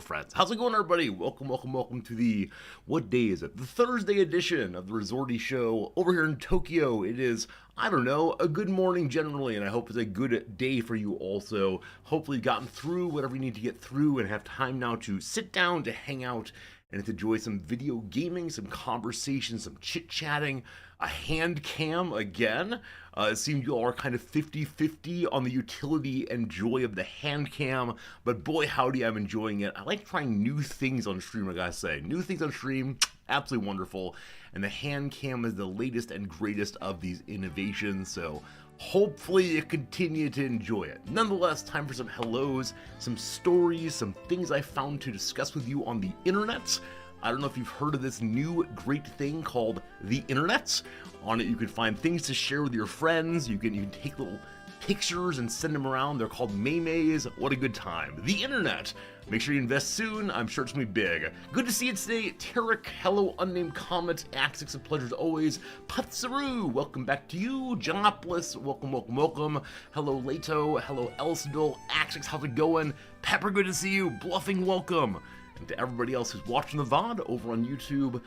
friends. How's it going, everybody? Welcome to the, what day is it? The Thursday edition of the Resorty Show over here in Tokyo. It is, I don't know, a good morning generally, and I hope it's a good day for you also. Hopefully you've gotten through whatever you need to get through and have time now to sit down, to hang out, and to enjoy some video gaming, some conversation, some chit-chatting, a hand cam again. It seems you all are kind of 50-50 on the utility and joy of the hand cam, but boy howdy, I'm enjoying it. I like trying new things on stream, I gotta say. New things on stream, absolutely wonderful, and the hand cam is the latest and greatest of these innovations, so hopefully you continue to enjoy it. Nonetheless, time for some hellos, some stories, some things I found to discuss with you on the internet. I don't know if you've heard of this new great thing called the internet. On it you can find things to share with your friends, you can take little pictures and send them around. They're called memes. What a good time. The internet. Make sure you invest soon. I'm sure it's going to be big. Good to see you today. Tarek, hello, Unnamed Comet. Axix, a pleasure as always. Patsaru, welcome back to you. Jonopolis, welcome. Hello, Leto. Hello, Elsidol. Axix, how's it going? Pepper, good to see you. Bluffing, welcome. And to everybody else who's watching the VOD over on YouTube,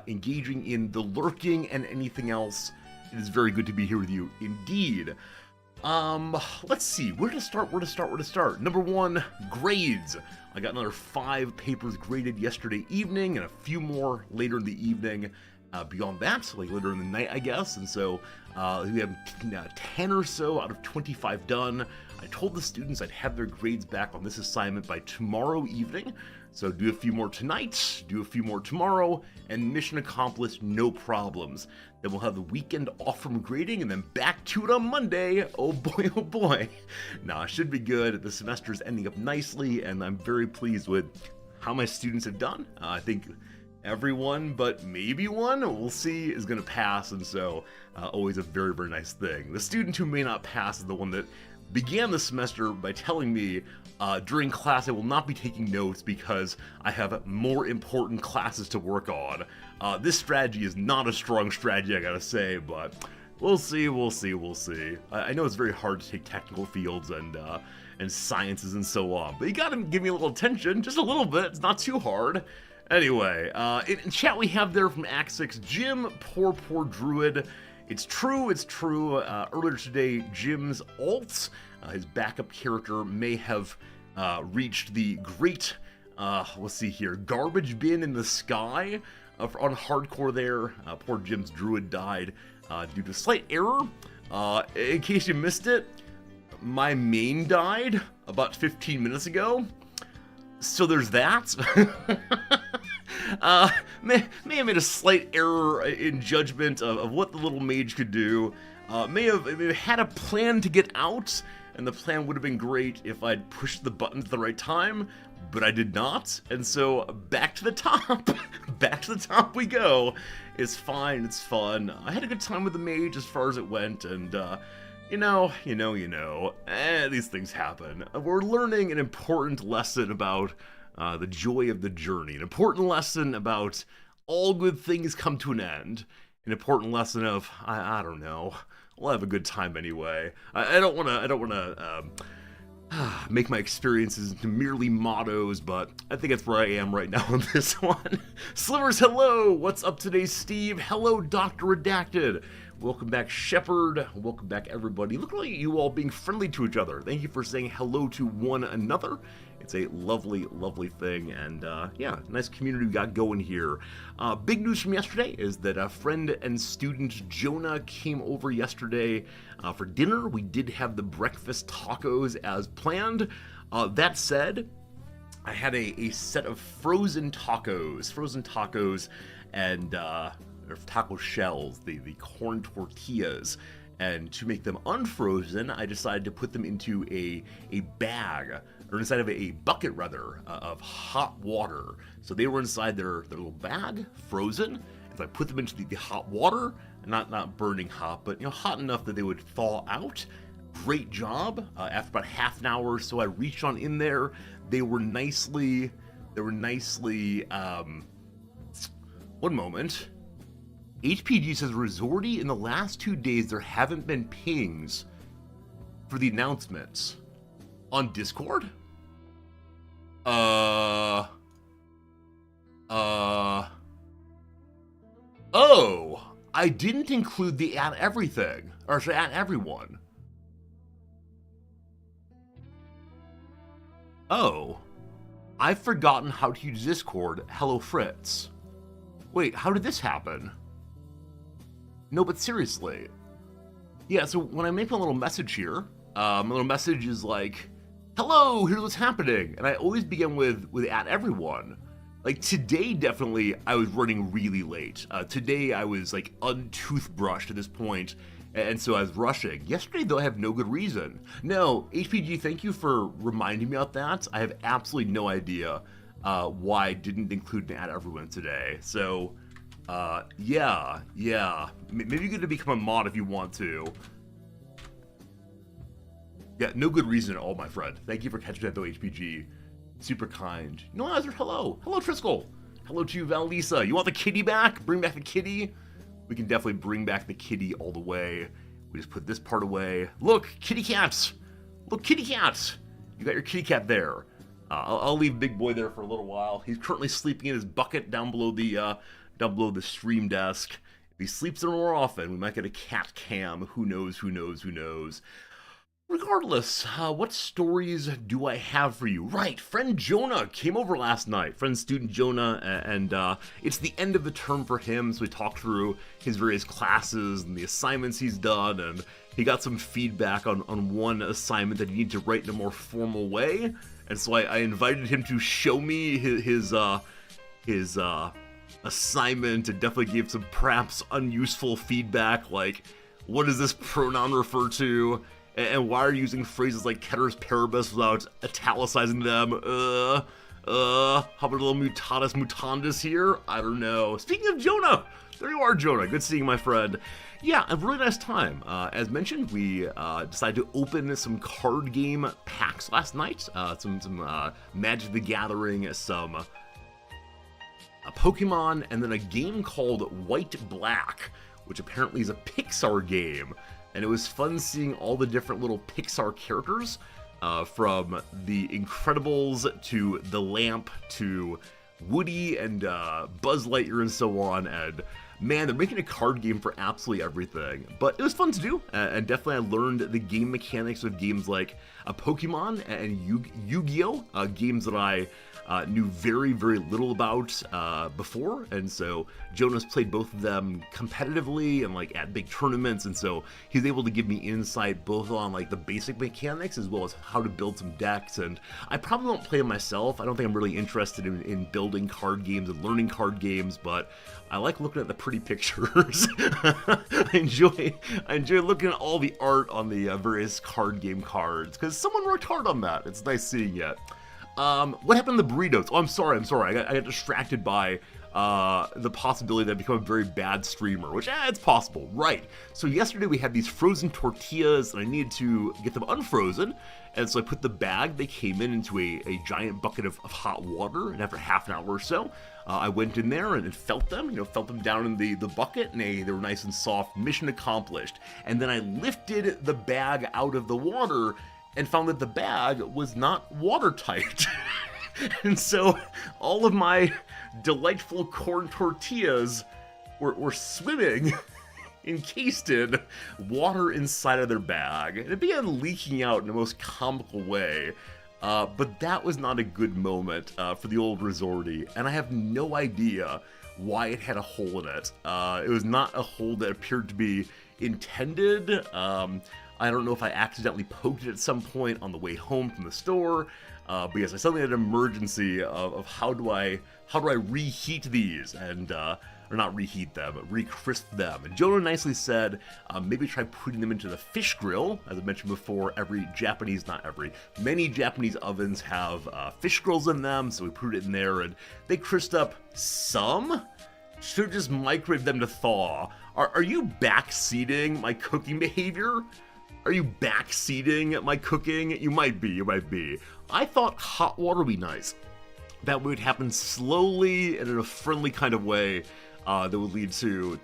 engaging in the lurking and anything else, it is very good to be here with you indeed. Let's see, where to start? Number one, grades. I got another 5 papers graded yesterday evening and a few more later in the evening. Beyond that, like later in the night, I guess, and so we have 10 or so out of 25 done. I told the students I'd have their grades back on this assignment by tomorrow evening, so do a few more tonight, do a few more tomorrow, and mission accomplished, no problems. Then we'll have the weekend off from grading and then back to it on Monday. Oh boy. Nah, it should be good. The semester is ending up nicely, and I'm very pleased with how my students have done. I think everyone but maybe one, we'll see, is going to pass, and so always a very, very nice thing. The student who may not pass is the one that began the semester by telling me during class I will not be taking notes because I have more important classes to work on. This strategy is not a strong strategy, I gotta say, but we'll see. I know it's very hard to take technical fields and sciences and so on, but you gotta give me a little attention, just a little bit, it's not too hard. Anyway, in chat we have there from Axix, Jim, poor druid. It's true. Earlier today, Jim's alt, his backup character, may have reached the great, let's see here, garbage bin in the sky on hardcore there. Poor Jim's druid died due to slight error. In case you missed it, my main died about 15 minutes ago. So there's that. May have made a slight error in judgment of what the little mage could do. May have had a plan to get out, and the plan would have been great if I'd pushed the button at the right time, but I did not, and so back to the top. Back to the top we go. It's fine, it's fun. I had a good time with the mage as far as it went, and you know, these things happen. We're learning an important lesson about the joy of the journey, an important lesson about all good things come to an end, an important lesson of, I don't know, we'll have a good time anyway. I don't want to make my experiences into merely mottos, but I think that's where I am right now on this one. Slivers, hello! What's up today, Steve? Hello, Dr. Redacted. Welcome back, Shepard. Welcome back, everybody. Look at you all being friendly to each other. Thank you for saying hello to one another. It's a lovely, lovely thing, and yeah, nice community we got going here. Big news from yesterday is that a friend and student Jonah came over yesterday for dinner. We did have the breakfast tacos as planned. That said, I had a set of frozen tacos, and taco shells, the corn tortillas. And to make them unfrozen, I decided to put them into a bag, or inside of a bucket rather, of hot water. So they were inside their little bag, frozen. And so I put them into the hot water, not burning hot, but hot enough that they would thaw out. Great job. After about half an hour or so, I reached on in there. They were nicely. One moment. HPG says, Resorty, in the last 2 days, there haven't been pings for the announcements on Discord? Oh, I didn't include the at everything, or sorry, at everyone. Oh, I've forgotten how to use Discord. Hello, Fritz. Wait, how did this happen? No, but seriously. Yeah, so when I make a little message here, my little message is like, hello, here's what's happening. And I always begin with at everyone. Like today, definitely, I was running really late. Today, I was like untoothbrushed at this point, and so I was rushing. Yesterday, though, I have no good reason. No, HPG, thank you for reminding me of that. I have absolutely no idea why I didn't include an at everyone today. So, yeah. Maybe you get to become a mod if you want to. Yeah, no good reason at all, my friend. Thank you for catching that, though, HPG. Super kind. No, Azure, hello. Hello, Triskel. Hello to you, Valisa. You want the kitty back? Bring back the kitty? We can definitely bring back the kitty all the way. We just put this part away. Look, kitty cats. Look, kitty cats. You got your kitty cat there. I'll leave Big Boy there for a little while. He's currently sleeping in his bucket down below the stream desk. If he sleeps there more often, we might get a cat cam. Who knows? Regardless, what stories do I have for you? Right, friend Jonah came over last night. Friend student Jonah, and it's the end of the term for him, so we talked through his various classes and the assignments he's done, and he got some feedback on one assignment that he needed to write in a more formal way, and so I invited him to show me his assignment, and definitely gave some perhaps unuseful feedback, like, what does this pronoun refer to? And why are you using phrases like ceteris paribus without italicizing them? How about a little mutatis mutandis here? I don't know. Speaking of Jonah, there you are, Jonah. Good seeing you, my friend. Yeah, a really nice time. As mentioned, we decided to open some card game packs last night. Some Magic the Gathering, some Pokemon, and then a game called White Black, which apparently is a Pixar game. And it was fun seeing all the different little Pixar characters, from The Incredibles to The Lamp to Woody and Buzz Lightyear and so on. And man, they're making a card game for absolutely everything. But it was fun to do, and definitely I learned the game mechanics of games like Pokemon and Yu-Gi-Oh! Games that I knew very, very little about before, and so Jonas played both of them competitively and like at big tournaments, and so he's able to give me insight both on like the basic mechanics as well as how to build some decks. And I probably won't play them myself. I don't think I'm really interested in building card games and learning card games, but I like looking at the pretty pictures. I enjoy looking at all the art on the various card game cards, because someone worked hard on that. It's nice seeing it. What happened to the burritos? Oh, I'm sorry. I got distracted by the possibility that I'd become a very bad streamer, which, it's possible, right? So yesterday we had these frozen tortillas, and I needed to get them unfrozen, and so I put the bag they came into a giant bucket of hot water, and after half an hour or so, I went in there and felt them down in the bucket, and they were nice and soft. Mission accomplished. And then I lifted the bag out of the water and found that the bag was not watertight. And so all of my delightful corn tortillas were swimming encased in water inside of their bag. And it began leaking out in the most comical way. But that was not a good moment for the old Resorty, and I have no idea why it had a hole in it. It was not a hole that appeared to be intended. I don't know if I accidentally poked it at some point on the way home from the store, because I suddenly had an emergency of how do I reheat these, and or not reheat them, but recrisp them. And Jonah nicely said, maybe try putting them into the fish grill. As I mentioned before, many Japanese ovens have fish grills in them, so we put it in there, and they crisped up some. Should just microwave them to thaw. Are you backseating my cooking behavior? Are you backseating my cooking? You might be. I thought hot water would be nice. That would happen slowly and in a friendly kind of way that would lead to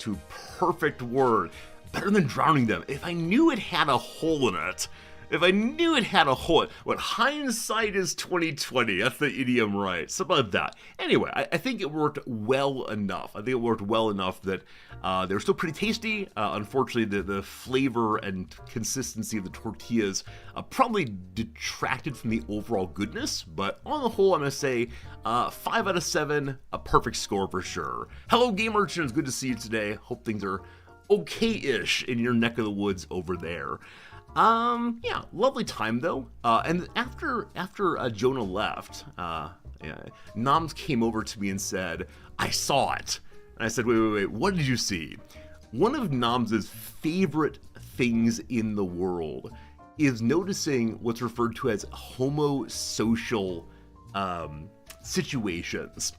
perfect word. Better than drowning them. If I knew it had a hole in it, If I knew it had a hole, what hindsight is 2020. That's the idiom, right? Something like that. Anyway, I think it worked well enough. I think it worked well enough that they were still pretty tasty. Unfortunately, the flavor and consistency of the tortillas probably detracted from the overall goodness. But on the whole, I'm gonna say 5 out of 7, a perfect score for sure. Hello, Game Merchants. Good to see you today. Hope things are okay-ish in your neck of the woods over there. Yeah, lovely time though. And after Jonah left, Noms came over to me and said, "I saw it." And I said, "Wait, what did you see?" One of Noms's favorite things in the world is noticing what's referred to as homosocial situations.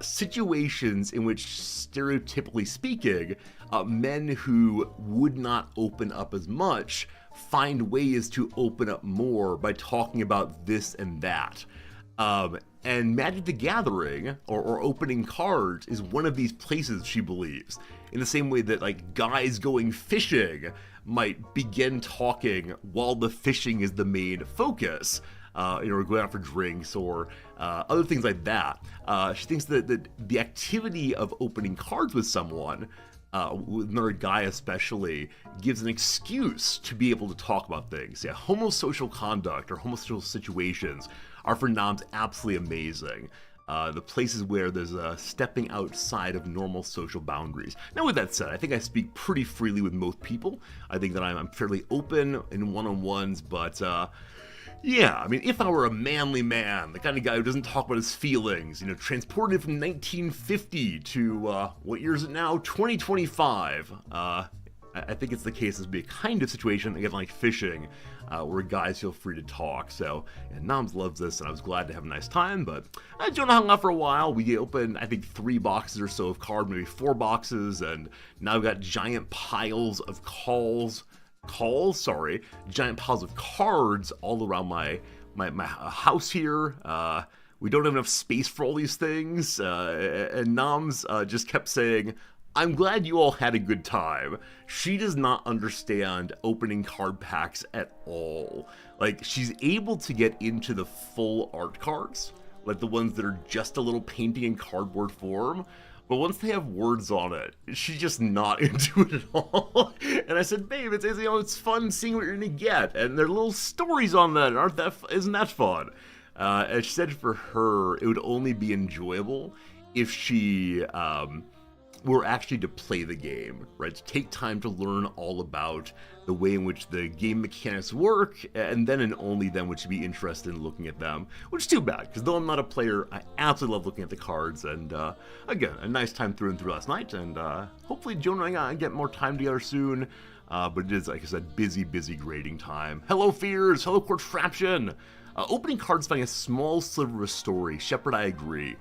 Situations in which, stereotypically speaking, men who would not open up as much find ways to open up more by talking about this and that. And Magic the Gathering, or opening cards, is one of these places, she believes. In the same way that, like, guys going fishing might begin talking while the fishing is the main focus. Going out for drinks or other things like that. She thinks that the activity of opening cards with someone, with another guy especially, gives an excuse to be able to talk about things. Yeah, homosocial conduct or homosocial situations are for Noms absolutely amazing. The places where there's a stepping outside of normal social boundaries. Now, with that said, I think I speak pretty freely with most people. I think that I'm fairly open in one-on-ones, but yeah, I mean, if I were a manly man, the kind of guy who doesn't talk about his feelings, transported from 1950 to, what year is it now? 2025. I think it's the case as be a kind of situation, again, like fishing, where guys feel free to talk. So, Noms loves this, and I was glad to have a nice time, but Jonah hung out for a while. We opened, I think, 3 boxes or so of cards, maybe 4 boxes, and now we've got giant piles of giant piles of cards all around my house here. We don't have enough space for all these things, and Noms just kept saying, "I'm glad you all had a good time." She does not understand opening card packs at all. Like, she's able to get into the full art cards, like the ones that are just a little painting in cardboard form. But once they have words on it, she's just not into it at all. And I said, "Babe, it's fun seeing what you're gonna get, and there are little stories on that. Isn't that fun?" And she said for her, it would only be enjoyable if she were actually to play the game, right? To take time to learn all about the way in which the game mechanics work, and then and only then would she be interested in looking at them, which is too bad, because though I'm not a player, I absolutely love looking at the cards, and again, a nice time through and through last night, and hopefully Jonah and I get more time together soon, but it is, like I said, busy grading time. Hello, Fears! Hello, Contraption! Opening cards finding a small sliver of a story. Shepard, I agree.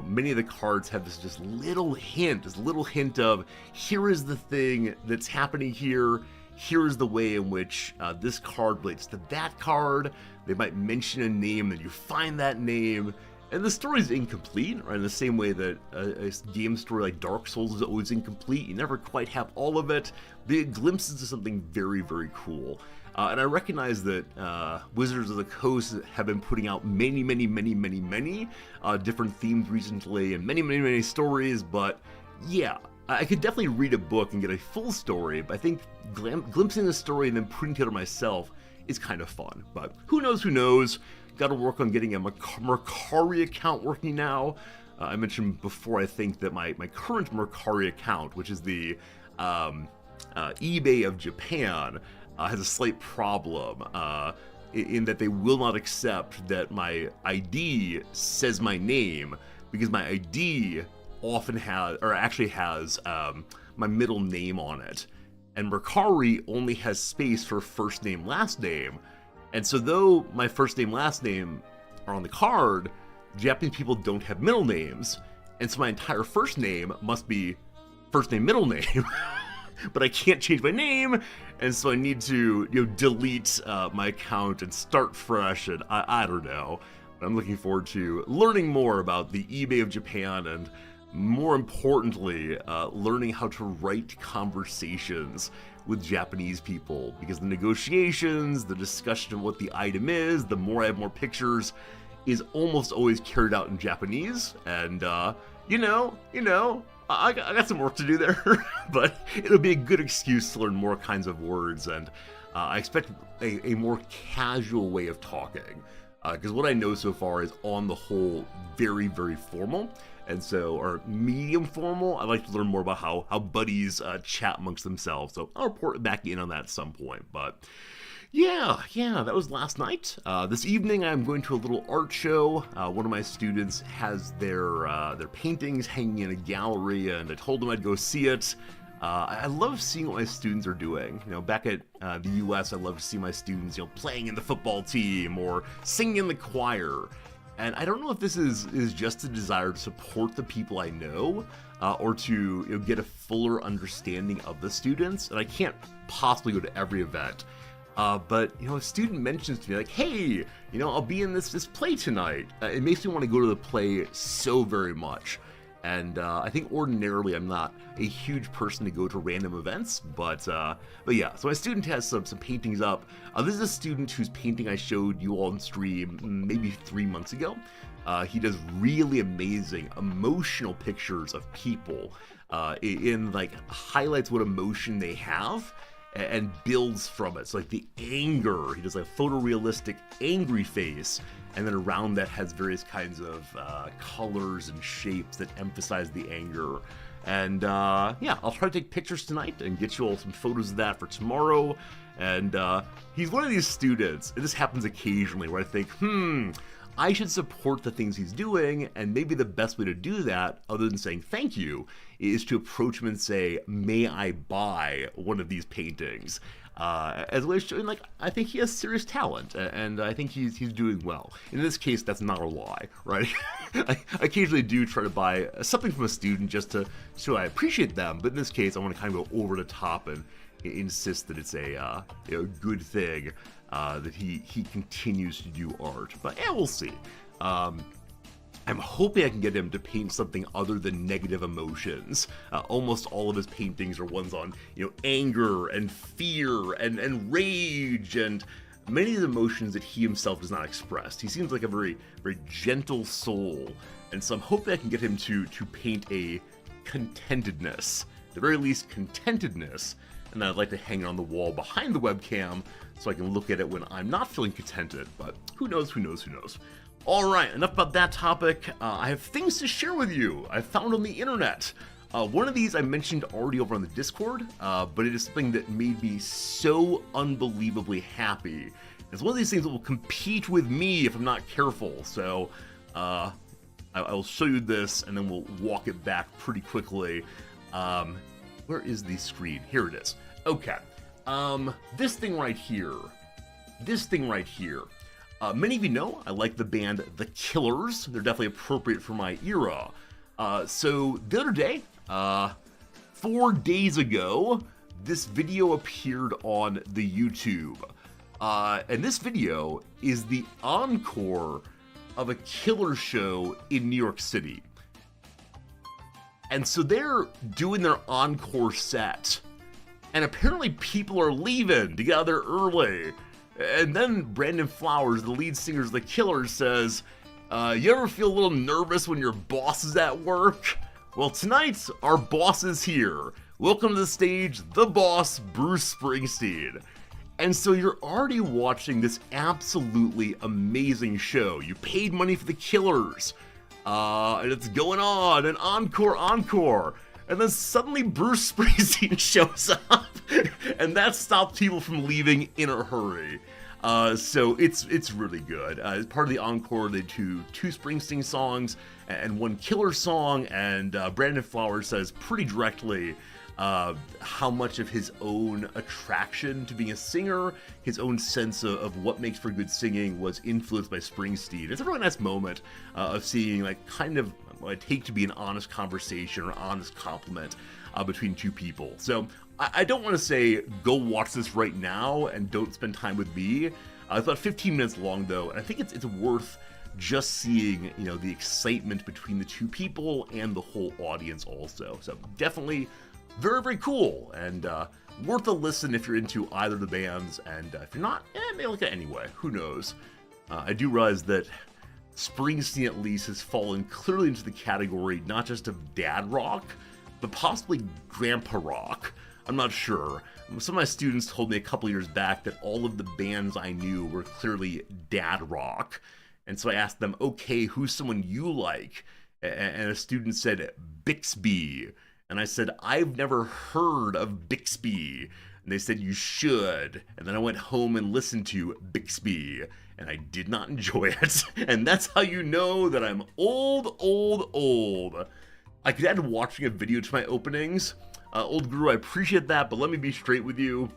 Many of the cards have this little hint of, here is the thing that's happening here. Here is the way in which this card relates to that card. They might mention a name, and you find that name. And the story is incomplete, right? In the same way that a game story like Dark Souls is always incomplete. You never quite have all of it. But it glimpses of something very, very cool. And I recognize that Wizards of the Coast have been putting out many different themes recently, and many stories, but yeah, I could definitely read a book and get a full story, but I think glimpsing the story and then putting it together myself is kind of fun. But who knows? Got to work on getting a Mercari account working now. I mentioned before, I think that my current Mercari account, which is the eBay of Japan, has a slight problem in that they will not accept that my ID says my name, because my ID often has my middle name on it. And Mercari only has space for first name, last name. And so though my first name, last name are on the card, Japanese people don't have middle names. And so my entire first name must be first name, middle name. But I can't change my name, and so I need to delete my account and start fresh, and I don't know. I'm looking forward to learning more about the eBay of Japan and more importantly, learning how to write conversations with Japanese people, because the negotiations, the discussion of what the item is, the more I have more pictures, is almost always carried out in Japanese, and I got some work to do there, but it'll be a good excuse to learn more kinds of words, and I expect a more casual way of talking, because what I know so far is, on the whole, very, very formal, and so, or medium formal. I'd like to learn more about how buddies chat amongst themselves, so I'll report back in on that at some point, but yeah, that was last night. This evening I'm going to a little art show. One of my students has their paintings hanging in a gallery, and I told them I'd go see it. I love seeing what my students are doing. Back at the US, I love to see my students, playing in the football team or singing in the choir. And I don't know if this is just a desire to support the people I know, or to get a fuller understanding of the students. And I can't possibly go to every event. But a student mentions to me, like, hey, I'll be in this play tonight. It makes me want to go to the play so very much. And I think ordinarily I'm not a huge person to go to random events, but yeah. So my student has some paintings up. This is a student whose painting I showed you all on stream maybe 3 months ago. He does really amazing emotional pictures of people, in like highlights what emotion they have, and builds from it. So like the anger, he does like a photorealistic angry face, and then around that has various kinds of colors and shapes that emphasize the anger. And yeah, I'll try to take pictures tonight and get you all some photos of that for tomorrow. And he's one of these students, and this happens occasionally, where I think, I should support the things he's doing, and maybe the best way to do that, other than saying thank you, is to approach him and say, may I buy one of these paintings? As a way of showing, like, I think he has serious talent, and I think he's doing well. In this case, that's not a lie, right? I occasionally do try to buy something from a student just to show I appreciate them, but in this case, I want to kind of go over the top and insist that it's a good thing. That he continues to do art, but yeah, we'll see. I'm hoping I can get him to paint something other than negative emotions. Almost all of his paintings are ones on, anger and fear and rage, and many of the emotions that he himself does not express. He seems like a very, very gentle soul, and so I'm hoping I can get him to paint a contentedness, at the very least contentedness, and I'd like to hang it on the wall behind the webcam so I can look at it when I'm not feeling contented, but who knows. Alright, enough about that topic. I have things to share with you I found on the internet. One of these I mentioned already over on the Discord, but it is something that made me so unbelievably happy. It's one of these things that will compete with me if I'm not careful, so I will show you this and then we'll walk it back pretty quickly. Where is the screen? Here it is. Okay. This thing right here. Many of you know I like the band The Killers. They're definitely appropriate for my era. So the other day, 4 days ago, this video appeared on the YouTube. And this video is the encore of a Killers show in New York City. And so they're doing their encore set, and apparently people are leaving to get out there early. And then Brandon Flowers, the lead singer of The Killers, says, you ever feel a little nervous when your boss is at work? Well, tonight, our boss is here. Welcome to the stage, the boss, Bruce Springsteen. And so you're already watching this absolutely amazing show. You paid money for The Killers. And it's going on, and encore. And then suddenly Bruce Springsteen shows up, and that stops people from leaving in a hurry. So it's really good. As part of the encore, they do 2 Springsteen songs and 1 Killer song, and Brandon Flowers says pretty directly how much of his own attraction to being a singer, his own sense of what makes for good singing, was influenced by Springsteen. It's a really nice moment of seeing, like, kind of what I take to be an honest conversation or honest compliment between 2 people. So I don't want to say go watch this right now and don't spend time with me. It's about 15 minutes long though, and I think it's worth just seeing, the excitement between the two people and the whole audience also. So definitely very, very cool, and worth a listen if you're into either of the bands, and if you're not, maybe look at it anyway. Who knows? I do realize that Springsteen at least has fallen clearly into the category not just of dad rock, but possibly grandpa rock. I'm not sure. Some of my students told me a couple years back that all of the bands I knew were clearly dad rock. And so I asked them, okay, who's someone you like? And a student said, Bixby. And I said, I've never heard of Bixby. And they said, you should. And then I went home and listened to Bixby. And I did not enjoy it. And that's how you know that I'm old. I could add watching a video to my openings. Old Guru, I appreciate that, but let me be straight with you.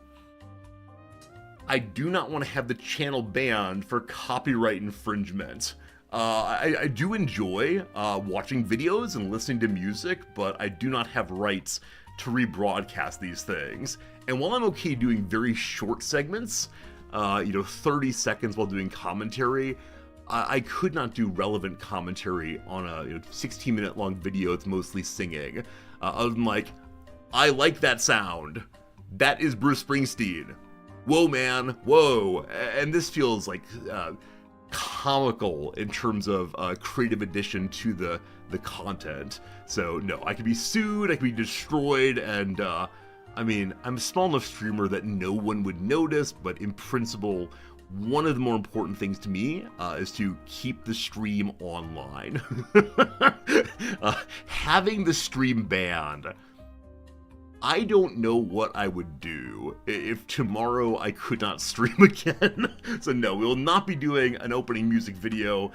I do not want to have the channel banned for copyright infringement. I do enjoy watching videos and listening to music, but I do not have rights to rebroadcast these things. And while I'm okay doing very short segments, 30 seconds while doing commentary, I could not do relevant commentary on a 16-minute long video that's mostly singing. Other than like, I like that sound. That is Bruce Springsteen. Whoa, man, whoa. And this feels like comical in terms of creative addition to the content. So no, I could be sued, I could be destroyed, and I'm a small enough streamer that no one would notice, but in principle, one of the more important things to me is to keep the stream online. Having the stream banned, I don't know what I would do if tomorrow I could not stream again. So no, we will not be doing an opening music video.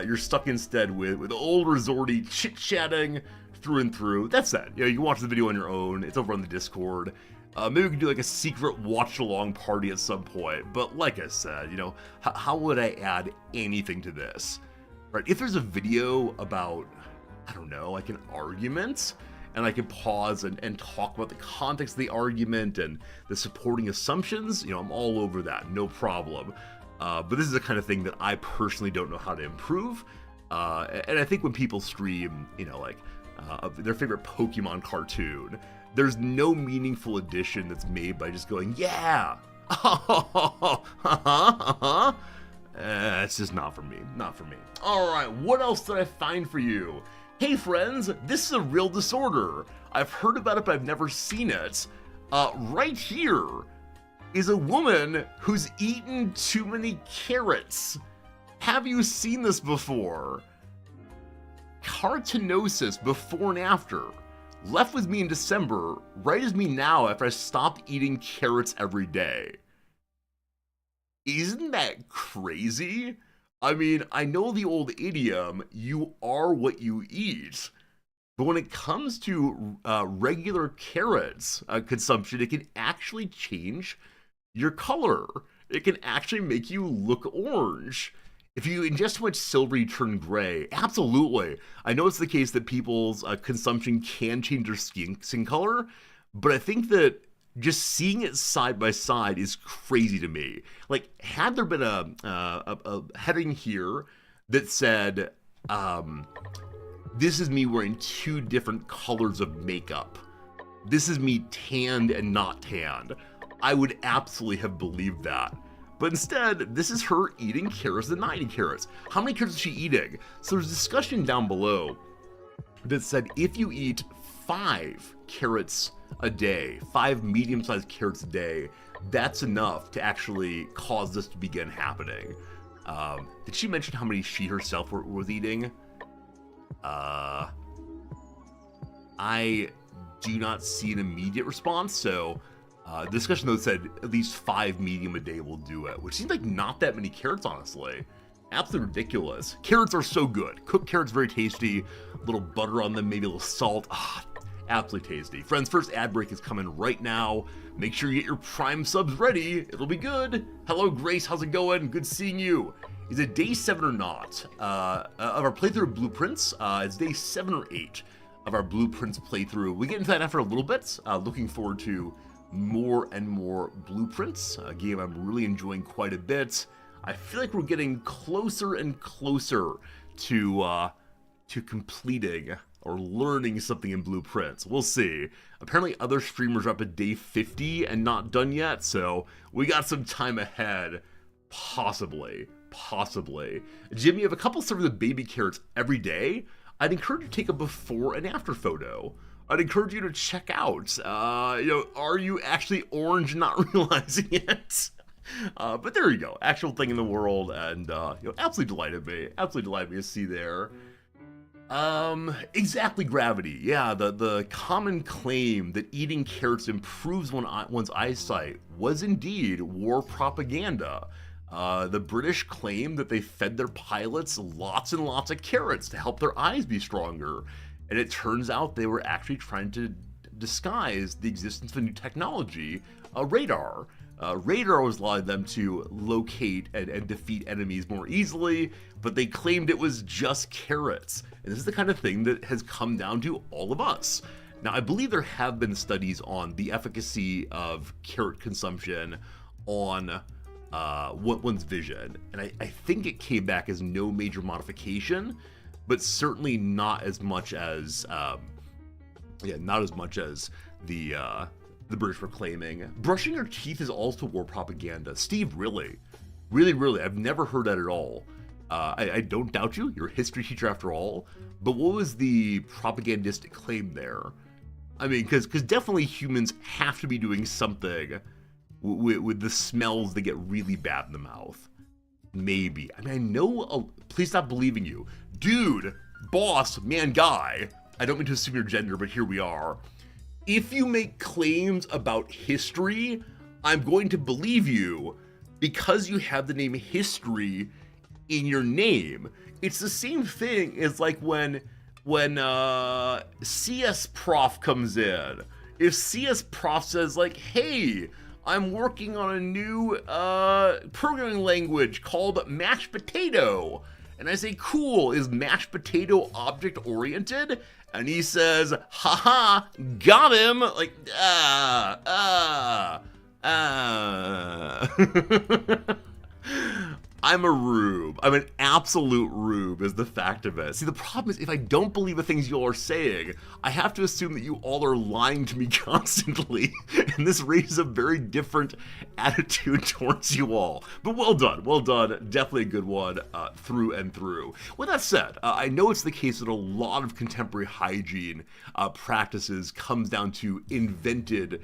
You're stuck instead with old Resorty chit-chatting through and through. That said, you can watch the video on your own. It's over on the Discord. Maybe we can do like a secret watch-along party at some point. But like I said, how would I add anything to this? Right? If there's a video about, I don't know, like an argument, and I can pause and talk about the context of the argument and the supporting assumptions, I'm all over that, no problem. But this is the kind of thing that I personally don't know how to improve. And I think when people stream, their favorite Pokemon cartoon, there's no meaningful addition that's made by just going, yeah, it's just not for me, All right, what else did I find for you? Hey friends, this is a real disorder. I've heard about it, but I've never seen it. Right here is a woman who's eaten too many carrots. Have you seen this before? Carotenosis before and after. Left with me in December, right as me now after I stopped eating carrots every day. Isn't that crazy? I know the old idiom, you are what you eat, but when it comes to regular carrots consumption, it can actually change your color. It can actually make you look orange. If you ingest too much silver, you turn gray. Absolutely. I know it's the case that people's consumption can change their skin color, but I think that just seeing it side by side is crazy to me. Like, had there been a heading here that said, this is me wearing two different colors of makeup, this is me tanned and not tanned, I would absolutely have believed that. But instead, this is her eating carrots and not eating carrots. How many carrots is she eating? So there's a discussion down below that said if you eat 5 carrots a day, 5 medium-sized carrots a day, that's enough to actually cause this to begin happening. Did she mention how many she herself was eating? I do not see an immediate response, so the discussion though said at least 5 medium a day will do it, which seems like not that many carrots, honestly. Absolutely ridiculous. Carrots are so good. Cooked carrots, very tasty. A little butter on them, maybe a little salt. Absolutely tasty. Friends, first ad break is coming right now. Make sure you get your Prime subs ready. It'll be good. Hello, Grace. How's it going? Good seeing you. Is it day 7 or not? Of our playthrough of Blueprints, it's day 7 or 8 of our Blueprints playthrough. We get into that after a little bit. Looking forward to more and more Blueprints. A game I'm really enjoying quite a bit. I feel like we're getting closer and closer to completing or learning something in Blueprints. We'll see. Apparently other streamers are up at day 50 and not done yet, so we got some time ahead. Possibly. Jim, you have a couple servings of baby carrots every day. I'd encourage you to take a before and after photo. I'd encourage you to check out, are you actually orange not realizing it? But there you go, actual thing in the world, and absolutely delighted me to see there. Exactly, Gravity. Yeah, the common claim that eating carrots improves one's eyesight was indeed war propaganda. The British claimed that they fed their pilots lots and lots of carrots to help their eyes be stronger, and it turns out they were actually trying to disguise the existence of a new technology, radar. Radar was allowed them to locate and defeat enemies more easily, but they claimed it was just carrots. And this is the kind of thing that has come down to all of us. Now, I believe there have been studies on the efficacy of carrot consumption on one's vision, and I think it came back as no major modification, but certainly not as much as the British were claiming. Brushing your teeth is also war propaganda. Steve, really, I've never heard that at all. I don't doubt you. You're a history teacher after all. But what was the propagandistic claim there? I mean, because definitely humans have to be doing something with the smells that get really bad in the mouth. Maybe. I mean, I know. Please stop believing you. Dude, boss, man, guy. I don't mean to assume your gender, but here we are. If you make claims about history, I'm going to believe you because you have the name history in your name. It's the same thing as like when CS Prof comes in. If CS Prof says like, hey, I'm working on a new programming language called Mashed Potato. And I say, cool, is mashed potato object oriented? And he says, haha, got him. Like, I'm a rube. I'm an absolute rube is the fact of it. See, the problem is if I don't believe the things you all are saying, I have to assume that you all are lying to me constantly. And this raises a very different attitude towards you all. But well done. Definitely a good one through and through. With that said, I know it's the case that a lot of contemporary hygiene practices comes down to invented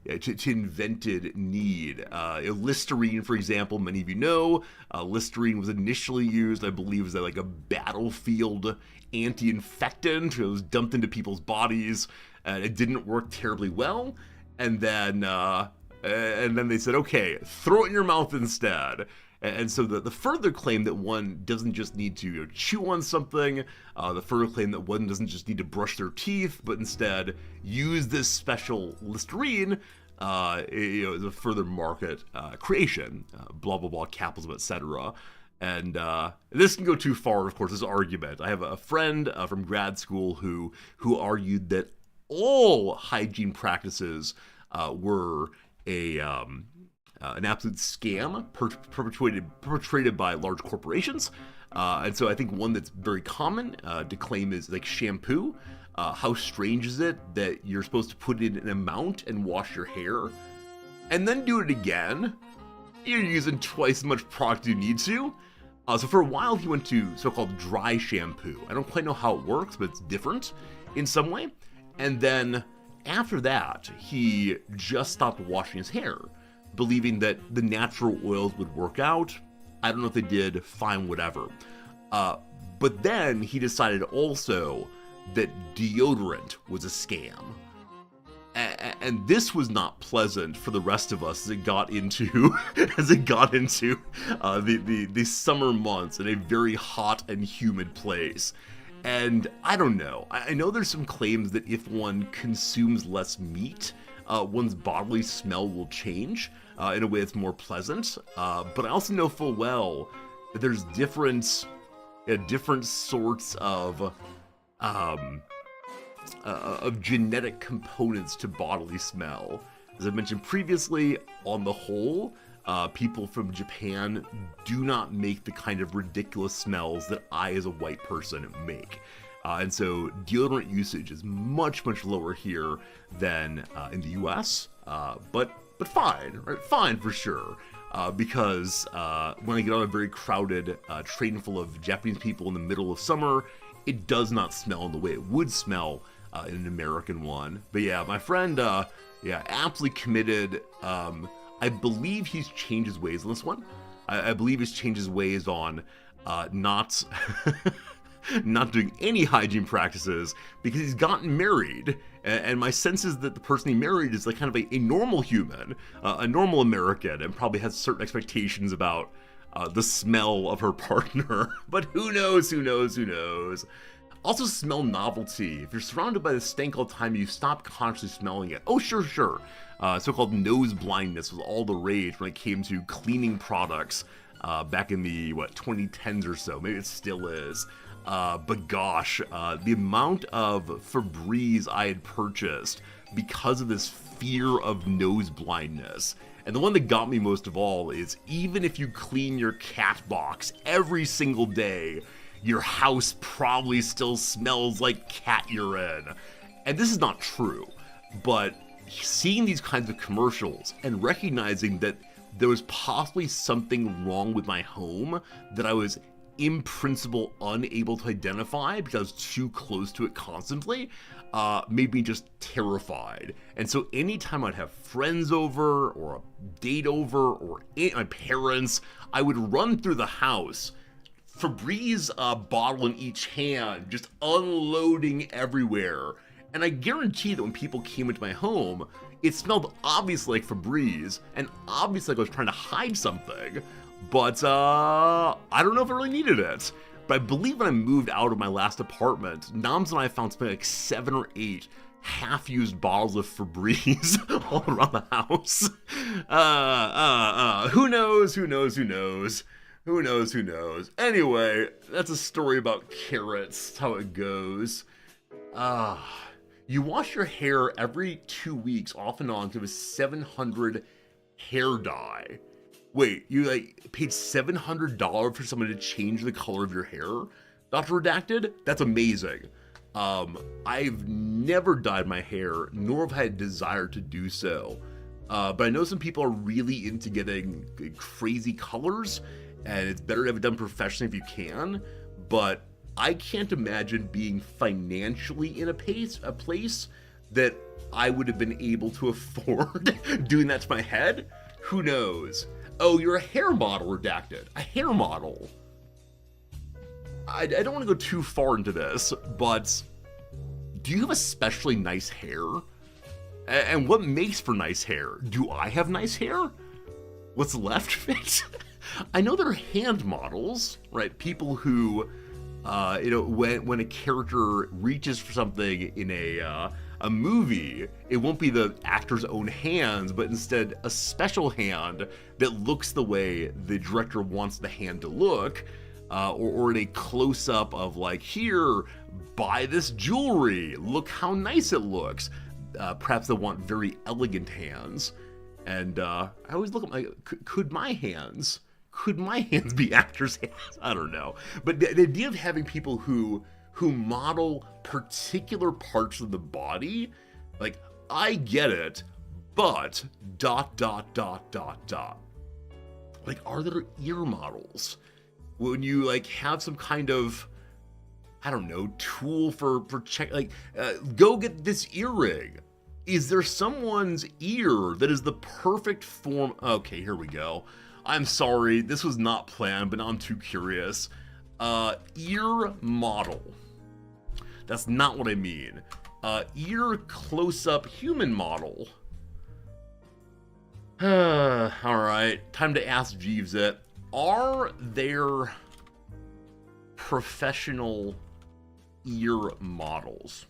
to invented need. Listerine, for example, many of you know, Listerine was initially used, I believe, as like a battlefield anti-infectant. It was dumped into people's bodies, and it didn't work terribly well. And then they said, okay, throw it in your mouth instead. And so the further claim that one doesn't just need to chew on something, the further claim that one doesn't just need to brush their teeth, but instead use this special Listerine, is a further market creation, blah, blah, blah, capitalism, etc. And this can go too far, of course, this argument. I have a friend from grad school who argued that all hygiene practices were an absolute scam perpetrated by large corporations. And so I think one that's very common to claim is like shampoo. How strange is it that you're supposed to put in an amount and wash your hair and then do it again? You're using twice as much product as you need to. So for a while he went to so-called dry shampoo. I don't quite know how it works, but it's different in some way. And then after that, he just stopped washing his hair, believing that the natural oils would work out. I don't know if they did, fine, whatever. But then he decided also that deodorant was a scam. And this was not pleasant for the rest of us as it got into the summer months in a very hot and humid place. And I don't know. I know there's some claims that if one consumes less meat, one's bodily smell will change in a way that's more pleasant. But I also know full well that there's different sorts of genetic components to bodily smell. As I mentioned previously, on the whole, people from Japan do not make the kind of ridiculous smells that I, as a white person, make. And so deodorant usage is much, much lower here than in the US, but fine, right? Fine for sure. Because when I get on a very crowded train full of Japanese people in the middle of summer, it does not smell in the way it would smell in an American one. But yeah, my friend, absolutely committed. I believe he's changed his ways on this one. I believe he's changed his ways on not not doing any hygiene practices because he's gotten married. And my sense is that the person he married is like kind of a normal human, a normal American, and probably has certain expectations about the smell of her partner. But who knows, who knows, who knows. Also, smell novelty. If you're surrounded by the stank all the time, you stop consciously smelling it. Oh, sure. So-called nose blindness was all the rage when it came to cleaning products back in the, 2010s or so. Maybe it still is. But gosh, the amount of Febreze I had purchased because of this fear of nose blindness. And the one that got me most of all is even if you clean your cat box every single day, your house probably still smells like cat urine. And this is not true, but seeing these kinds of commercials and recognizing that there was possibly something wrong with my home that I was in principle unable to identify because I was too close to it constantly, made me just terrified. And so anytime I'd have friends over or a date over or my parents, I would run through the house, Febreze bottle in each hand, just unloading everywhere. And I guarantee that when people came into my home, it smelled obviously like Febreze and obviously like I was trying to hide something. But I don't know if I really needed it. But I believe when I moved out of my last apartment, Noms and I found something like 7 or 8 half-used bottles of Febreze all around the house. Who knows? Who knows? Anyway, that's a story about carrots. That's how it goes. You wash your hair every 2 weeks, off and on, to have a 700 hair dye. Wait, you paid $700 for someone to change the color of your hair? Dr. Redacted? That's amazing. I've never dyed my hair, nor have I had desire to do so. But I know some people are really into getting crazy colors, and it's better to have it done professionally if you can. But I can't imagine being financially in a place that I would have been able to afford doing that to my head. Who knows? Oh, you're a hair model, Redacted. A hair model. I don't want to go too far into this, but do you have especially nice hair? And what makes for nice hair? Do I have nice hair? What's left of it? I know there are hand models, right? People who, when a character reaches for something in a movie, it won't be the actor's own hands, but instead a special hand that looks the way the director wants the hand to look, or in a close-up of like, here, buy this jewelry, look how nice it looks. Perhaps they want very elegant hands, and I always look at like, could my hands be actors' hands? I don't know, but the idea of having people who model particular parts of the body, like, I get it, but ... Like, are there ear models? When you like have some kind of, I don't know, tool for check, like, go get this earring. Is there someone's ear that is the perfect form? Okay, here we go. I'm sorry, this was not planned, but now I'm too curious. Ear model. That's not what I mean. Ear close-up human model. Alright, time to ask Jeeves it. Are there professional ear models?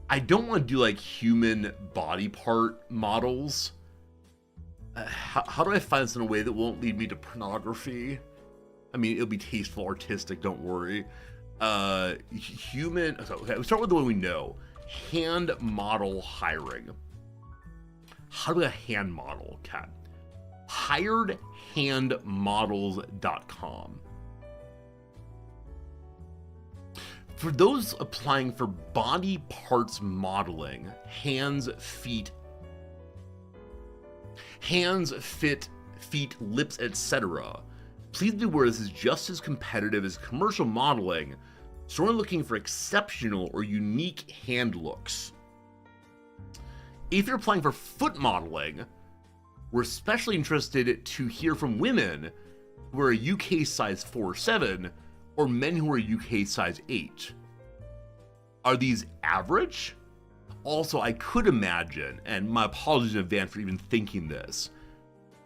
I don't want to do like human body part models. How do I find this in a way that won't lead me to pornography? I mean, it'll be tasteful, artistic, don't worry. Okay, let's start with the one we know. hand model hiring. How do I hand model, Kat? Hiredhandmodels.com. For those applying for body parts modeling, hands, feet, lips, etc., please be aware this is just as competitive as commercial modeling, so we're looking for exceptional or unique hand looks. If you're applying for foot modeling, we're especially interested to hear from women who are a UK size 4 or 7 or men who are UK size 8. Are these average? Also, I could imagine, and my apologies in advance for even thinking this,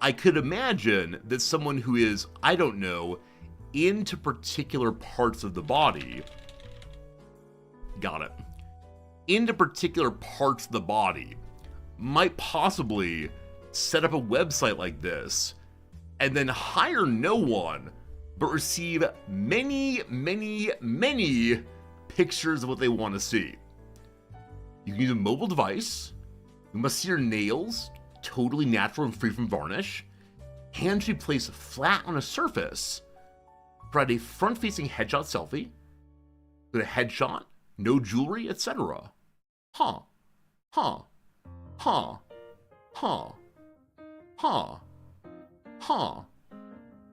I could imagine that someone who is, I don't know, into particular parts of the body, got it, into particular parts of the body, might possibly set up a website like this and then hire no one, but receive many, many, many pictures of what they want to see. You can use a mobile device. You must see your nails, totally natural and free from varnish. Hands should be placed flat on a surface. Provide a front-facing headshot selfie. With a headshot, no jewelry, etc. Huh. Huh. Huh. Huh. Huh. Huh.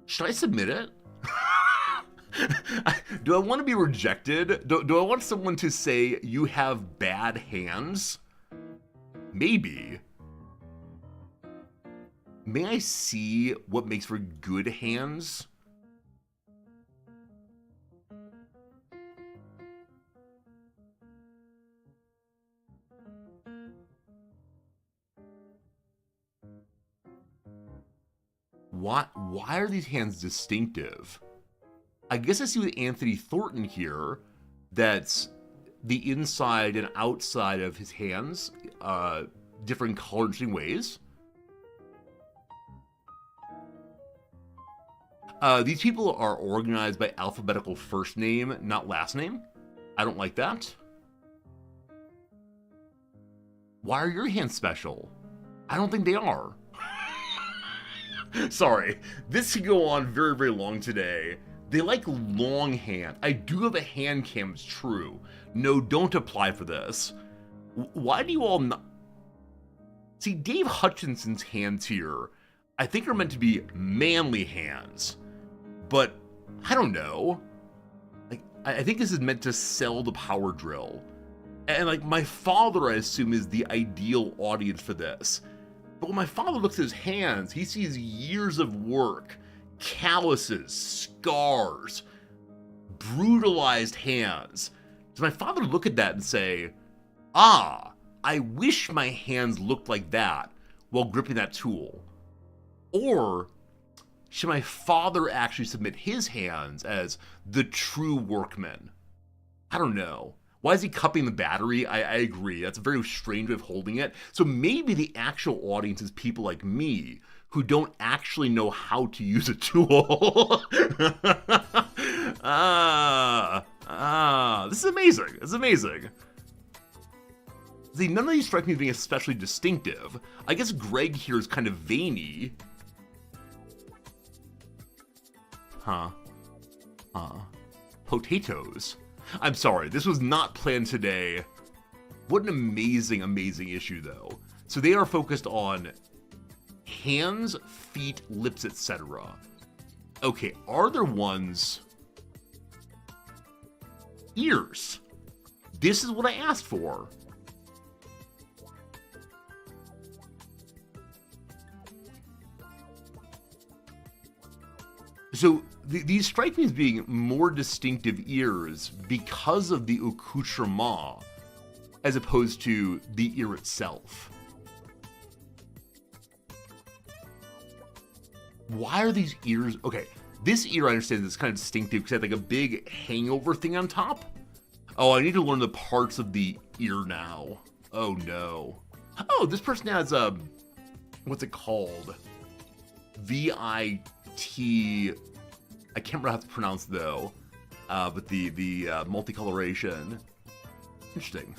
Should I submit it? Do I want to be rejected? Do I want someone to say you have bad hands? Maybe. May I see what makes for good hands? Why are these hands distinctive? I guess I see with Anthony Thornton here that's the inside and outside of his hands, different colored ways. These people are organized by alphabetical first name, not last name. I don't like that. Why are your hands special? I don't think they are. Sorry, this could go on very, very long today. They like long hand. I do have a hand cam, it's true. No, don't apply for this. Why do you all not... See, Dave Hutchinson's hands here, I think are meant to be manly hands. But, I don't know. Like, I think this is meant to sell the power drill. And like, my father, I assume, is the ideal audience for this. But when my father looks at his hands, he sees years of work, calluses, scars, brutalized hands. Does my father look at that and say, ah, I wish my hands looked like that while gripping that tool? Or should my father actually submit his hands as the true workman? I don't know. Why is he cupping the battery? I agree. That's a very strange way of holding it. So maybe the actual audience is people like me who don't actually know how to use a tool. This is amazing. This is amazing. See, none of these strike me as being especially distinctive. I guess Greg here is kind of veiny. Huh. Potatoes. I'm sorry, this was not planned today. What an amazing, amazing issue, though. So they are focused on hands, feet, lips, etc. Okay, are there ones... Ears. This is what I asked for. So these strike me as being more distinctive ears because of the accoutrement as opposed to the ear itself. Why are these ears... Okay, this ear I understand is kind of distinctive because it had like a big hangover thing on top. Oh, I need to learn the parts of the ear now. Oh no. Oh, this person has a... What's it called? V-I-T... I can't remember how to pronounce though, but the multicoloration. Interesting.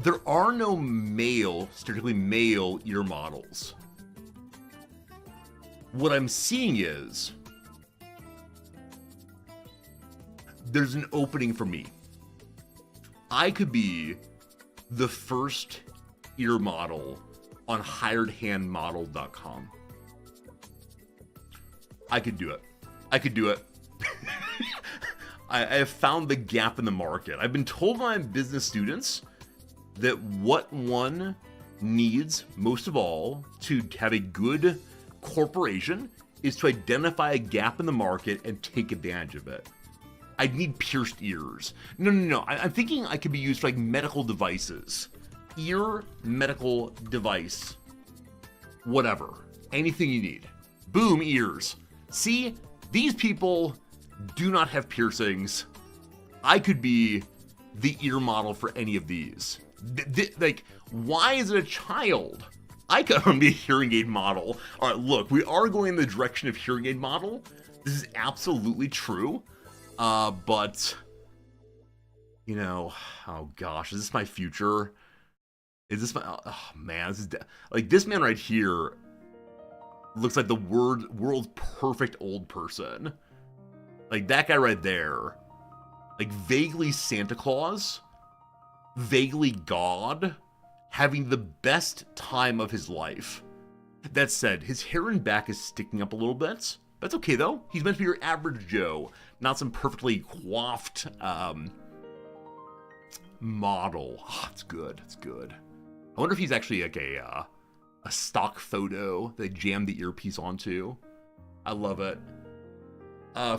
There are no male, strictly male ear models. What I'm seeing is there's an opening for me. I could be the first ear model on hiredhandmodel.com. I could do it. I could do it. I have found the gap in the market. I've been told by my business students that what one needs most of all to have a good corporation is to identify a gap in the market and take advantage of it. I need pierced ears. No. I'm thinking I could be used for like medical devices. Ear, medical device, whatever. Anything you need. Boom, ears. See, these people do not have piercings. I could be the ear model for any of these. Like, why is it a child? I could be a hearing aid model. All right, look, we are going in the direction of hearing aid model. This is absolutely true. But, you know, oh gosh, is this my future? Is this my, oh man, this is, like, this man right here looks like the world's perfect old person. Like, that guy right there, like, vaguely Santa Claus, vaguely God, having the best time of his life. That said, his hair and back is sticking up a little bit. That's okay, though. He's meant to be your average Joe, not some perfectly coiffed model. Oh, it's good. It's good. I wonder if he's actually like a stock photo they jammed the earpiece onto. I love it.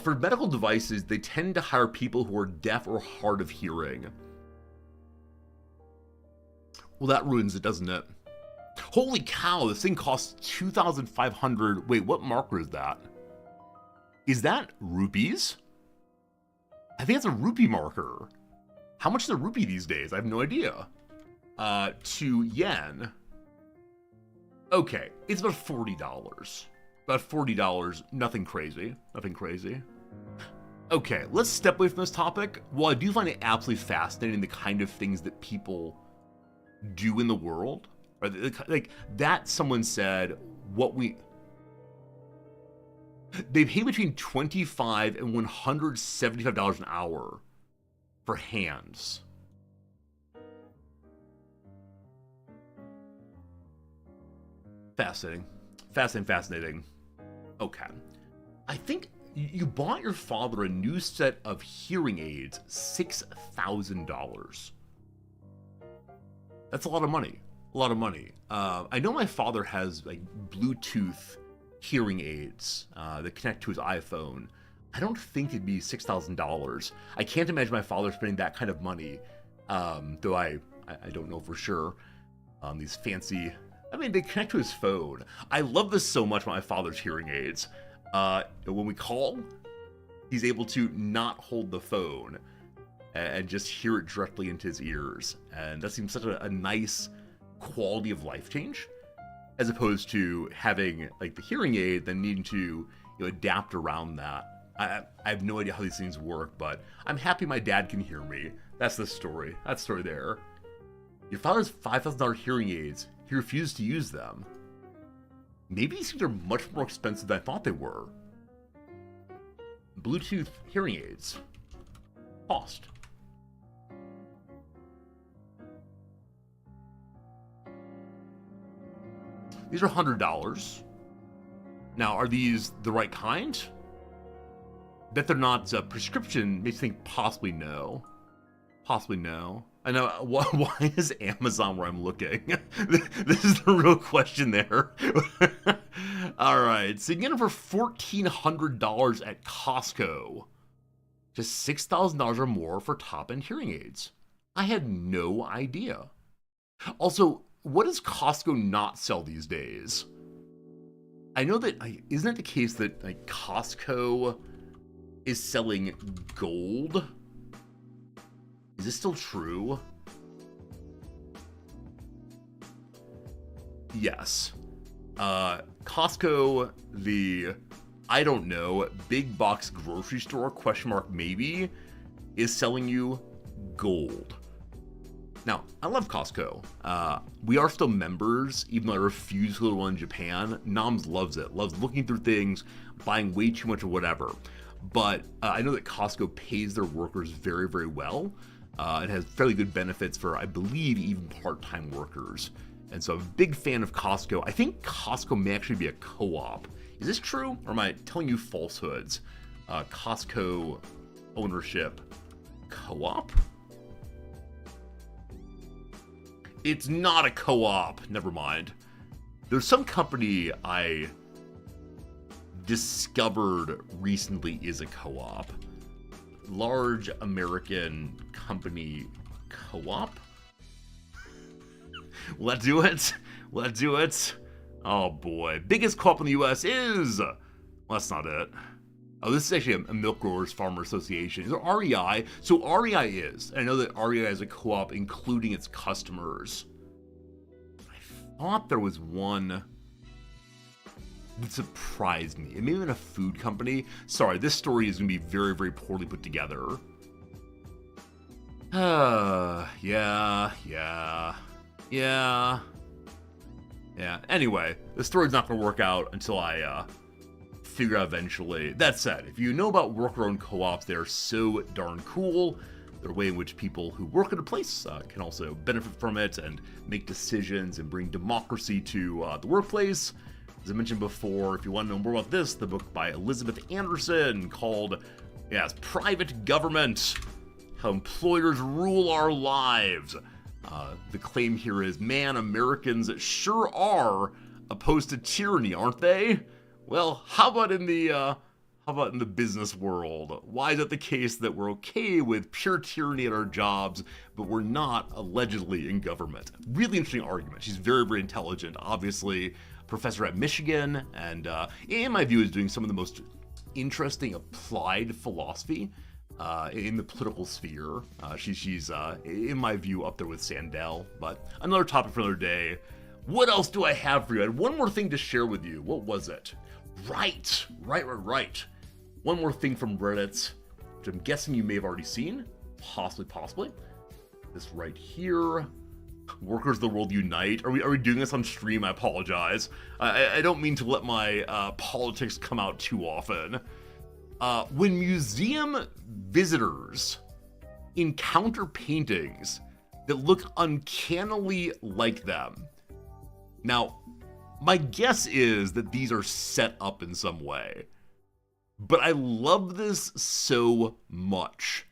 For medical devices, they tend to hire people who are deaf or hard of hearing. Well, that ruins it, doesn't it? Holy cow, this thing costs 2,500. Wait, what marker is that? Is that rupees? I think it's a rupee marker. How much is a rupee these days? I have no idea. 2 yen. Okay, it's about $40. About $40, nothing crazy. Nothing crazy. Okay, let's step away from this topic. While I do find it absolutely fascinating, the kind of things that people do in the world, or like that someone said, they pay between $25 and $175 an hour for hands. Fascinating. Okay. I think you bought your father a new set of hearing aids, $6,000. That's a lot of money. I know my father has like Bluetooth hearing aids that connect to his iPhone. I don't think it'd be $6,000. I can't imagine my father spending that kind of money, though I don't know for sure. These fancy, I mean, they connect to his phone. I love this so much about my father's hearing aids. When we call, he's able to not hold the phone and just hear it directly into his ears. And that seems such a nice quality of life change, as opposed to having like the hearing aid, then needing to adapt around that. I have no idea how these things work, but I'm happy my dad can hear me. That's the story. That's the story there. Your father's $5,000 hearing aids. He refused to use them. Maybe these things are much more expensive than I thought they were. Bluetooth hearing aids. Cost. These are $100. Now, are these the right kind? Bet they're not prescription. Makes me think possibly no. Possibly no. I know. Why is Amazon where I'm looking? This is the real question there. All right. So you can get them for $1,400 at Costco. Just $6,000 or more for top-end hearing aids. I had no idea. Also, what does Costco not sell these days? I know that, isn't it the case that like Costco is selling gold? Is this still true? Yes. Costco, I don't know, big box grocery store, question mark maybe, is selling you gold. Now, I love Costco. We are still members, even though I refuse to go to one in Japan. Noms loves it, loves looking through things, buying way too much of whatever. But I know that Costco pays their workers very, very well. It has fairly good benefits for, I believe, even part-time workers. And so I'm a big fan of Costco. I think Costco may actually be a co-op. Is this true, or am I telling you falsehoods? Costco ownership co-op? It's not a co-op. Never mind. There's some company I discovered recently is a co-op. Large American company co-op? Will that do it? Will that do it? Oh boy. Biggest co-op in the US is... Well, that's not it. Oh, this is actually a Milk Growers Farmer Association. Is it REI? So REI is. I know that REI is a co-op including its customers. I thought there was one that surprised me. It may have been a food company. Sorry, this story is going to be very, very poorly put together. Yeah. Anyway, the story's not going to work out until I figure out eventually. That said, if you know about worker-owned co-ops, they're so darn cool. They're a way in which people who work at a place can also benefit from it and make decisions and bring democracy to the workplace. As I mentioned before, if you want to know more about this, the book by Elizabeth Anderson called, Private Government, How Employers Rule Our Lives. The claim here is, man, Americans sure are opposed to tyranny, aren't they? Well, how about in the business world? Why is it the case that we're okay with pure tyranny at our jobs, but we're not allegedly in government? Really interesting argument. She's very, very intelligent. Obviously, professor at Michigan, and in my view, is doing some of the most interesting applied philosophy in the political sphere. She's in my view, up there with Sandel, but another topic for another day. What else do I have for you? I had one more thing to share with you. What was it? Right. One more thing from Reddit, which I'm guessing you may have already seen. Possibly. This right here. Workers of the world unite. Are we doing this on stream? I apologize. I don't mean to let my politics come out too often. When museum visitors encounter paintings that look uncannily like them. Now, my guess is that these are set up in some way. But I love this so much.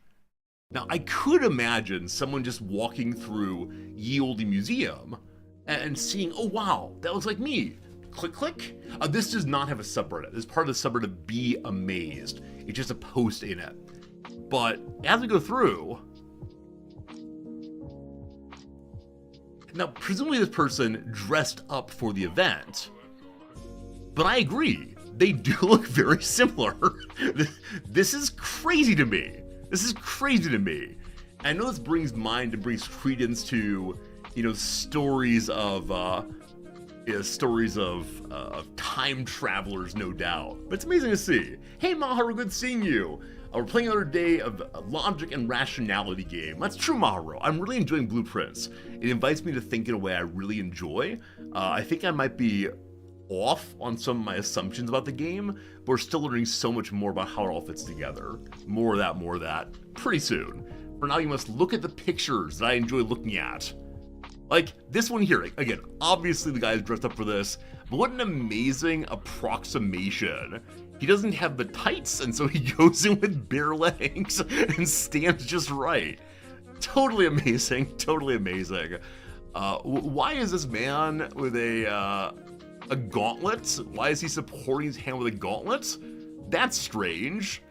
Now, I could imagine someone just walking through Ye Olde Museum and seeing, oh wow, that looks like me. Click. This does not have a subreddit. This is part of the subreddit Be Amazed. It's just a post in it. But as we go through, now presumably this person dressed up for the event, but I agree, they do look very similar. This is crazy to me. I know this brings credence to, stories of time travelers, no doubt. But it's amazing to see. Hey Maharu, good seeing you. We're playing another day of logic and rationality game. That's true, Maharu. I'm really enjoying Blueprints. It invites me to think in a way I really enjoy. I think I might be off on some of my assumptions about the game, but we're still learning so much more about how it all fits together. More of that, pretty soon. For now, you must look at the pictures that I enjoy looking at. Like this one here, again, obviously the guy is dressed up for this, but what an amazing approximation. He doesn't have the tights, and so he goes in with bare legs and stands just right. Totally amazing. Why is this man with a gauntlet? Why is he supporting his hand with a gauntlet? That's strange.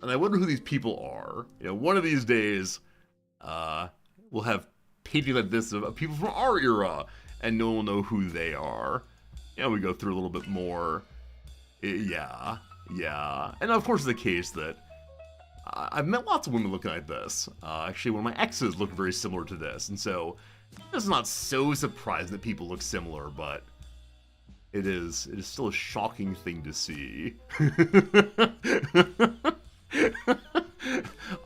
And I wonder who these people are. One of these days, we'll have paintings like this of people from our era, and no one will know who they are. We go through a little bit more. Yeah. And of course, the case that I've met lots of women looking like this. Actually, one of my exes looked very similar to this, and so it's not so surprising that people look similar, but it is still a shocking thing to see.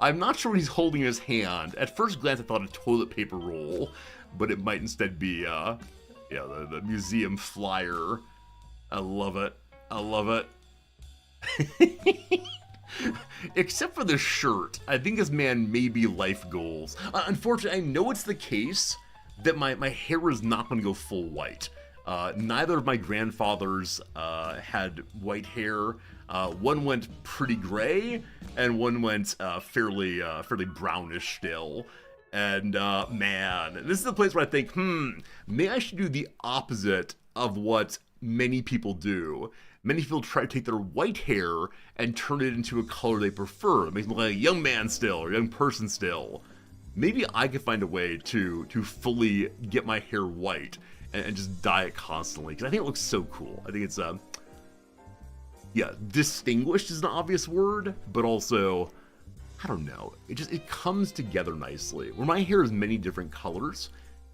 I'm not sure what he's holding in his hand. At first glance, I thought a toilet paper roll, but it might instead be, the museum flyer. I love it. I love it. Except for the shirt, I think this man may be life goals. Unfortunately, I know it's the case that my hair is not going to go full white. Neither of my grandfathers had white hair. One went pretty gray, and one went fairly brownish still. And man, this is the place where I think, maybe I should do the opposite of what many people do. Many people try to take their white hair and turn it into a color they prefer. It makes them look like a young man still, or a young person still. Maybe I could find a way to fully get my hair white and just dye it constantly, because I think it looks so cool. I think it's, distinguished is an obvious word, but also, I don't know, it comes together nicely. Where my hair is many different colors,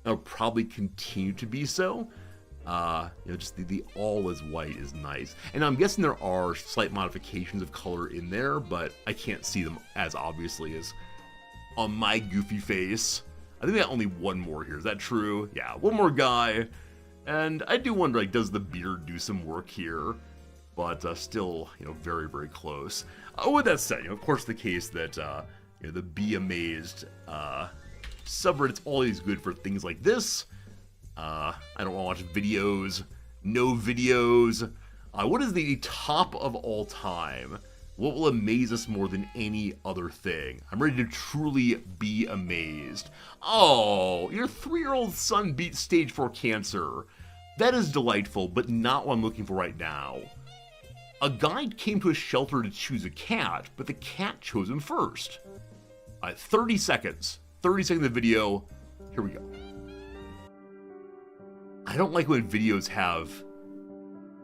it'll probably continue to be so. Just the all is white is nice. And I'm guessing there are slight modifications of color in there, but I can't see them as obviously as on my goofy face. I think we got only one more here. Is that true? Yeah, one more guy. And I do wonder, like, does the beard do some work here? But still, very, very close. With that said, of course the case that, the Be Amazed subreddit's always good for things like this. I don't want to watch videos. No videos. What is the top of all time? What will amaze us more than any other thing? I'm ready to truly be amazed. Oh, your 3-year-old son beat stage 4 cancer. That is delightful, but not what I'm looking for right now. A guy came to a shelter to choose a cat, but the cat chose him first. 30 seconds. 30 seconds of video. Here we go. I don't like when videos have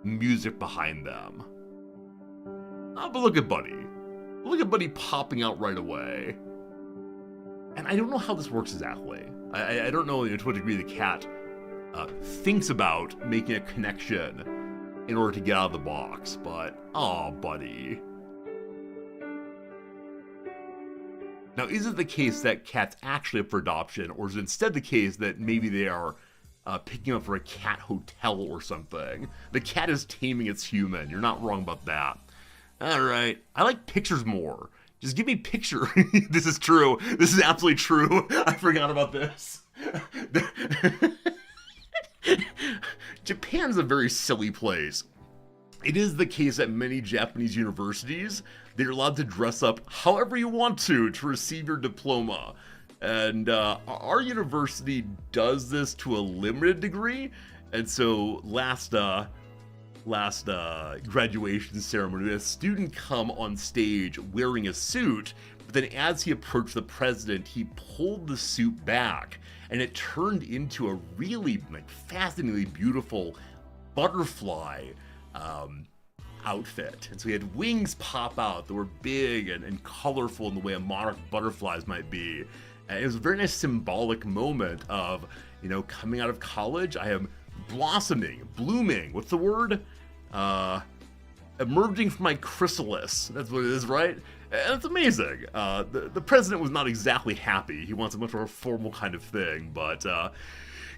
music behind them. But look at Buddy. Look at Buddy popping out right away. And I don't know how this works exactly. I don't know to what degree the cat thinks about making a connection in order to get out of the box, but oh, Buddy. Now, is it the case that cats actually up for adoption, or is it instead the case that maybe they are picking up for a cat hotel or something? The cat is taming its human. You're not wrong about that. All right. I like pictures more. Just give me picture. This is true. This is absolutely true. I forgot about this. Japan's a very silly place. It is the case at many Japanese universities, they're allowed to dress up however you want to receive your diploma. And our university does this to a limited degree. And so last graduation ceremony, we had a student come on stage wearing a suit, but then as he approached the president, he pulled the suit back, and it turned into a really fascinatingly beautiful butterfly outfit. And so he had wings pop out that were big and colorful in the way a monarch butterflies might be. And it was a very nice symbolic moment of, coming out of college, I am blossoming, blooming, what's the word? Emerging from my chrysalis. That's what it is, right? And it's amazing. The president was not exactly happy. He wants a much more formal kind of thing, but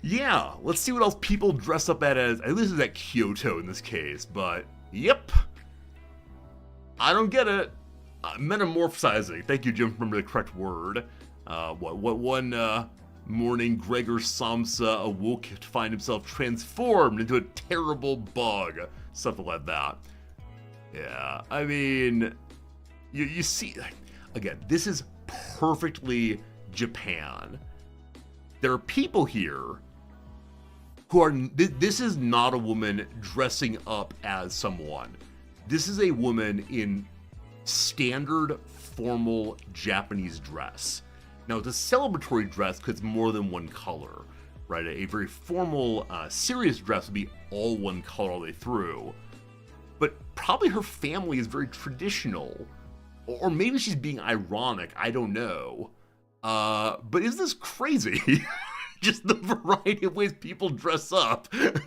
yeah, let's see what else people dress up as. At least it's at Kyoto in this case, but yep. I don't get it. Metamorphosizing. Thank you, Jim, for remembering the correct word. One morning, Gregor Samsa awoke to find himself transformed into a terrible bug. Something like that. Yeah, I mean, you see, again, this is perfectly Japan. There are people here who are, this is not a woman dressing up as someone. This is a woman in standard formal Japanese dress. Now, it's a celebratory dress because it's more than one color, right? A very formal, serious dress would be all one color all the way through. But probably her family is very traditional. Or maybe she's being ironic, I don't know. But is this crazy? Just the variety of ways people dress up. It's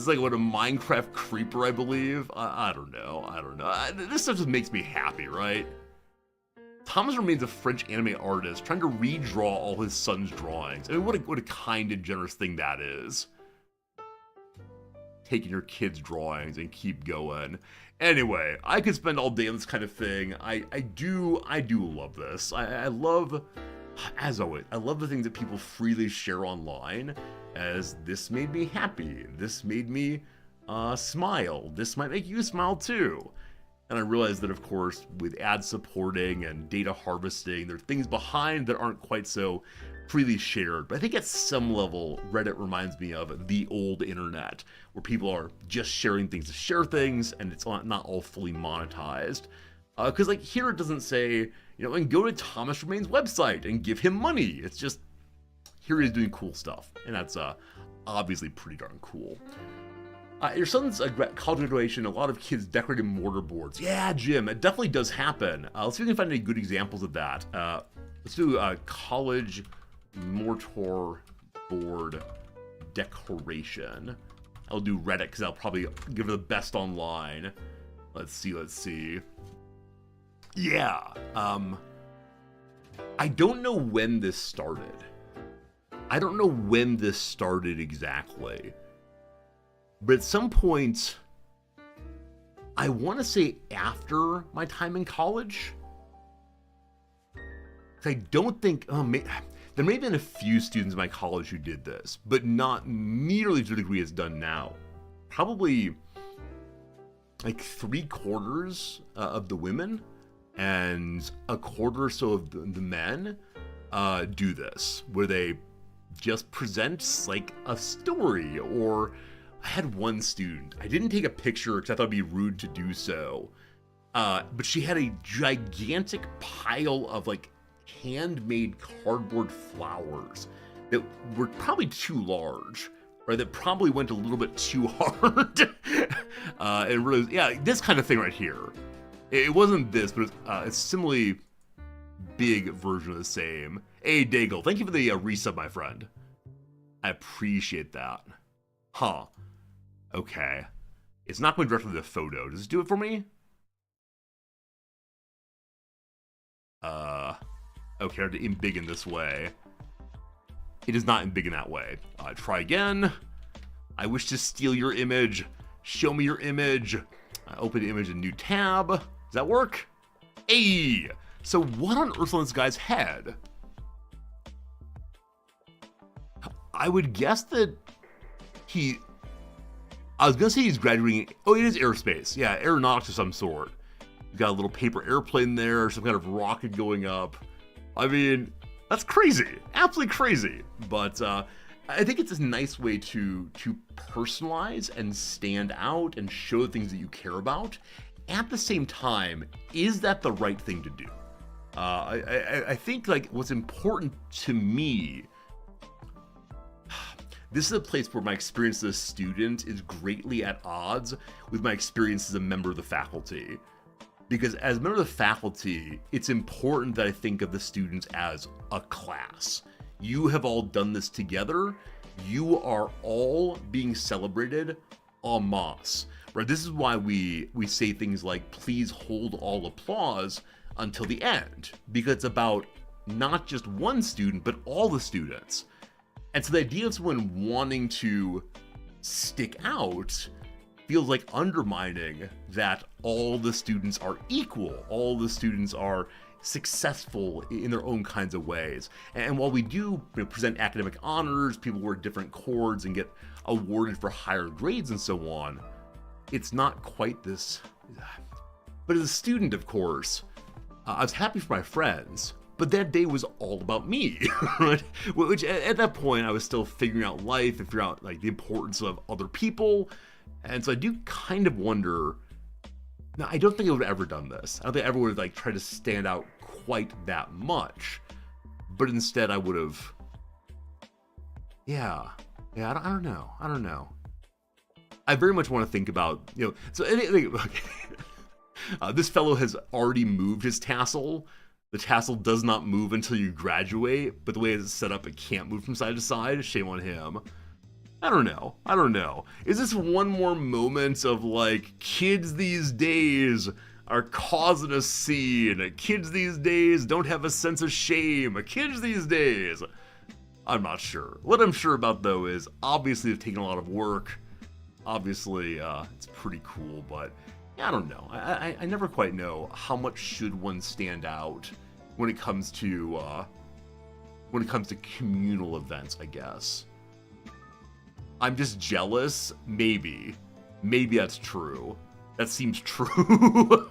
like what, a Minecraft creeper, I believe. I don't know. This stuff just makes me happy, right? Thomas remains a French anime artist trying to redraw all his son's drawings. I mean, what a kind and generous thing that is. Taking your kids' drawings and keep going. Anyway, I could spend all day on this kind of thing. I do love this. I love, as always, I love the things that people freely share online, as this made me happy. This made me smile. This might make you smile too. And I realize that, of course, with ad supporting and data harvesting, there are things behind that aren't quite so freely shared. But I think at some level, Reddit reminds me of the old internet, where people are just sharing things to share things, and it's not all fully monetized. Because like here it doesn't say, and go to Thomas Romain's website and give him money. It's just, here he's doing cool stuff. And that's obviously pretty darn cool. Your son's college graduation, a lot of kids decorating mortar boards. Yeah, Jim, it definitely does happen. Let's see if we can find any good examples of that. Let's do college mortar board decoration. I'll do Reddit because I'll probably give it the best online. Let's see. Yeah. I don't know when this started. Exactly. But at some point, I want to say after my time in college. I don't think, there may have been a few students in my college who did this, but not nearly to the degree it's done now. Probably like 3/4 of the women and a quarter or so of the men do this, where they just present like a story. Or I had one student, I didn't take a picture because I thought it'd be rude to do so, but she had a gigantic pile of like handmade cardboard flowers that were probably too large, or that probably went a little bit too hard. And really, yeah, this kind of thing right here. It wasn't this, but it's a similarly big version of the same. Hey, Daigle, thank you for the resub, my friend. I appreciate that. Huh. Okay. It's not going directly to the photo. Does it do it for me? Okay, to embiggen this way. It is not embiggen that way. Try again. I wish to steal your image. Show me your image. Open the image in a new tab. Does that work? Hey! So what on earth on this guy's head? I would guess that I was gonna say he's graduating. Oh, it is aerospace. Yeah, aeronautics of some sort. He's got a little paper airplane there, some kind of rocket going up. I mean, that's crazy. Absolutely crazy. But I think it's a nice way to personalize and stand out and show the things that you care about. At the same time, is that the right thing to do? I think like what's important to me, this is a place where my experience as a student is greatly at odds with my experience as a member of the faculty. Because as a member of the faculty, it's important that I think of the students as a class. You have all done this together. You are all being celebrated en masse. Right? This is why we say things like, please hold all applause until the end. Because it's about not just one student, but all the students. And so the idea of someone wanting to stick out feels like undermining that all the students are equal, all the students are successful in their own kinds of ways. And while we do present academic honors, people wear different cords and get awarded for higher grades and so on, it's not quite this. But as a student, of course, I was happy for my friends, but that day was all about me, right? Which at that point I was still figuring out life and figuring out like the importance of other people. And so I do kind of wonder, now I don't think I would have ever done this. I don't think I ever would have like tried to stand out quite that much, but instead I would have, I don't know. I very much want to think about, so this fellow has already moved his tassel. The tassel does not move until you graduate, but the way it's set up, it can't move from side to side. Shame on him. I don't know. Is this one more moment of like kids these days are causing a scene. Kids these days don't have a sense of shame. Kids these days. I'm not sure. What I'm sure about, though, is obviously they've taken a lot of work. Obviously, it's pretty cool, but yeah, I don't know. I never quite know how much should one stand out when it comes to communal events, I guess. I'm just jealous? Maybe. Maybe that's true. That seems true.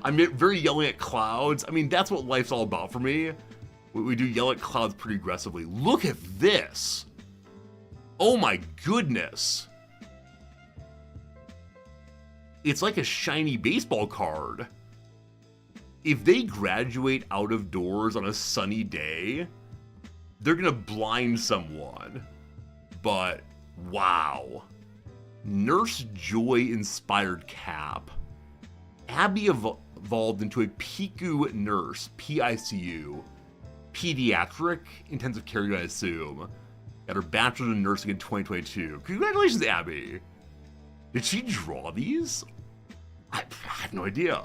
I'm very yelling at clouds. I mean, that's what life's all about for me. We do yell at clouds pretty aggressively. Look at this. Oh my goodness. It's like a shiny baseball card. If they graduate out of doors on a sunny day, they're gonna blind someone. But, wow. Nurse Joy inspired cap. Abby evolved into a PICU nurse, P-I-C-U. Pediatric intensive care, I assume. Got her bachelor's in nursing in 2022. Congratulations, Abby. Did she draw these? I have no idea.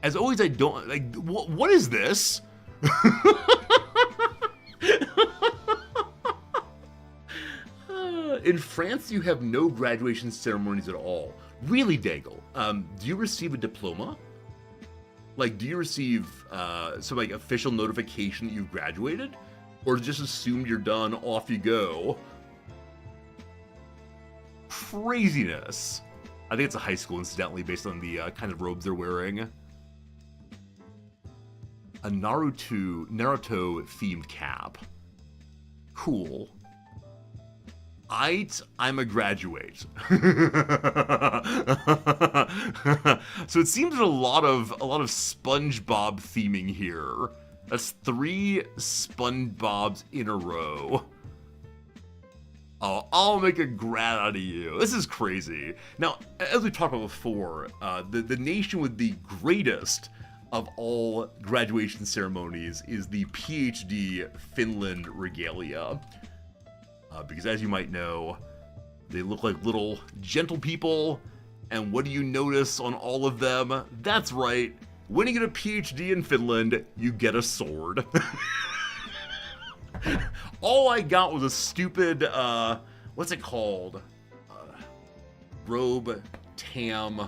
As always, I don't, like, what is this? In France, you have no graduation ceremonies at all. Really, Daigle? Do you receive a diploma? Like, do you receive some like official notification that you've graduated? Or just assumed you're done, off you go? Craziness. I think it's a high school, incidentally, based on the kind of robes they're wearing. A Naruto-themed cap. Cool. I'm a graduate. So it seems there's a lot of SpongeBob theming here. That's 3 SpongeBobs in a row. Oh, I'll make a grad out of you. This is crazy. Now, as we talked about before, the nation with the greatest of all graduation ceremonies is the PhD Finland regalia. Because as you might know, they look like little gentle people, and what do you notice on all of them? That's right, when you get a PhD in Finland, you get a sword. All I got was a stupid, what's it called? Robe, tam,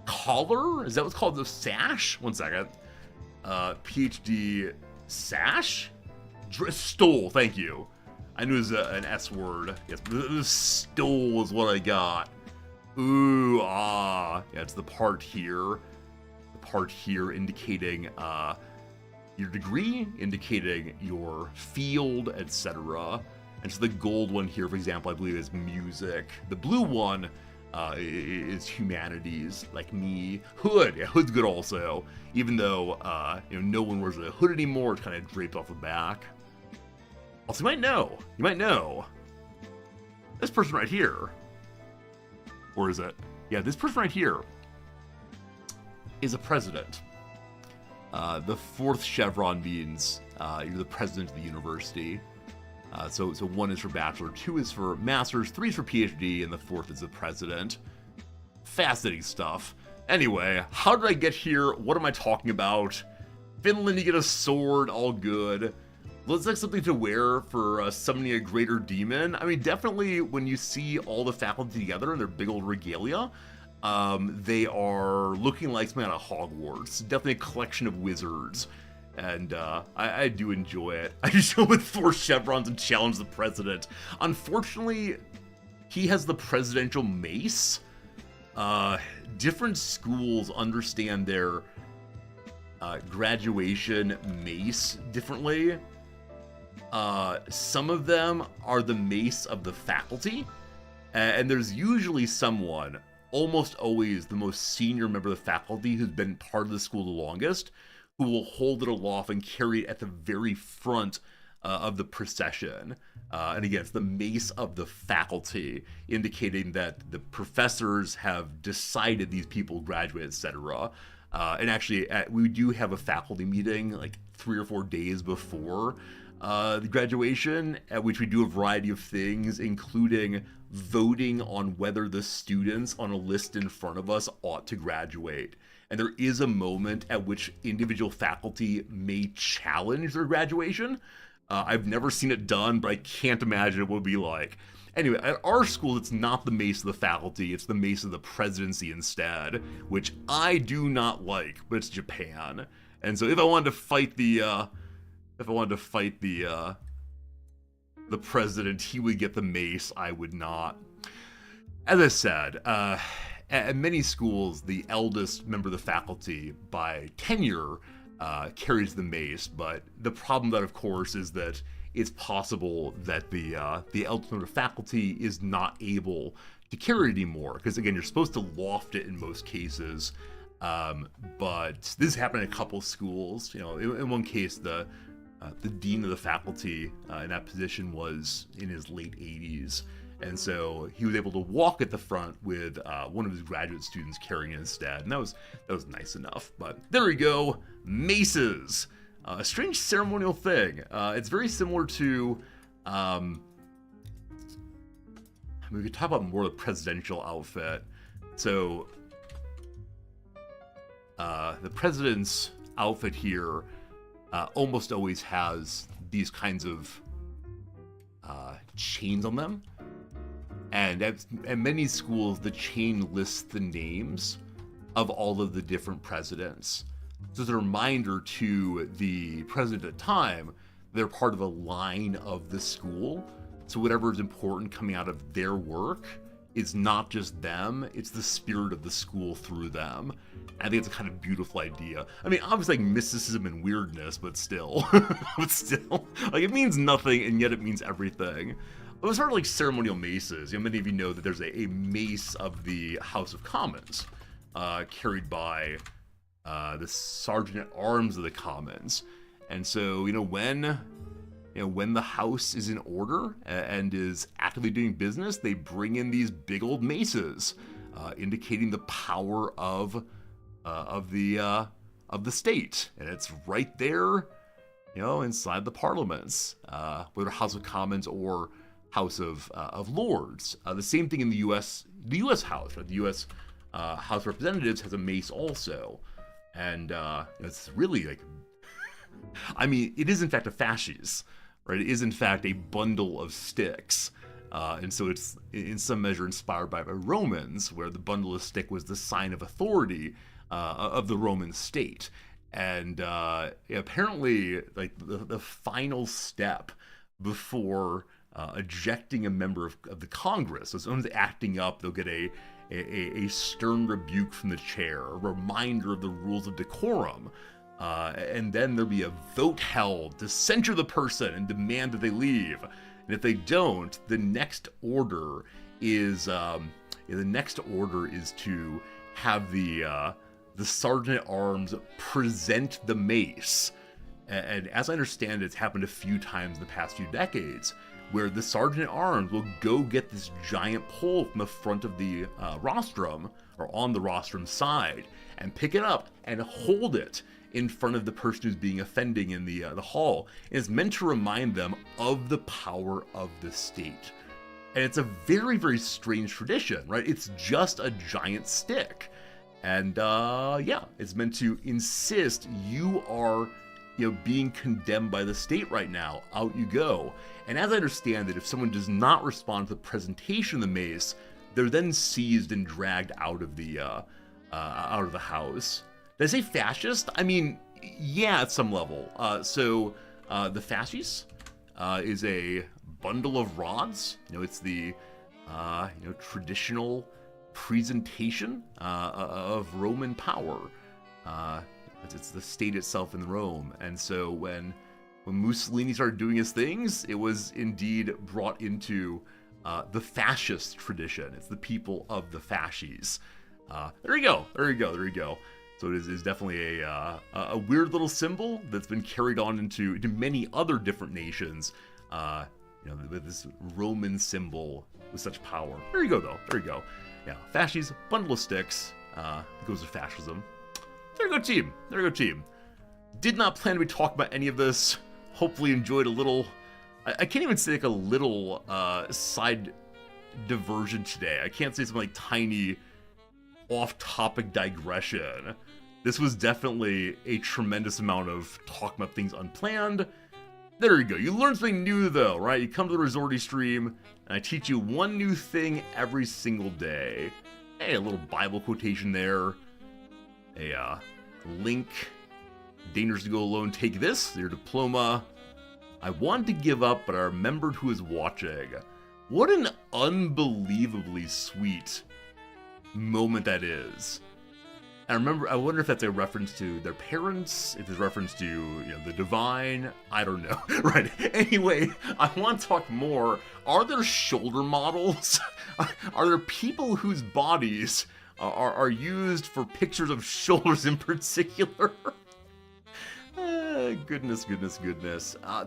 collar? Is that what's called? The sash? One second. PhD sash? Stole, thank you. I knew it was an S word. Yes, the stole is what I got. Ooh, ah. Yeah, it's the part here. The part here indicating your degree, indicating your field, etc. And so the gold one here, for example, I believe is music. The blue one is humanities, like me. Hood, yeah, hood's good also. Even though no one wears a hood anymore, it's kind of draped off the back. Also, you might know, this person right here, or is it? Yeah, this person right here is a president. The 4th chevron means you're the president of the university. So 1 is for bachelor, 2 is for master's, 3 is for PhD, and the 4th is the president. Fascinating stuff. Anyway, how did I get here? What am I talking about? Finland, you get a sword, all good. Looks like something to wear for summoning a greater demon. I mean, definitely when you see all the faculty together in their big old regalia, they are looking like something out of Hogwarts. Definitely a collection of wizards. And I do enjoy it. I just show with 4 chevrons and challenge the president. Unfortunately, he has the presidential mace. Different schools understand their graduation mace differently. Some of them are the mace of the faculty, and there's usually someone, almost always the most senior member of the faculty who's been part of the school the longest, who will hold it aloft and carry it at the very front of the procession. And again, it's the mace of the faculty, indicating that the professors have decided these people graduate, etc. And actually, we do have a faculty meeting like 3 or 4 days before. the graduation, at which we do a variety of things, including voting on whether the students on a list in front of us ought to graduate. And there is a moment at which individual faculty may challenge their graduation. I've never seen it done, but I can't imagine it would be like. Anyway, at our school, it's not the mace of the faculty, it's the mace of the presidency instead, which I do not like, but it's Japan. And so if I wanted to fight the president, he would get the mace, I would not. As I said, at many schools, the eldest member of the faculty by tenure carries the mace, but the problem that, of course, is that it's possible that the eldest member of faculty is not able to carry it anymore, because again, you're supposed to loft it in most cases, but this happened in a couple schools. You know, in one case, the dean of the faculty in that position was in his late 80s, and so he was able to walk at the front with one of his graduate students carrying it instead, and that was nice enough. But there we go, maces. A strange ceremonial thing. It's very similar to, we could talk about more of the presidential outfit. So, the president's outfit here almost always has these kinds of chains on them. And at many schools, the chain lists the names of all of the different presidents. So as a reminder to the president at the time, they're part of a line of the school. So whatever is important coming out of their work is not just them, it's the spirit of the school through them. I think it's a kind of beautiful idea. I mean, obviously like mysticism and weirdness, but still. Like it means nothing and yet it means everything. But as far as like ceremonial maces, you know, many of you know that there's a mace of the House of Commons, carried by the Sergeant at Arms of the Commons. And so, when the House is in order and is actively doing business, they bring in these big old maces, indicating the power of the state. And it's right there, inside the parliaments, whether House of Commons or House of Lords. The same thing in the U.S. House, right? The U.S. House of Representatives has a mace also. And it's really like, I mean, it is in fact a fasces, right? It is in fact a bundle of sticks. And so it's in some measure inspired by the Romans, where the bundle of stick was the sign of authority of the Roman state. And apparently, like the final step before ejecting a member of the Congress, so someone's acting up, they'll get a stern rebuke from the chair, a reminder of the rules of decorum, and then there'll be a vote held to censure the person and demand that they leave. And if they don't, the next order is to have the Sergeant at Arms present the mace. And as I understand it, it's happened a few times in the past few decades, where the Sergeant at Arms will go get this giant pole from the front of the rostrum, or on the rostrum side, and pick it up and hold it in front of the person who's being offending in the hall. And it's meant to remind them of the power of the state. And it's a very, very strange tradition, right? It's just a giant stick. And it's meant to insist you are being condemned by the state right now. Out you go. And as I understand it, if someone does not respond to the presentation of the mace, they're then seized and dragged out of the house. Did I say fascist? I mean, yeah, at some level. So the fasces is a bundle of rods. It's the traditional presentation of Roman power. It's the state itself in Rome. And so when Mussolini started doing his things, it was indeed brought into the fascist tradition. It's the people of the fasces. There you go. So it is definitely a weird little symbol that's been carried on into many other different nations. With this Roman symbol with such power. There you go, though. There you go. Yeah, fasces, bundle of sticks. Goes to fascism. There you go, team. Did not plan to be talking about any of this. hopefully enjoyed a little, I can't even say like a little side diversion today. I can't say something like tiny off-topic digression. This was definitely a tremendous amount of talking about things unplanned. There you go. You learn something new though, right? You come to the Resorty stream, and I teach you one new thing every single day. Hey, a little Bible quotation there. A link. Dangerous to go alone. Take this, your diploma. I wanted to give up, but I remembered who was watching. What an unbelievably sweet moment that is. I wonder if that's a reference to their parents, if it's a reference to, the divine, I don't know. Right, anyway, I want to talk more. Are there shoulder models? Are there people whose bodies are used for pictures of shoulders in particular? Goodness.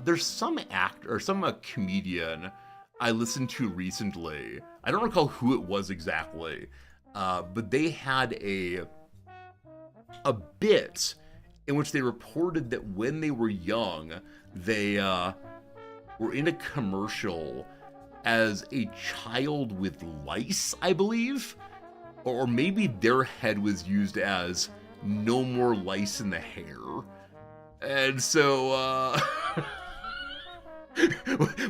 There's some actor, or some comedian I listened to recently. I don't recall who it was exactly, but they had a bit in which they reported that when they were young, they were in a commercial as a child with lice, I believe, or maybe their head was used as no more lice in the hair. And so,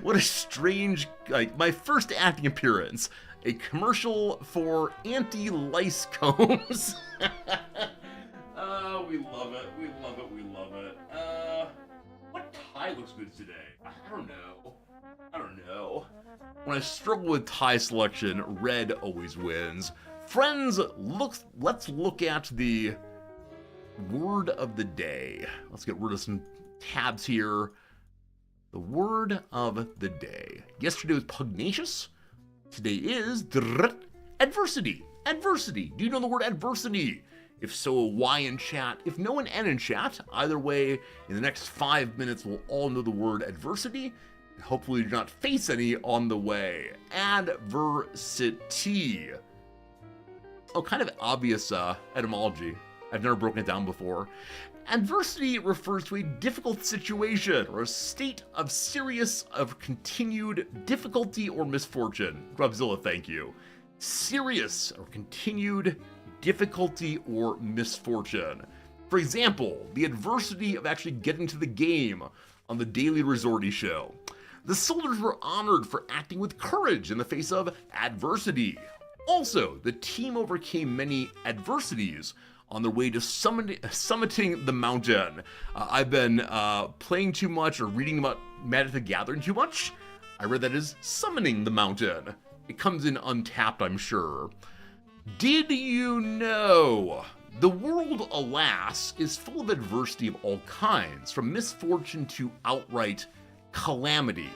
what a strange, my first acting appearance, a commercial for anti-lice combs. We love it. What tie looks good today? I don't know. When I struggle with tie selection, red always wins. Friends, let's look at the word of the day. Let's get rid of some tabs here. The word of the day. Yesterday was pugnacious. Today is adversity. Adversity. Do you know the word adversity? If so, a Y in chat. If no, an N in chat. Either way, in the next 5 minutes, we'll all know the word adversity. And hopefully do not face any on the way. Adversity. Oh, kind of obvious etymology. I've never broken it down before. Adversity refers to a difficult situation or a state of continued difficulty or misfortune. Grubzilla, thank you. Serious or continued difficulty or misfortune. For example, the adversity of actually getting to the game on the Daily Resorty show. The soldiers were honored for acting with courage in the face of adversity. Also, the team overcame many adversities on their way to summiting the mountain. I've been playing too much or reading about Magic the Gathering too much. I read that as summoning the mountain. It comes in untapped, I'm sure. Did you know? The world, alas, is full of adversity of all kinds, from misfortune to outright calamity.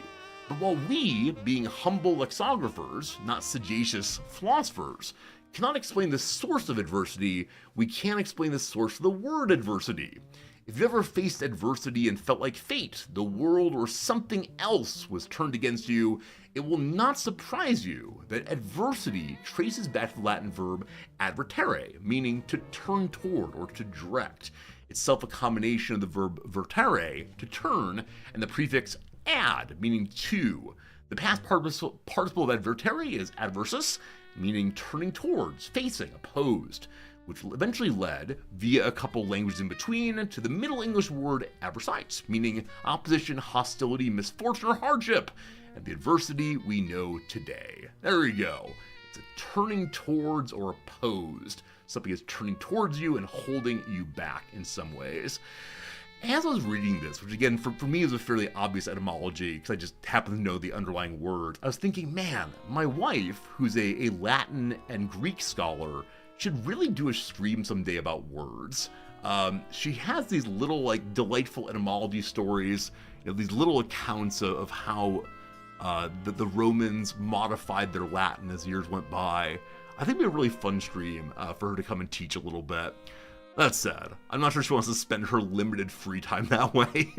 But while we, being humble lexicographers, not sagacious philosophers, cannot explain the source of adversity, we can explain the source of the word adversity. If you ever faced adversity and felt like fate, the world, or something else was turned against you, it will not surprise you that adversity traces back to the Latin verb advertere, meaning to turn toward or to direct. Itself a combination of the verb vertere, to turn, and the prefix ad, meaning to. The past participle of advertere is adversus, meaning turning towards, facing, opposed, which eventually led, via a couple languages in between, to the Middle English word adversite, meaning opposition, hostility, misfortune, or hardship, and the adversity we know today. There you go. It's a turning towards or opposed. Something is turning towards you and holding you back in some ways. As I was reading this, which again, for me is a fairly obvious etymology, because I just happen to know the underlying word, I was thinking, man, my wife, who's a Latin and Greek scholar, should really do a stream someday about words. She has these little, delightful etymology stories, these little accounts of how the Romans modified their Latin as years went by. I think it'd be a really fun stream for her to come and teach a little bit. That said, I'm not sure she wants to spend her limited free time that way.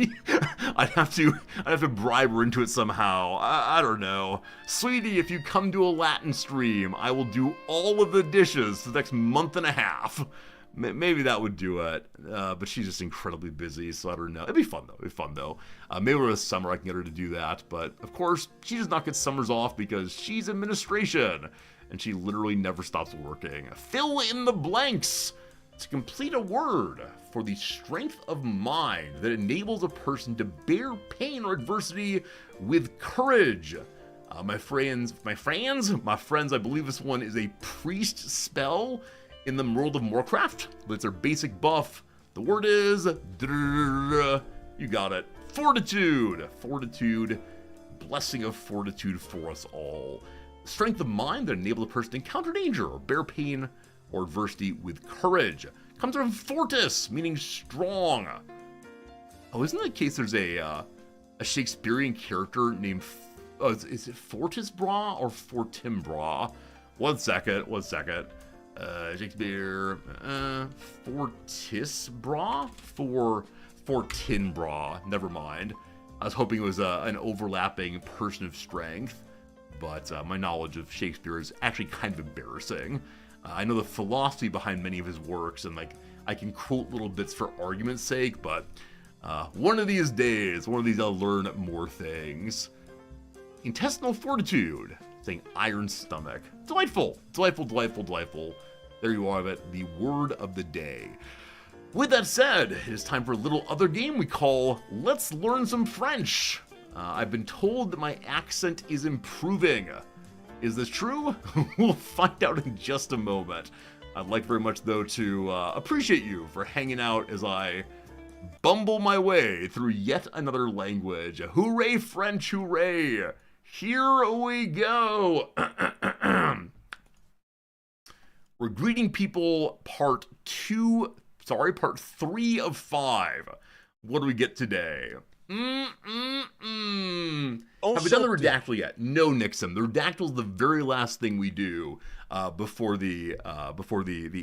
I'd have to bribe her into it somehow. I don't know. Sweetie, if you come to a Latin stream, I will do all of the dishes for the next month and a half. Maybe that would do it. But she's just incredibly busy, so I don't know. It'd be fun though. Maybe over the summer I can get her to do that. But of course, she does not get summers off because she's administration, and she literally never stops working. Fill in the blanks to complete a word for the strength of mind that enables a person to bear pain or adversity with courage. My friends, I believe this one is a priest spell in the world of Warcraft, but it's their basic buff. The word is, you got it, fortitude. Fortitude, blessing of fortitude for us all. Strength of mind that enables a person to encounter danger or bear pain or adversity with courage. Comes from fortis, meaning strong. Oh, isn't that the case there's a Shakespearean character named, is it Fortisbra or Fortinbra? One second. Shakespeare, Fortisbra? Fortinbra, never mind. I was hoping it was an overlapping person of strength, but my knowledge of Shakespeare is actually kind of embarrassing. I know the philosophy behind many of his works, and like I can quote little bits for argument's sake, but one of these days, I'll learn more things. Intestinal fortitude, saying iron stomach. Delightful. There you have it, the word of the day. With that said, it is time for a little other game we call Let's Learn Some French. I've been told that my accent is improving. Is this true? We'll find out in just a moment. I'd like very much, though, to appreciate you for hanging out as I bumble my way through yet another language. Hooray, French, hooray! Here we go! We're greeting people part 3 of 5. What do we get today? Have we done the redactyl yet? No, Nixon. The redactyl is the very last thing we do before the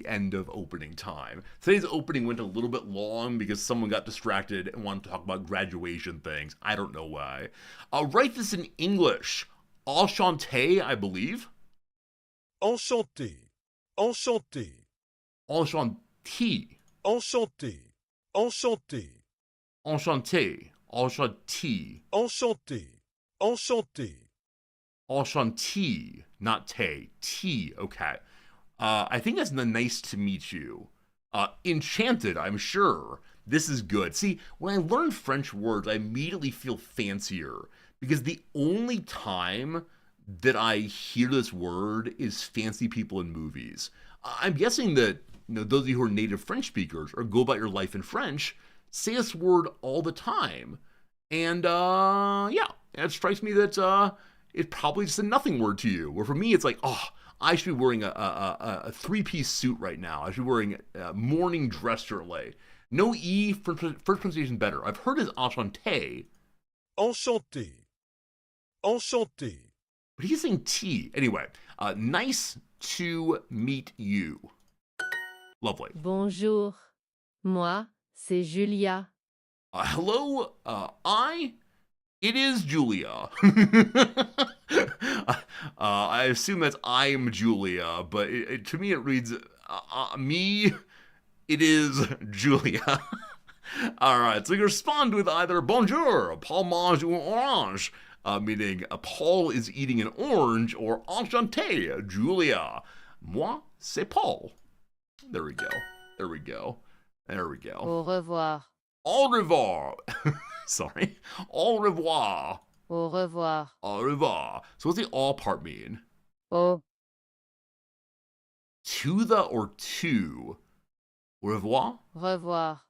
end of opening time. Today's opening went a little bit long because someone got distracted and wanted to talk about graduation things. I don't know why. I'll write this in English. Enchanté, I believe. Enchanté. Enchanté. Enchanté. Enchanté. Enchanté. Enchanté. Enchanté. Enchanté. Enchanté. Enchanté. Not te. T. Okay. I think that's the nice to meet you. Enchanted, I'm sure. This is good. See, when I learn French words, I immediately feel fancier because the only time that I hear this word is fancy people in movies. I'm guessing that those of you who are native French speakers or go about your life in French say this word all the time. And it strikes me that it's probably just a nothing word to you. Where for me, it's like, I should be wearing a 3-piece suit right now. I should be wearing a morning dress shirt. No E, first pronunciation better. I've heard it as enchanté. Enchanté. Enchanté. But he's saying T. Anyway, nice to meet you. Lovely. Bonjour. Moi, c'est Julia. Hello, it is Julia. I assume that's I'm Julia, but to me it reads, me, it is Julia. Alright, so you respond with either bonjour, Paul mange un orange, meaning Paul is eating an orange, or enchanté, Julia. Moi, c'est Paul. There we go. Au revoir. Au revoir. Sorry. Au revoir. Au revoir. Au revoir. So what's the all part mean? Au. To the or to? Au revoir? Revoir.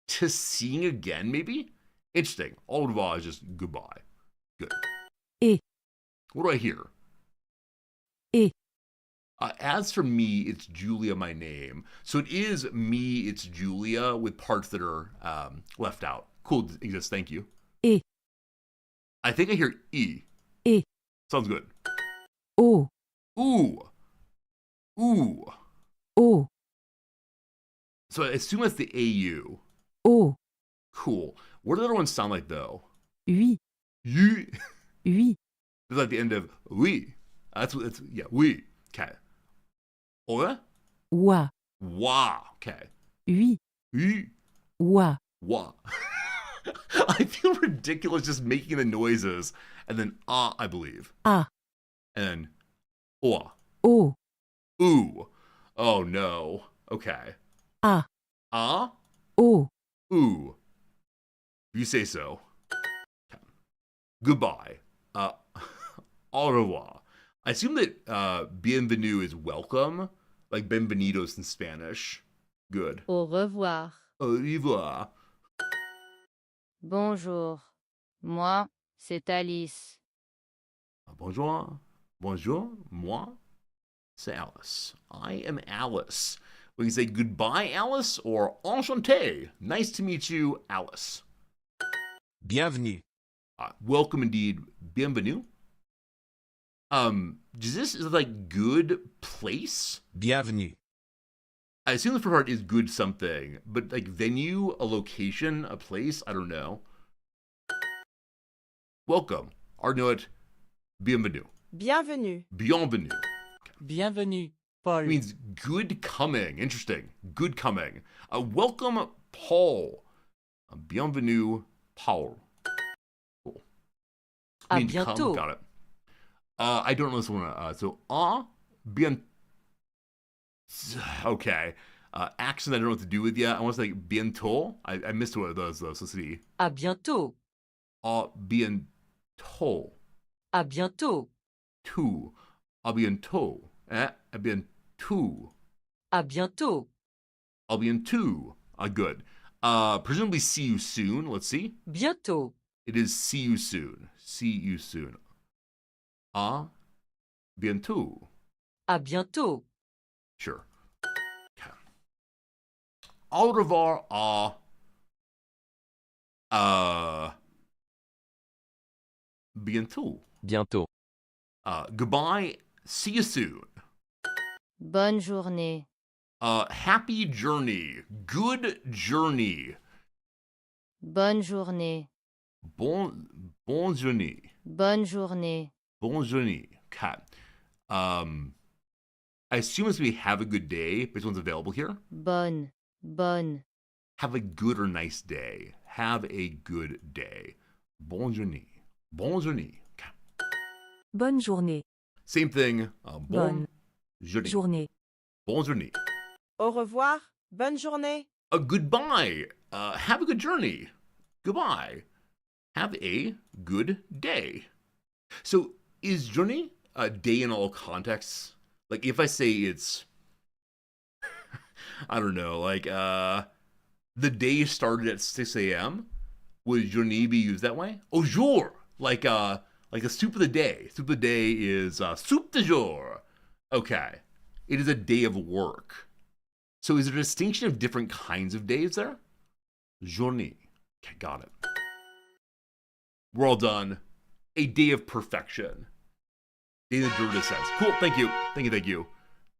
To seeing again, maybe? Interesting. Au revoir is just goodbye. Good. Et. What do I hear? Et. As for me, it's Julia, my name. So it is me, it's Julia, with parts that are left out. Cool, exists, thank you. Et. I think I hear E. Et. Sounds good. Au. Ooh. Ooh. Au. So I assume that's the AU. Au. Cool. What do the other ones sound like, though? Oui. You. Oui. It's like the end of oui. That's yeah, oui. Okay. Oa? Ouah. Wa. Okay. oui, Yi. wa, Wa. I feel ridiculous just making the noises. And then I believe. a, And then oa. o, Ooh. Oh no. Okay. a, Ah. o, Ooh. You say so. Okay. Goodbye. Au revoir. I assume that bienvenue is welcome, like bienvenidos in Spanish. Good. Au revoir. Au revoir. Bonjour. Moi, c'est Alice. Bonjour. Bonjour. Moi, c'est Alice. I am Alice. We can say goodbye, Alice, or enchanté. Nice to meet you, Alice. Bienvenue. Welcome indeed. Bienvenue. Is this like good place? Bienvenue. I assume the first part is good something, but like venue, a location, a place, I don't know. Welcome. Or know it. Bienvenue. Bienvenue. Bienvenue. Bienvenue, Paul. It means good coming. Interesting. Good coming. Welcome, Paul. Bienvenue, Paul. Cool. À Means come. bientôt. Got it. I don't know this one. So, bien. Okay. Accent I don't know what to do with yet. I want to say bientôt. I missed one of those though. So, see. À bientôt. Bientôt. À bientôt. Tout. Bientôt. Bientôt. À bientôt. Bientôt. Good. Presumably see you soon. Let's see. Bientôt. It is see you soon. See you soon. Bientôt. À bientôt. Sure. Okay. Au revoir. Bientôt. Bientôt. Goodbye. See you soon. Bonne journée. Happy journey. Good journey. Bonne journée. Bon journey. Bonne journée. Bon journey. Okay. I assume it's we have a good day, but this one's available here. Bonne. Bonne. Have a good or nice day. Have a good day. Bon journey. Bon journey. Okay. bonne journée, Same thing. Bon Bonne journey. journée, Bon journey. Au revoir. Bonne journée. Goodbye. Have a good journey. Goodbye. Have a good day. So is journey a day in all contexts? Like if I say it's, I don't know, like the day started at 6 a.m., would journey be used that way? Au jour. Like a soup of the day. Soup of the day is soup de jour. Okay. It is a day of work. So is there a distinction of different kinds of days there? Journée. Okay, got it. We're all done. A day of perfection. Day in the Derrida sense. Cool, thank you. Thank you.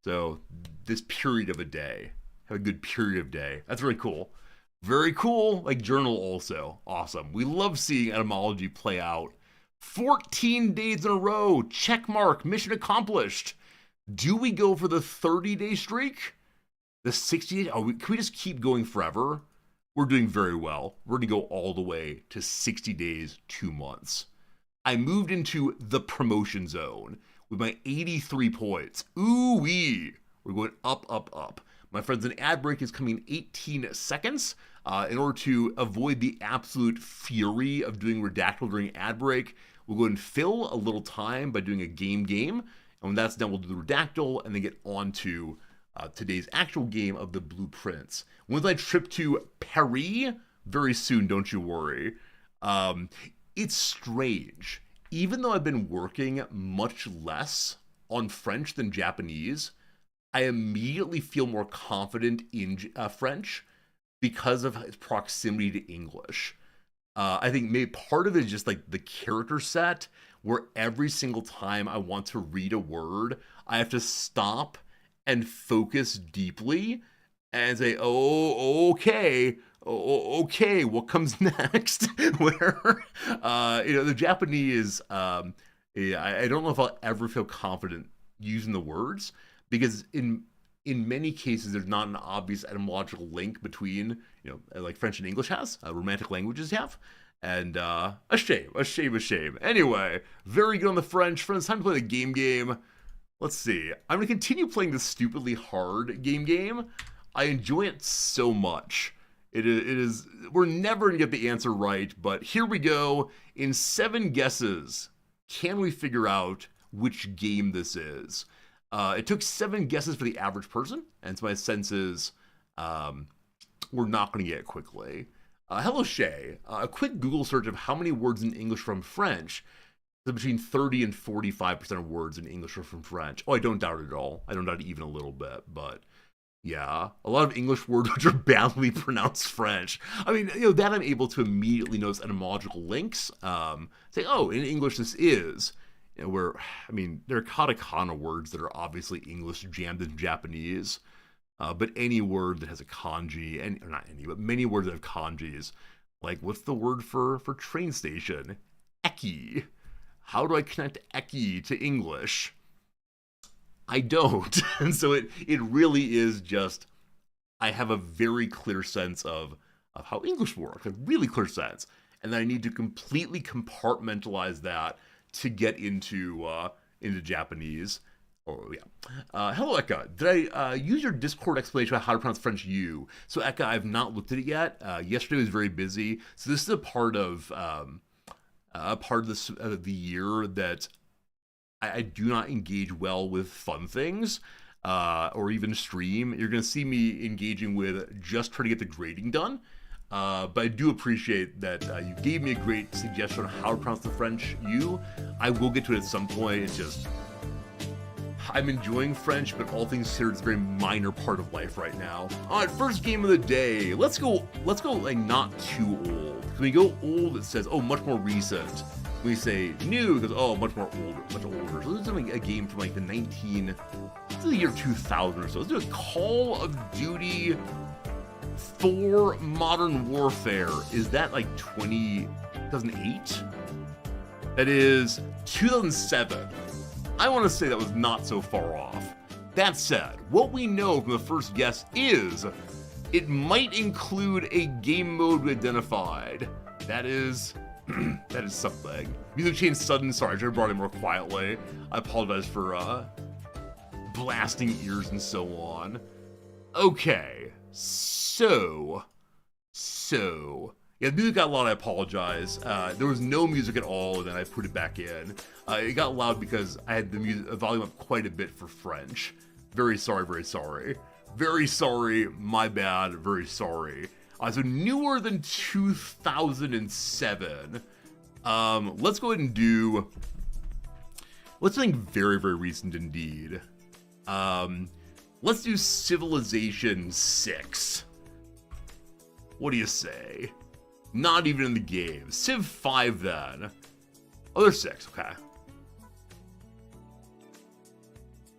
So, this period of a day. Have a good period of day. That's very cool. Very cool. Like journal also. Awesome. We love seeing etymology play out. 14 days in a row. Check mark. Mission accomplished. Do we go for the 30-day streak? The 60 days? Can we just keep going forever? We're doing very well. We're going to go all the way to 60 days, 2 months. I moved into the promotion zone with my 83 points. Ooh-wee. We're going up. My friends, an ad break is coming in 18 seconds. In order to avoid the absolute fury of doing Redactyl during ad break, we'll go ahead and fill a little time by doing a game. And when that's done, we'll do the Redactyl and then get on to today's actual game of the Blueprints. When's my trip to Paris? Very soon, don't you worry. It's strange. Even though I've been working much less on French than Japanese, I immediately feel more confident in French because of its proximity to English. I think maybe part of it is just like the character set, where every single time I want to read a word, I have to stop and focus deeply and say, okay, what comes next? Where, the Japanese, I don't know if I'll ever feel confident using the words, because in in many cases, there's not an obvious etymological link between, like French and English has, romantic languages have. And a shame. Anyway, very good on the French. Friends, time to play the game. Let's see. I'm going to continue playing this stupidly hard game. I enjoy it so much. It is, we're never going to get the answer right, but here we go. In 7 guesses, can we figure out which game this is? It took 7 guesses for the average person, and so my sense is we're not going to get it quickly. Hello, Shay. A quick Google search of how many words in English from French. So between 30 and 45% of words in English are from French. Oh, I don't doubt it at all. I don't doubt it even a little bit, but yeah, a lot of English words which are badly pronounced French. I mean, that I'm able to immediately notice etymological links. Say, oh, in English this is. There are katakana words that are obviously English jammed in Japanese. But any word that has a kanji, or not any, but many words that have kanjis, like what's the word for train station? Eki. How do I connect eki to English? I don't. And so it really is just, I have a very clear sense of how English works, a really clear sense. And then I need to completely compartmentalize that to get into Japanese. Oh, yeah. Hello, Eka. Did I use your Discord explanation about how to pronounce French U? So, Eka, I've not looked at it yet. Yesterday was very busy. So this is a part of the year that I do not engage well with fun things or even stream. You're going to see me engaging with just trying to get the grading done. But I do appreciate that you gave me a great suggestion on how to pronounce the French U. I will get to it at some point. It's just, I'm enjoying French, but all things considered, it's a very minor part of life right now. All right, first game of the day. Let's go like not too old. When we go old, it says, oh, much more recent. When we say new, it goes, oh, much older. So this is like a game from like this is the year 2000 or so. Let's do a Call of Duty 4 Modern Warfare. Is that like 2008? That is 2007. I want to say that was not so far off. That said, what we know from the first guess is it might include a game mode we identified. That is something. Music changed sudden. Sorry, I should have brought it more quietly. I apologize for blasting ears and so on. Okay, so yeah, the music got loud. I apologize. There was no music at all, and then I put it back in. It got loud because I had the volume up quite a bit for French. Very sorry. Very sorry. My bad. Very sorry. So newer than 2007. Let's go ahead and do. Let's do something very, very recent indeed. Let's do Civilization 6. What do you say? Not even in the game. Civ 5 then. Oh, there's 6.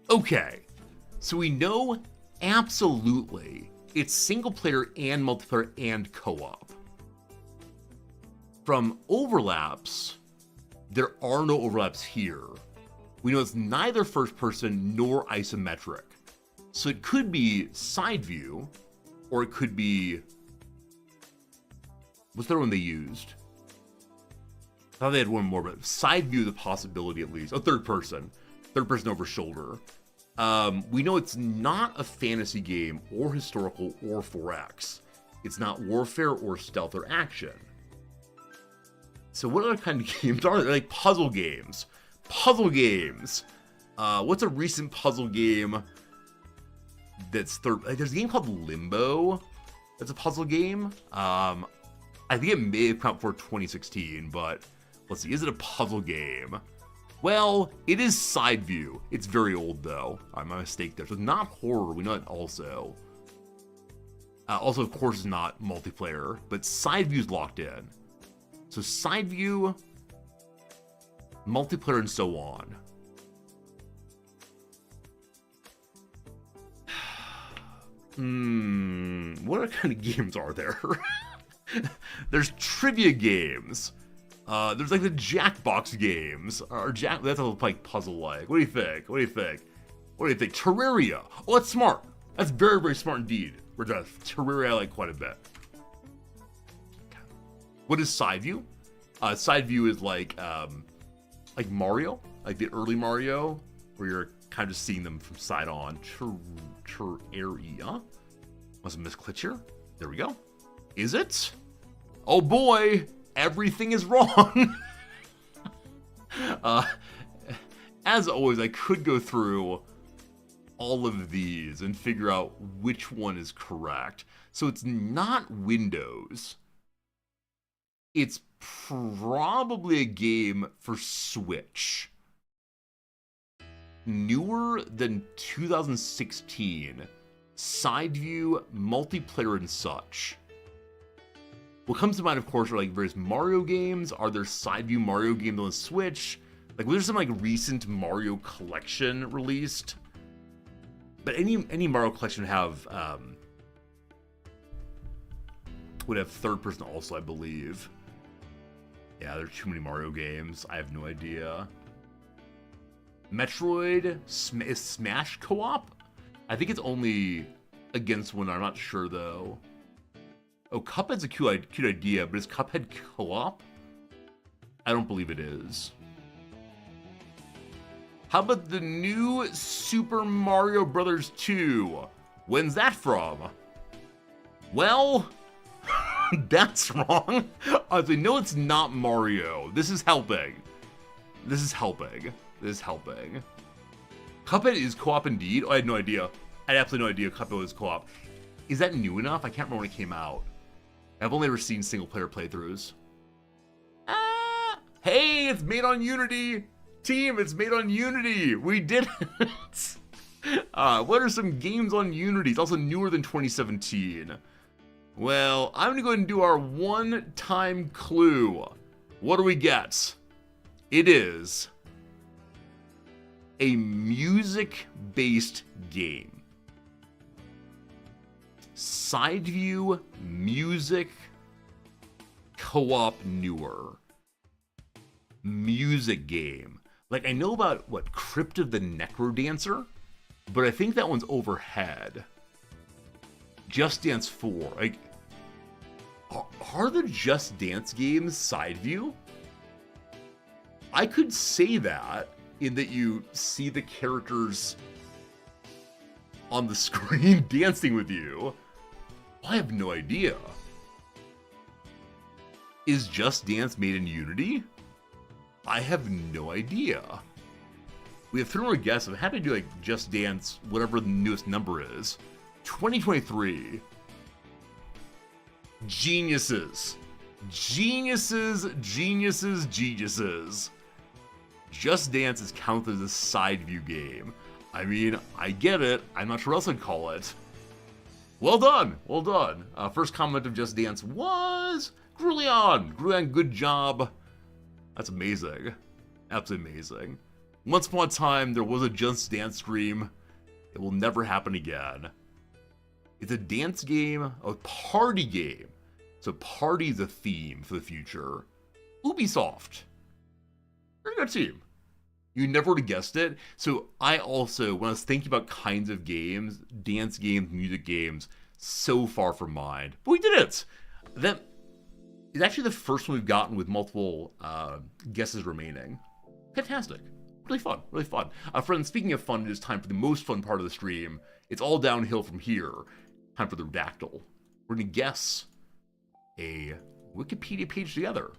Okay. So we know absolutely it's single player and multiplayer and co-op. From overlaps, there are no overlaps here. We know it's neither first person nor isometric. So it could be side view, or it could be, what's the other one they used? I thought they had one more, but side view is a possibility at least. Oh, third person over shoulder. We know it's not a fantasy game or historical or 4X. It's not warfare or stealth or action. So what other kind of games are there? They're like puzzle games. What's a recent puzzle game that's third? Like, there's a game called Limbo. That's a puzzle game. I think it may have come out for 2016, but let's see. Is it a puzzle game? Well, it is side view. It's very old though. My mistake there. So it's not horror. We know it also. Also, of course, it's not multiplayer, but side view's locked in. So side view, multiplayer, and so on. What other kind of games are there? There's trivia games. There's like the Jackbox games. That's a like puzzle-like. What do you think? Terraria. Oh, that's smart. That's very, very smart indeed. Terraria I like quite a bit. What is side view? Side view is like Mario, like the early Mario, where you're kind of just seeing them from side on. Terraria. Must have misclicked here. There we go. Is it? Oh boy, everything is wrong. As always, I could go through all of these and figure out which one is correct. So it's not Windows. It's probably a game for Switch. Newer than 2016. Side view, multiplayer, and such. What comes to mind, of course, are like various Mario games. Are there side view Mario games on the Switch? Like, was there some like recent Mario collection released? But any Mario collection would have third person also, I believe. Yeah, there are too many Mario games. I have no idea. Metroid is Smash co-op? I think it's only against one. I'm not sure though. Oh, Cuphead's a cute idea, but is Cuphead co-op? I don't believe it is. How about the new Super Mario Bros. 2? When's that from? Well, that's wrong. No, it's not Mario. This is helping. This is helping. Cuphead is co-op indeed. Oh, I had no idea. I had absolutely no idea Cuphead was co-op. Is that new enough? I can't remember when it came out. I've only ever seen single-player playthroughs. Hey, it's made on Unity! Team, it's made on Unity! We did it! What are some games on Unity? It's also newer than 2017. Well, I'm gonna go ahead and do our one-time clue. What do we get? It is a music-based game. Side view, music, co-op, newer. Music game. Like, I know about, what, Crypt of the Necrodancer? But I think that one's overhead. Just Dance 4. Like, are the Just Dance games side view? I could say that, in that you see the characters on the screen dancing with you. I have no idea. Is Just Dance made in Unity? I have no idea. We have 3 more guesses. I'm happy to do like Just Dance, whatever the newest number is. 2023. Geniuses. Geniuses. Just Dance is counted as a side view game. I mean, I get it. I'm not sure what else I'd call it. Well done. First comment of Just Dance was Grulion. Grulion, good job. That's amazing. Absolutely amazing. Once upon a time, there was a Just Dance stream. It will never happen again. It's a dance game, a party game. So party is a theme for the future. Ubisoft. Very good team. You never would have guessed it. So I also, when I was thinking about kinds of games, dance games, music games, so far from mine. But we did it! That is actually the first one we've gotten with multiple guesses remaining. Fantastic. Really fun. Friends, speaking of fun, it is time for the most fun part of the stream. It's all downhill from here. Time for the Redactyl. We're going to guess a Wikipedia page together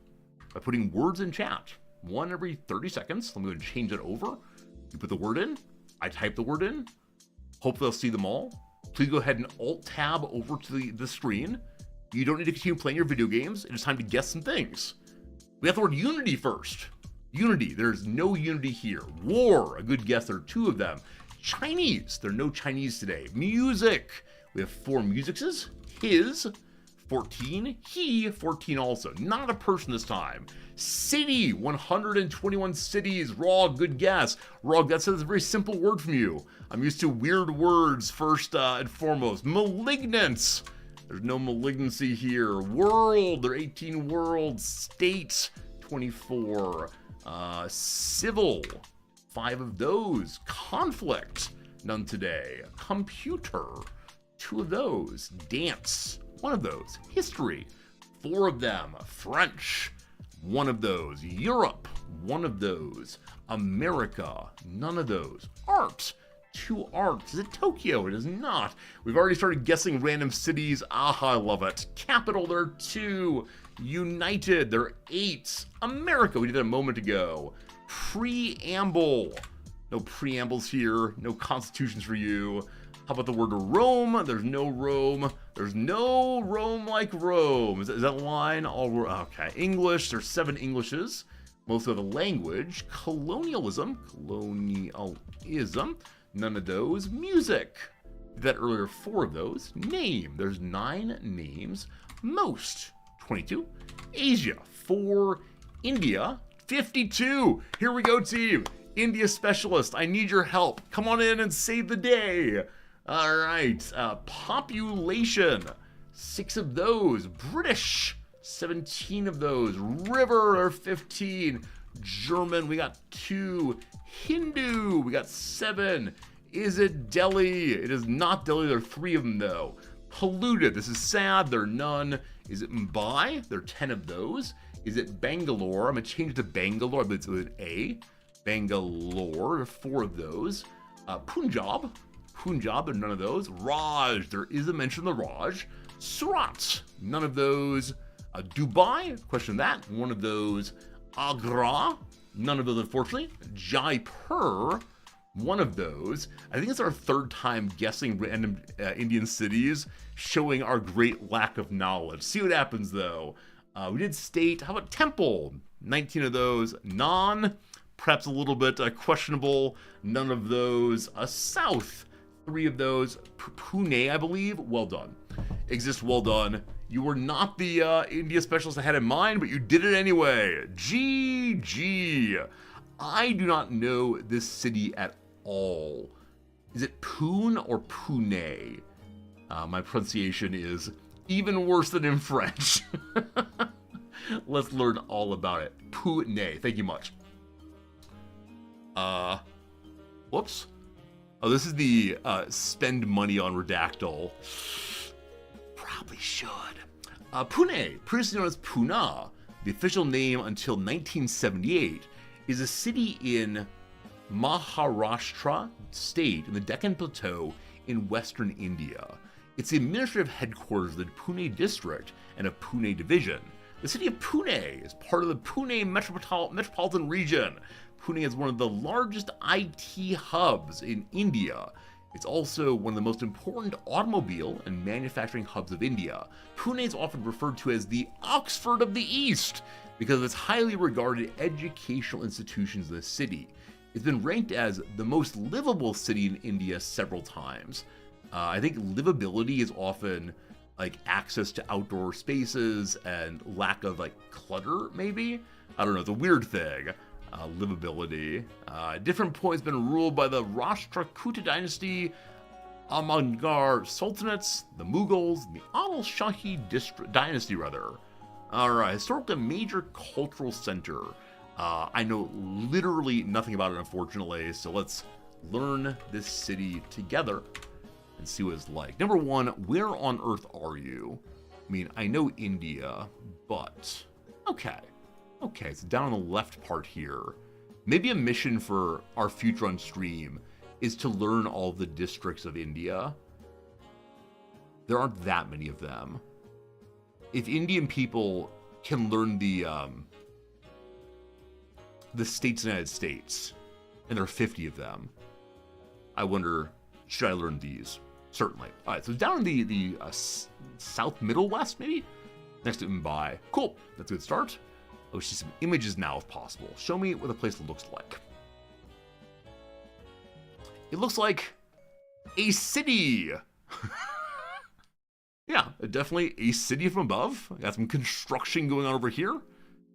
by putting words in chat. One every 30 seconds. I'm going to change it over. You put the word in. I type the word in. Hope they'll see them all. Please go ahead and Alt-Tab over to the screen. You don't need to continue playing your video games. It is time to guess some things. We have the word Unity first. Unity. There's no Unity here. War. A good guess. There are 2 of them. Chinese. There are no Chinese today. Music. We have 4 musics. His. 14. He. 14 also. Not a person this time. City. 121 cities. Raw. Good guess. Raw, that's a very simple word from you. I'm used to weird words first and foremost. Malignant. There's no malignancy here. World. There are 18 worlds. State. 24. Civil. 5 of those. Conflict. None today. Computer. 2 of those. Dance. 1 of those. History. 4 of them. French. 1 of those. Europe. 1 of those. America. None of those. Art. 2 arts. Is it Tokyo? It is not. We've already started guessing random cities. I love it. Capital, there are 2. United, there are 8. America, we did that a moment ago. Preamble. No preambles here. No constitutions for you. How about the word Rome? There's no Rome. There's no Rome like Rome. Is that line? Okay. English, there's 7 Englishes. Most of the language. Colonialism. None of those. Music. Did that earlier, 4 of those. Name. There's 9 names. Most. 22. Asia. 4. India. 52. Here we go, team. India specialist. I need your help. Come on in and save the day. All right. Population. 6 of those. British. 17 of those. River are 15. German, we got 2. Hindu, we got 7. Is it Delhi? It is not Delhi. There are 3 of them, though. Polluted, this is sad. There are none. Is it Mumbai? There are 10 of those. Is it Bangalore? I'm going to change it to Bangalore, but it's with an A. Bangalore, there are 4 of those. Punjab, there are none of those. Raj, there is a mention of the Raj. Surat, none of those. Dubai, question that, 1 of those. Agra, none of those, unfortunately. Jaipur, 1 of those. I think it's our 3rd time guessing random Indian cities, showing our great lack of knowledge. See what happens, though. We did state. How about temple? 19 of those. Non, perhaps a little bit questionable. None of those. South, 3 of those. Pune, I believe. Well done. Exist, well done. You were not the India specialist I had in mind, but you did it anyway. GG. I do not know this city at all. Is it Pune or Pune? My pronunciation is even worse than in French. Let's learn all about it. Pune. Thank you much. Whoops. Oh, this is the spend money on Redactyl. Probably should. Pune, previously known as Pune, the official name until 1978, is a city in Maharashtra state in the Deccan Plateau in western India. It's the administrative headquarters of the Pune district and of Pune division. The city of Pune is part of the Pune metropolitan region. Pune is one of the largest IT hubs in India. It's also one of the most important automobile and manufacturing hubs of India. Pune is often referred to as the Oxford of the East because of its highly regarded educational institutions in the city. It's been ranked as the most livable city in India several times. I think livability is often like access to outdoor spaces and lack of like clutter, maybe? I don't know, it's a weird thing. Livability. Different points been ruled by the Rashtrakuta dynasty, Ahmadgar sultanates, the Mughals, the Adil Shahi dynasty, rather. Alright, historically a major cultural center. I know literally nothing about it, unfortunately, so let's learn this city together and see what it's like. Number 1, where on earth are you? I mean, I know India, but okay. Okay, so down on the left part here. Maybe a mission for our future on stream is to learn all the districts of India. There aren't that many of them. If Indian people can learn the states of the United States, and there are 50 of them, I wonder, should I learn these? Certainly. All right, so down in the south middle west, maybe? Next to Mumbai. Cool, that's a good start. Oh, see some images now if possible. Show me what the place looks like. It looks like a city. Yeah, definitely a city from above. Got some construction going on over here.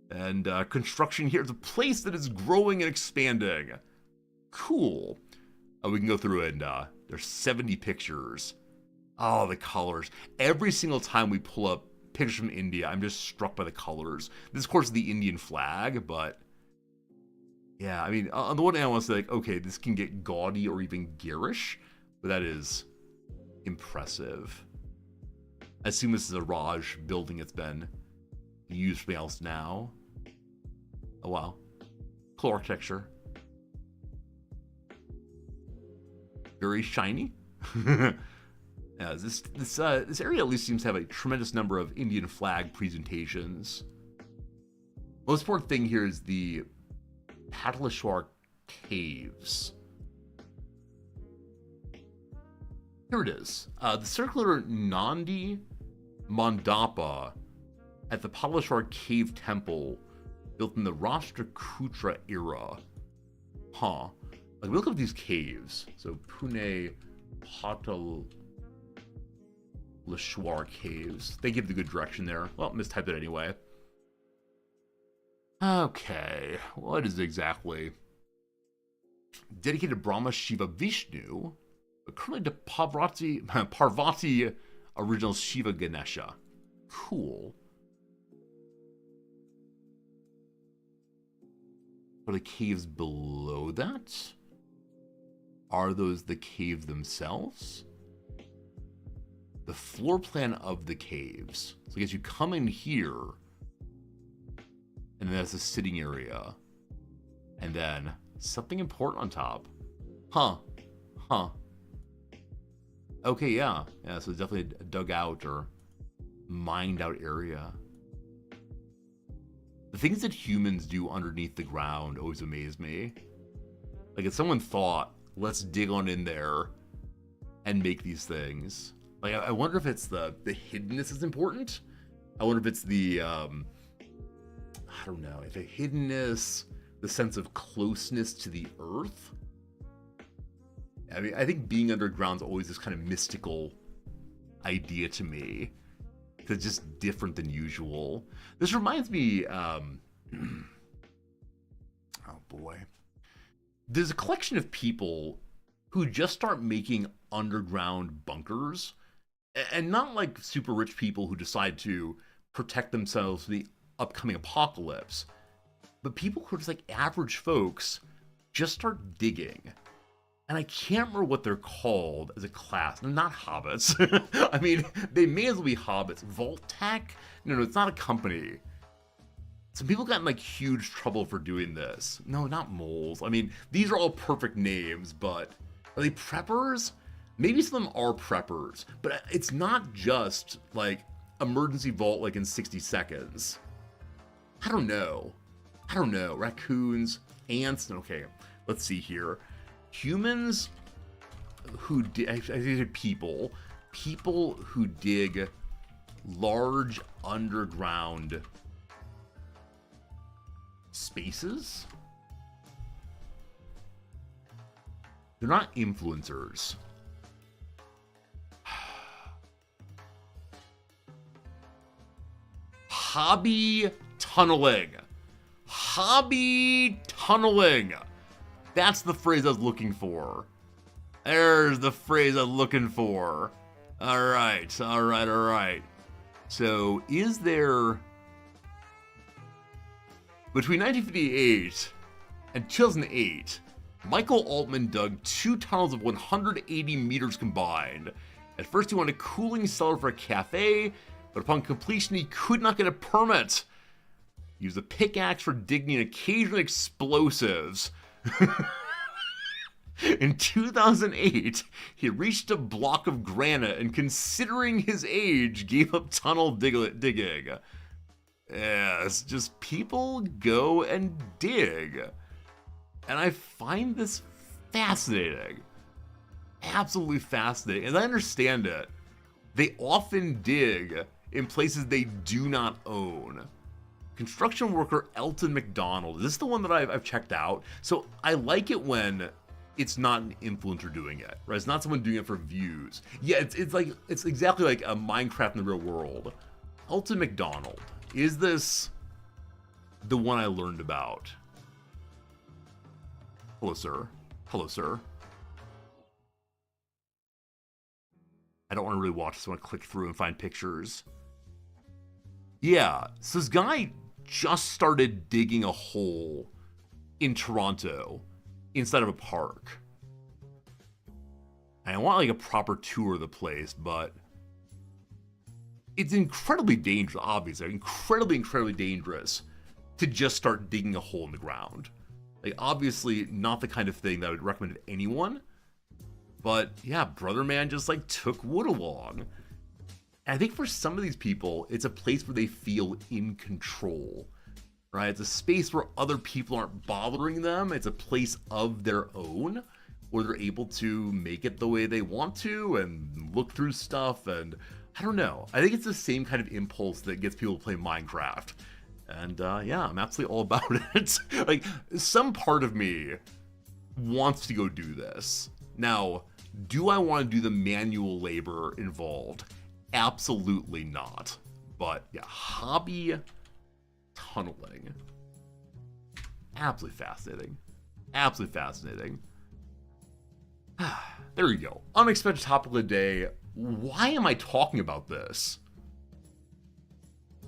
And construction here. It's a place that is growing and expanding. Cool. We can go through and there's 70 pictures. Oh, the colors. Every single time we pull up pictures from India, I'm just struck by the colors. This, of course, is the Indian flag, but Yeah, I mean, on the one hand, I want to say, like, okay, this can get gaudy or even garish, but that is impressive. I assume this is a Raj building it's been used for something else now. Oh, wow. Cool architecture. Very shiny. Yeah, this area at least seems to have a tremendous number of Indian flag presentations. Most important thing here is the Pataleshwar Caves. Here it is. The circular Nandi Mandapa at the Pataleshwar Cave Temple, built in the Rashtrakutra era. Huh. Like, we look up these caves. So, Pune Pataleshwar Caves. They give the good direction there. Well, mistyped it anyway. Okay, what is it exactly? Dedicated to Brahma, Shiva, Vishnu, but currently to Parvati, original Shiva Ganesha. Cool. Are the caves below that? Are those the caves themselves? The floor plan of the caves. So I guess you come in here, and then that's a sitting area. And then something important on top. Huh. Okay, yeah. Yeah, so it's definitely a dug out or mined out area. The things that humans do underneath the ground always amaze me. Like, if someone thought, let's dig on in there and make these things. Like, I wonder if it's the hiddenness is important. I wonder if it's the, I don't know, if the hiddenness, the sense of closeness to the earth. I mean, I think being underground is always this kind of mystical idea to me. Because it's just different than usual. This reminds me, oh boy. There's a collection of people who just start making underground bunkers. And not like super rich people who decide to protect themselves from the upcoming apocalypse. But people who are just like average folks just start digging. And I can't remember what they're called as a class. They're not hobbits. I mean, they may as well be hobbits. Vault-Tec? No, it's not a company. Some people got in like huge trouble for doing this. No, not moles. I mean, these are all perfect names, but are they preppers? Maybe some of them are preppers, but it's not just like emergency vault like in 60 seconds. I don't know. Raccoons, ants. Okay, let's see here. Humans who dig, people who dig large underground spaces. They're not influencers. Hobby tunneling. That's the phrase I was looking for. There's the phrase I was looking for. All right. So, is there... Between 1958 and 2008, Michael Altman dug 2 tunnels of 180 meters combined. At first, he wanted a cooling cellar for a cafe, but upon completion, he could not get a permit. He used a pickaxe for digging and occasional explosives. In 2008, he reached a block of granite and, considering his age, gave up tunnel digging. Yes, just people go and dig. And I find this fascinating. Absolutely fascinating. As I understand it, they often dig in places they do not own. Construction worker Elton McDonald. This is the one that I've checked out. So I like it when it's not an influencer doing it, right? It's not someone doing it for views. Yeah, it's exactly like a Minecraft in the real world. Elton McDonald. Is this the one I learned about? Hello, sir. I don't want to really watch this. I want to click through and find pictures. Yeah, so this guy just started digging a hole in Toronto inside of a park. And I want like a proper tour of the place, but it's incredibly dangerous, obviously. Incredibly dangerous to just start digging a hole in the ground. Like, obviously not the kind of thing that I would recommend to anyone. But yeah, Brother Man just like took wood along. And I think for some of these people, it's a place where they feel in control, right? It's a space where other people aren't bothering them. It's a place of their own where they're able to make it the way they want to and look through stuff. And I don't know. I think it's the same kind of impulse that gets people to play Minecraft. And yeah, I'm absolutely all about it. Like, some part of me wants to go do this. Now, do I want to do the manual labor involved? Absolutely not. But yeah, hobby tunneling. Absolutely fascinating. Absolutely fascinating. There we go. Unexpected topic of the day. Why am I talking about this?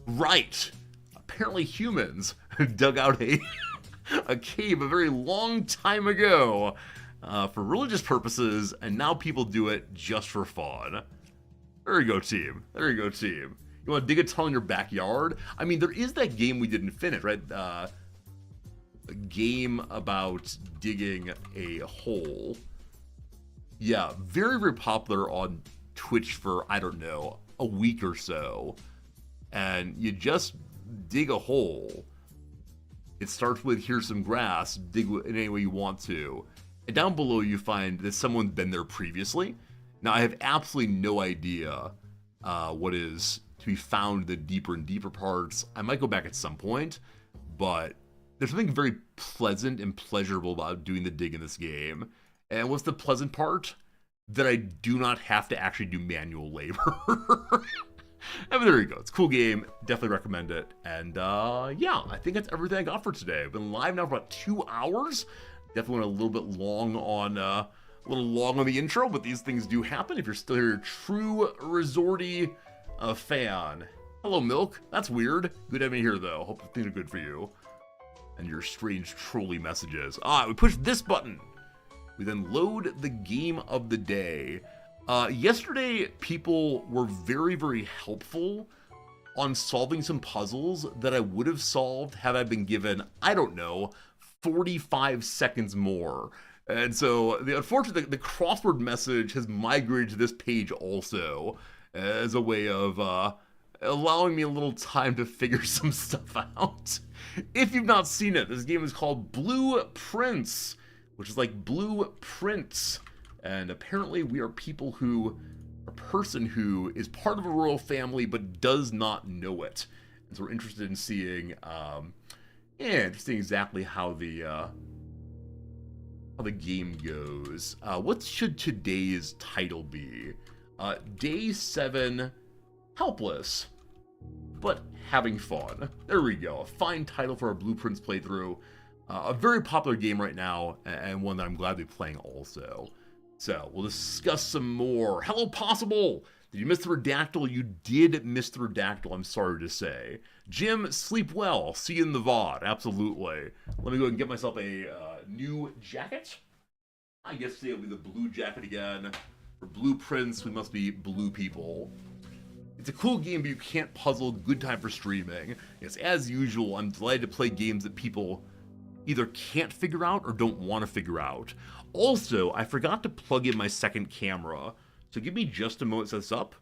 Right. Apparently humans dug out a cave a very long time ago for religious purposes, and now people do it just for fun. There you go, team. There you go, team. You want to dig a tunnel in your backyard? I mean, there is that game we didn't finish, right? A game about digging a hole. Yeah, very popular on Twitch for, I don't know, a week or so. And you just dig a hole. It starts with, here's some grass, dig in any way you want to. And down below you find that someone's been there previously. Now I have absolutely no idea what is to be found in the deeper and deeper parts. I might go back at some point, but there's something very pleasant and pleasurable about doing the dig in this game. And what's the pleasant part? That I do not have to actually do manual labor. I mean, there you go. It's a cool game. Definitely recommend it. And yeah, I think that's everything I got for today. I've been live now for about 2 hours. Definitely went a little bit long on the intro, but these things do happen. If you're still here, true Resorty fan. Hello, Milk. That's weird. Good having you here, though. Hope things are good for you. And your strange trolley messages. We push this button. We then load the game of the day. Yesterday, people were very helpful on solving some puzzles that I would have solved had I been given, I don't know, 45 seconds more. And so, unfortunately, the crossword message has migrated to this page also as a way of allowing me a little time to figure some stuff out. If you've not seen it, this game is called Blue Prince, which is like Blue Prince. And apparently we are people who, a person who is part of a royal family but does not know it. And so we're interested in seeing, interesting exactly how the game goes. What should today's title be? Day 7, Helpless, but having fun. There we go. A fine title for our Blue Prince playthrough. A very popular game right now, and one that I'm glad to be playing also. So, we'll discuss some more. Hello, Possible! Did you miss the Redactyl? You did miss the Redactyl, I'm sorry to say. Jim, sleep well. See you in the VOD. Absolutely. Let me go and get myself a new jacket. I guess today will be the blue jacket again. For Blue Prince, we must be blue people. It's a cool game, but you can't puzzle. Good time for streaming. Yes, as usual, I'm delighted to play games that people either can't figure out or don't want to figure out. Also, I forgot to plug in my second camera, so give me just a moment to set this up.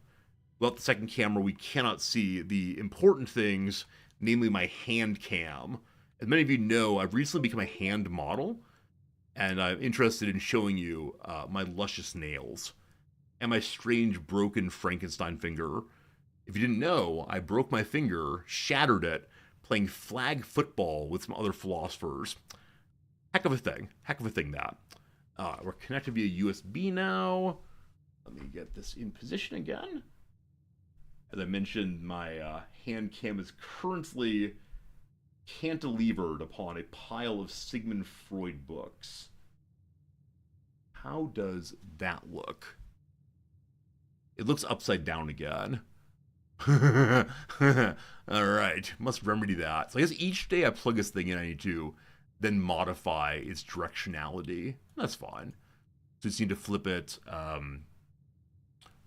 Without the second camera, we cannot see the important things, namely my hand cam. As many of you know, I've recently become a hand model, and I'm interested in showing you my luscious nails and my strange broken Frankenstein finger. If you didn't know, I broke my finger, shattered it, playing flag football with some other philosophers. Heck of a thing that. We're connected via USB now. Let me get this in position again. As I mentioned, my hand cam is currently cantilevered upon a pile of Sigmund Freud books. How does that look? It looks upside down again. Alright, must remedy that. So I guess each day I plug this thing in, I need to then modify its directionality. That's fine. So you just need to flip it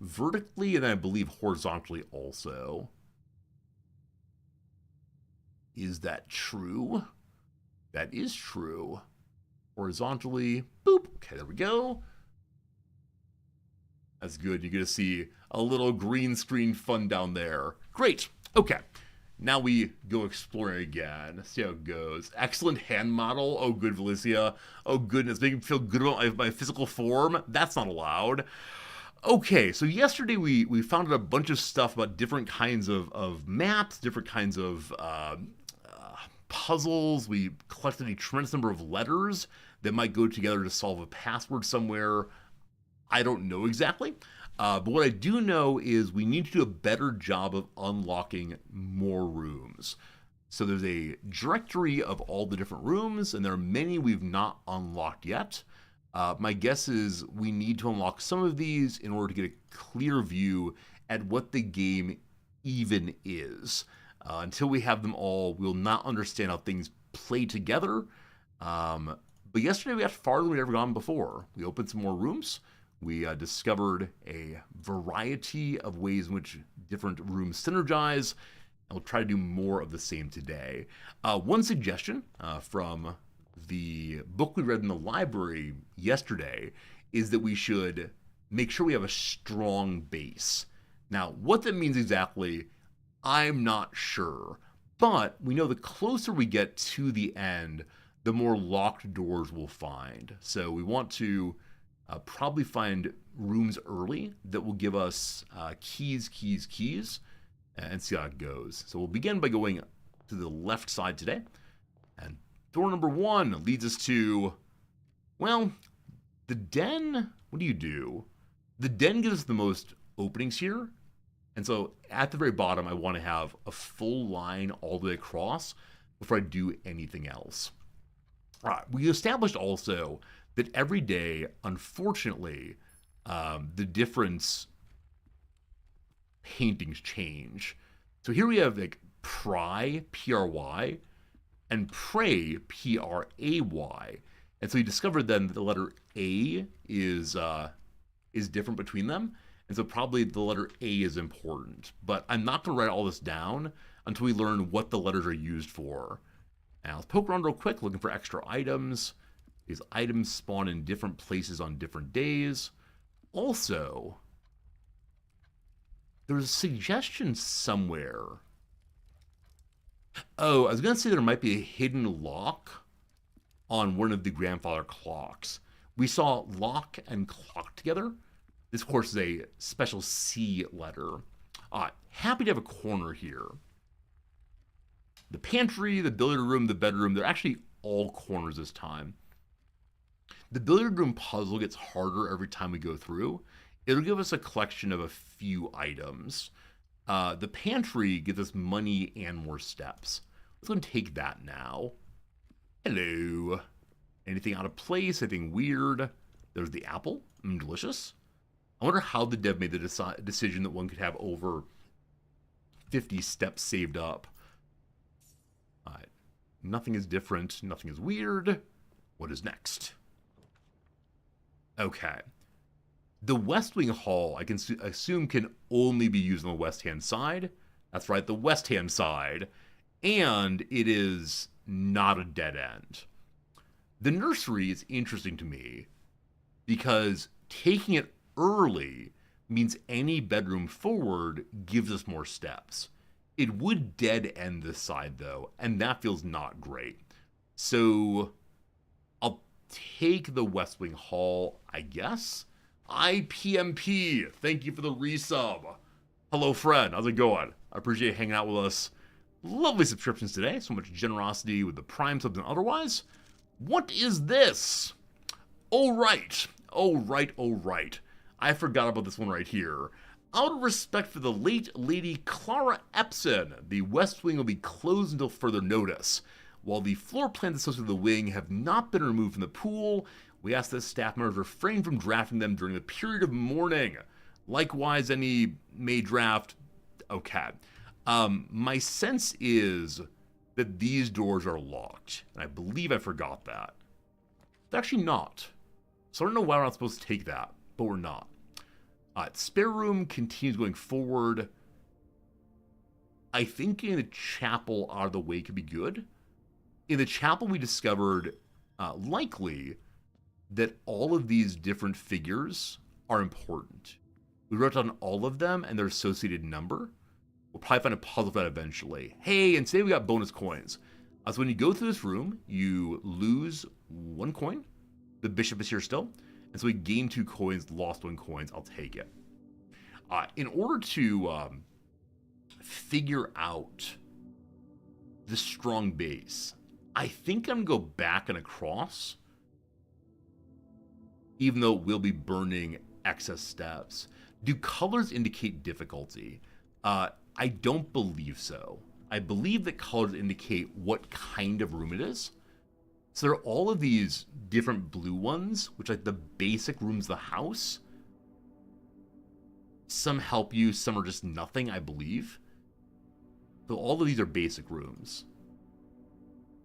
vertically and then I believe horizontally also. Is that true? That is true. Horizontally, boop. Okay, there we go. That's good. You're going to see a little green screen fun down there. Great. Okay. Now we go exploring again. See how it goes. Excellent hand model. Oh, good, Valicia. Oh, goodness. Making me feel good about my physical form. That's not allowed. Okay, so yesterday we found out a bunch of stuff about different kinds of maps, different kinds of puzzles. We collected a tremendous number of letters that might go together to solve a password somewhere. I don't know exactly. But what I do know is we need to do a better job of unlocking more rooms. So there's a directory of all the different rooms, and there are many we've not unlocked yet. My guess is we need to unlock some of these in order to get a clear view at what the game even is. Until we have them all, we'll not understand how things play together. But yesterday we got farther than we'd ever gone before. We opened some more rooms. We discovered a variety of ways in which different rooms synergize, and we'll try to do more of the same today. One suggestion from the book we read in the library yesterday is that we should make sure we have a strong base. Now, what that means exactly, I'm not sure, but we know the closer we get to the end, the more locked doors we'll find. So we want to probably find rooms early that will give us keys, and see how it goes. So we'll begin by going to the left side today. And door number 1 leads us to, well, the den. What do? The den gives us the most openings here. And so at the very bottom, I want to have a full line all the way across before I do anything else. All right, we established also that every day, unfortunately, the different paintings change. So here we have like pry, P-R-Y, and pray, P-R-A-Y. And so you discovered then that the letter A is different between them. And so probably the letter A is important. But I'm not going to write all this down until we learn what the letters are used for. Now let's poke around real quick looking for extra items. These items spawn in different places on different days. Also, there's a suggestion somewhere. Oh, I was going to say there might be a hidden lock on one of the grandfather clocks. We saw lock and clock together. This, of course, is a special C letter. Happy to have a corner here. The pantry, the billiard room, the bedroom, they're actually all corners this time. The billiard room puzzle gets harder every time we go through. It'll give us a collection of a few items. The pantry gives us money and more steps. Let's go and take that now. Hello. Anything out of place? Anything weird? There's the apple. Delicious. I wonder how the dev made the decision that one could have over 50 steps saved up. Nothing is different. Nothing is weird. What is next? Okay. The West Wing Hall, I can assume, can only be used on the west-hand side. That's right, the west-hand side. And it is not a dead end. The nursery is interesting to me because taking it early means any bedroom forward gives us more steps. It would dead end this side, though, and that feels not great. So I'll take the West Wing Hall, I guess. IPMP, thank you for the resub. Hello, friend. How's it going? I appreciate you hanging out with us. Lovely subscriptions today. So much generosity with the Prime subs and otherwise. What is this? Oh, right. I forgot about this one right here. Out of respect for the late Lady Clara Epson, the West Wing will be closed until further notice. While the floor plans associated with the wing have not been removed from the pool, we ask that staff members refrain from drafting them during the period of mourning. Likewise, any may draft. Okay. My sense is that these doors are locked. And I believe I forgot that. They're actually not. So I don't know why we're not supposed to take that, but we're not. Spare room continues going forward. I think getting the chapel out of the way could be good. In the chapel, we discovered, likely, that all of these different figures are important. We wrote down all of them and their associated number. We'll probably find a puzzle for that eventually. Hey, and today we got bonus coins. So when you go through this room, you lose 1 coin. The bishop is here still. And so we gain 2 coins, lost 1 coins. I'll take it. In order to figure out the strong base, I think I'm going to go back and across, even though we'll be burning excess steps. Do colors indicate difficulty? I don't believe so. I believe that colors indicate what kind of room it is. So there are all of these different blue ones, which are like the basic rooms of the house. Some help you, some are just nothing, I believe. So all of these are basic rooms.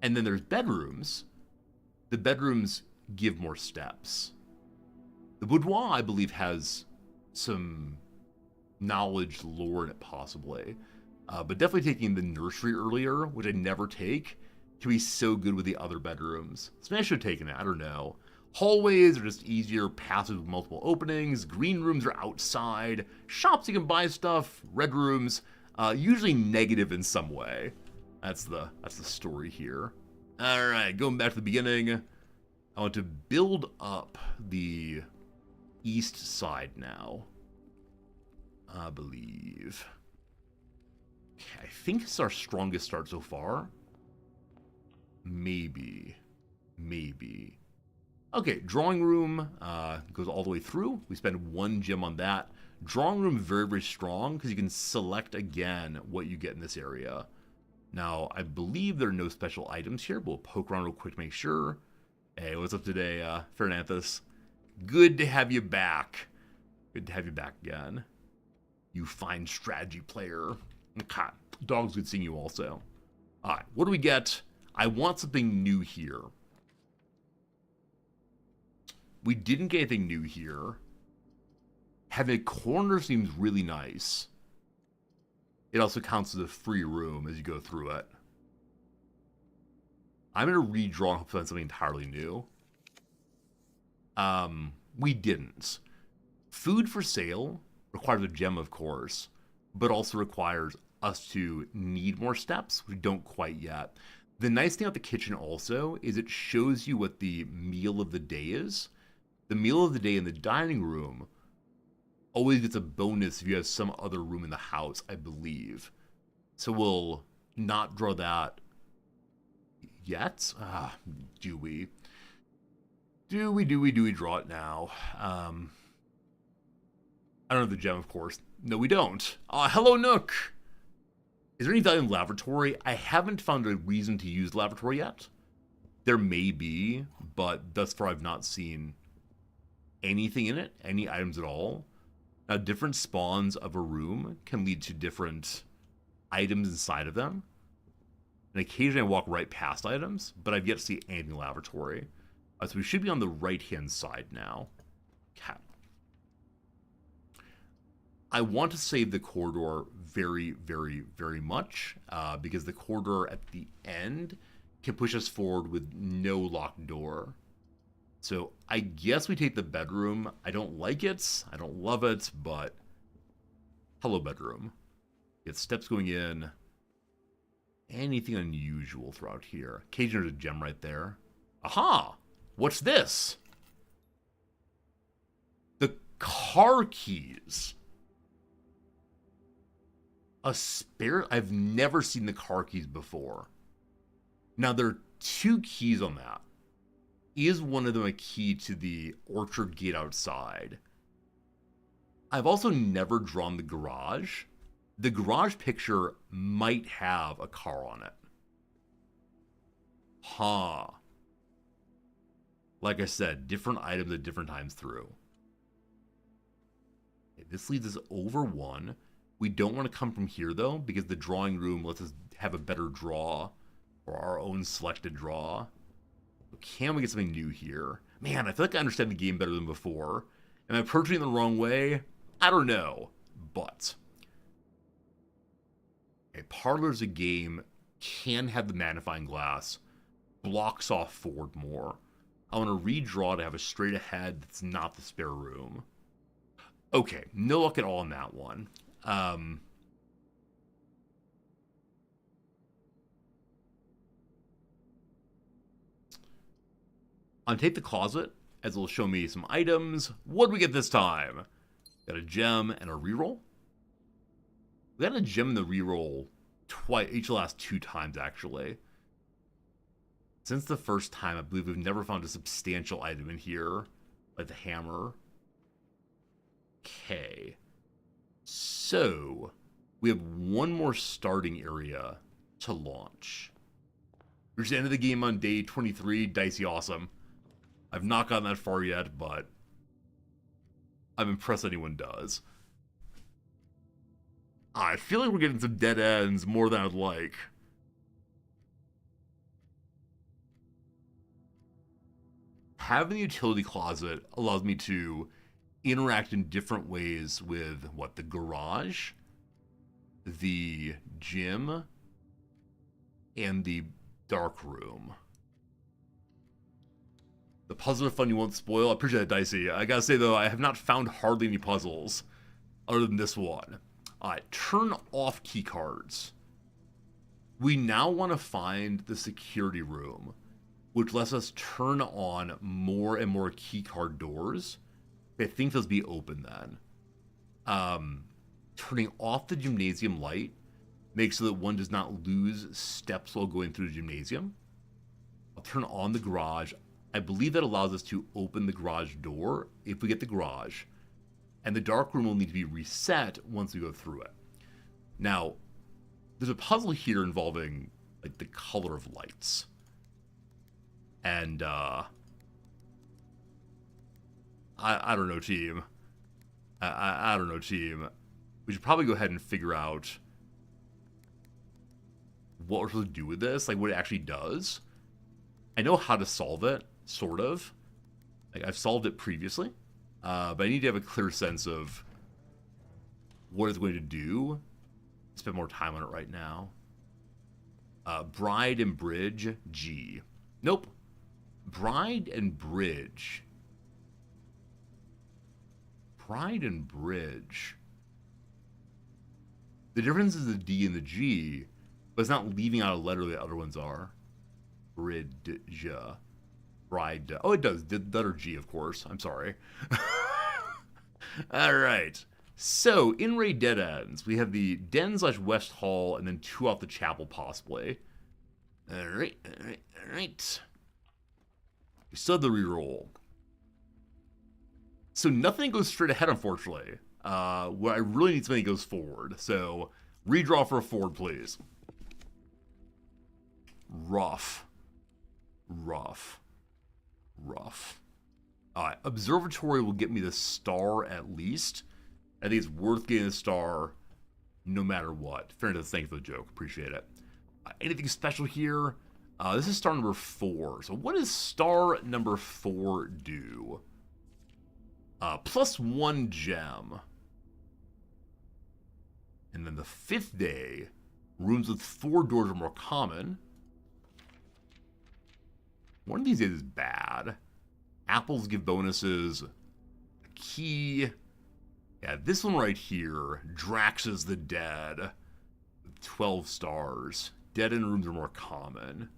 And then there's bedrooms. The bedrooms give more steps. The boudoir, I believe, has some knowledge lore in it, possibly. But definitely taking the nursery earlier, which I never take, can be so good with the other bedrooms. So maybe I should have taken it, I don't know. Hallways are just easier passages with multiple openings. Green rooms are outside. Shops you can buy stuff. Red rooms, usually negative in some way. That's the story here. All right, going back to the beginning. I want to build up the east side now, I believe. I think it's our strongest start so far. Maybe. Okay, drawing room goes all the way through. We spend 1 gem on that. Drawing room, very, very strong, because you can select again what you get in this area. Now, I believe there are no special items here, but we'll poke around real quick to make sure. Hey, what's up today, Fernanthus? Good to have you back. Good to have you back again. You fine strategy player. Okay. Dog's good seeing you also. Alright, what do we get? I want something new here. We didn't get anything new here. Having a corner seems really nice. It also counts as a free room as you go through it. I'm going to redraw and hope to find something entirely new. We didn't. Food for sale requires a gem, of course, but also requires us to need more steps. We don't quite yet. The nice thing about the kitchen also is it shows you what the meal of the day is. The meal of the day in the dining room always gets a bonus if you have some other room in the house, I believe. So we'll not draw that yet. Do we? Do we draw it now? I don't have the gem, of course. No, we don't. Hello, Nook. Is there any value in laboratory? I haven't found a reason to use laboratory yet. There may be, but thus far I've not seen anything in it, any items at all. Now, different spawns of a room can lead to different items inside of them. And occasionally I walk right past items, but I've yet to see anything in laboratory. So we should be on the right-hand side now. Okay. I want to save the corridor very, very, very much, because the corridor at the end can push us forward with no locked door. So I guess we take the bedroom. I don't like it. I don't love it, but hello, bedroom. Get steps going in. Anything unusual throughout here? Occasionally there's a gem right there. Aha! What's this? The car keys. A spare? I've never seen the car keys before. Now, there are 2 keys on that. Is one of them a key to the orchard gate outside? I've also never drawn the garage. The garage picture might have a car on it. Huh. Like I said, different items at different times through. Okay, this leads us over 1. We don't want to come from here, though, because the drawing room lets us have a better draw for our own selected draw. Can we get something new here? Man, I feel like I understand the game better than before. Am I approaching it the wrong way? I don't know. But a Parlor's a game can have the magnifying glass, blocks off forward more. I want to redraw to have a straight ahead that's not the spare room. Okay, no luck at all in that one. Untake the closet, as it'll show me some items. What do we get this time? Got a gem and a reroll. We got a gem and the reroll twice, each of the last 2 times, actually. Since the first time, I believe we've never found a substantial item in here, like the hammer. Okay. So, we have one more starting area to launch. We're just the end of the game on day 23. Dicey awesome. I've not gotten that far yet, but I'm impressed anyone does. I feel like we're getting some dead ends more than I'd like. Having the utility closet allows me to interact in different ways with, the garage, the gym, and the dark room. The puzzles are fun, you won't spoil. I appreciate that, Dicey. I gotta say, though, I have not found hardly any puzzles other than this one. Alright, turn off keycards. We now want to find the security room, which lets us turn on more and more keycard doors. I think those be open then. Turning off the gymnasium light makes so that one does not lose steps while going through the gymnasium. I'll turn on the garage. I believe that allows us to open the garage door if we get the garage. And the dark room will need to be reset once we go through it. Now, there's a puzzle here involving, like, the color of lights. And, I don't know, team. I don't know, team. We should probably go ahead and figure out what we're supposed to do with this, like, what it actually does. I know how to solve it, sort of. Like, I've solved it previously. But I need to have a clear sense of what it's going to do. Spend more time on it right now. Bride and Bridge, G. Nope. Bride and Bridge. Bride and Bridge. The difference is the D and the G, but it's not leaving out a letter the other ones are. Bridge. Bride. Oh, it does. The letter G, of course. I'm sorry. All right. So, in Ray Dead Ends, we have the Den/West Hall and then 2 off the chapel, possibly. All right. We still have the reroll. So, nothing goes straight ahead, unfortunately. Where I really need something that goes forward. So, redraw for a forward, please. Rough. Alright, Observatory will get me the star at least. I think it's worth getting the star no matter what. Fair enough, thank you for the joke. Appreciate it. Anything special here? This is star number 4. So what does star number 4 do? +1 gem. And then the 5th day, rooms with 4 doors are more common. One of these days is bad. Apples give bonuses. A key. Yeah, this one right here. Drax is the dead. With 12 stars. Dead end rooms are more common.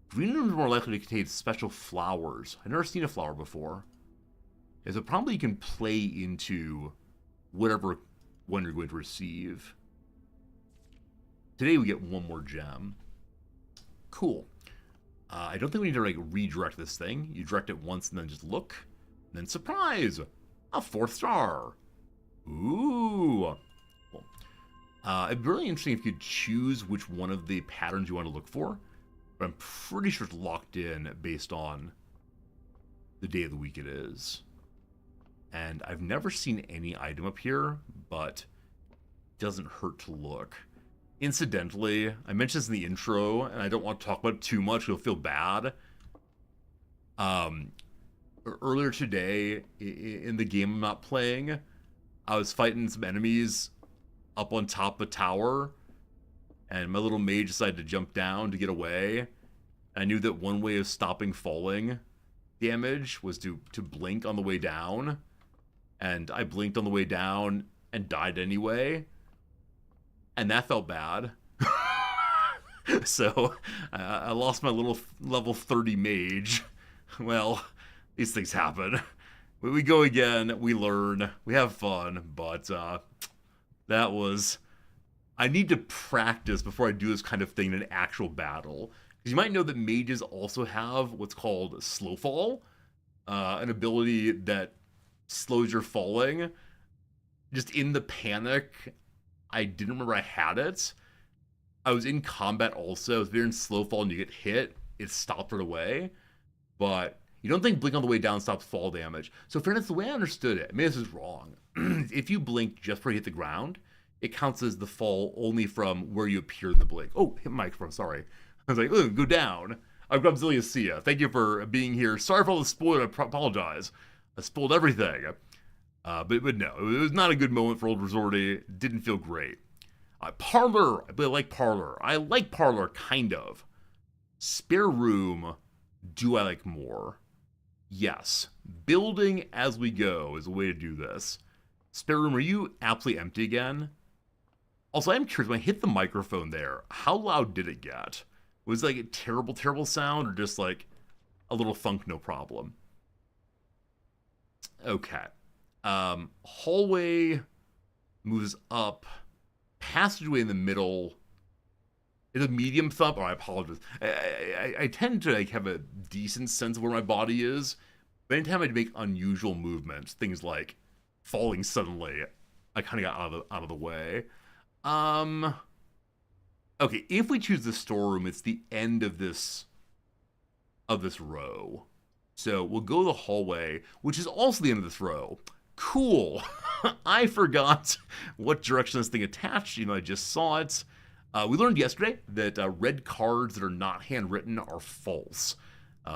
Green rooms are more likely to contain special flowers. I've never seen a flower before. Yeah, so probably you can play into whatever one you're going to receive. Today we get 1 more gem. Cool. I don't think we need to, like, redirect this thing. You direct it once and then just look. And then, surprise! A 4th star! Ooh! Cool. It'd be really interesting if you could choose which one of the patterns you want to look for. But I'm pretty sure it's locked in based on the day of the week it is. And I've never seen any item up here, but it doesn't hurt to look. Incidentally, I mentioned this in the intro, and I don't want to talk about it too much. You'll feel bad. Earlier today, in the game I'm not playing, I was fighting some enemies up on top of a tower, and my little mage decided to jump down to get away. I knew that one way of stopping falling damage was to blink on the way down, and I blinked on the way down and died anyway, and that felt bad. So I lost my little level 30 mage. Well, these things happen. We go again, we learn, we have fun, but that was... I need to practice before I do this kind of thing in an actual battle. Because you might know that mages also have what's called slow fall, an ability that slows your falling. Just in the panic, I didn't remember I had it. I was in combat also. If you're in slow fall and you get hit, it stopped right away. But you don't think blink on the way down stops fall damage. So fairness, the way I understood it, maybe this is wrong. If you blink just before you hit the ground, it counts as the fall only from where you appear in the blink. Oh, hit my microphone, sorry. I was like, oh, go down. I've got Zilia Sia. Thank you for being here. Sorry for all the spoiler. I apologize. I spoiled everything. But no, it was not a good moment for Old Resorty. Didn't feel great. Parlor. I really like Parlor. I like Parlor, kind of. Spare Room, do I like more? Yes. Building as we go is a way to do this. Spare Room, are you absolutely empty again? Also, I'm curious, when I hit the microphone there, how loud did it get? Was it like a terrible, terrible sound, or just like a little thunk, no problem? Okay. Hallway moves up. Passageway in the middle is a medium thump. Oh, I apologize. I tend to like have a decent sense of where my body is, but anytime I make unusual movements, things like falling suddenly, I kind of got out of the way. Okay, if we choose the storeroom, it's the end of this row. So we'll go the hallway, which is also the end of this row. Cool. I forgot what direction this thing attached. I just saw it. We learned yesterday that red cards that are not handwritten are false.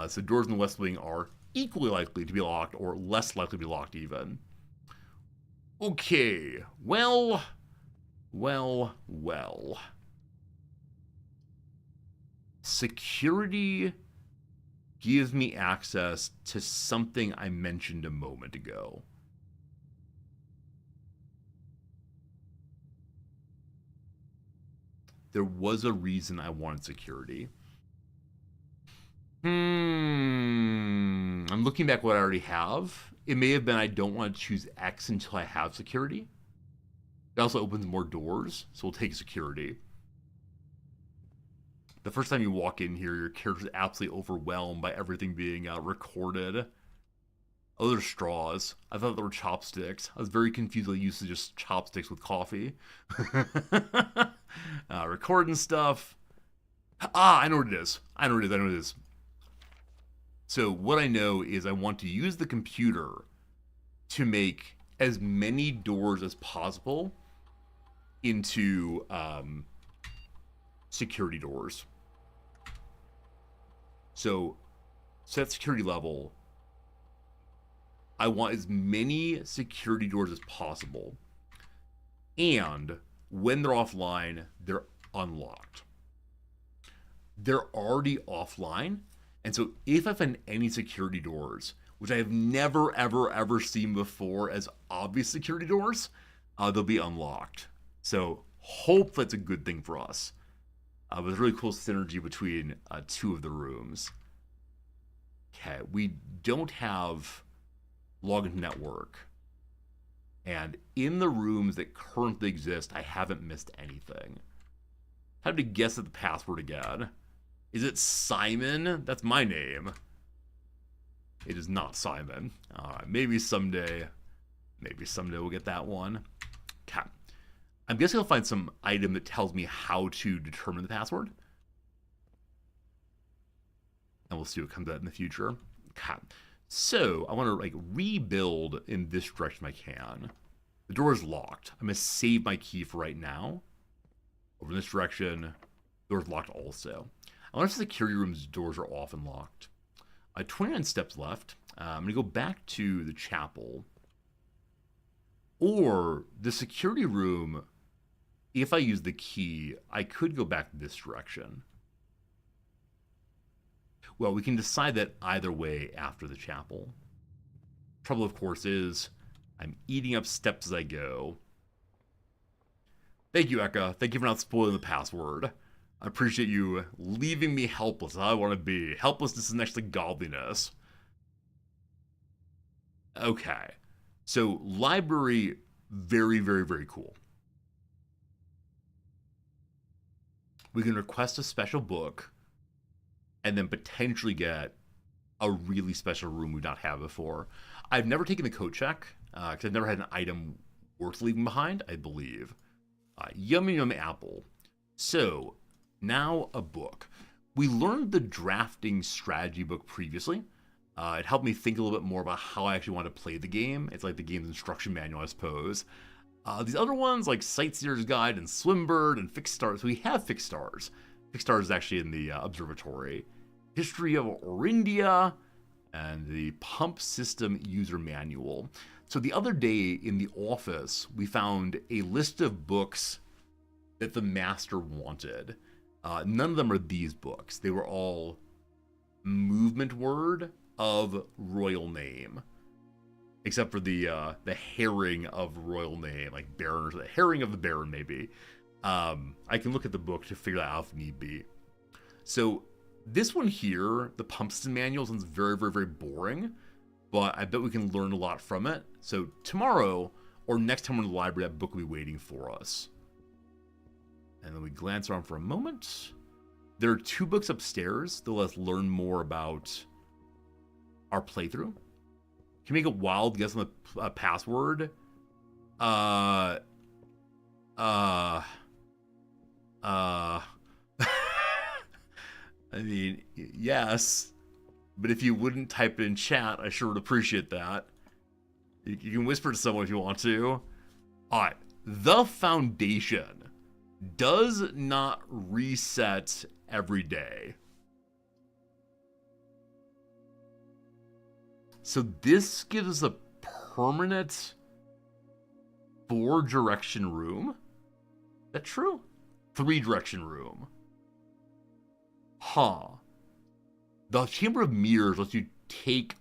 So doors in the West Wing are equally likely to be locked or less likely to be locked even. Okay, well. Security gives me access to something I mentioned a moment ago. There was a reason I wanted security. I'm looking back what I already have. It may have been I don't want to choose X until I have security. It also opens more doors, so we'll take security. The first time you walk in here, your character's absolutely overwhelmed by everything being recorded. Oh, there's straws. I thought there were chopsticks. I was very confused with the usage of just chopsticks with coffee. Recording stuff. I know what it is. I know what it is. So what I know is I want to use the computer to make as many doors as possible into security doors. So set security level. I want as many security doors as possible. And when they're offline, they're unlocked. They're already offline. And so if I find any security doors, which I have never, ever, ever seen before as obvious security doors, they'll be unlocked. So hope that's a good thing for us. With really cool synergy between two of the rooms. Okay, we don't have login network. And in the rooms that currently exist, I haven't missed anything. I have to guess at the password again. Is it Simon? That's my name. It is not Simon. Maybe someday we'll get that one. Okay. I'm guessing I'll find some item that tells me how to determine the password. And we'll see what comes out in the future. Okay. So I want to rebuild in this direction if I can. The door is locked. I'm going to save my key for right now. Over in this direction, door's locked also. I wonder if the security room's doors are often locked. 29 steps left. I'm going to go back to the chapel. Or the security room, if I use the key, I could go back this direction. Well, we can decide that either way after the chapel. Trouble, of course, is I'm eating up steps as I go. Thank you, Eka. Thank you for not spoiling the password. I appreciate you leaving me helpless as I want to be. Helplessness is next to godliness. Okay. So, library, very, very, very cool. We can request a special book and then potentially get a really special room we've not had before. I've never taken the code check, because I've never had an item worth leaving behind, I believe. Yummy Yummy Apple. So, now a book. We learned the drafting strategy book previously. It helped me think a little bit more about how I actually want to play the game. It's like the game's instruction manual, I suppose. These other ones, like Sightseer's Guide and Swimbird and Fixed Stars, we have Fixed Stars. Fixed Stars is actually in the observatory. History of Orindia, and the Pump System User Manual. So the other day in the office, we found a list of books that the master wanted. None of them are these books. They were all movement word of royal name. Except for the herring of royal name, like Baron, or the herring of the Baron, maybe. I can look at the book to figure that out if need be. So this one here, the Pump System Manual, sounds very, very, very boring, but I bet we can learn a lot from it. So tomorrow, or next time we're in the library, that book will be waiting for us. And then we glance around for a moment. There are 2 books upstairs that let us learn more about our playthrough. Can we make a wild guess on the password? I mean, yes, but if you wouldn't type it in chat, I sure would appreciate that. You can whisper to someone if you want to. Alright, the Foundation does not reset every day. So this gives us a permanent 4-direction room. Is that true? 3-direction room. Huh. The Chamber of Mirrors lets you take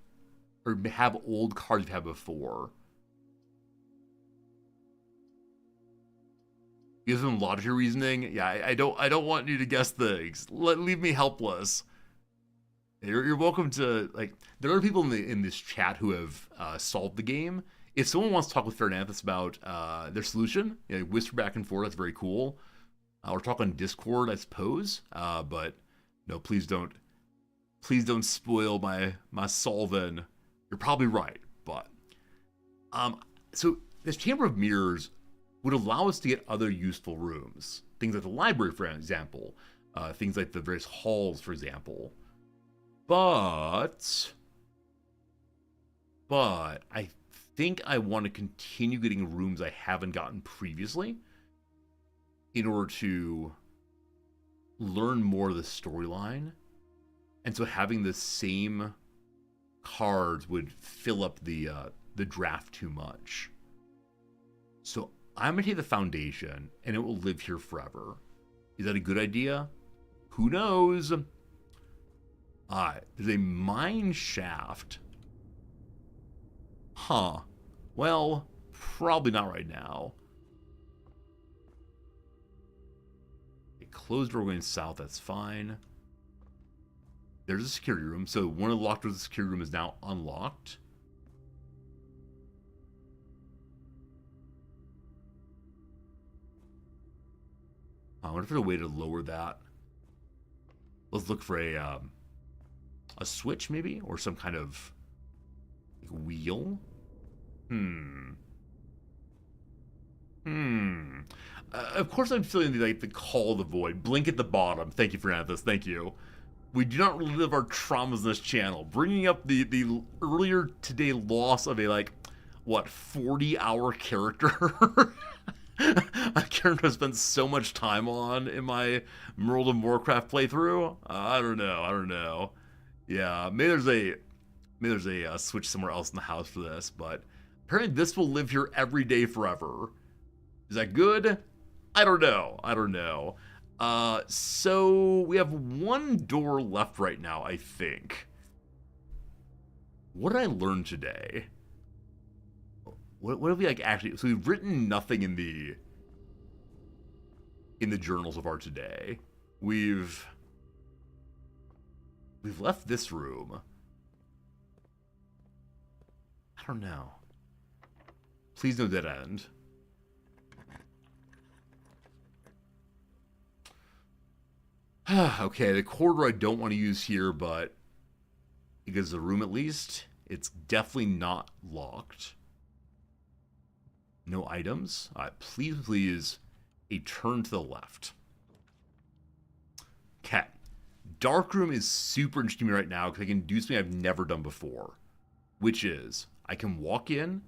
or have old cards you've had before. Gives them logic reasoning. Yeah, I don't want you to guess things. Leave me helpless. You're welcome to, like, there are people in this chat who have solved the game. If someone wants to talk with Fernandez about their solution, you know, whisper back and forth, that's very cool. Or talk on Discord, I suppose. But no, please don't spoil my solving. You're probably right, but so this Chamber of Mirrors would allow us to get other useful rooms. Things like the library, for example. Things like the various halls, for example. But I think I want to continue getting rooms I haven't gotten previously in order to learn more of the storyline. And so having the same cards would fill up the draft too much. So I'm going to take the Foundation, and it will live here forever. Is that a good idea? Who knows? There's a mine shaft. Huh. Well, probably not right now. A closed door going south, that's fine. There's a security room. So one of the locked doors of the security room is now unlocked. I wonder if there's a way to lower that. Let's look for a switch, maybe? Or some kind of like, wheel? Of course I'm feeling the call of the void. Blink at the bottom. Thank you, Fernandez. Thank you. We do not relive our traumas in this channel. Bringing up the earlier today loss of a, 40-hour character. a character I spent so much time on in my World of Warcraft playthrough. I don't know. Yeah, maybe there's a switch somewhere else in the house for this, but apparently this will live here every day forever. Is that good? I don't know. So we have one door left right now, I think. What did I learn today? What have we like actually? So we've written nothing in the journals of our today. We've left this room. I don't know. Please no dead end. Okay, the corridor I don't want to use here, but because the room at least, it's definitely not locked. No items. Please, a turn to the left. Okay. Dark room is super interesting to me right now because I can do something I've never done before, which is I can walk in,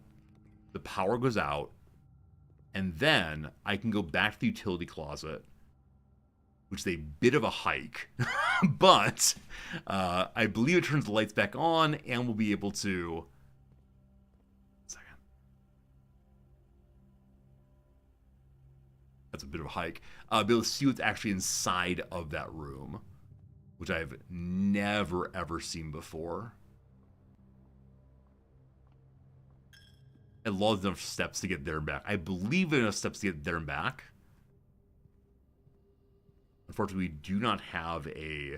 the power goes out, and then I can go back to the utility closet, which is a bit of a hike, but I believe it turns the lights back on, and we'll be able to... That's a bit of a hike. Be able to see what's actually inside of that room, which I've never, ever seen before. And lots enough steps to get there and back. I believe enough steps to get there and back. Unfortunately, we do not have a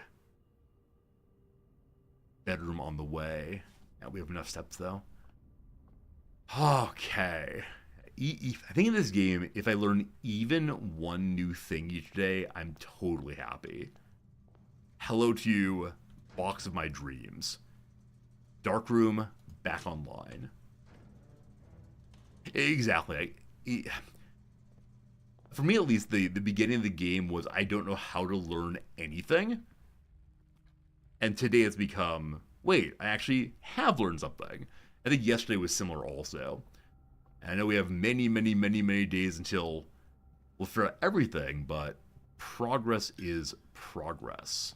bedroom on the way. Yeah, we have enough steps, though. Okay. I think in this game, if I learn even one new thing each day, I'm totally happy. Hello to you, box of my dreams. Dark room, back online. Exactly. For me, at least, the beginning of the game was I don't know how to learn anything. And today it's become, wait, I actually have learned something. I think yesterday was similar also. And I know we have many, many, many, many days until we'll figure out everything, but progress is progress.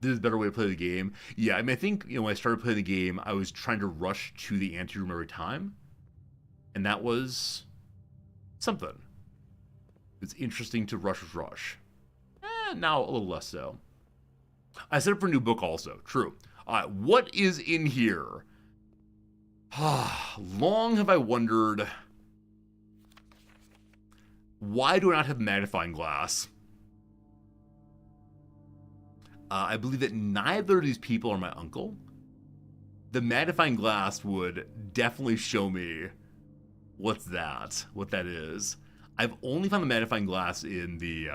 This is a better way to play the game. Yeah, I mean, I think, when I started playing the game, I was trying to rush to the anteroom every time. And that was something. It's interesting to rush. Now a little less so. I set up for a new book also. True. What is in here? Long have I wondered, why do I not have magnifying glass? I believe that neither of these people are my uncle. The magnifying glass would definitely show me what that is. I've only found the magnifying glass in the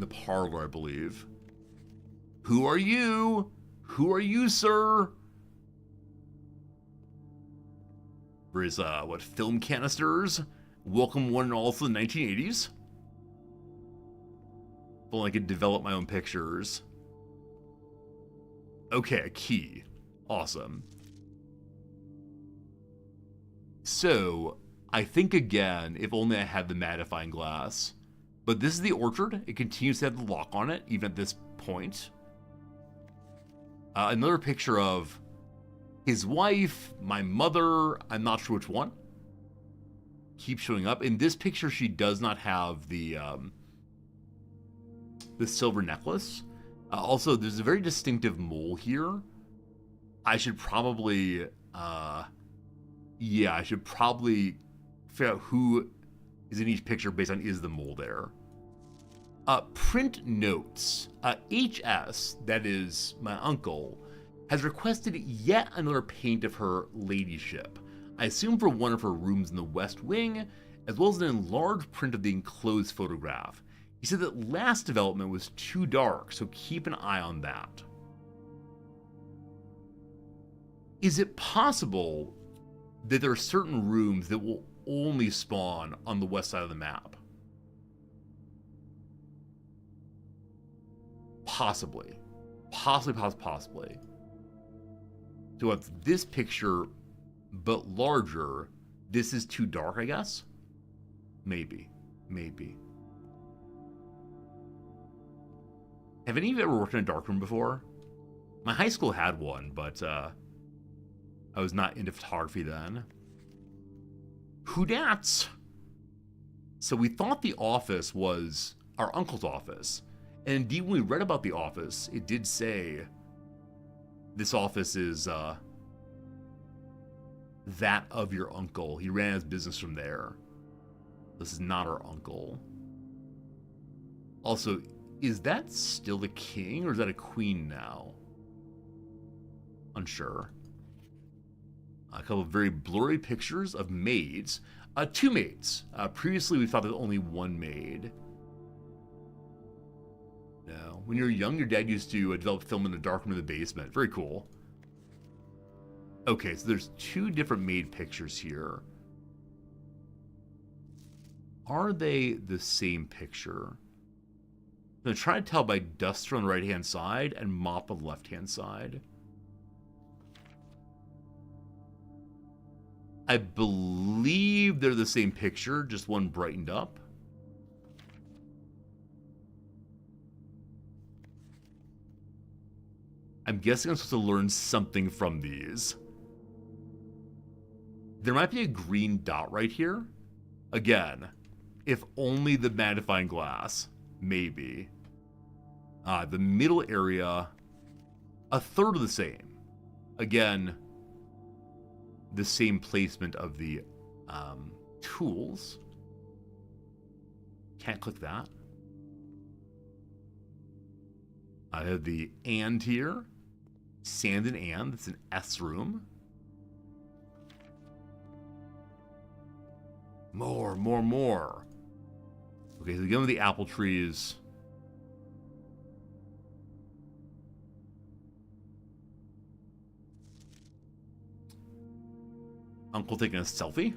parlor, I believe. Who are you? Who are you, sir? There is, film canisters? Welcome one and all to the 1980s. If only I could develop my own pictures. Okay, a key. Awesome. So, I think again, if only I had the magnifying glass. But this is the orchard. It continues to have the lock on it, even at this point. Another picture of his wife, my mother, I'm not sure which one. Keeps showing up. In this picture, she does not have the silver necklace. Also, there's a very distinctive mole here. I should probably, I should probably figure out who is in each picture based on is the mole there. Print notes. HS, that is my uncle, has requested yet another paint of her ladyship. I assume for one of her rooms in the West Wing, as well as an enlarged print of the enclosed photograph. He said that last development was too dark, so keep an eye on that. Is it possible that there are certain rooms that will only spawn on the west side of the map? Possibly. Possibly. So it's this picture, but larger. This is too dark, I guess? Maybe. Have any of you ever worked in a darkroom before? My high school had one, but I was not into photography then. Who dats? So we thought the office was our uncle's office. And indeed, when we read about the office, it did say this office is that of your uncle. He ran his business from there. This is not our uncle. Also, is that still the king or is that a queen now? Unsure. A couple of very blurry pictures of maids. 2 maids. Previously, we thought there was only 1 maid. No. When you were young, your dad used to develop film in the darkroom in the basement. Very cool. Okay, so there's 2 different maid pictures here. Are they the same picture? I'm going to try to tell by duster on the right-hand side and mop on the left-hand side. I believe they're the same picture, just one brightened up. I'm guessing I'm supposed to learn something from these. There might be a green dot right here. Again, if only the magnifying glass. Maybe. The middle area, a third of the same. Again, the same placement of the tools. Can't click that. I have the and here. Sand and. It's an S room. More. Okay, so again with the apple trees. Uncle taking a selfie.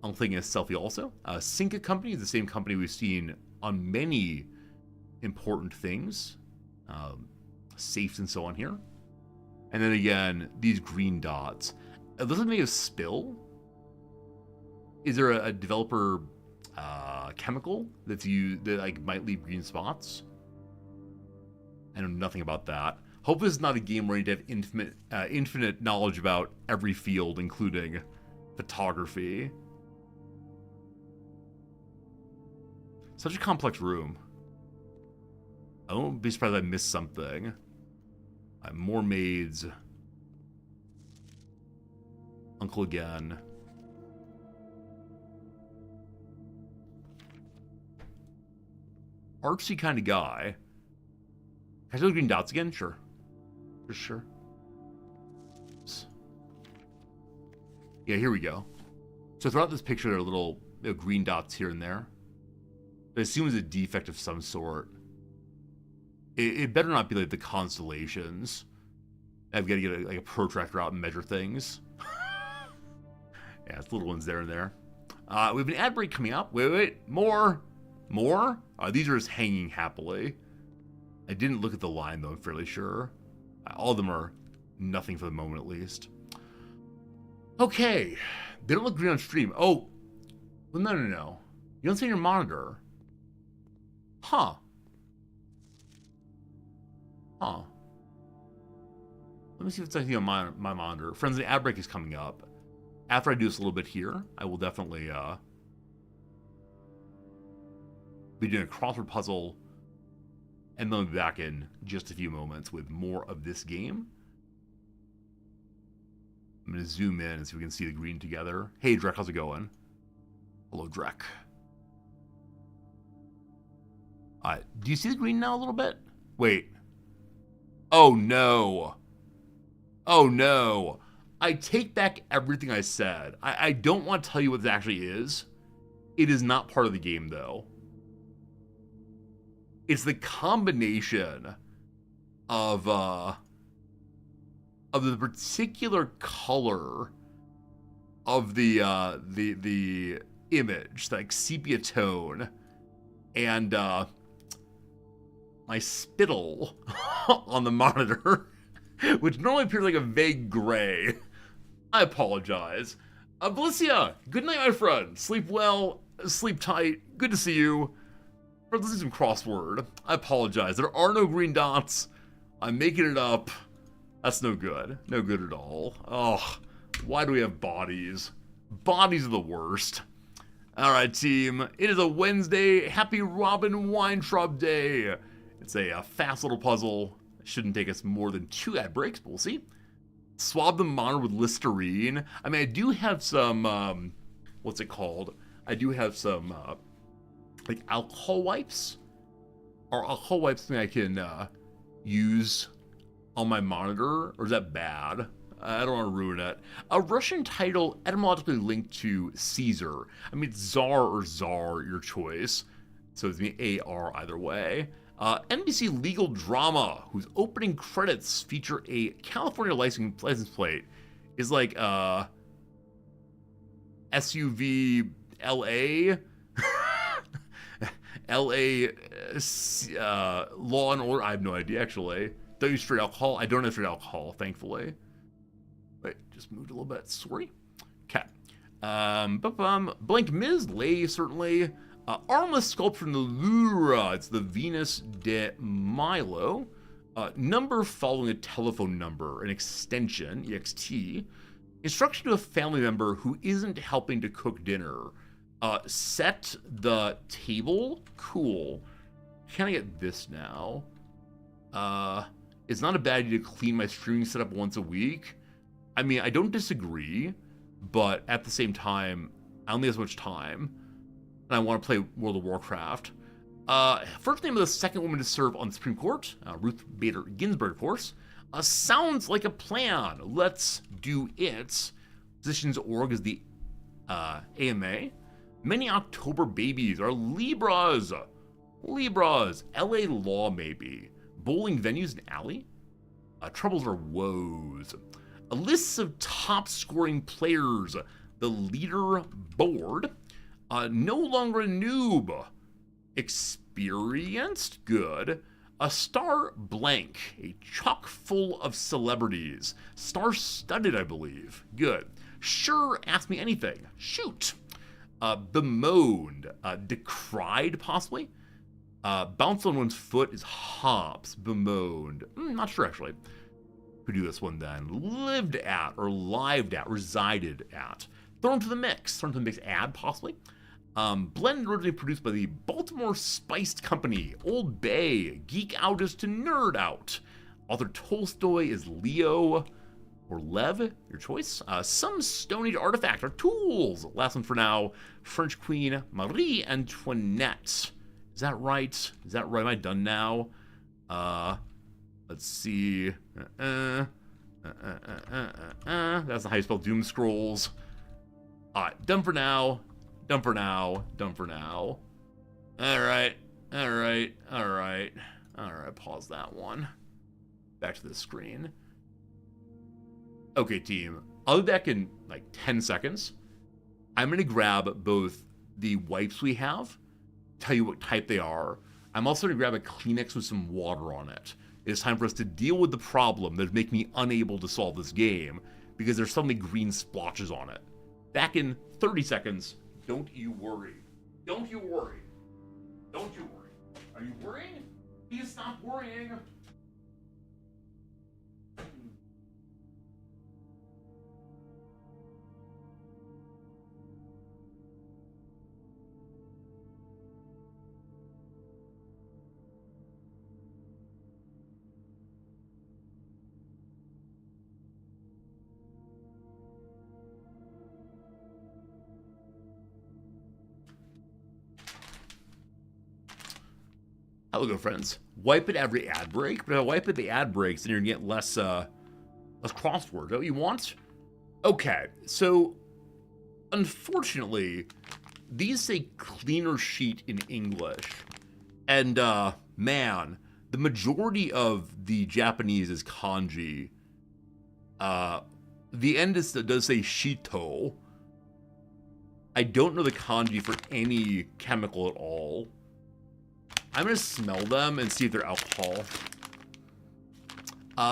Uncle taking a selfie also. Cinca Company is the same company we've seen on many important things. Safes and so on here. And then again, these green dots. It looks like maybe a spill. Is there a developer chemical that's used that like might leave green spots? I know nothing about that. Hope this is not a game where you have infinite knowledge about every field, including photography. Such a complex room. I won't be surprised if I missed something. More maids. Uncle again. Artsy kind of guy. Can I show the green dots again? Sure. For sure. Yeah, here we go. So throughout this picture, there are little green dots here and there. I assume it's a defect of some sort. It better not be like the constellations. I've got to get like a protractor out and measure things. Yeah, it's little ones there and there. We have an ad break coming up. Wait. More? These are just hanging happily. I didn't look at the line, though, I'm fairly sure. All of them are nothing for the moment, at least. Okay. They don't look green on stream. Oh. Well, no. You don't see your monitor. Huh. Let me see if it's anything on my monitor. Friends, the ad break is coming up. After I do this a little bit here, I will definitely be doing a crossword puzzle, and then I'll be back in just a few moments with more of this game. I'm going to zoom in so we can see the green together. Hey, Drek, how's it going? Hello, Drek. Do you see the green now a little bit? Wait. Oh, no. I take back everything I said. I don't want to tell you what this actually is. It is not part of the game, though. It's the combination of the particular color of the image, like sepia tone, and my spittle on the monitor, which normally appears like a vague gray. I apologize. Blicia, good night, my friend. Sleep well, sleep tight. Good to see you. Let's do some crossword. I apologize. There are no green dots. I'm making it up. That's no good. No good at all. Oh, why do we have bodies? Bodies are the worst. All right, team. It is a Wednesday. Happy Robin Weintraub Day. It's a fast little puzzle. It shouldn't take us more than 2 ad breaks, but we'll see. Swab the monitor with Listerine. I mean, I do have some, what's it called? I do have some, like alcohol wipes. Are alcohol wipes something I can use on my monitor? Or is that bad? I don't want to ruin it. A Russian title etymologically linked to Caesar. I mean, it's Tsar or Czar, your choice. So it's me A-R either way. NBC legal drama, whose opening credits feature a California license plate, is like SUV LA. LA Law and Order. I have no idea, actually. Don't use straight alcohol. I don't have straight alcohol, thankfully. Wait, just moved a little bit. Sorry. Okay. Blank Ms. Lay, certainly. Armless sculpture from the Louvre. It's the Venus de Milo. Number following a telephone number, an extension, EXT. Instruction to a family member who isn't helping to cook dinner. Set the table. Cool. Can I get this now? It's not a bad idea to clean my streaming setup once a week. I mean, I don't disagree, but at the same time, I only have so much time, and I want to play World of Warcraft. First name of the second woman to serve on the Supreme Court, Ruth Bader Ginsburg, of course. Sounds like a plan. Let's do it. Physicians.org is the AMA. Many October babies are Libras. Libras. LA Law, maybe. Bowling venues in alley. Troubles are woes. A list of top scoring players. The leader board. No longer a noob. Experienced. Good. A star blank. A chock full of celebrities. Star-studded, I believe. Good. Sure, ask me anything. Shoot. Bemoaned. Decried, possibly. Bounce on one's foot is hops. Bemoaned. Not sure, actually. Could do this one then. Lived at, or lived at, resided at. Thrown to the mix. Thrown to the mix ad, possibly. Blend originally produced by the Baltimore Spiced Company. Old Bay. Geek out is to nerd out. Author Tolstoy is Leo or Lev, your choice. Some Stone Age artifact or tools. Last one for now. French Queen Marie Antoinette. Is that right? Is that right? Am I done now? Let's see. That's not how you spell Doom Scrolls. Done for now. Done for now. Done for now. Alright. Alright. Alright. Alright, pause that one. Back to the screen. Okay, team. I'll be back in like 10 seconds. I'm going to grab both the wipes we have, tell you what type they are. I'm also going to grab a Kleenex with some water on it. It's time for us to deal with the problem that is making me unable to solve this game because there's suddenly green splotches on it. Back in 30 seconds. Don't you worry. Don't you worry. Don't you worry. Are you worrying? Please stop worrying. Hello, friends. Wipe it every ad break, but if I wipe it the ad breaks, then you're gonna get less crosswords. Is that what you want? Okay, so unfortunately, these say cleaner sheet in English, and man, the majority of the Japanese is kanji. The end does say shito. I don't know the kanji for any chemical at all. I'm gonna smell them and see if they're alcohol.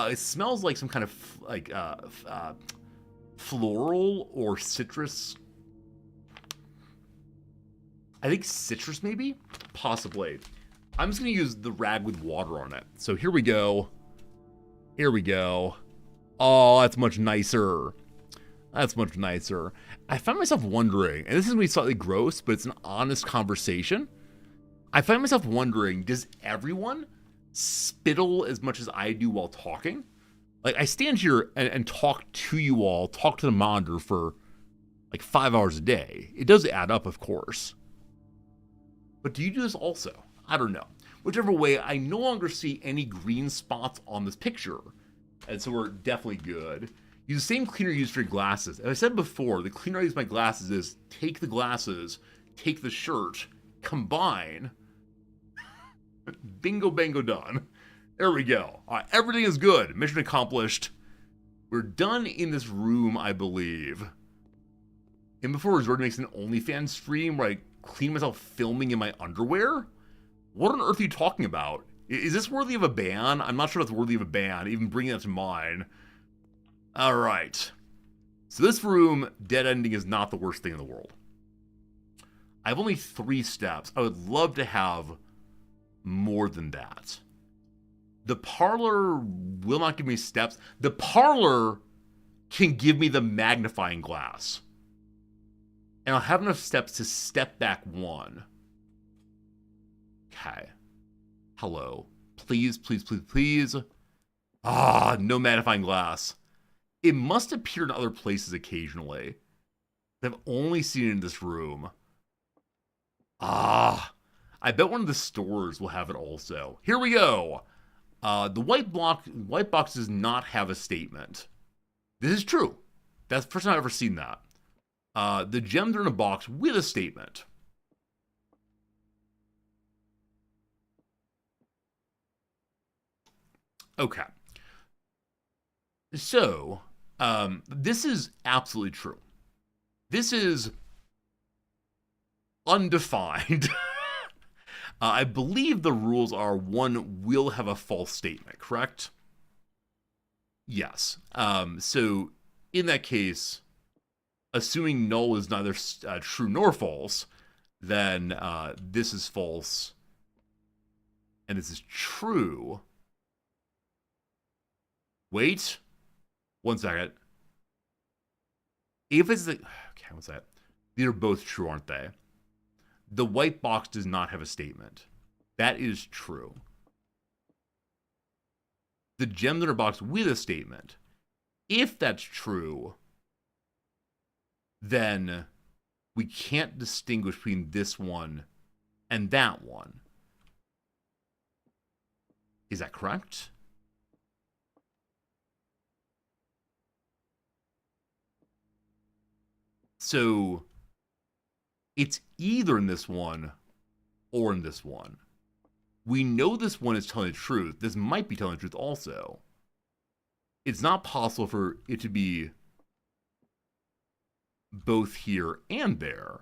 It smells like some kind of floral or citrus. I think citrus, maybe? Possibly. I'm just gonna use the rag with water on it. So here we go. Here we go. Oh, that's much nicer. That's much nicer. I find myself wondering, and this is gonna be slightly gross, but it's an honest conversation. I find myself wondering, does everyone spittle as much as I do while talking? Like, I stand here and talk to you all, talk to the monitor for like 5 hours a day. It does add up, of course. But do you do this also? I don't know. Whichever way, I no longer see any green spots on this picture. And so we're definitely good. Use the same cleaner used for your glasses. As I said before, the cleaner I use my glasses is take the glasses, take the shirt, combine. Bingo, bango, done. There we go. All right, everything is good. Mission accomplished. We're done in this room, I believe. And before Resort makes an OnlyFans stream where I clean myself filming in my underwear? What on earth are you talking about? Is this worthy of a ban? I'm not sure if it's worthy of a ban, even bringing that to mind. All right. So this room, dead ending is not the worst thing in the world. I have only 3 steps. I would love to have more than that. The parlor will not give me steps. The parlor can give me the magnifying glass. And I'll have enough steps to step back 1. Okay. Hello. Please, please, please, please. Ah, no magnifying glass. It must appear in other places occasionally. I've only seen it in this room. Ah, I bet one of the stores will have it also. Here we go. The white box does not have a statement. This is true. That's the first time I've ever seen that. The gems are in a box with a statement. Okay. So, this is absolutely true. This is undefined. I believe the rules are one will have a false statement, correct? Yes. So, in that case, assuming null is neither true nor false, then this is false and this is true. Wait 1 second. If it's the... Okay, what's that? These are both true, aren't they? The white box does not have a statement. That is true. The gems in our box with a statement. If that's true, then we can't distinguish between this one and that one. Is that correct? So it's either in this one or in this one. We know this one is telling the truth. This might be telling the truth also. It's not possible for it to be both here and there.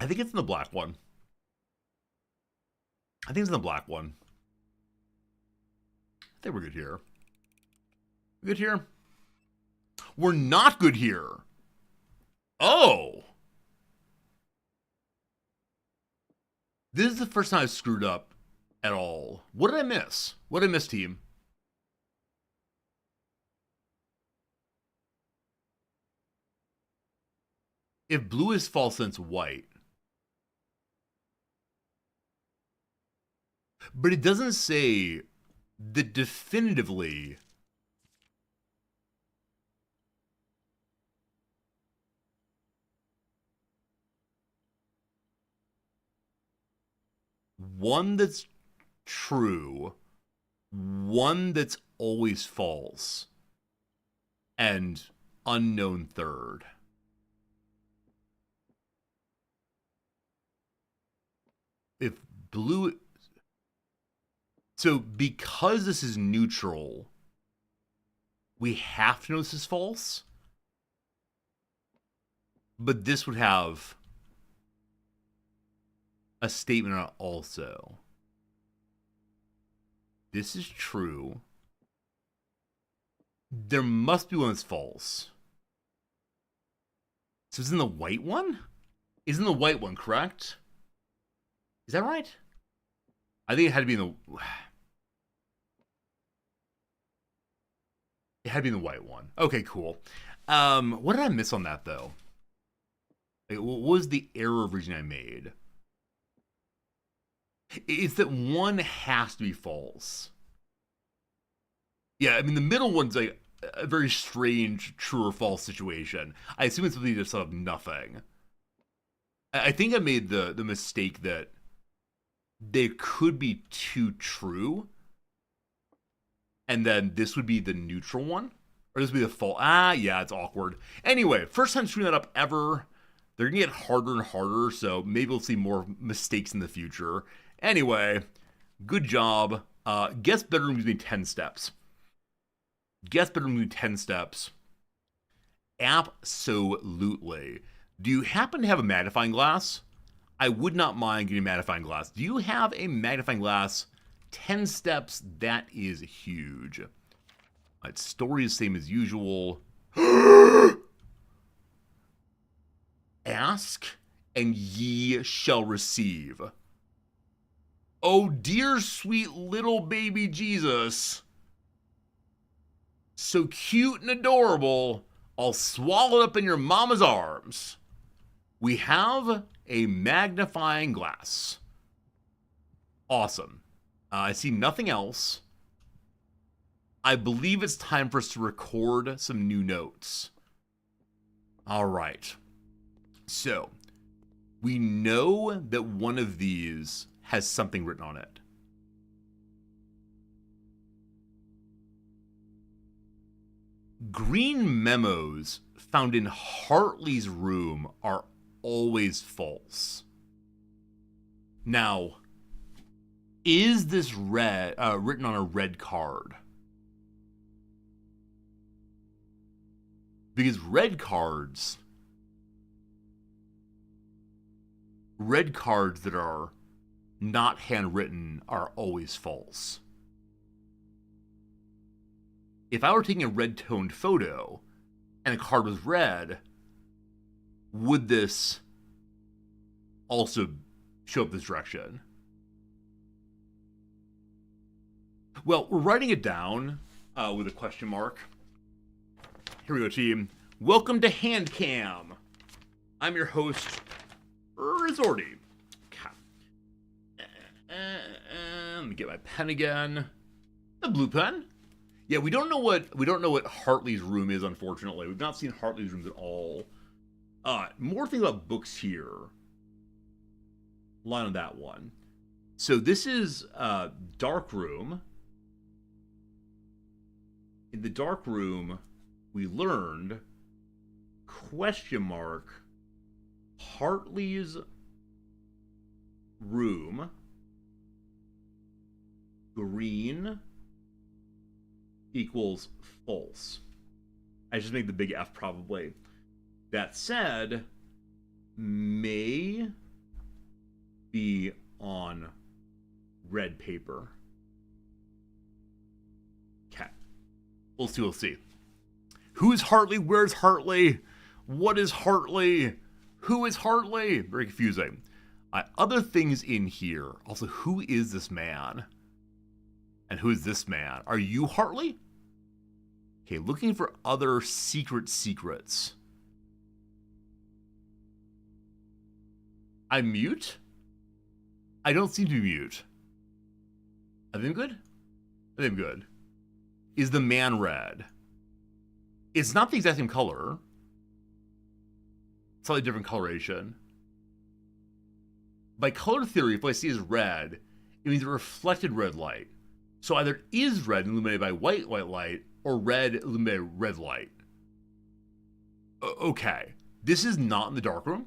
I think it's in the black one. I think it's in the black one. I think we're good here. Good here? We're not good here. Oh. This is the first time I've screwed up at all. What did I miss? What did I miss, team? If blue is false, then it's white. But it doesn't say that definitively one that's true, one that's always false, and unknown third. If blue... So because this is neutral, we have to know this is false? But this would have a statement on it also. This is true. There must be one that's false. So it's in the white one? It's in the white one, correct? Is that right? I think it had to be in the... It had to be in the white one. Okay, cool. What did I miss on that, though? Like, what was the error of reasoning I made? It's that one has to be false. Yeah, I mean, the middle one's like a very strange true or false situation. I assume it's something just out of nothing. I think I made the mistake that they could be two true, and then this would be the neutral one, or this would be the false. Yeah, it's awkward. Anyway, first time screwing that up ever. They're gonna get harder and harder, so maybe we'll see more mistakes in the future. Anyway, good job. Guest bedroom gives me 10 steps. Guest bedroom gives me 10 steps. Absolutely. Do you happen to have a magnifying glass? I would not mind getting a magnifying glass. Do you have a magnifying glass? 10 steps, that is huge. Right, story is the same as usual. Ask, and ye shall receive. Oh, dear sweet little baby Jesus. So cute and adorable, I'll swallow it up in your mama's arms. We have a magnifying glass. Awesome. I see nothing else. I believe it's time for us to record some new notes. All right. So, we know that one of these has something written on it. Green memos found in Hartley's room are always false. Now, is this written on a red card? Because red cards that are not handwritten are always false. If I were taking a red-toned photo and a card was red, would this also show up this direction? Well, we're writing it down with a question mark. Here we go, team. Welcome to HandCam. I'm your host, Rizordi. Let me get my pen again. The blue pen. Yeah, we don't know what Hartley's room is, unfortunately. We've not seen Hartley's rooms at all. More things about books here. Line on that one. So this is dark room. In the dark room, we learned question mark Hartley's room, green equals false. I just made the big F probably. That said, may be on red paper. Okay. We'll see. Who's Hartley? Where's Hartley? What is Hartley? Who is Hartley? Very confusing. Other things in here. Also, who is this man? And who is this man? Are you Hartley? Okay, looking for other secrets. I'm mute? I don't seem to be mute. I think I'm good? I think I'm good. Is the man red? It's not the exact same color. Slightly different coloration. By color theory, if what I see is red, it means a reflected red light. So either is red illuminated by white light, or red illuminated red light. Okay. This is not in the dark room.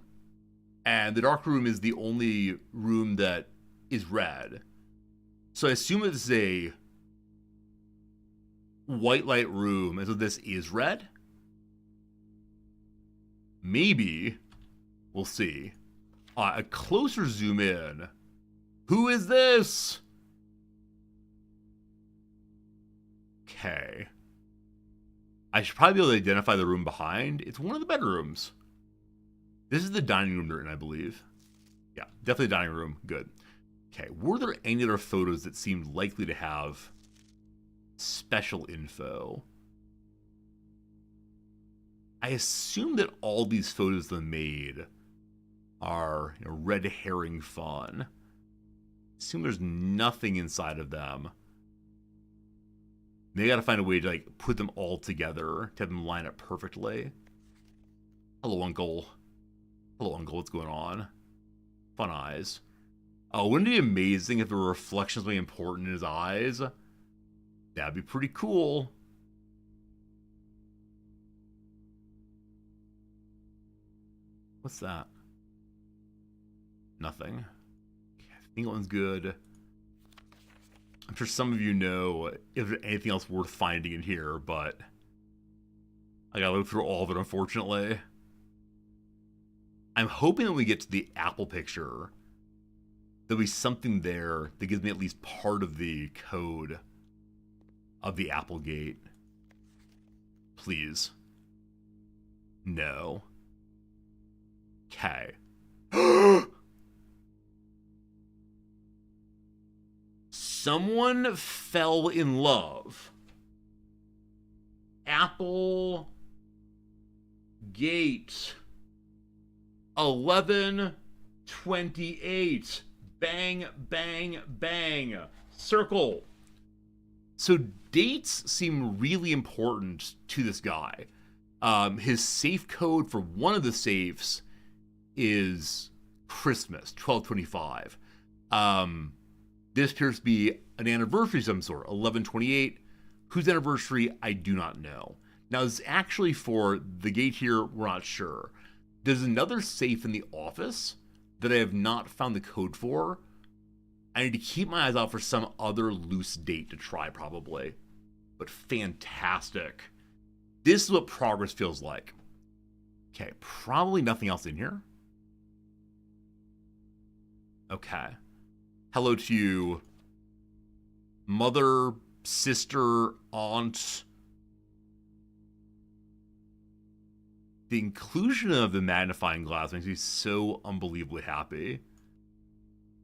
And the dark room is the only room that is red. So I assume it's a white light room, and so this is red? maybe. We'll see. A closer zoom in. Who is this? Okay. I should probably be able to identify the room behind. It's one of the bedrooms. This is the dining room they're in, I believe. Yeah, definitely dining room. Good. Okay, were there any other photos that seemed likely to have special info? I assume that all these photos they made are red herring fun. Assume there's nothing inside of them. They gotta find a way to like put them all together to have them line up perfectly. Hello, Uncle. Hello, Uncle. What's going on? Fun eyes. Oh, wouldn't it be amazing if the reflections were important in his eyes? That'd be pretty cool. What's that? Nothing. Okay, I think that one's good. I'm sure some of you know if there's anything else worth finding in here, but I gotta look through all of it, unfortunately. I'm hoping that when we get to the Apple picture, there'll be something there that gives me at least part of the code of the Apple gate. Please. No. Okay. Someone fell in love. Apple gate 1128. Bang, bang, bang. Circle. So dates seem really important to this guy. His safe code for one of the safes is Christmas, 1225. This appears to be an anniversary of some sort, 1128. Whose anniversary, I do not know. Now, this is actually for the gate here, we're not sure. There's another safe in the office that I have not found the code for. I need to keep my eyes out for some other loose date to try, probably. But fantastic. This is what progress feels like. Okay, probably nothing else in here. Okay. Hello to you, mother, sister, aunt. The inclusion of the magnifying glass makes me so unbelievably happy.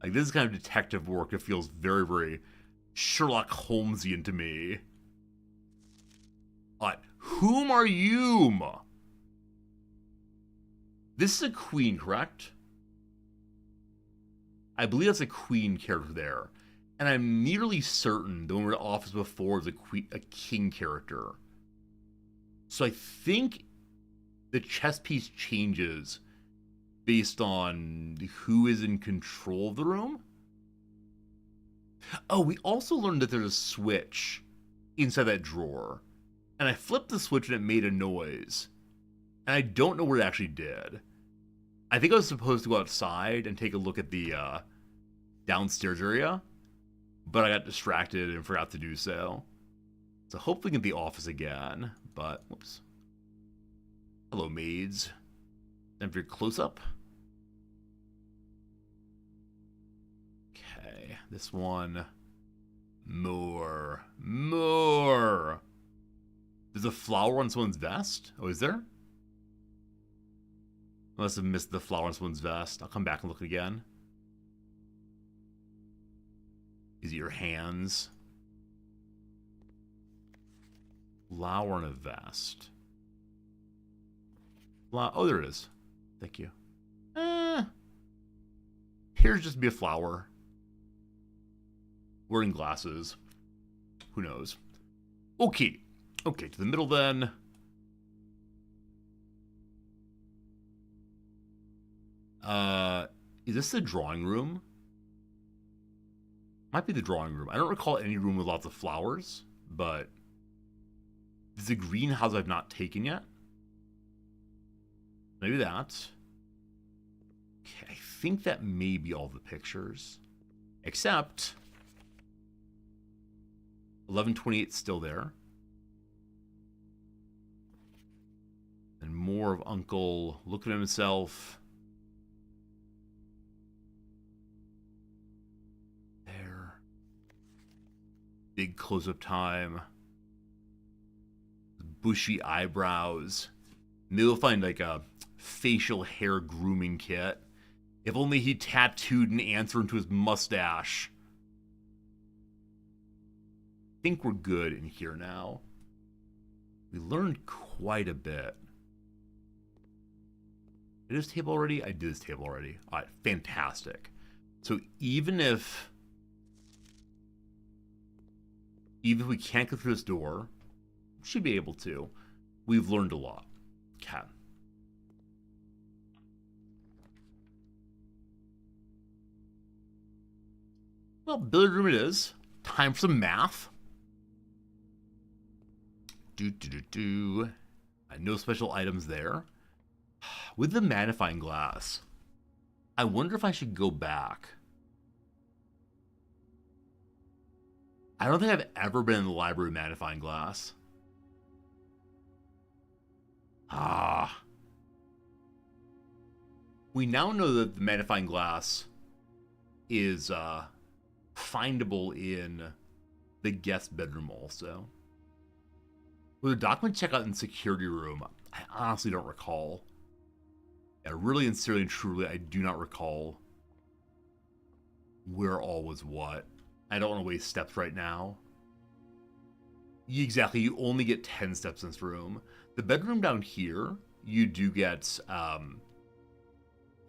Like, this is kind of detective work. It feels very, very Sherlock Holmesian to me. Whom are you? This is a queen, correct? I believe that's a queen character there. And I'm nearly certain the one we were in the office before was a king character. So I think the chess piece changes based on who is in control of the room. Oh, we also learned that there's a switch inside that drawer. And I flipped the switch and it made a noise. And I don't know what it actually did. I think I was supposed to go outside and take a look at the downstairs area, but I got distracted and forgot to do so. So hopefully we can get the office again, but whoops. Hello, maids. Time for your close-up. Okay, this one. More. There's a flower on someone's vest? Oh, is there? I must have missed the flower on someone's vest. I'll come back and look again. Is it your hands? Flower on a vest. Oh, there it is. Thank you. Here's just be a flower. Wearing glasses. Who knows? Okay. Okay, to the middle then. Is this the drawing room? Might be the drawing room. I don't recall any room with lots of flowers, but there's a greenhouse I've not taken yet. Maybe that. Okay, I think that may be all the pictures. Except 1128 's still there. And more of Uncle looking at himself. There. Big close-up time. Bushy eyebrows. Maybe we'll find like a facial hair grooming kit. If only he tattooed an answer into his mustache. I think we're good in here now. We learned quite a bit. Did this table already? I did this table already. All right, fantastic. So even if we can't get through this door, we should be able to. We've learned a lot. Okay. Well, billiard room it is. Time for some math. No special items there. With the magnifying glass, I wonder if I should go back. I don't think I've ever been in the library with magnifying glass. We now know that the magnifying glass is findable in the guest bedroom also. With the document checkout in the security room, I honestly don't recall. Yeah, really and sincerely and truly, I do not recall where all was what. I don't want to waste steps right now. Exactly, you only get 10 steps in this room. The bedroom down here, you do get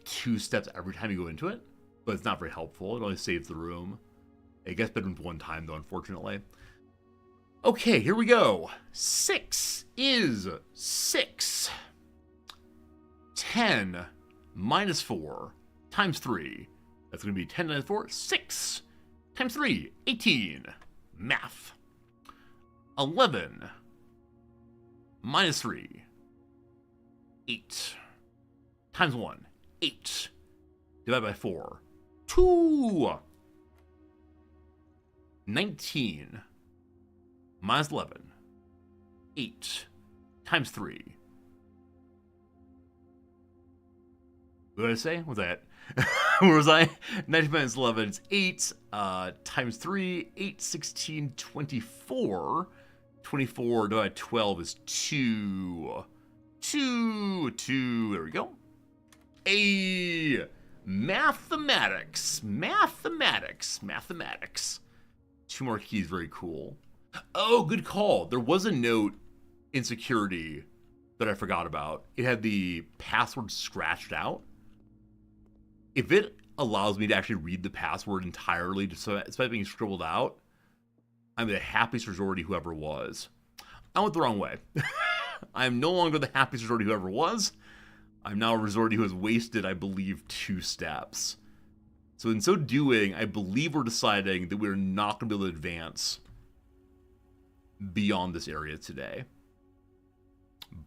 2 steps every time you go into it, but it's not very helpful. It only saves the room. I guess bedroom's 1 time, though, unfortunately. Okay, here we go. 6 is 6. 10 minus 4 times 3. That's going to be 10 minus 4, 6. Times 3, 18. Math. 11 minus 3, 8. Times 1, 8. Divided by 4, 2. 19 minus 11, 8. Times 3. What did I say? What was that? Where was I? 19 minus 11 is 8. Times 3, 8, 16, 24. 24 divided by 12 is 2. 2. There we go. Mathematics. 2 more keys, very cool. Oh, good call. There was a note in security that I forgot about. It had the password scratched out. If it allows me to actually read the password entirely, despite being scribbled out, I'm the happiest resorty who ever was. I went the wrong way. I'm no longer the happiest resorty who ever was. I'm now a resorty who has wasted, I believe, 2 steps. So in so doing, I believe we're deciding that we're not going to be able to advance beyond this area today.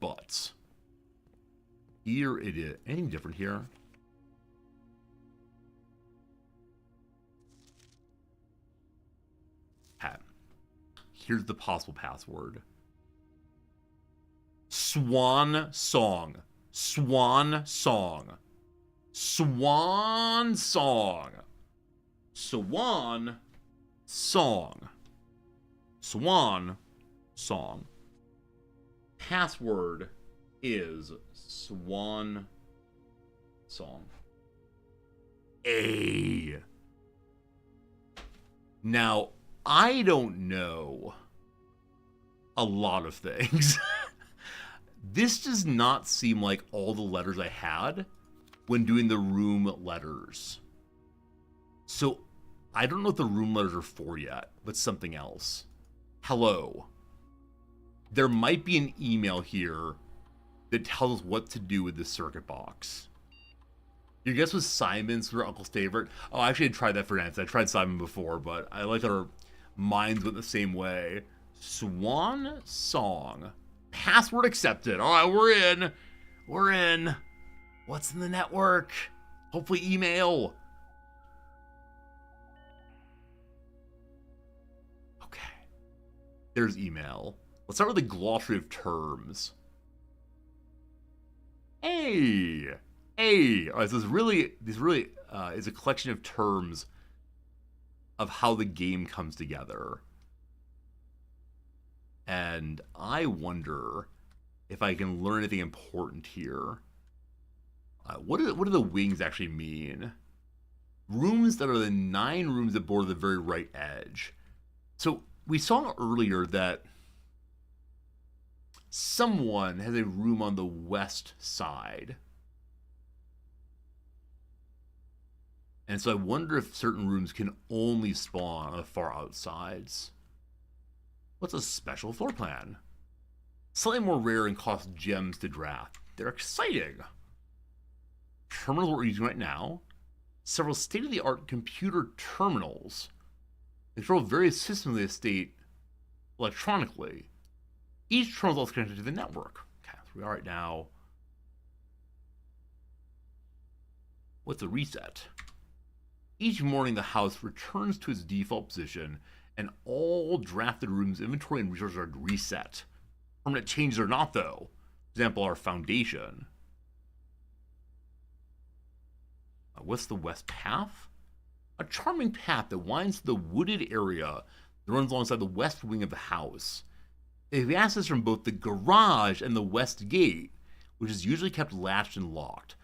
But here it is. Anything different here? Here's the possible password. Swan song. Swan song. Swan song. Swan song. Swan song. Password is swan song. Now, I don't know a lot of things. This does not seem like all the letters I had when doing the room letters. So I don't know what the room letters are for yet, but something else. Hello. There might be an email here that tells us what to do with this circuit box. Your guess was Simon's for Uncle's favorite. Oh, actually, I tried that for Nancy. I tried Simon before, but I like our minds went the same way. Swan song. Password accepted. All right, we're in. We're in. What's in the network? Hopefully email. Okay. There's email. Let's start with the glossary of terms. Hey, hey. All right, so this really is a collection of terms of how the game comes together. And I wonder if I can learn anything important here. What do the wings actually mean? Rooms that are the 9 rooms that border the very right edge. So we saw earlier that someone has a room on the west side. And so I wonder if certain rooms can only spawn on the far outsides. What's a special floor plan? Slightly more rare and cost gems to draft. They're exciting. Terminals we're using right now. Several state-of-the-art computer terminals. They control various systems of the estate electronically. Each terminal is also connected to the network. Okay, so we are right now. What's a reset? Each morning, the house returns to its default position, and all drafted rooms' inventory and resources are reset. Permanent changes are not, though. For example, our foundation. What's the west path? A charming path that winds through the wooded area that runs alongside the west wing of the house. It has access from both the garage and the west gate, which is usually kept latched and locked.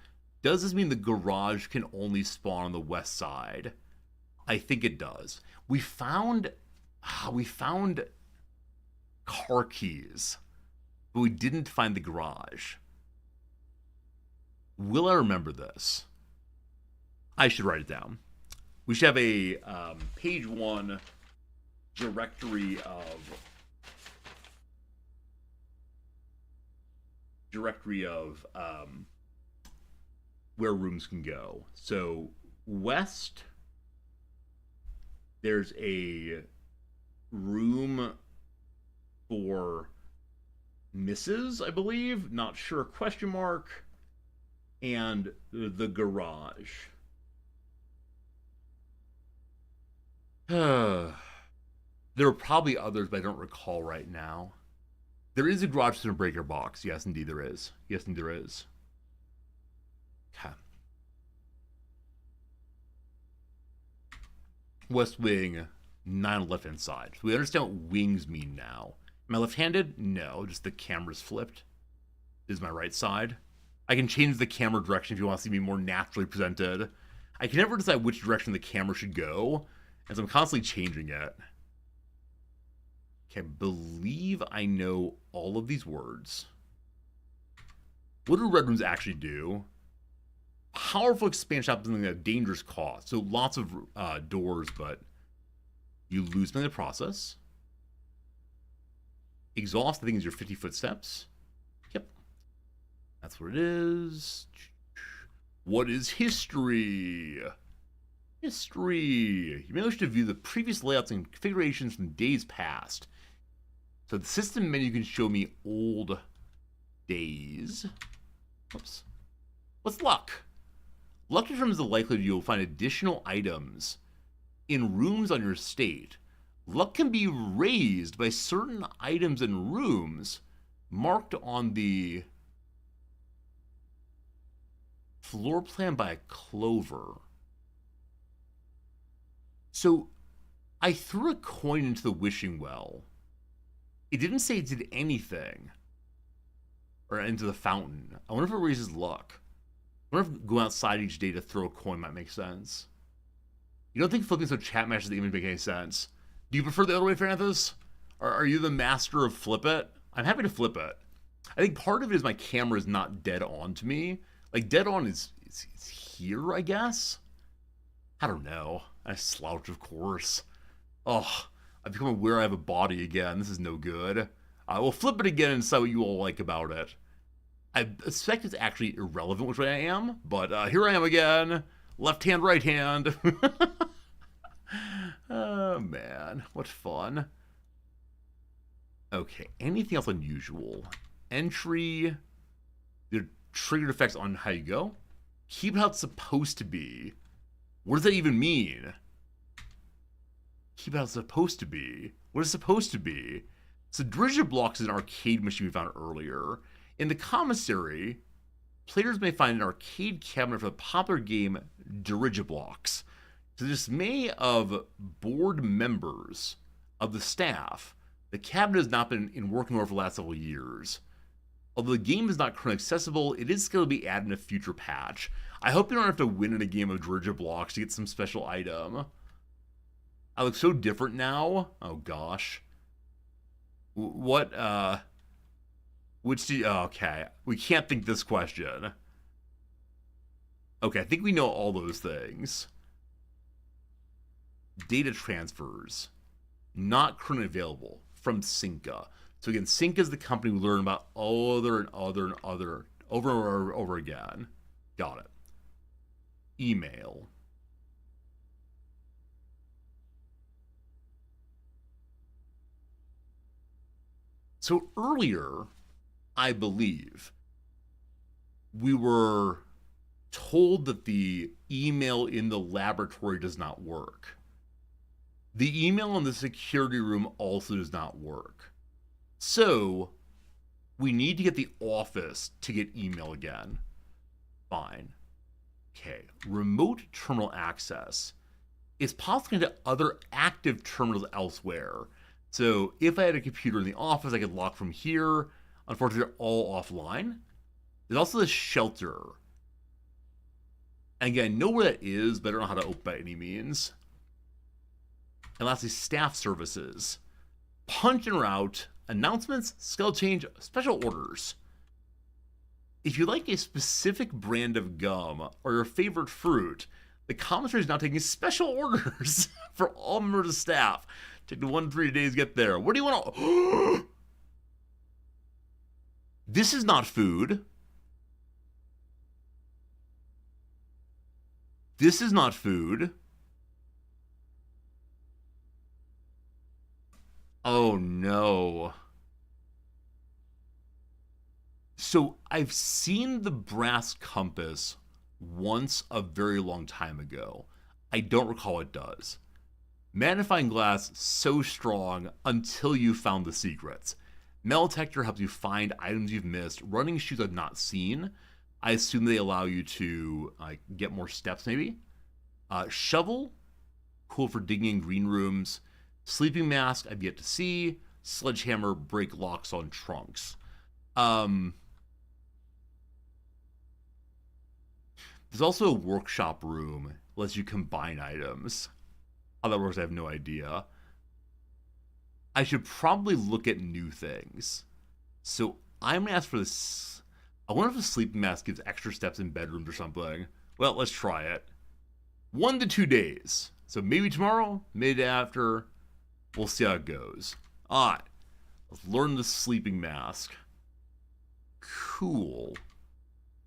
Does this mean the garage can only spawn on the west side? I think it does. We found car keys, but we didn't find the garage. Will I remember this? I should write it down. We should have a page 1 directory of where rooms can go. So west, there's a room for Mrs., I believe, not sure, question mark, and the garage. There are probably others, but I don't recall right now. There is a garage system breaker box. Yes, indeed there is. Yes, indeed there is. Okay. West wing, 9 left-hand side. So we understand what wings mean now. Am I left-handed? No, just the camera's flipped. This is my right side. I can change the camera direction if you want to see me more naturally presented. I can never decide which direction the camera should go, as I'm constantly changing it. Okay, I believe I know all of these words. What do red rooms actually do? Powerful expansion happens something at dangerous cost. So lots of doors, but you lose them in the process. Exhaust, I think, is your 50-foot steps. Yep. That's what it is. What is history? History. You may wish to view the previous layouts and configurations from days past. So the system menu can show me old days. Oops. What's luck? Luck determines the likelihood you'll find additional items in rooms on your estate. Luck can be raised by certain items and rooms marked on the floor plan by a clover. So I threw a coin into the wishing well. It didn't say it did anything. Or into the fountain. I wonder if it raises luck. I wonder if going outside each day to throw a coin might make sense. You don't think flipping so chat matches the image make any sense? Do you prefer the other way, Francis? Are you the master of flip it? I'm happy to flip it. I think part of it is my camera is not dead on to me. Like, dead on is here, I guess? I don't know. I slouch, of course. Oh, I've become aware I have a body again. This is no good. I will flip it again and decide what you all like about it. I suspect it's actually irrelevant which way I am, but here I am again. Left hand, right hand. Oh, man. What fun. Okay, anything else unusual? Entry. The triggered effects on how you go. Keep it how it's supposed to be. What does that even mean? Keep it how it's supposed to be. What is supposed to be? So Drizia Blocks is an arcade machine we found earlier. In the commissary, players may find an arcade cabinet for the popular game Dirigiblocks. To the dismay of board members of the staff, the cabinet has not been in working order for the last several years. Although the game is not currently accessible, it is going to be added in a future patch. I hope you don't have to win in a game of Dirigiblocks to get some special item. I look so different now. Oh gosh. What, which do you, okay. We can't think this question. Okay, I think we know all those things. Data transfers. Not currently available from Cinca. So again, Cinca is the company we learn about other and other and other over and over again. Got it. Email. So earlier, I believe, we were told that the email in the laboratory does not work. The email in the security room also does not work. So, we need to get the office to get email again. Fine. Okay, remote terminal access. It's possible to get other active terminals elsewhere. So, if I had a computer in the office, I could log from here. Unfortunately, they're all offline. There's also the shelter. And again, I know where that is, but I don't know how to open by any means. And lastly, staff services. Punch and route, announcements, scale change, special orders. If you like a specific brand of gum or your favorite fruit, the commissary is now taking special orders for all members of staff. Take the 1 to 3 days to get there. What do you want to... This is not food. This is not food. Oh no. So I've seen the brass compass once a very long time ago. I don't recall what it does. Magnifying glass so strong until you found the secrets. Metal detector helps you find items you've missed. Running shoes I've not seen. I assume they allow you to get more steps maybe. Shovel, cool for digging in green rooms. Sleeping mask I've yet to see. Sledgehammer, break locks on trunks. There's also a workshop room. Lets you combine items. How that works, I have no idea. I should probably look at new things. So I'm gonna ask for this. I wonder if the sleeping mask gives extra steps in bedrooms or something. Well, let's try it. 1 to 2 days. So maybe tomorrow, maybe after. We'll see how it goes. Alright. Let's learn the sleeping mask. Cool.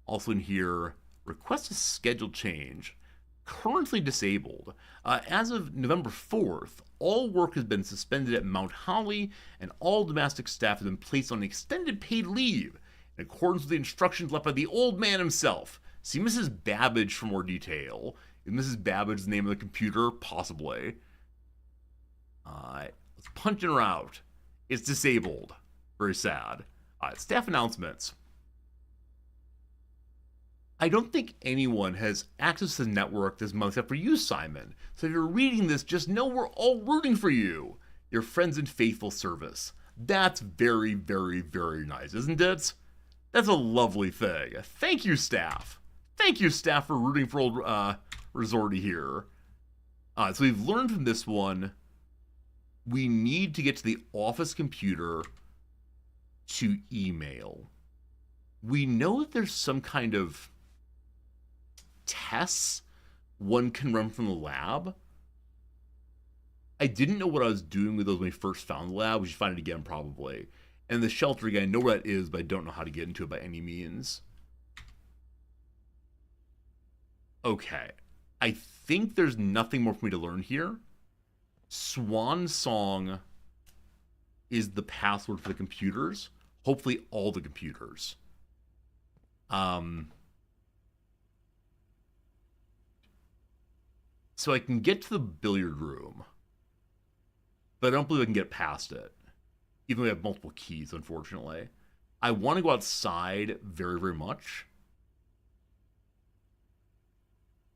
Also in here, request a schedule change. Currently disabled. As of November 4th, all work has been suspended at Mount Holly, and all domestic staff have been placed on extended paid leave, in accordance with the instructions left by the old man himself. See Mrs. Babbage for more detail. Is Mrs. Babbage the name of the computer? Possibly. Let's punch her out. It's disabled. Very sad. Staff announcements. I don't think anyone has access to the network this month except for you, Simon. So if you're reading this, just know we're all rooting for you. Your friends in faithful service. That's very, very, very nice, isn't it? That's a lovely thing. Thank you, staff. Thank you, staff, for rooting for old Resorty here. So we've learned from this one, we need to get to the office computer to email. We know that there's some kind of tests one can run from the lab. I didn't know what I was doing with those when we first found the lab. We should find it again probably. And the shelter again, I know where that is, but I don't know how to get into it by any means. Okay. I think there's nothing more for me to learn here. Swan Song is the password for the computers. Hopefully all the computers. So I can get to the billiard room, but I don't believe I can get past it, even though I have multiple keys, unfortunately. I want to go outside very, very much.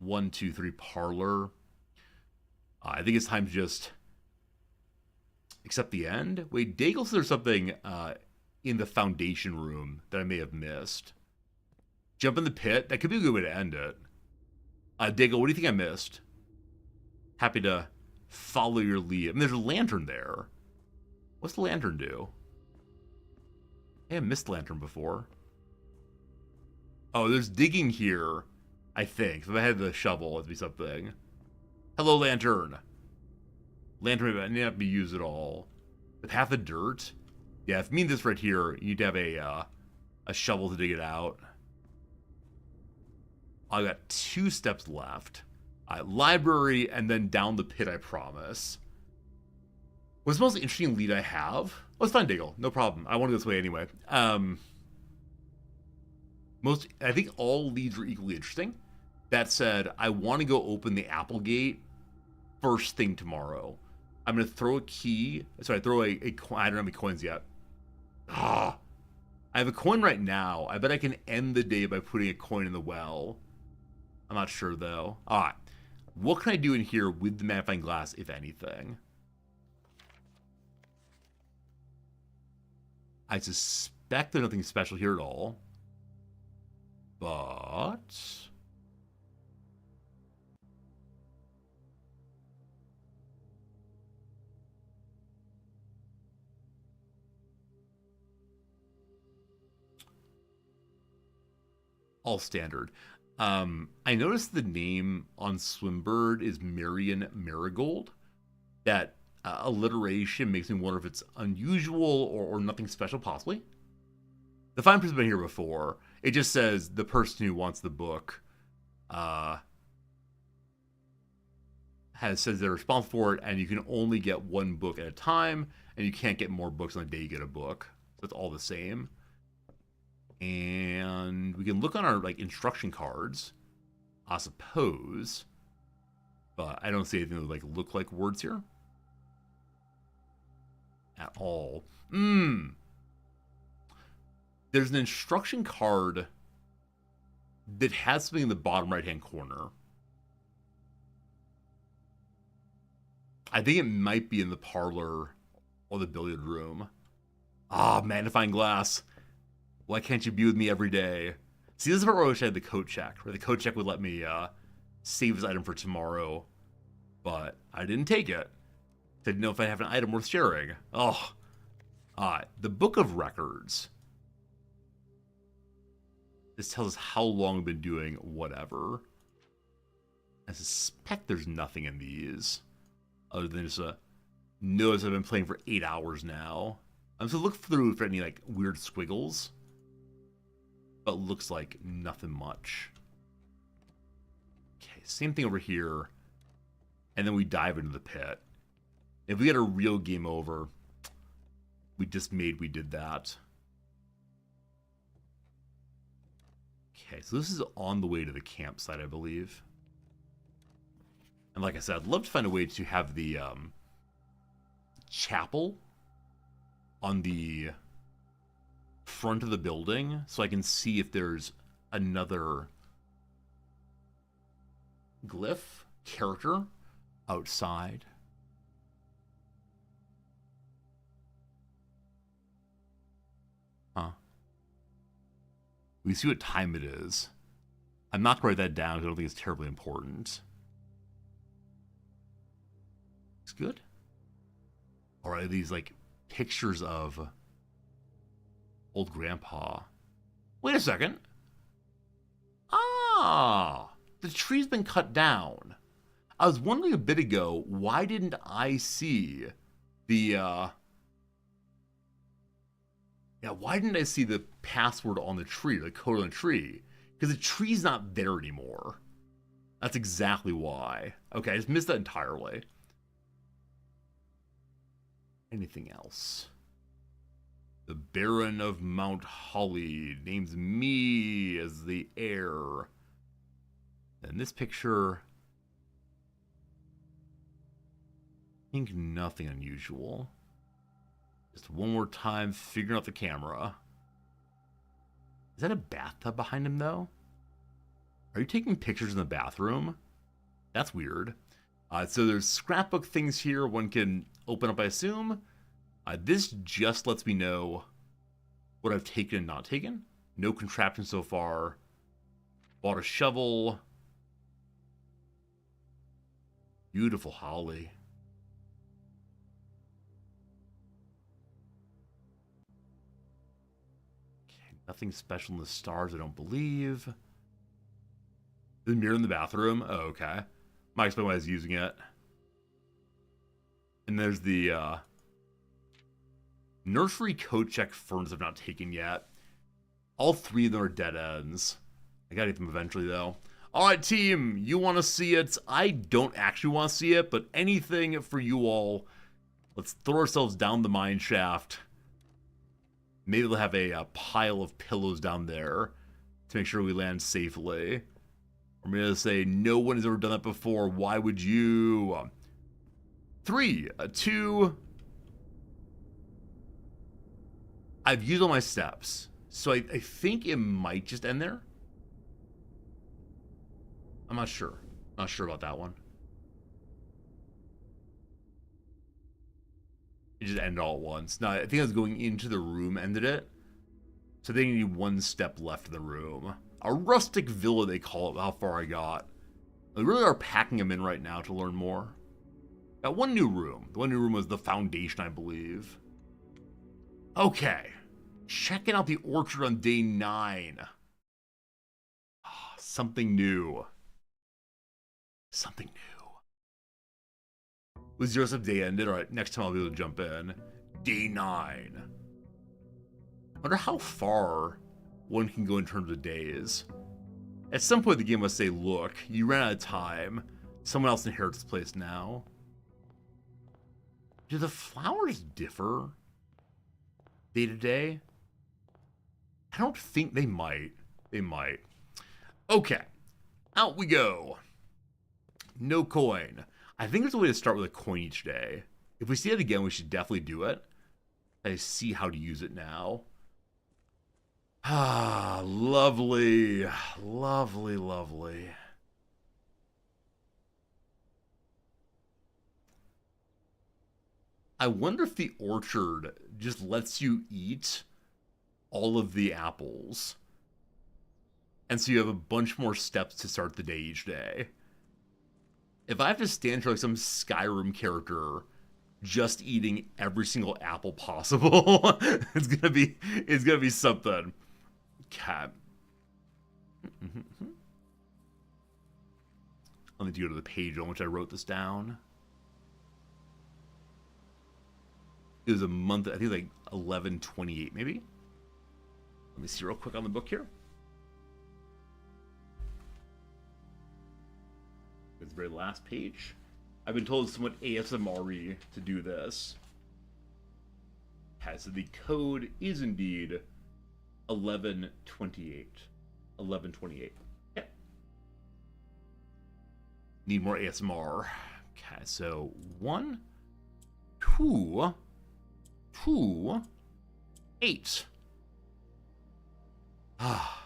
1, 2, 3 parlor. I think it's time to just accept the end. Wait, Daigle said there's something in the foundation room that I may have missed. Jump in the pit? That could be a good way to end it. Daigle, what do you think I missed? Happy to follow your lead. I mean, there's a lantern there. What's the lantern do? I haven't missed lantern before. Oh, there's digging here, I think. So if I had the shovel, it'd be something. Hello, lantern. Lantern may not be used at all. The path of dirt? Yeah, if you mean this right here, you need to have a shovel to dig it out. I got 2 steps left. Library and then down the pit, I promise. What's the most interesting lead I have? Oh, it's fine, Daigle. No problem. I want to go this way anyway. I think all leads are equally interesting. That said, I want to go open the Applegate first thing tomorrow. I'm going to throw a key. Sorry, throw a coin. I don't have any coins yet. I have a coin right now. I bet I can end the day by putting a coin in the well. I'm not sure, though. All right. What can I do in here with the magnifying glass, if anything? I suspect there's nothing special here at all. But... all standard. I noticed the name on Swimbird is Marion Marigold. That alliteration makes me wonder if it's unusual or nothing special, possibly. The fine print's been here before. It just says the person who wants the book says they're responsible for it, and you can only get 1 book at a time, and you can't get more books on the day you get a book. So it's all the same. And we can look on our instruction cards, I suppose, but I don't see anything that look like words here at all. There's an instruction card that has something in the bottom right-hand corner. I think it might be in the parlor or the billiard room. Magnifying glass. Why can't you be with me every day? See, this is where I wish I had the coat check, where the coat check would let me save this item for tomorrow, but I didn't take it. I didn't know if I have an item worth sharing. The Book of Records. This tells us how long we've been doing whatever. I suspect there's nothing in these, other than just a notice I've been playing for 8 hours now. I'm just gonna look through for any weird squiggles. But looks like nothing much. Okay, same thing over here. And then we dive into the pit. If we get a real game over, we did that. Okay, so this is on the way to the campsite, I believe. And like I said, I'd love to find a way to have the chapel on the front of the building so I can see if there's another glyph character outside. We see what time it is. I'm not going to write that down because I don't think it's terribly important. It's good. Or are these pictures of old grandpa? Wait a second. The tree's been cut down. I was wondering a bit ago, why didn't I see the why didn't I see the password on the tree, the code on the tree? Because the tree's not there anymore. That's exactly why. Okay, I just missed that entirely. Anything else? The Baron of Mount Holly names me as the heir. And this picture, I think nothing unusual. Just one more time figuring out the camera. Is that a bathtub behind him, though? Are you taking pictures in the bathroom? That's weird. So there's scrapbook things here one can open up, I assume. This just lets me know what I've taken and not taken. No contraption so far. Bought a shovel. Beautiful holly. Okay, nothing special in the stars, I don't believe. The mirror in the bathroom? Oh, okay. Might explain why I was using it. And there's the nursery code check furnace I've not taken yet. All three of them are dead ends. I gotta get them eventually, though. Alright, team, you want to see it? I don't actually want to see it, but anything for you all. Let's throw ourselves down the mine shaft. Maybe they'll have a pile of pillows down there to make sure we land safely. I'm going to say, no one has ever done that before. Why would you? 3, 2. I've used all my steps. So I think it might just end there. I'm not sure. Not sure about that one. It just ended all at once. No, I think I was going into the room, ended it. So they need one step left in the room. A rustic villa, they call it, how far I got. We really are packing them in right now to learn more. Got one new room. The one new room was the foundation, I believe. Okay. Checking out the orchard on day 9. Something new. Something new. With 0 step day ended. Alright, next time I'll be able to jump in. Day 9. Wonder how far one can go in terms of days. At some point the game must say, look, you ran out of time. Someone else inherits this place now. Do the flowers differ day to day? I don't think they might. They might. Okay. Out we go. No coin. I think there's a way to start with a coin each day. If we see it again, we should definitely do it. I see how to use it now. Ah, lovely. Lovely, lovely. I wonder if the orchard just lets you eat all of the apples. And so you have a bunch more steps to start the day each day. If I have to stand here like some Skyrim character just eating every single apple possible, it's gonna be something. Cat. Let me go to the page on which I wrote this down. It was a month, I think like 11/28 maybe. Let me see real quick on the book here. It's the very last page. I've been told somewhat ASMR-y to do this. So the code is indeed 11/28. 11/28. Yeah. Need more ASMR. Okay, so 1, 2, 2, 8. Ah.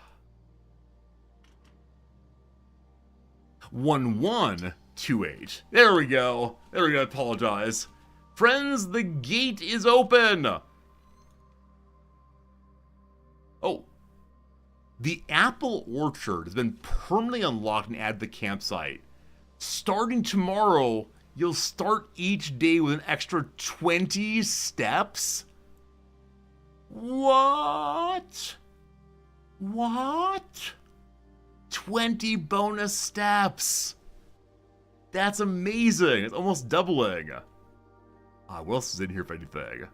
1128. There we go. There we go. I apologize. Friends, the gate is open. Oh. The apple orchard has been permanently unlocked and added to the campsite. Starting tomorrow, you'll start each day with an extra 20 steps? What? What? 20 bonus steps. That's amazing. It's almost doubling. What else is in here, if anything?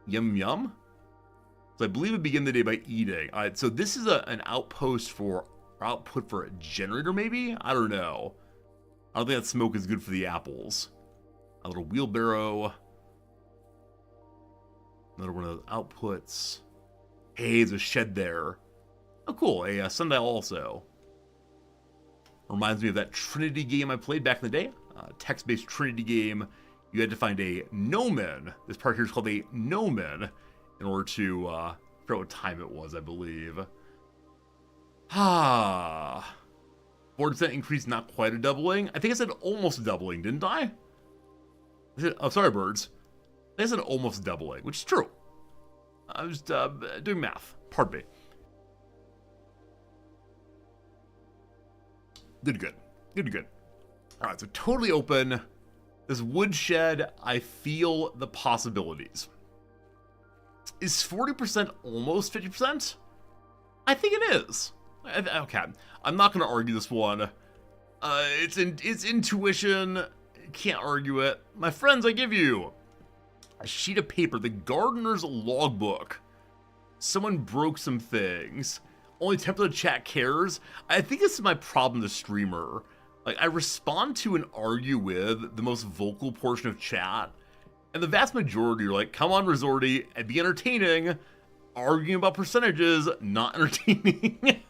Yum yum? So I believe we begin the day by eating. Alright, so this is an outpost for, or output for a generator, maybe? I don't know. I don't think that smoke is good for the apples. A little wheelbarrow. Another one of those outputs. Hey, there's a shed there. Oh, cool. A sundial also. Reminds me of that Trinity game I played back in the day. Text-based Trinity game. You had to find a gnomon. This part here is called a gnomon in order to figure out what time it was, I believe. Ah. 4% increase, not quite a doubling. I think I said almost doubling, didn't I? Oh, sorry, birds. I said almost doubling, which is true. I was doing math. Pardon me. Good. All right, so totally open. This woodshed, I feel the possibilities. Is 40% almost 50%? I think it is. Okay, I'm not going to argue this one. It's intuition. Can't argue it. My friends, I give you a sheet of paper, the gardener's logbook. Someone broke some things. Only 10% of the chat cares. I think this is my problem as a streamer. Like, I respond to and argue with the most vocal portion of chat, and the vast majority are like, come on, Resorty, and be entertaining. Arguing about percentages, not entertaining.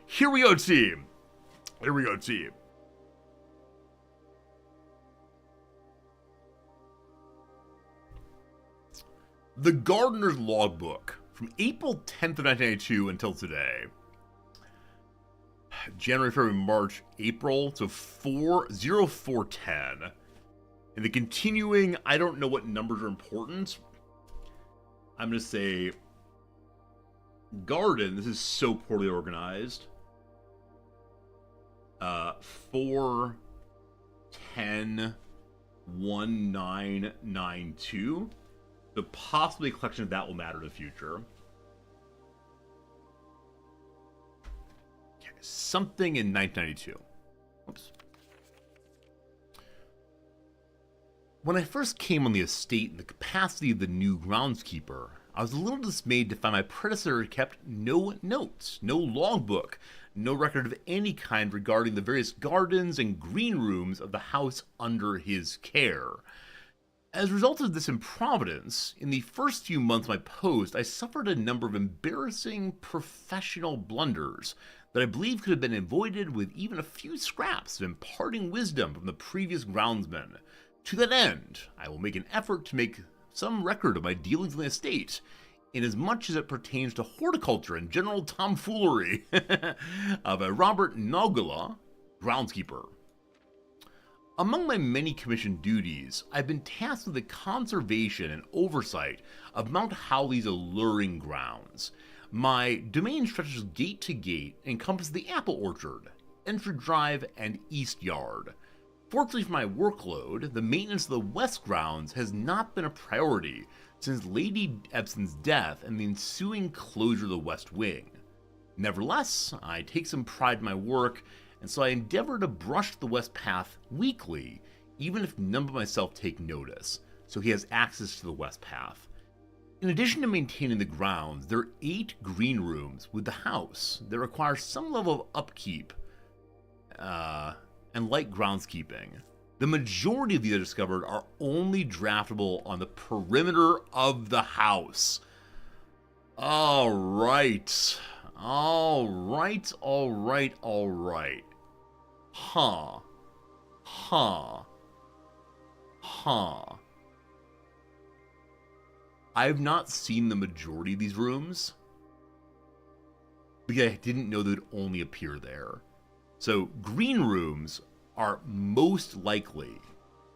Here we go, team. The Gardener's Logbook, from April 10th of 1992 until today. January, February, March, April, so 4/04/10. And the continuing, I don't know what numbers are important. I'm going to say garden. This is so poorly organized. 4/10/1992. So possibly a collection of that will matter in the future. Okay, something in 1992. Oops. When I first came on the estate in the capacity of the new groundskeeper, I was a little dismayed to find my predecessor had kept no notes, no logbook, no record of any kind regarding the various gardens and green rooms of the house under his care. As a result of this improvidence, in the first few months of my post, I suffered a number of embarrassing professional blunders that I believe could have been avoided with even a few scraps of imparting wisdom from the previous groundsman. To that end, I will make an effort to make some record of my dealings in the estate, inasmuch as it pertains to horticulture and general tomfoolery, of a Robert Nogula, groundskeeper. Among my many commissioned duties, I've been tasked with the conservation and oversight of Mount Howley's alluring grounds. My domain stretches gate to gate and encompasses the apple orchard, Entry Drive, and East Yard. Fortunately for my workload, the maintenance of the West grounds has not been a priority since Lady Ebson's death and the ensuing closure of the West Wing. Nevertheless, I take some pride in my work, and so I endeavor to brush the West Path weekly, even if none but myself take notice, so he has access to the West Path. In addition to maintaining the grounds, there are 8 green rooms with the house that require some level of upkeep and light groundskeeping. The majority of these I discovered are only draftable on the perimeter of the house. All right. Huh. I've not seen the majority of these rooms, because I didn't know they'd only appear there. So green rooms are most likely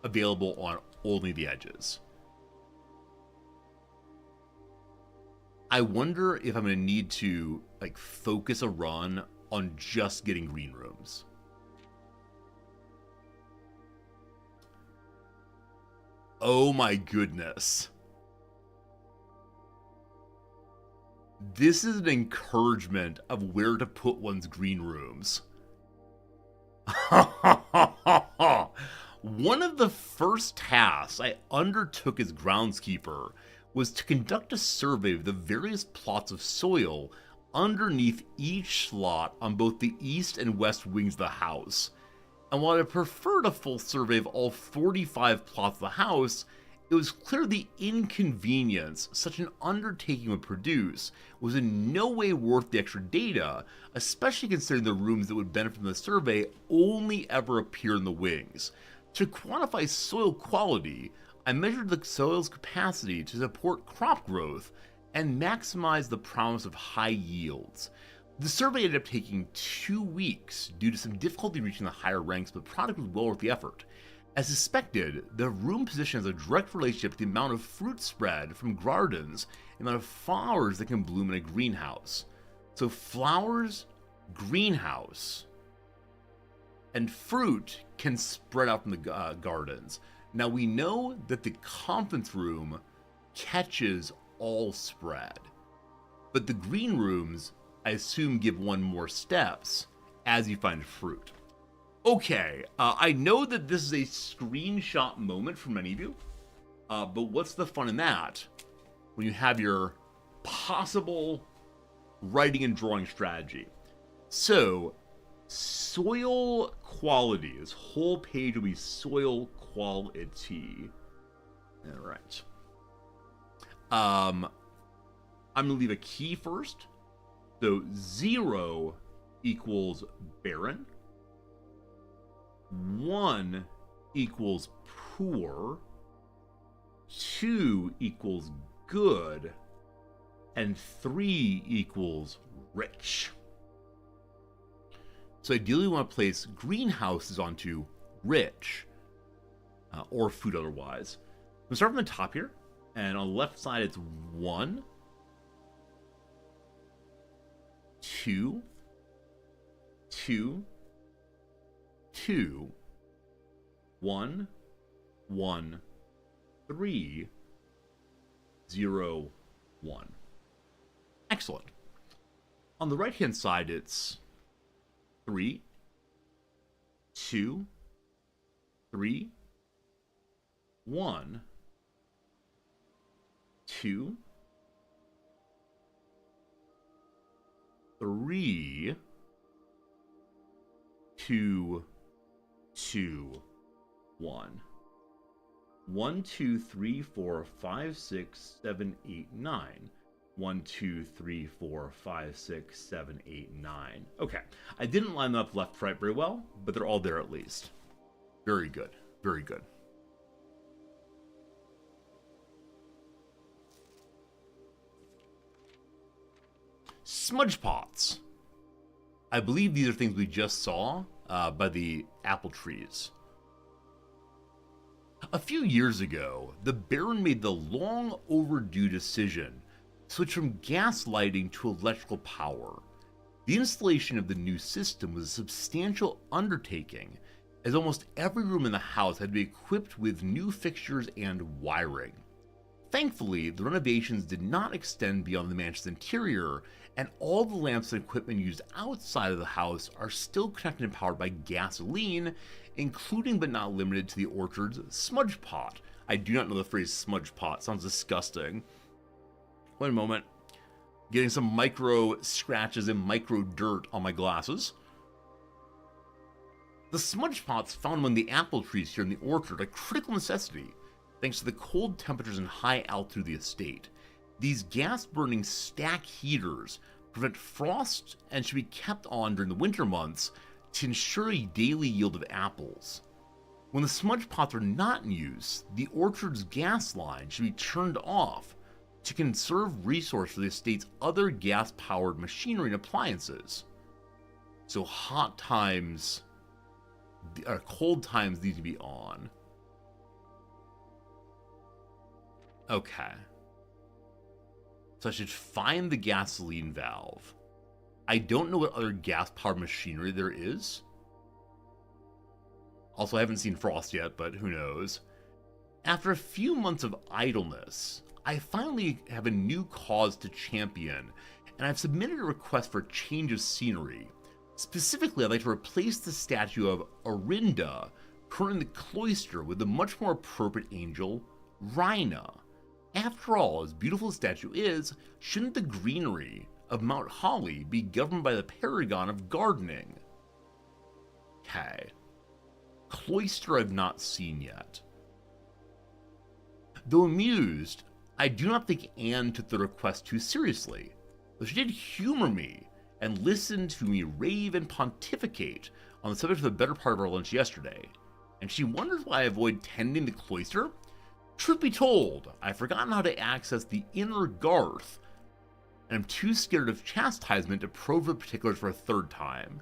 available on only the edges. I wonder if I'm going to need to focus a run on just getting green rooms. Oh my goodness. This is an encouragement of where to put one's green rooms. One of the first tasks I undertook as groundskeeper was to conduct a survey of the various plots of soil underneath each slot on both the east and west wings of the house. And while I preferred a full survey of all 45 plots of the house, it was clear the inconvenience such an undertaking would produce was in no way worth the extra data, especially considering the rooms that would benefit from the survey only ever appear in the wings. To quantify soil quality, I measured the soil's capacity to support crop growth and maximize the promise of high yields. The survey ended up taking 2 weeks due to some difficulty reaching the higher ranks, but the product was well worth the effort. As suspected, the room position has a direct relationship to the amount of fruit spread from gardens and the amount of flowers that can bloom in a greenhouse. So flowers, greenhouse, and fruit can spread out from the gardens. Now we know that the conference room catches all spread, but the green rooms, I assume, give one more steps as you find fruit. Okay, I know that this is a screenshot moment for many of you, but what's the fun in that when you have your possible writing and drawing strategy? So, soil quality. This whole page will be soil quality. All right. I'm going to leave a key first. So 0 equals barren. 1 equals poor. 2 equals good. And 3 equals rich. So ideally we want to place greenhouses onto rich, or food otherwise. We'll start from the top here, and on the left side it's 1, 2, 2, 2, 1, 1, 3, 0, 1. Excellent. On the right hand side it's 3, 2, 3, 1, 2, 3, 2, 2, 1. 1, 2, 3, 4, 5, 6, 7, 8, 9. 1, 2, 3, 4, 5, 6, 7, 8, 9. Okay, I didn't line them up left, right very well, but they're all there at least. Very good, very good. Smudge pots. I believe these are things we just saw by the apple trees. A few years ago, the Baron made the long overdue decision to switch from gas lighting to electrical power. The installation of the new system was a substantial undertaking, as almost every room in the house had to be equipped with new fixtures and wiring. Thankfully, the renovations did not extend beyond the mansion's interior, and all the lamps and equipment used outside of the house are still connected and powered by gasoline, including but not limited to the orchard's smudge pot. I do not know the phrase smudge pot, sounds disgusting. Wait a moment. Getting some micro scratches and micro dirt on my glasses. The smudge pots found among the apple trees here in the orchard a critical necessity, thanks to the cold temperatures and high altitude of the estate. These gas-burning stack heaters prevent frost and should be kept on during the winter months to ensure a daily yield of apples. When the smudge pots are not in use, the orchard's gas line should be turned off to conserve resource for the estate's other gas-powered machinery and appliances. So hot times, or cold times need to be on. Okay. So I should find the gasoline valve. I don't know what other gas-powered machinery there is. Also, I haven't seen Frost yet, but who knows. After a few months of idleness, I finally have a new cause to champion, and I've submitted a request for a change of scenery. Specifically, I'd like to replace the statue of Orinda, current in the cloister, with the much more appropriate angel, Rhina. After all, as beautiful as the statue is, shouldn't the greenery of Mount Holly be governed by the paragon of gardening? Okay. Cloister I've not seen yet. Though amused, I do not think Anne took the request too seriously, though she did humor me and listen to me rave and pontificate on the subject for the better part of our lunch yesterday, and she wonders why I avoid tending the cloister. Truth be told, I've forgotten how to access the inner garth and I'm too scared of chastisement to probe the particulars for a third time.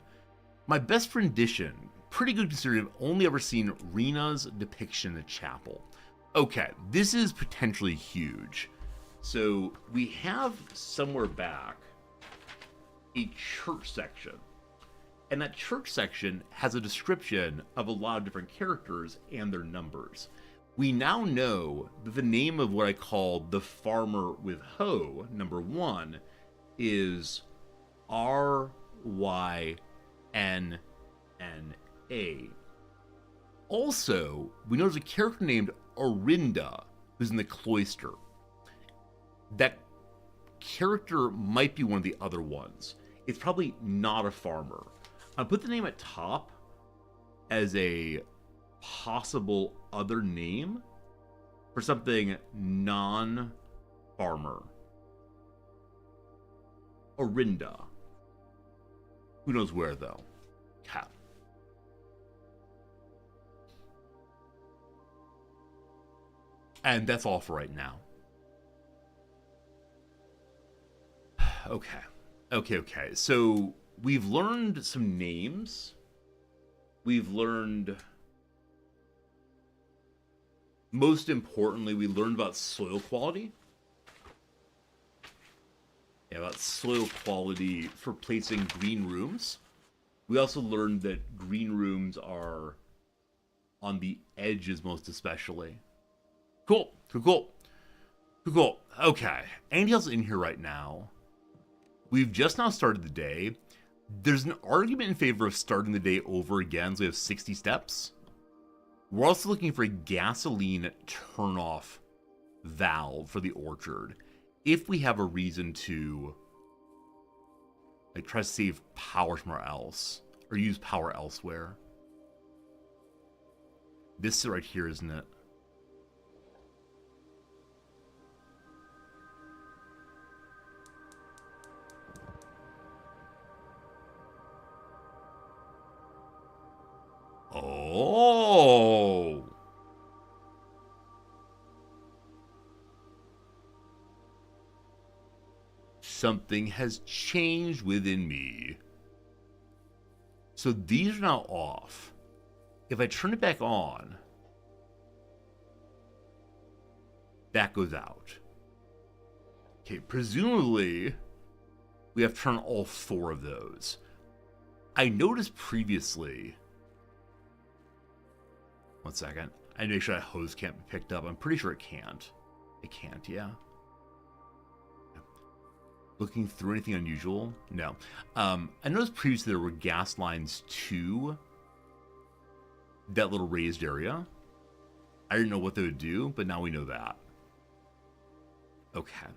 My best rendition, pretty good considering I've only ever seen Rena's depiction in the chapel. Okay, this is potentially huge. So we have somewhere back a church section. And that church section has a description of a lot of different characters and their numbers. We now know that the name of what I call the farmer with hoe, number 1, is RYNNA. Also, we know there's a character named Orinda who's in the cloister. That character might be one of the other ones. It's probably not a farmer. I'll put the name at top as a possible other name for something non-farmer. Orinda. Who knows where, though? Cat. And that's all for right now. Okay. So we've learned some names. We've learned... Most importantly, we learned about soil quality. Yeah, about soil quality for placing green rooms. We also learned that green rooms are on the edges most especially. Cool. Okay. Anything else in here right now? We've just now started the day. There's an argument in favor of starting the day over again, so we have 60 steps. We're also looking for a gasoline turn-off valve for the orchard. If we have a reason to try to save power somewhere else, or use power elsewhere. This right here, isn't it? Oh! Something has changed within me. So these are now off. If I turn it back on, that goes out. Okay, presumably, we have to turn all 4 of those. I noticed previously... One second. I need to make sure that hose can't be picked up. I'm pretty sure it can't. It can't, yeah. Looking through anything unusual? No. I noticed previously there were gas lines to that little raised area. I didn't know what they would do, but now we know that. Okay.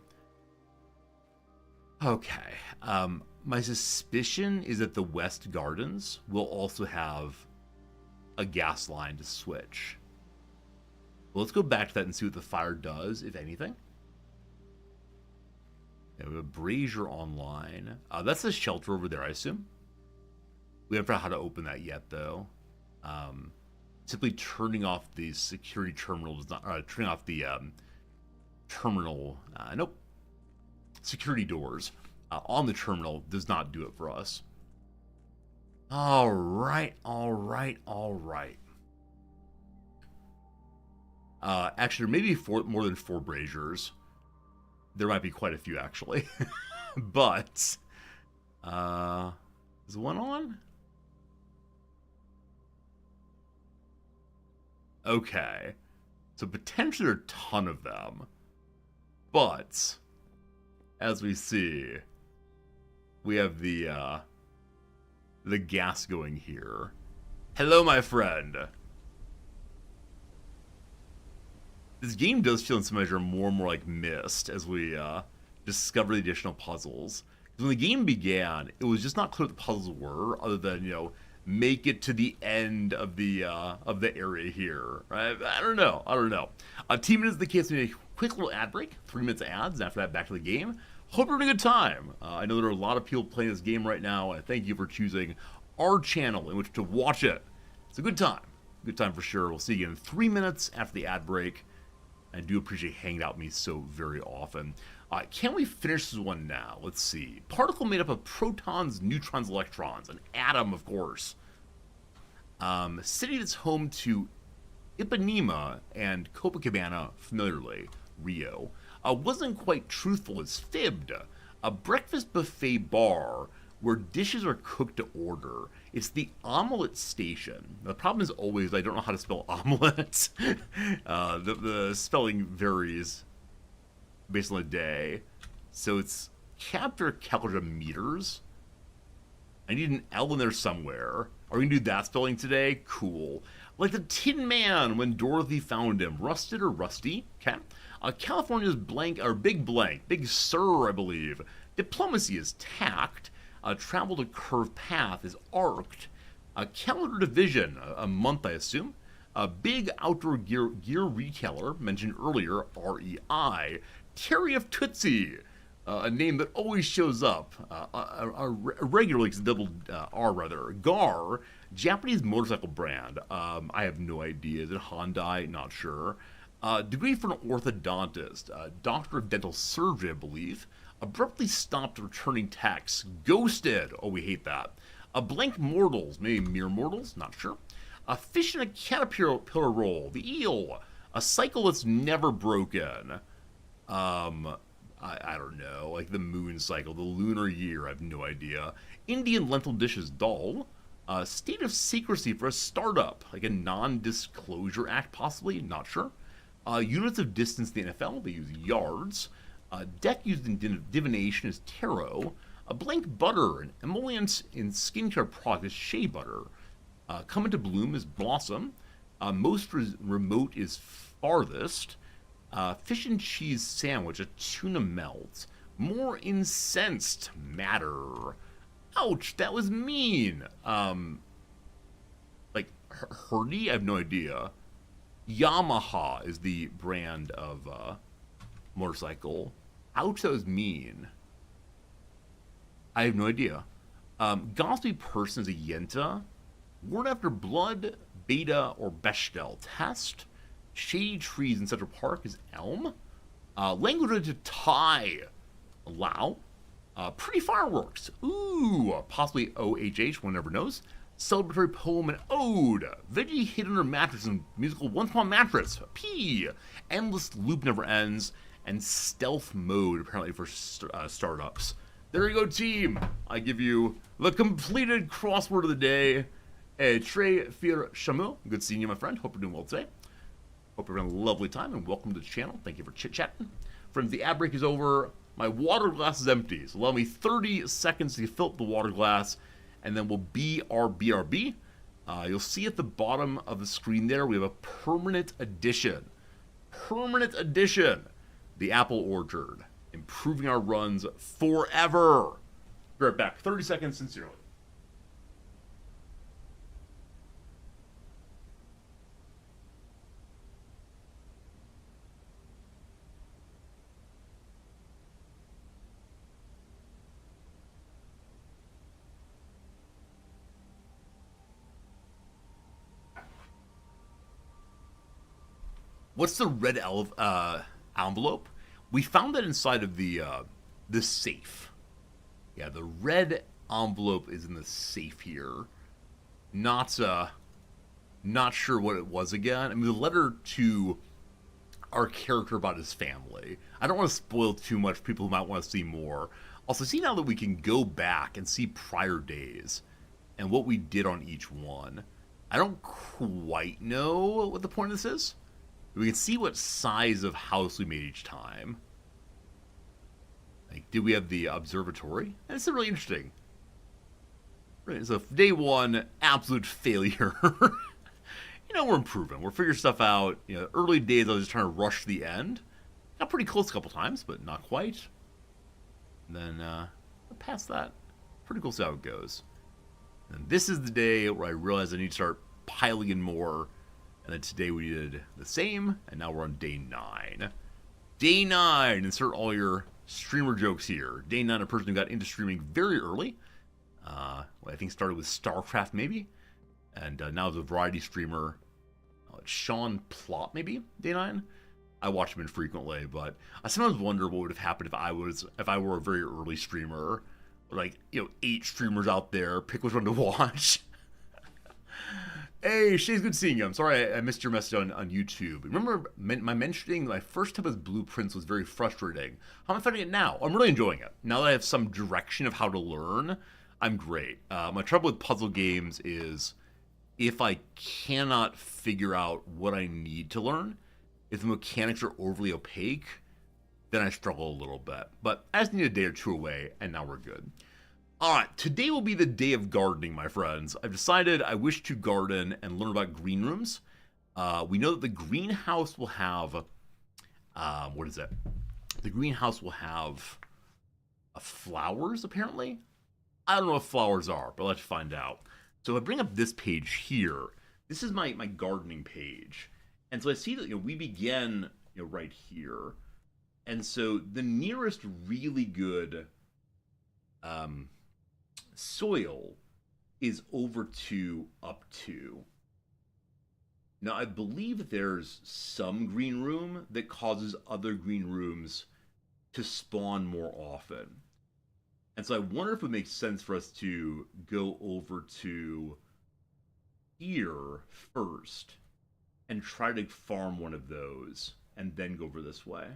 My suspicion is that the West Gardens will also have a gas line to switch. Well, let's go back to that and see what the fire does, if anything. We have a brazier online. That's the shelter over there, I assume. We haven't found out how to open that yet, though. Simply turning off the security terminal does not... turning off the terminal... nope. Security doors on the terminal does not do it for us. All right. Actually, there may be more than 4 braziers. There might be quite a few, actually. But, is one on? Okay. So potentially there are a ton of them. But, as we see, we have the gas going here. Hello, my friend. This game does feel in some measure more and more like Myst as we discover the additional puzzles. Because when the game began, it was just not clear what the puzzles were, other than, you know, make it to the end of the area here. Right? I don't know. 2 minutes is the case. We need a quick little ad break, 3 minutes of ads, and after that, back to the game. Hope you're having a good time. I know there are a lot of people playing this game right now, and thank you for choosing our channel in which to watch it. It's a good time. Good time for sure. We'll see you in 3 minutes after the ad break. I do appreciate hanging out with me so very often. Can we finish this one now? Let's see. Particle made up of protons, neutrons, electrons. An atom, of course. City that's home to Ipanema and Copacabana, familiarly, Rio, wasn't quite truthful as fibbed. A breakfast buffet bar where dishes are cooked to order. It's the omelet station. The problem is always I don't know how to spell omelet. The spelling varies based on the day. So it's capture calculator meters. I need an L in there somewhere. Are we gonna do that spelling today? Cool. Like the Tin Man when Dorothy found him. Rusted or rusty? Okay. California's blank, or big blank. Big Sur, I believe. Diplomacy is tact. Travel to curved path is arced. Calendar division, a month I assume. A big outdoor gear retailer, mentioned earlier, REI. Terry of Tootsie, a name that always shows up regularly, because double R rather. Gar, Japanese motorcycle brand. I have no idea. Is it Hyundai? Not sure. Degree for an orthodontist. Doctor of dental surgery, I believe. Abruptly stopped returning texts. Ghosted. Oh, we hate that. Blank mortals. Maybe mere mortals? Not sure. A fish in a caterpillar roll. The eel. A cycle that's never broken. I don't know. Like the moon cycle. The lunar year. I have no idea. Indian lentil dishes dull. State of secrecy for a startup. Like a non-disclosure act, possibly. Not sure. Units of distance in the NFL. They use yards. Deck used in divination is tarot. A blank butter, an emollient in skincare product is shea butter. Come into bloom is blossom. Most remote is farthest. Fish and cheese sandwich, a tuna melt. More incensed matter. Ouch, that was mean. Like Herdy, I have no idea. Yamaha is the brand of motorcycle. Ouch, that was mean. I have no idea. Gossipy person is a Yenta. Word after blood, beta, or Bechdel test. Shady trees in Central Park is elm. Language to tie. Lao. Pretty fireworks. Ooh, possibly OHH, one never knows. Celebratory poem and ode. Veggie hid under mattress and musical Once Upon a Mattress. P. Endless loop never ends. And stealth mode, apparently, for startups. There you go, team. I give you the completed crossword of the day. Trey Fier Chameau. Good seeing you, my friend. Hope you're doing well today. Hope you're having a lovely time, and welcome to the channel. Thank you for chit-chatting. Friends, the ad break is over. My water glass is empty, so allow me 30 seconds to fill up the water glass, and then we'll BRB. You'll see at the bottom of the screen there, we have a permanent addition. Permanent addition. The Apple Orchard. Improving our runs forever. Be right back. 30 seconds, sincerely. What's the red envelope? We found that inside of the safe. Yeah, the red envelope is in the safe here. Not sure what it was again. I mean, the letter to our character about his family. I don't want to spoil too much. People who might want to see more. Also, see now that we can go back and see prior days and what we did on each one. I don't quite know what the point of this is. We can see what size of house we made each time. Like, did we have the observatory? And it's really interesting. Right, so day one, absolute failure. You know, we're improving. We're figuring stuff out. You know, early days I was just trying to rush the end. Got pretty close a couple times, but not quite. And then past that, pretty cool to see how it goes. And this is the day where I realized I need to start piling in more. And then today we did the same, and now we're on day 9. Day 9! Insert all your streamer jokes here. Day 9, a person who got into streaming very early. I think started with StarCraft, maybe. And now is a variety streamer. Sean Plot, maybe? Day 9. I watch them infrequently, but I sometimes wonder what would have happened if I were a very early streamer, like 8 streamers out there, pick which one to watch. Hey, Shay's good seeing you. I'm sorry I missed your message on YouTube. Remember my mentioning my first time with Blueprints was very frustrating. How am I finding it now? I'm really enjoying it. Now that I have some direction of how to learn, I'm great. My trouble with puzzle games is if I cannot figure out what I need to learn, if the mechanics are overly opaque, then I struggle a little bit. But I just need a day or two away, and now we're good. Alright, today will be the day of gardening, my friends. I've decided I wish to garden and learn about green rooms. We know that the greenhouse will have... what is it? The greenhouse will have flowers, apparently? I don't know what flowers are, but let's find out. So if I bring up this page here, this is my gardening page. And so I see that we begin right here. And so the nearest really good soil is over 2 up 2. Now I believe that there's some green room that causes other green rooms to spawn more often. And so I wonder if it makes sense for us to go over to here first and try to farm one of those and then go over this way.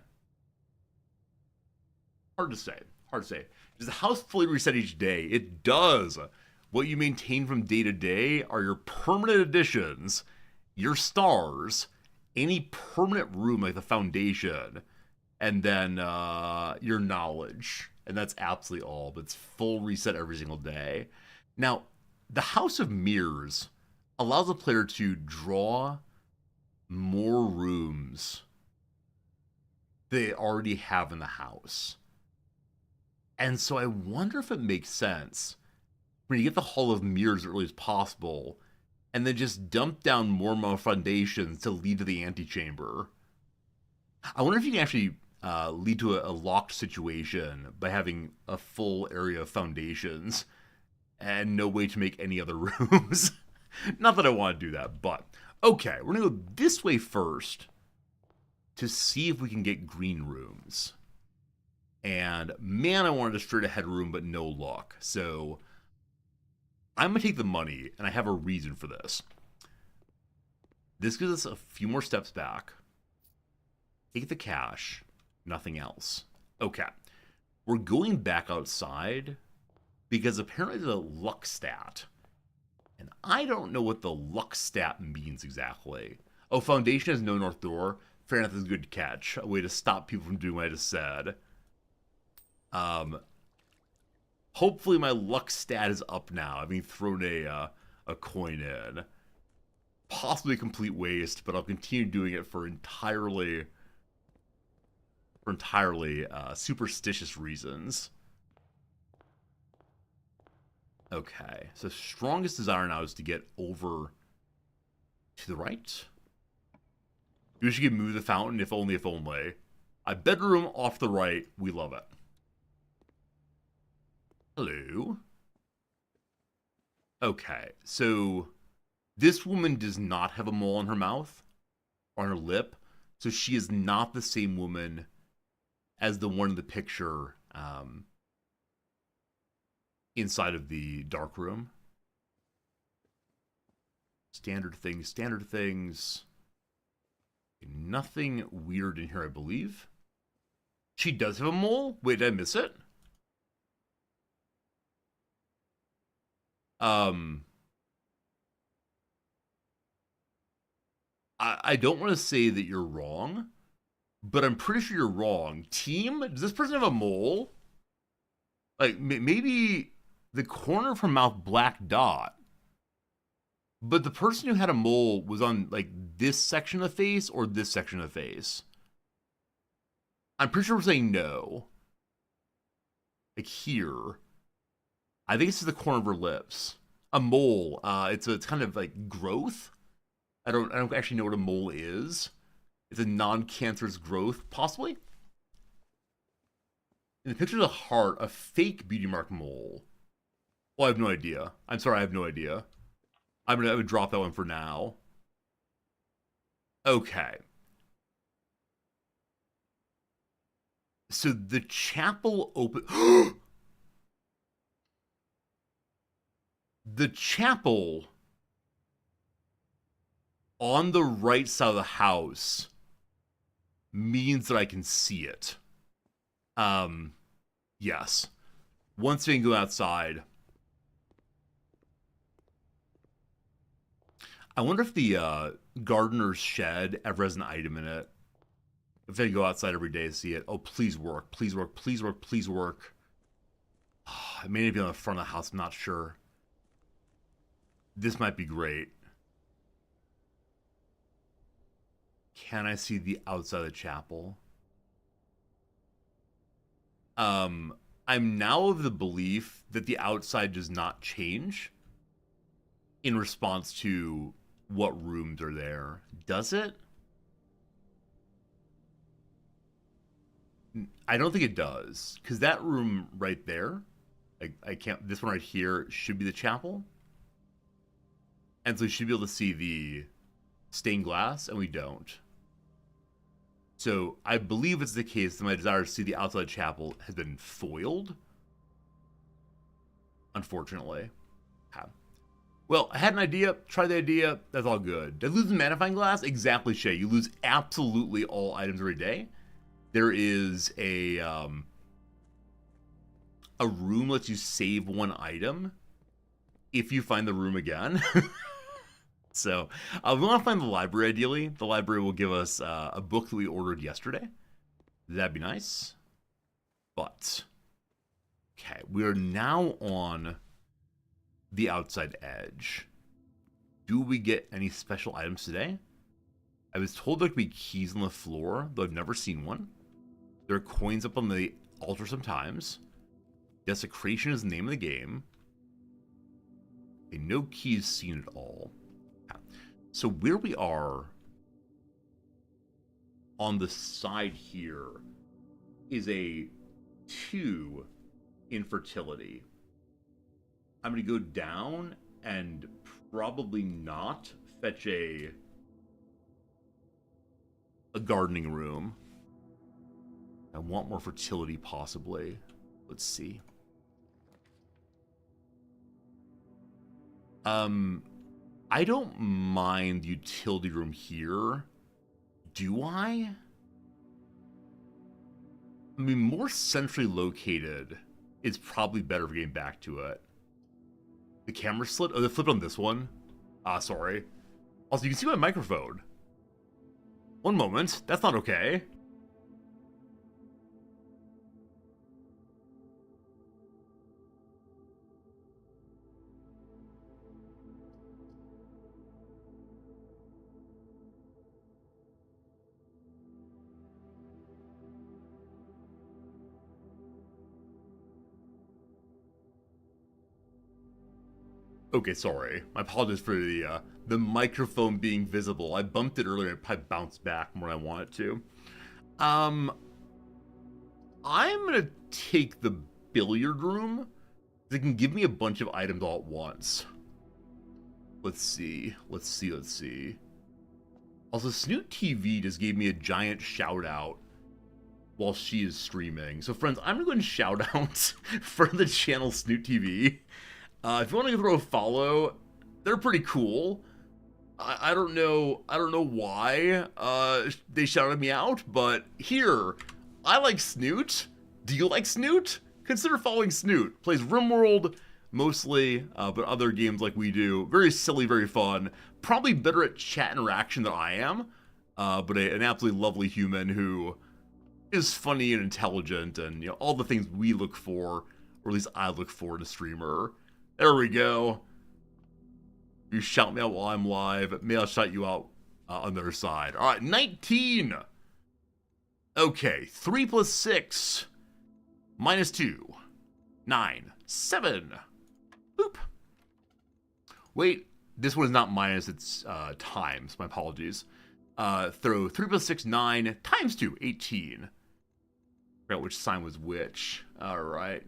Hard to say. Does the house fully reset each day? It does. What you maintain from day to day are your permanent additions, your stars, any permanent room like the foundation, and then your knowledge. And that's absolutely all, but it's full reset every single day. Now, the House of Mirrors allows the player to draw more rooms they already have in the house. And so I wonder if it makes sense when you get the Hall of Mirrors as early as possible and then just dump down more foundations to lead to the antechamber. I wonder if you can actually lead to a locked situation by having a full area of foundations and no way to make any other rooms. Not that I want to do that, but okay, we're going to go this way first to see if we can get green rooms. And man, I wanted a straight ahead room, but no luck. So I'm going to take the money, and I have a reason for this. This gives us a few more steps back. Take the cash, nothing else. Okay, we're going back outside because apparently the luck stat. And I don't know what the luck stat means exactly. Oh, foundation has no north door. Fair enough, is a good catch. A way to stop people from doing what I just said. Hopefully my luck stat is up now. I've been thrown a coin in. Possibly a complete waste, but I'll continue doing it for entirely superstitious reasons. Okay, so strongest desire now is to get over to the right. We should move the fountain, if only. A bedroom off the right, we love it. Hello. Okay, so this woman does not have a mole on her mouth, or on her lip, so she is not the same woman as the one in the picture inside of the dark room. Standard things. Nothing weird in here, I believe. She does have a mole? Wait, did I miss it? I don't want to say that you're wrong, but I'm pretty sure you're wrong. Team, does this person have a mole? Like, maybe the corner of her mouth, black dot. But the person who had a mole was on, like, this section of the face or this section of the face. I'm pretty sure we're saying no. Like, here. I think this is the corner of her lips. A mole. It's kind of like growth. I don't actually know what a mole is. It's a non-cancerous growth, possibly. In the picture of the heart, a fake beauty mark mole. Well, I have no idea. I'm sorry, I have no idea. I would drop that one for now. Okay. So the chapel open. The chapel on the right side of the house means that I can see it. Yes. Once we can go outside. I wonder if the gardener's shed ever has an item in it. If I go outside every day to see it. Oh, please work. Please work. Please work. Please work. It may not be on the front of the house. I'm not sure. This might be great. Can I see the outside of the chapel? I'm now of the belief that the outside does not change in response to what rooms are there. Does it? I don't think it does, because that room right there, I can't, this one right here should be the chapel. And so we should be able to see the stained glass, and we don't. So I believe it's the case that my desire to see the outside chapel has been foiled. Unfortunately. Okay. Well, I had an idea, tried the idea, that's all good. Did I lose the magnifying glass? Exactly, Shay. You lose absolutely all items every day. There is a room lets you save one item if you find the room again. So we want to find the library ideally. The library will give us a book that we ordered yesterday. That'd be nice. But, okay, we are now on the outside edge. Do we get any special items today? I was told there could be keys on the floor, though I've never seen one. There are coins up on the altar sometimes. Desecration is the name of the game. Okay, no keys seen at all. So where we are on the side here is a 2 in fertility. I'm going to go down and probably not fetch a gardening room. I want more fertility possibly. Let's see. I don't mind the utility room here. Do I? I mean, more centrally located is probably better for getting back to it. The camera slit? Oh, they flipped on this one. Sorry. Also, you can see my microphone. One moment. That's not okay. Okay, sorry. My apologies for the microphone being visible. I bumped it earlier and it probably bounced back more than I wanted to. I'm gonna take the billiard room. They can give me a bunch of items all at once. Let's see. Also, Snoot TV just gave me a giant shout out while she is streaming. So friends, I'm gonna go and shout out for the channel Snoot TV. If you want to throw a follow, they're pretty cool. I don't know why they shouted me out, but here, I like Snoot. Do you like Snoot? Consider following Snoot. Plays RimWorld mostly, but other games like we do. Very silly, very fun. Probably better at chat interaction than I am, but an absolutely lovely human who is funny and intelligent, and all the things we look for, or at least I look for in a streamer. There we go. You shout me out while I'm live. Maybe I'll shout you out on the other side. All right, 19. Okay, 3 plus 6 minus 2. 9. 7. Boop. Wait, this one is not minus, it's times. My apologies. Throw 3 plus 6, 9, times 2, 18. I forgot which sign was which. All right.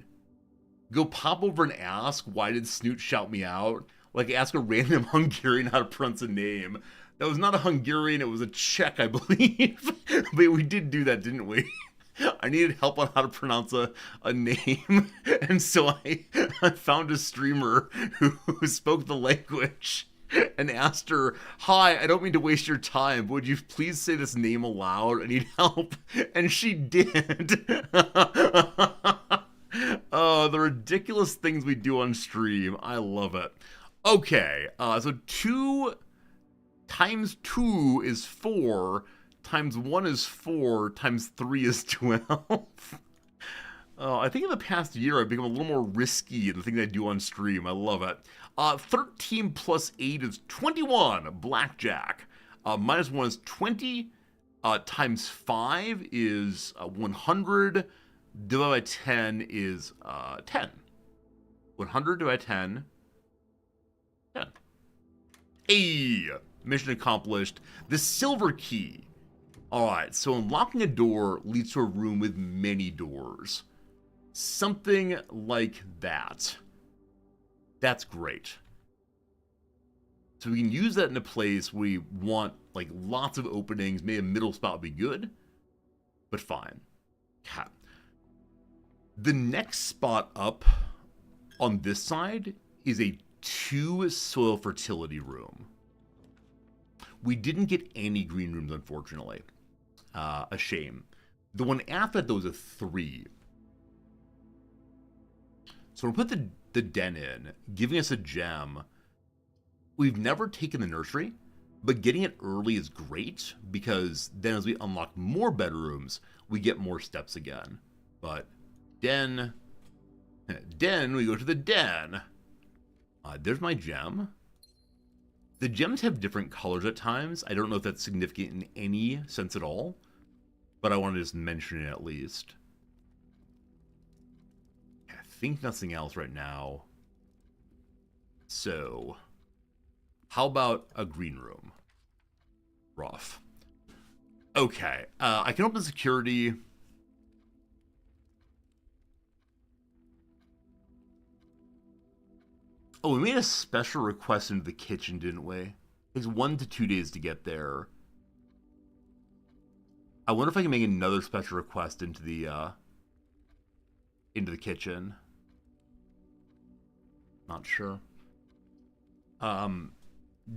Go pop over and ask, why did Snoot shout me out? Like, ask a random Hungarian how to pronounce a name. That was not a Hungarian, it was a Czech, I believe. But we did do that, didn't we? I needed help on how to pronounce a name, and so I found a streamer who spoke the language and asked her, "Hi, I don't mean to waste your time, but would you please say this name aloud? I need help." And she did. Oh, the ridiculous things we do on stream. I love it. Okay, so 2 times 2 is 4, times 1 is 4, times 3 is 12. I think in the past year I've become a little more risky in the things I do on stream. I love it. 13 plus 8 is 21, blackjack. Minus 1 is 20, times 5 is 100, divided by 10 is 10. 100 divided by 10, 10. Hey, mission accomplished. The silver key. Alright, so unlocking a door leads to a room with many doors. Something like that. That's great. So we can use that in a place we want, like, lots of openings. Maybe a middle spot would be good, but fine. Okay. The next spot up on this side is a 2 soil fertility room. We didn't get any green rooms, unfortunately. A shame. The one after that, though, is a 3. So we'll put the den in, giving us a gem. We've never taken the nursery, but getting it early is great, because then as we unlock more bedrooms, we get more steps again. But den, we go to the den. There's my gem. The gems have different colors at times. I don't know if that's significant in any sense at all, but I want to just mention it at least. I think nothing else right now. So, how about a green room? Rough. Okay, I can open security. Oh, we made a special request into the kitchen, didn't we? It takes 1 to 2 days to get there. I wonder if I can make another special request into the kitchen. Not sure.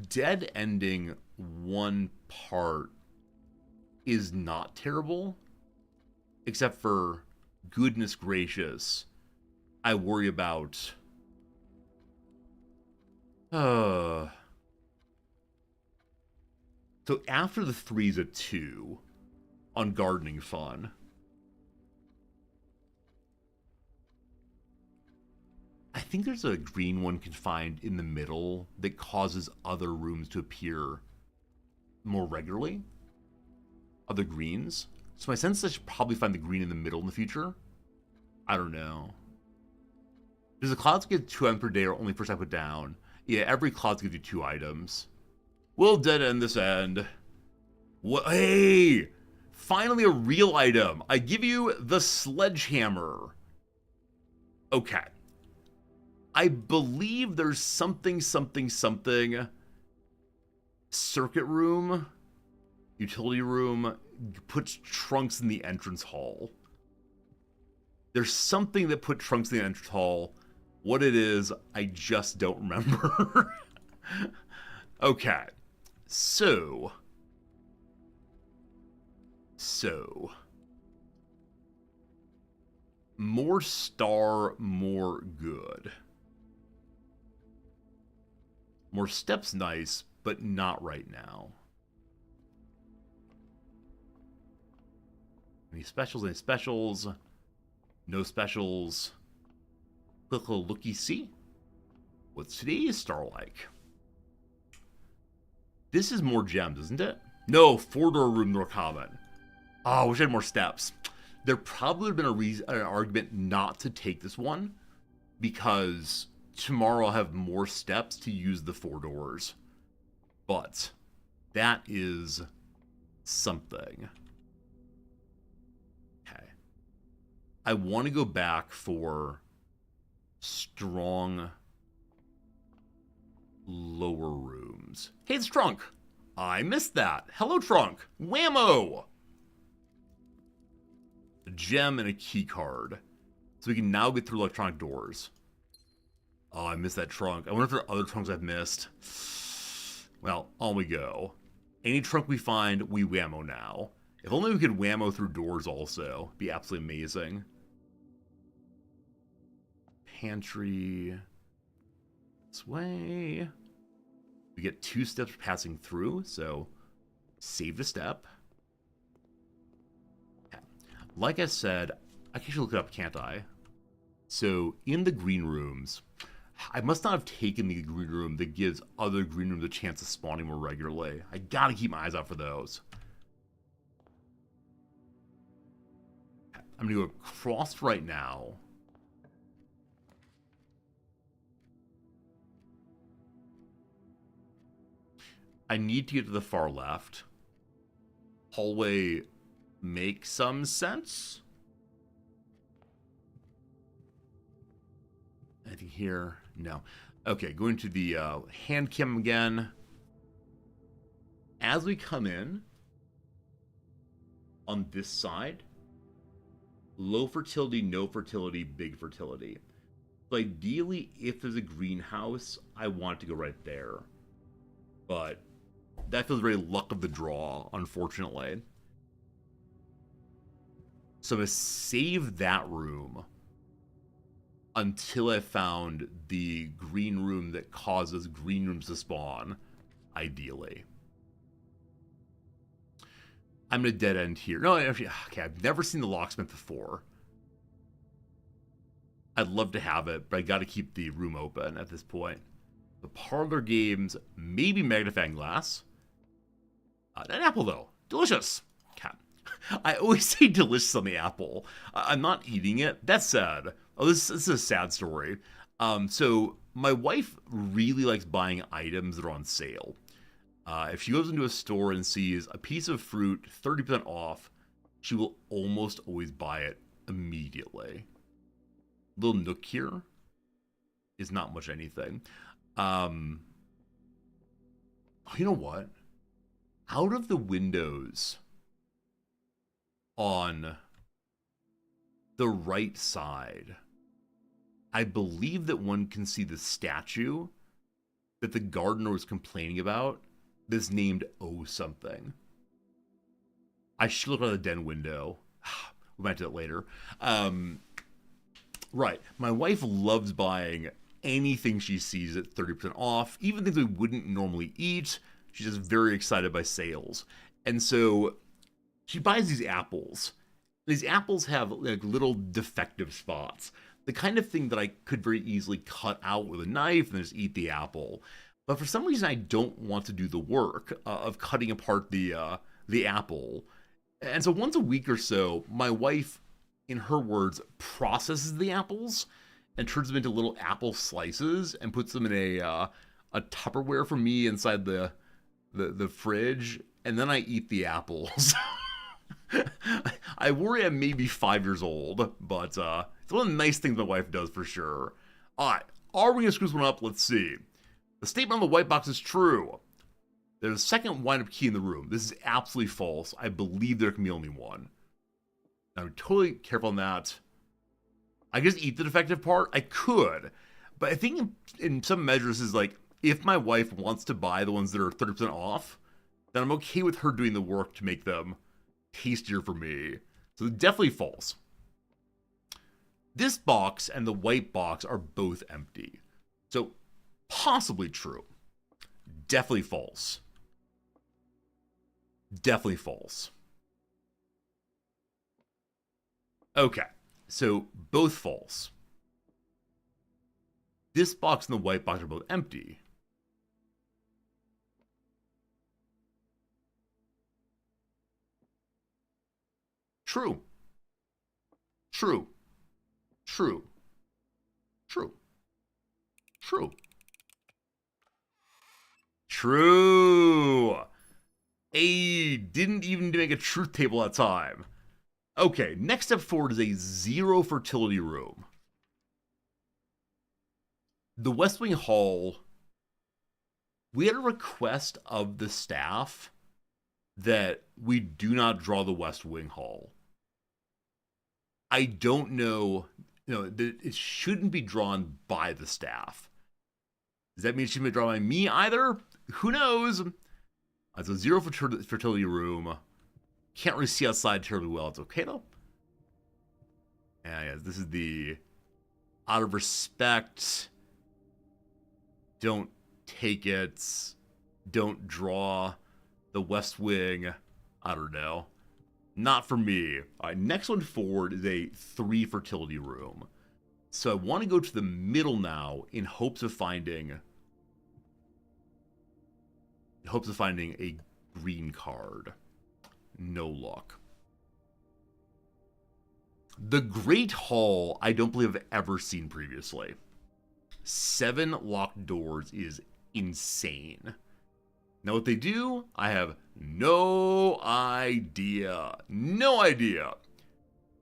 Dead ending one part is not terrible, except for, goodness gracious, I worry about so after the 3 is a 2 on gardening fun. I think there's a green one can find in the middle that causes other rooms to appear more regularly. Other greens. So my sense is I should probably find the green in the middle in the future. I don't know. Does the clouds get 2 items per day or only first I put down? Yeah, every cloud gives you 2 items. We'll dead end this end. What? Hey! Finally a real item. I give you the sledgehammer. Okay. I believe there's something. Circuit room. Utility room. Puts trunks in the entrance hall. There's something that put trunks in the entrance hall. What it is, I just don't remember. Okay. So. More star, more good. More steps nice, but not right now. Any specials? Any specials? No specials. Quick little looky-see. What's today's star like? This is more gems, isn't it? No, 4-door room, more common. Oh, I wish I had more steps. There probably would have been an argument not to take this one, because tomorrow I'll have more steps to use the 4 doors. But that is something. Okay. I want to go back for strong lower rooms. Hey, it's Trunk. I missed that. Hello, Trunk. Whammo. gem and a key card. So we can now get through electronic doors. Oh, I missed that trunk. I wonder if there are other trunks I've missed. Well, on we go. Any trunk we find, we whammo now. If only we could whammo through doors also. It'd be absolutely amazing. Pantry. This way. We get 2 steps passing through, so save a step. Like I said, I can actually look it up, can't I? So, in the green rooms, I must not have taken the green room that gives other green rooms a chance of spawning more regularly. I gotta keep my eyes out for those. I'm gonna go across right now. I need to get to the far left. Hallway makes some sense. Anything here? No. Okay, going to the hand cam again. As we come in, on this side, low fertility, no fertility, big fertility. So ideally, if there's a greenhouse, I want to go right there. But that feels very luck of the draw, unfortunately. So I'm going to save that room until I found the green room that causes green rooms to spawn, ideally. I'm going to dead end here. No, actually, okay, I've never seen the locksmith before. I'd love to have it, but I got to keep the room open at this point. The parlor games, maybe magnifying glass. An apple, though. Delicious. Okay. I always say delicious on the apple. I'm not eating it. That's sad. Oh, this is a sad story. So my wife really likes buying items that are on sale. If she goes into a store and sees a piece of fruit 30% off, she will almost always buy it immediately. Little nook here is not much anything. You know what? Out of the windows on the right side, I believe that one can see the statue that the gardener was complaining about that's named O something. I should look out the den window. We might do that later. Right. My wife loves buying anything she sees at 30% off, even things we wouldn't normally eat. She's just very excited by sales. And so she buys these apples. These apples have like little defective spots. The kind of thing that I could very easily cut out with a knife and just eat the apple. But for some reason, I don't want to do the work of cutting apart the apple. And so once a week or so, my wife, in her words, processes the apples and turns them into little apple slices and puts them in a Tupperware for me inside the fridge, and then I eat the apples. I worry I'm maybe 5 years old, but it's one of the nice things my wife does for sure. All right, are we gonna screw this one up? Let's see. The statement on the white box is true. There's a second wind-up key in the room. This is absolutely false. I believe there can be only one. I'm totally careful on that. I just eat the defective part. I could, but I think in some measures is like, if my wife wants to buy the ones that are 30% off, then I'm okay with her doing the work to make them tastier for me. So definitely false. This box and the white box are both empty. So possibly true. Definitely false. Definitely false. Okay, so both false. This box and the white box are both empty. True. True. True. True. True. True. A didn't even make a truth table that time. Okay, next step forward is a 0 fertility room. The West Wing Hall, we had a request of the staff that we do not draw the West Wing Hall. I don't know, it shouldn't be drawn by the staff. Does that mean it shouldn't be drawn by me either? Who knows? So 0 for fertility room. Can't really see outside terribly well. It's okay though. And yeah, this is the out of respect. Don't take it. Don't draw the West Wing. I don't know. Not for me. All right, next one forward is a 3 fertility room. So I want to go to the middle now in hopes of finding a green card. No luck. The Great Hall, I don't believe I've ever seen previously. 7 locked doors is insane. Now what they do, I have no idea. No idea.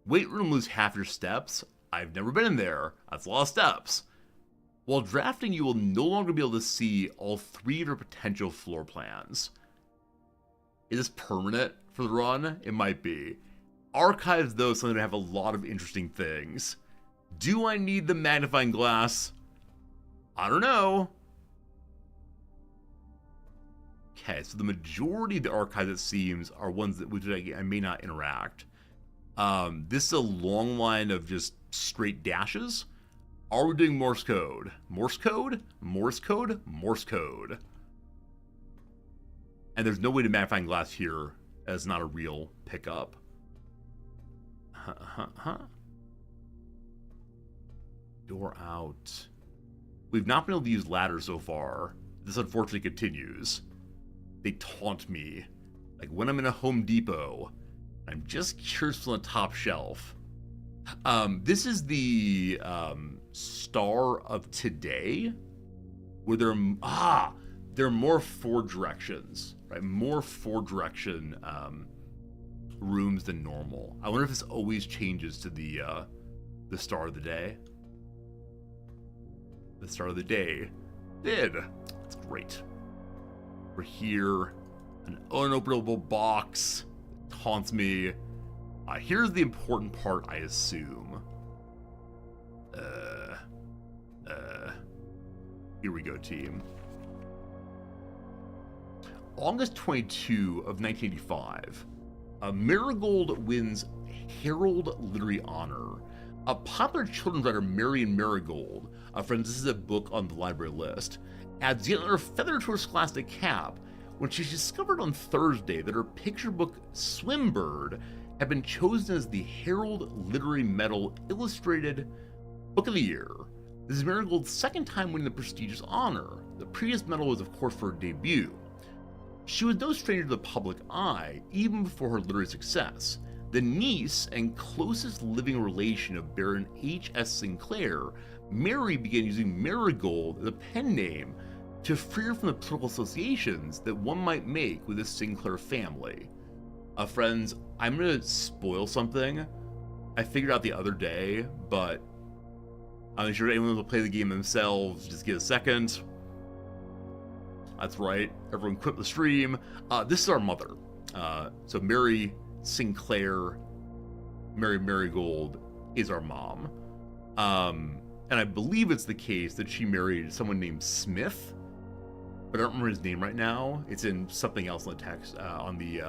Weight room lose half your steps. I've never been in there. That's a lot of steps. While drafting, you will no longer be able to see all 3 of your potential floor plans. Is this permanent for the run? It might be. Archives, though, something to have a lot of interesting things. Do I need the magnifying glass? I don't know. Okay, so the majority of the archives, it seems, are ones that with which I may not interact. This is a long line of just straight dashes. Are we doing Morse code? Morse code? Morse code? Morse code. And there's no way to magnifying glass here as not a real pickup. Door out. We've not been able to use ladders so far. This unfortunately continues. They taunt me. Like when I'm in a Home Depot, I'm just curious on the top shelf. This is the Star of Today, where there are more 4 directions, right? More 4 direction rooms than normal. I wonder if this always changes to the Star of the Day. The Star of the Day did. That's great. We're here, an unopenable box that taunts me. Here's the important part, I assume. Here we go, team. August 22 of 1985. Marigold wins Herald Literary Honor. A popular children's writer, Marion Marigold, friends, this is a book on the library list, adds yet another feather to her scholastic cap when she discovered on Thursday that her picture book, Swimbird, had been chosen as the Herald Literary Medal Illustrated Book of the Year. This is Marigold's second time winning the prestigious honor. The previous medal was, of course, for her debut. She was no stranger to the public eye, even before her literary success. The niece and closest living relation of Baron H.S. Sinclair, Mary began using Marigold as a pen name to free her from the political associations that one might make with the Sinclair family. Friends, I'm going to spoil something I figured out the other day, but I'm sure anyone will play the game themselves. Just give a second. That's right, everyone quit the stream. This is our mother. So Mary Sinclair, Mary Marigold is our mom. And I believe it's the case that she married someone named Smith, but I don't remember his name right now. It's in something else in the text, on the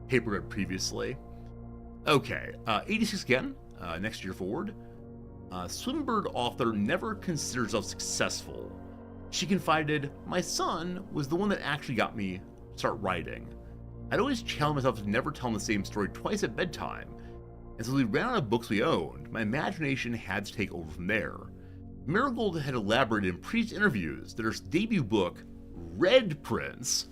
paper read previously. Okay, 86 again, next year forward. Swimbird author never considered herself successful. She confided, "My son was the one that actually got me to start writing. I'd always challenge myself to never tell the same story twice at bedtime. And so we ran out of books we owned. My imagination had to take over from there." Marigold had elaborated in previous interviews that her debut book, Red Prince,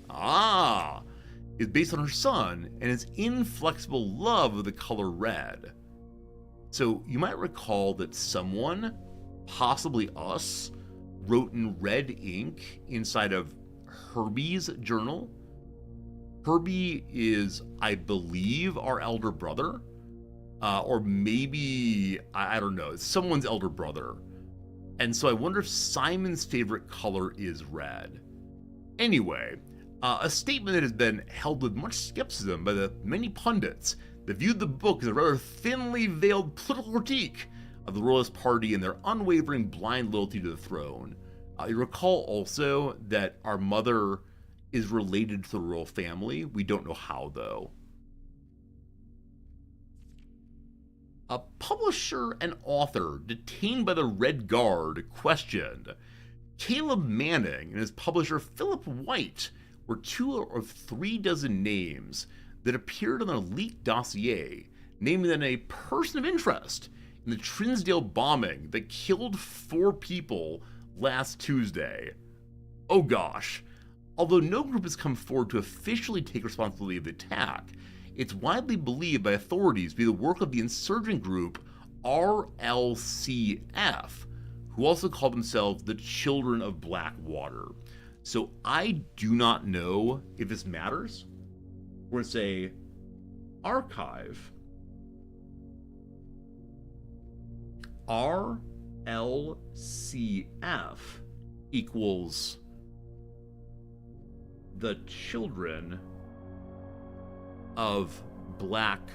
is based on her son and his inflexible love of the color red. So you might recall that someone, possibly us, wrote in red ink inside of Herbie's journal. Herbie is, I believe, our elder brother. Or maybe, I don't know, someone's elder brother. And so I wonder if Simon's favorite color is red. Anyway, a statement that has been held with much skepticism by the many pundits that viewed the book as a rather thinly veiled political critique of the Royalist Party and their unwavering blind loyalty to the throne. You recall also that our mother is related to the royal family. We don't know how, though. A publisher and author detained by the Red Guard questioned. Caleb Manning and his publisher Philip White were 2 of 3 dozen names that appeared on an elite dossier, naming them a person of interest in the Trinsdale bombing that killed 4 people last Tuesday. Oh gosh. Although no group has come forward to officially take responsibility of the attack, it's widely believed by authorities to be the work of the insurgent group RLCF, who also call themselves the Children of Blackwater. So I do not know if this matters. We're going to say archive RLCF equals the Children of Blackwater.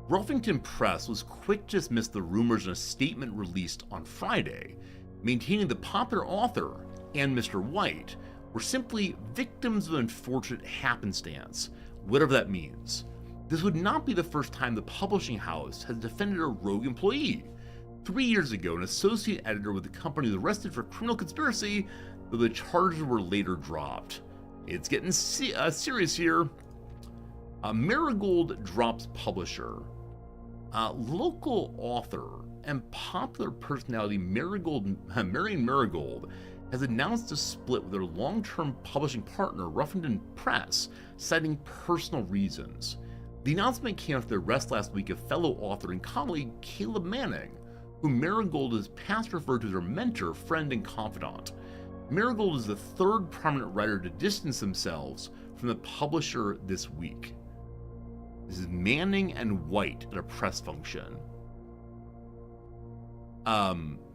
Ruffington Press was quick to dismiss the rumors in a statement released on Friday, maintaining the popular author and Mr. White were simply victims of unfortunate happenstance, whatever that means. This would not be the first time the publishing house has defended a rogue employee. 3 years ago, an associate editor with the company was arrested for criminal conspiracy, though the charges were later dropped. It's getting serious here. Marigold drops publisher. Local author and popular personality Marion Marigold has announced a split with their long-term publishing partner Ruffington Press, citing personal reasons. The announcement came after the arrest last week of fellow author and colleague Caleb Manning, whom Marigold has past referred to as her mentor, friend, and confidant. Marigold is the 3rd prominent writer to distance themselves from the publisher this week. This is Manning and White at a press function.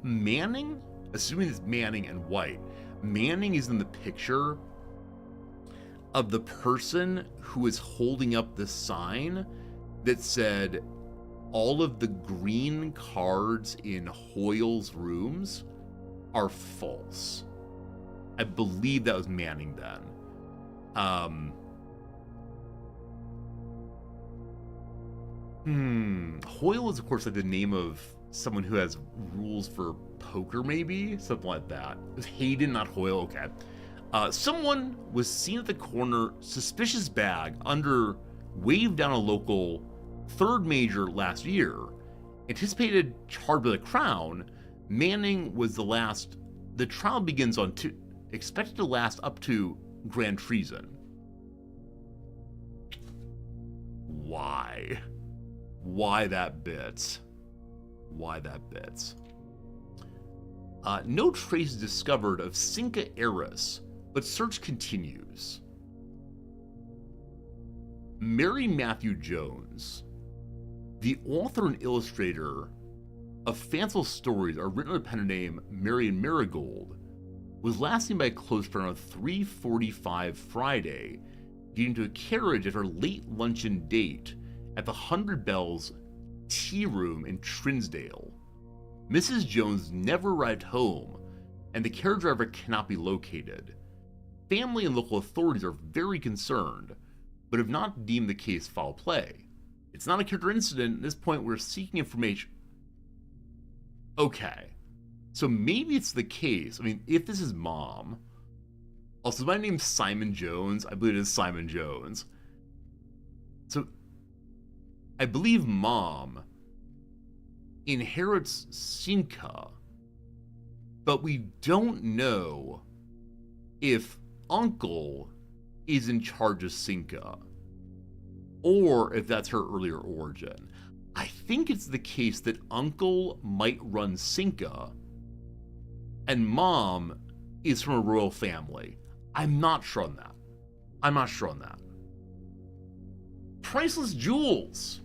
Manning? Assuming it's Manning and White. Manning is in the picture of the person who is holding up the sign that said all of the green cards in Hoyle's rooms are false. I believe that was Manning then. Hoyle is, of course, like the name of someone who has rules for poker, maybe? Something like that. It was Hayden, not Hoyle, okay. Someone was seen at the corner, suspicious bag, waved down a local 3rd major last year. Anticipated charged by the Crown, Manning was the last. The trial begins on expected to last up to grand treason. Why? Why that bit? Why that bit? No trace discovered of Cinca heiress, but search continues. Mary Matthew Jones, the author and illustrator of fanciful stories are written under the pen name Marion Marigold, was last seen by a close friend on 3:45 Friday, getting to a carriage at her late luncheon date at the 100 Bells Tea Room in Trinsdale. Mrs. Jones never arrived home, and the carriage driver cannot be located. Family and local authorities are very concerned, but have not deemed the case foul play. It's not a character incident. At this point, we're seeking information. Okay. So maybe it's the case. I mean, if this is Mom. Also, my name's Simon Jones. I believe it is Simon Jones. So, I believe Mom inherits Cinca, but we don't know if Uncle is in charge of Cinca, or if that's her earlier origin. I think it's the case that Uncle might run Cinca, and Mom is from a royal family. I'm not sure on that. Priceless jewels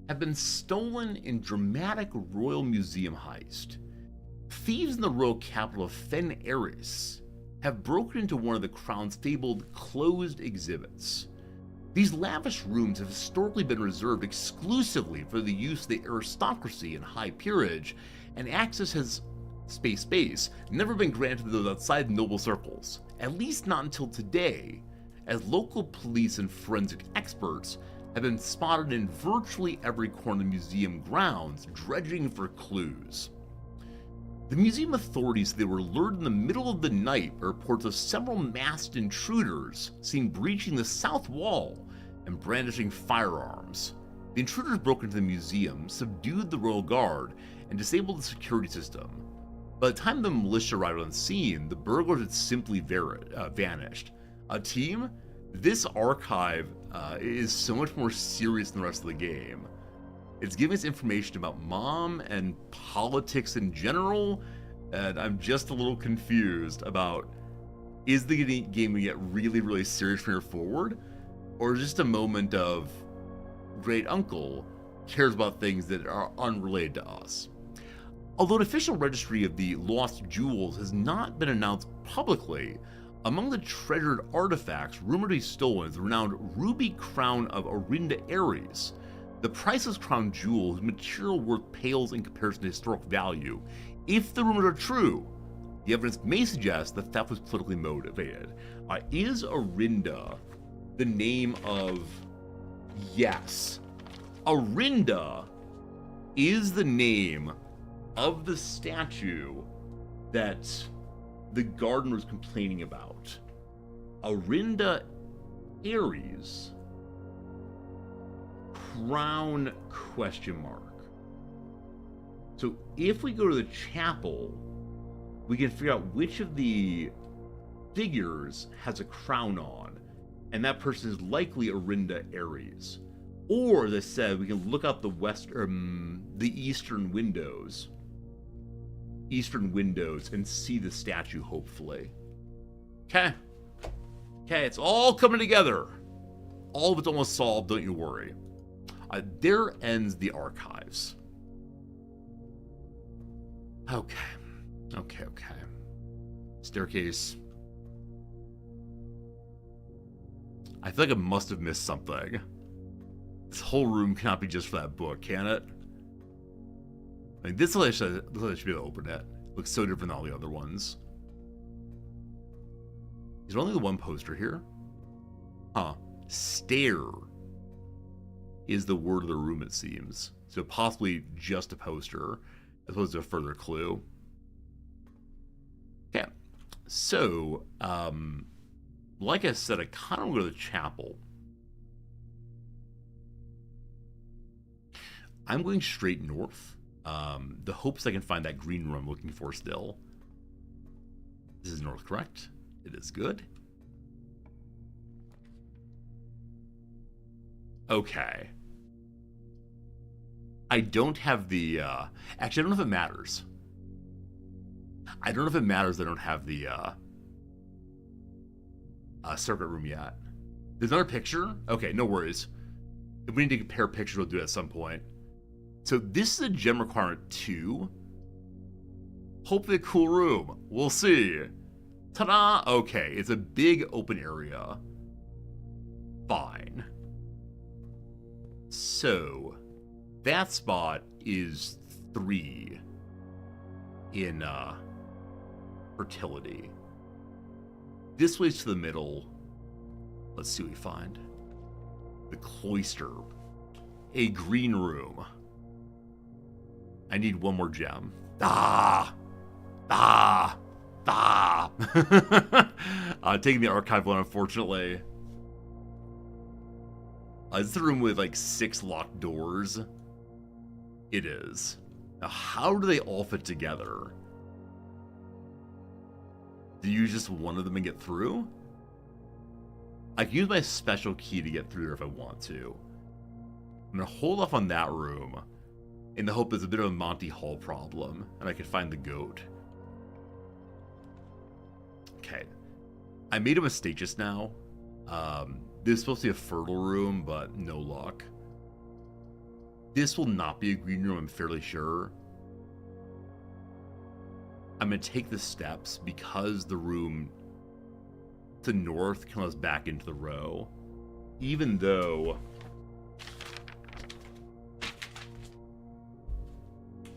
have been stolen in dramatic royal museum heist. Thieves in the royal capital of Fen Eris have broken into one of the Crown's fabled closed exhibits. These lavish rooms have historically been reserved exclusively for the use of the aristocracy and high peerage, and access has space never been granted to those outside the noble circles, at least not until today, as local police and forensic experts have been spotted in virtually every corner of the museum grounds, dredging for clues. The museum authorities say they were lured in the middle of the night by reports of several masked intruders seen breaching the south wall and brandishing firearms. The intruders broke into the museum, subdued the royal guard, and disabled the security system. By the time the militia arrived on scene, the burglars had simply vanished. Team, this archive is so much more serious than the rest of the game. It's giving us information about Mom and politics in general, and I'm just a little confused about, is the game going to get really, really serious from here forward? Or just a moment of great uncle cares about things that are unrelated to us? Although an official registry of the lost jewels has not been announced publicly, among the treasured artifacts rumored to be stolen is the renowned ruby crown of Orinda Aries, the priceless crown jewel whose material worth pales in comparison to historic value. If the rumors are true, the evidence may suggest the theft was politically motivated. Is Orinda the name of... Yes. Orinda is the name of the statue that the gardener was complaining about. Orinda Aries. Crown question mark. So if we go to the chapel, we can figure out which of the figures has a crown on, and that person is likely Orinda Aries. Or, as I said, we can look up the eastern windows and see the statue, hopefully. Okay, it's all coming together. All of it's almost solved, don't you worry. There ends the archives. Okay. Staircase. I feel like I must have missed something. This whole room cannot be just for that book, can it? I mean, this I should be able to open it. Looks so different than all the other ones. Is there only the one poster here? Huh. Stare is the word of the room, it seems. So possibly just a poster, as opposed to a further clue. Okay. So, like I said, I kind of want to go to the chapel. I'm going straight north. The hopes I can find that green room I'm looking for still. This is north, correct? It is good. Okay. I don't have the, actually, I don't know if it matters. I don't know if it matters that I don't have the, circuit room yet. There's another picture? Okay, no worries. If we need to compare pictures, we'll do it at some point. So this is a gem requirement 2. Hopefully a cool room. We'll see. Ta-da! Okay, it's a big open area. Fine. So, that spot is 3 in fertility. This way's to the middle. Let's see what we find. The cloister. A green room. I need one more gem. Taking the archive one, unfortunately. Is this the room with like 6 locked doors? It is. Now, how do they all fit together? Do you use just one of them and get through? I can use my special key to get through there if I want to. I'm gonna hold off on that room in the hope there's a bit of a Monty Hall problem and I can find the goat. Okay. I made a mistake just now. This is supposed to be a fertile room, but no luck. This will not be a green room, I'm fairly sure. I'm going to take the steps because the room to north can let us back into the row. Even though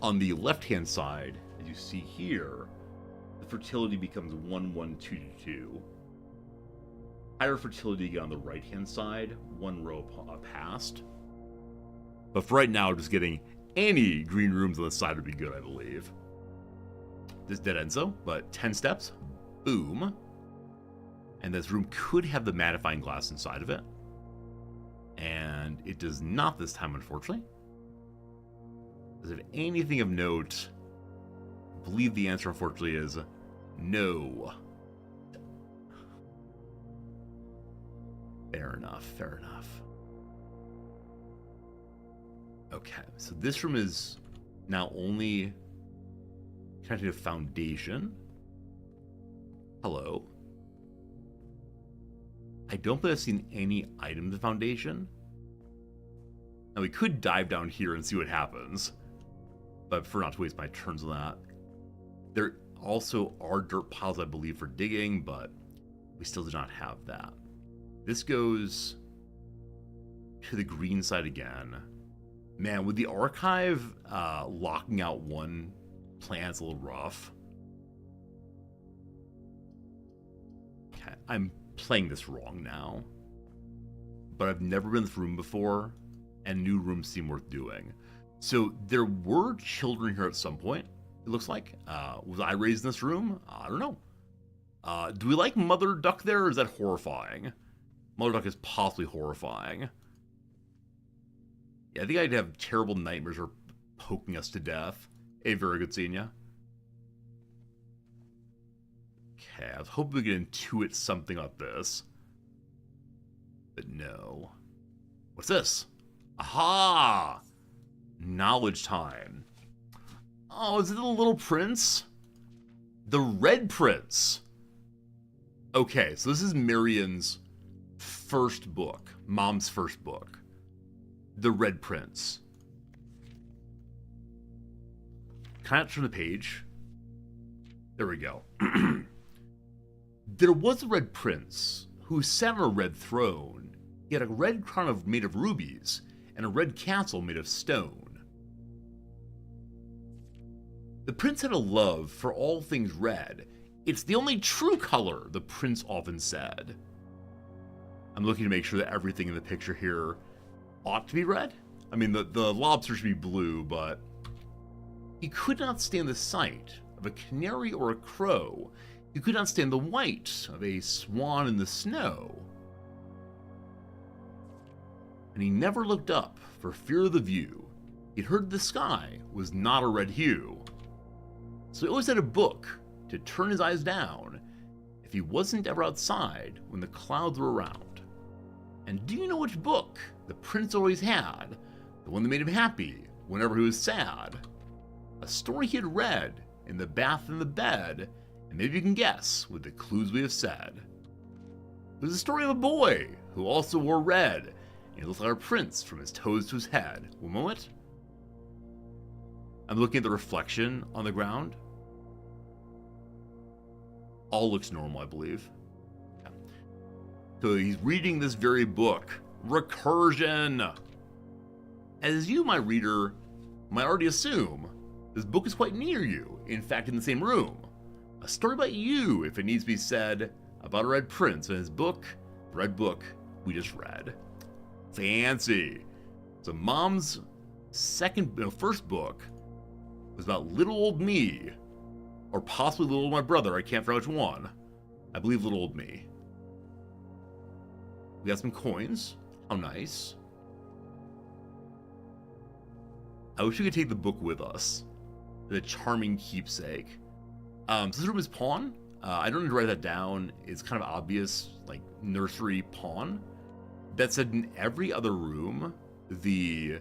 on the left-hand side, as you see here, the fertility becomes 1, 1, 2, 2. Higher fertility again on the right-hand side, one row past. But for right now, just getting any green rooms on the side would be good, I believe. This dead ends though, but 10 steps, boom. And this room could have the magnifying glass inside of it. And it does not this time, unfortunately. Does it have anything of note? I believe the answer, unfortunately, is no. Fair enough, fair enough. Okay, so this room is now only connected to foundation. Hello. I don't believe I've seen any item in the foundation. Now we could dive down here and see what happens, but I prefer not to waste my turns on that. There also are dirt piles, I believe, for digging, but we still do not have that. This goes to the green side again. Man, with the archive locking out one plan, it's a little rough. Okay, I'm playing this wrong now. But I've never been in this room before, and new rooms seem worth doing. So there were children here at some point, it looks like. Was I raised in this room? I don't know. Do we like Mother Duck there, or is that horrifying? Mother Duck is possibly horrifying. Yeah, I think I'd have terrible nightmares or poking us to death. Hey, very good seeing ya. Okay, I was hoping we could intuit something like this. But no. What's this? Aha! Knowledge time. Oh, is it the Little Prince? The Red Prince. Okay, so this is Marion's first book. Mom's first book. The Red Prince. Can I turn the page? There we go. There was a Red Prince who sat on a red throne. He had a red crown made of rubies and a red castle made of stone. The prince had a love for all things red. It's the only true color, the prince often said. I'm looking to make sure that everything in the picture here ought to be red. I mean, the lobster should be blue, but he could not stand the sight of a canary or a crow. He could not stand the white of a swan in the snow. And he never looked up for fear of the view. He'd heard the sky was not a red hue. So he always had a book to turn his eyes down if he wasn't ever outside when the clouds were around. And do you know which book the prince always had? The one that made him happy whenever he was sad. A story he had read in the bath and the bed, and maybe you can guess with the clues we have said. It was the story of a boy who also wore red, and he looked like a prince from his toes to his head. One moment. I'm looking at the reflection on the ground. All looks normal, I believe. Yeah. So he's reading this very book, Recursion. As you, my reader, might already assume, this book is quite near you, in fact in the same room. A story about you, if it needs to be said, about a red prince and his book, the red book we just read. Fancy. So Mom's first book was about little old me, or possibly little old my brother, I can't figure out which one. I believe little old me. We got some coins, how nice. I wish we could take the book with us. The charming keepsake. So this room is pawn. I don't need to write that down. It's kind of obvious, like nursery pawn. That said, in every other room, the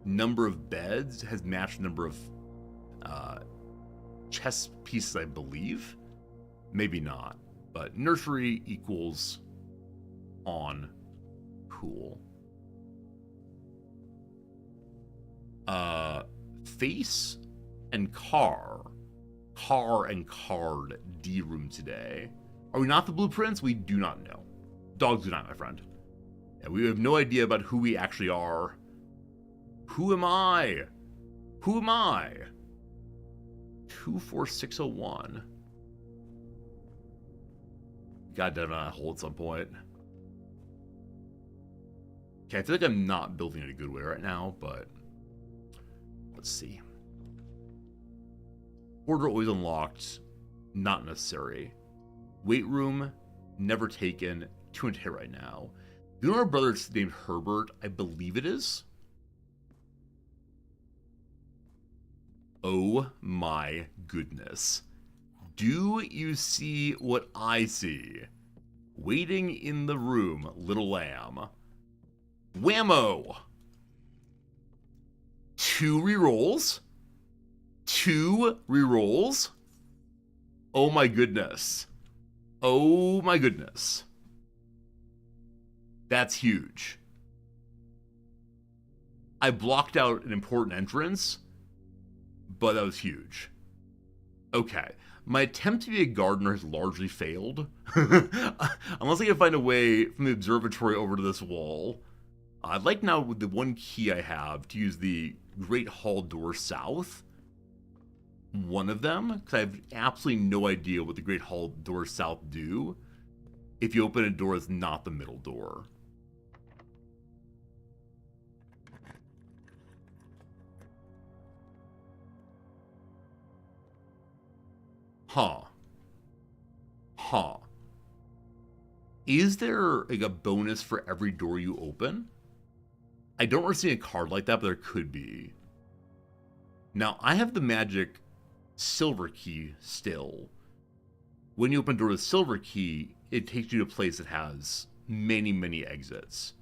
number of beds has matched the number of chess pieces, I believe. Maybe not, but nursery equals pawn. Cool. Face and car and card D room today. Are we not the blueprints? We do not know. Dogs do not, my friend. Yeah, we have no idea about who we actually are. Who am I? Who am I? 24601. Got down on a hole at some point. Okay, I feel like I'm not building in a good way right now, but let's see. Order always unlocked. Not necessary. Weight room, never taken. 2 hit right now. You know our brother's named Herbert? I believe it is. Oh my goodness. Do you see what I see? Waiting in the room, little lamb. Whammo! 2 rerolls. 2 rerolls. Oh my goodness. Oh my goodness. That's huge. I blocked out an important entrance, but that was huge. Okay. My attempt to be a gardener has largely failed. Unless I can find a way from the observatory over to this wall. I'd like now, with the 1 key I have, to use the Great Hall door south. One of them, because I have absolutely no idea what the Great Hall door south do if you open a door that's not the middle door. Huh. Is there like a bonus for every door you open? I don't really see a card like that, but there could be. Now, I have the magic silver key still. When you open a door with silver key, it takes you to a place that has many, many exits.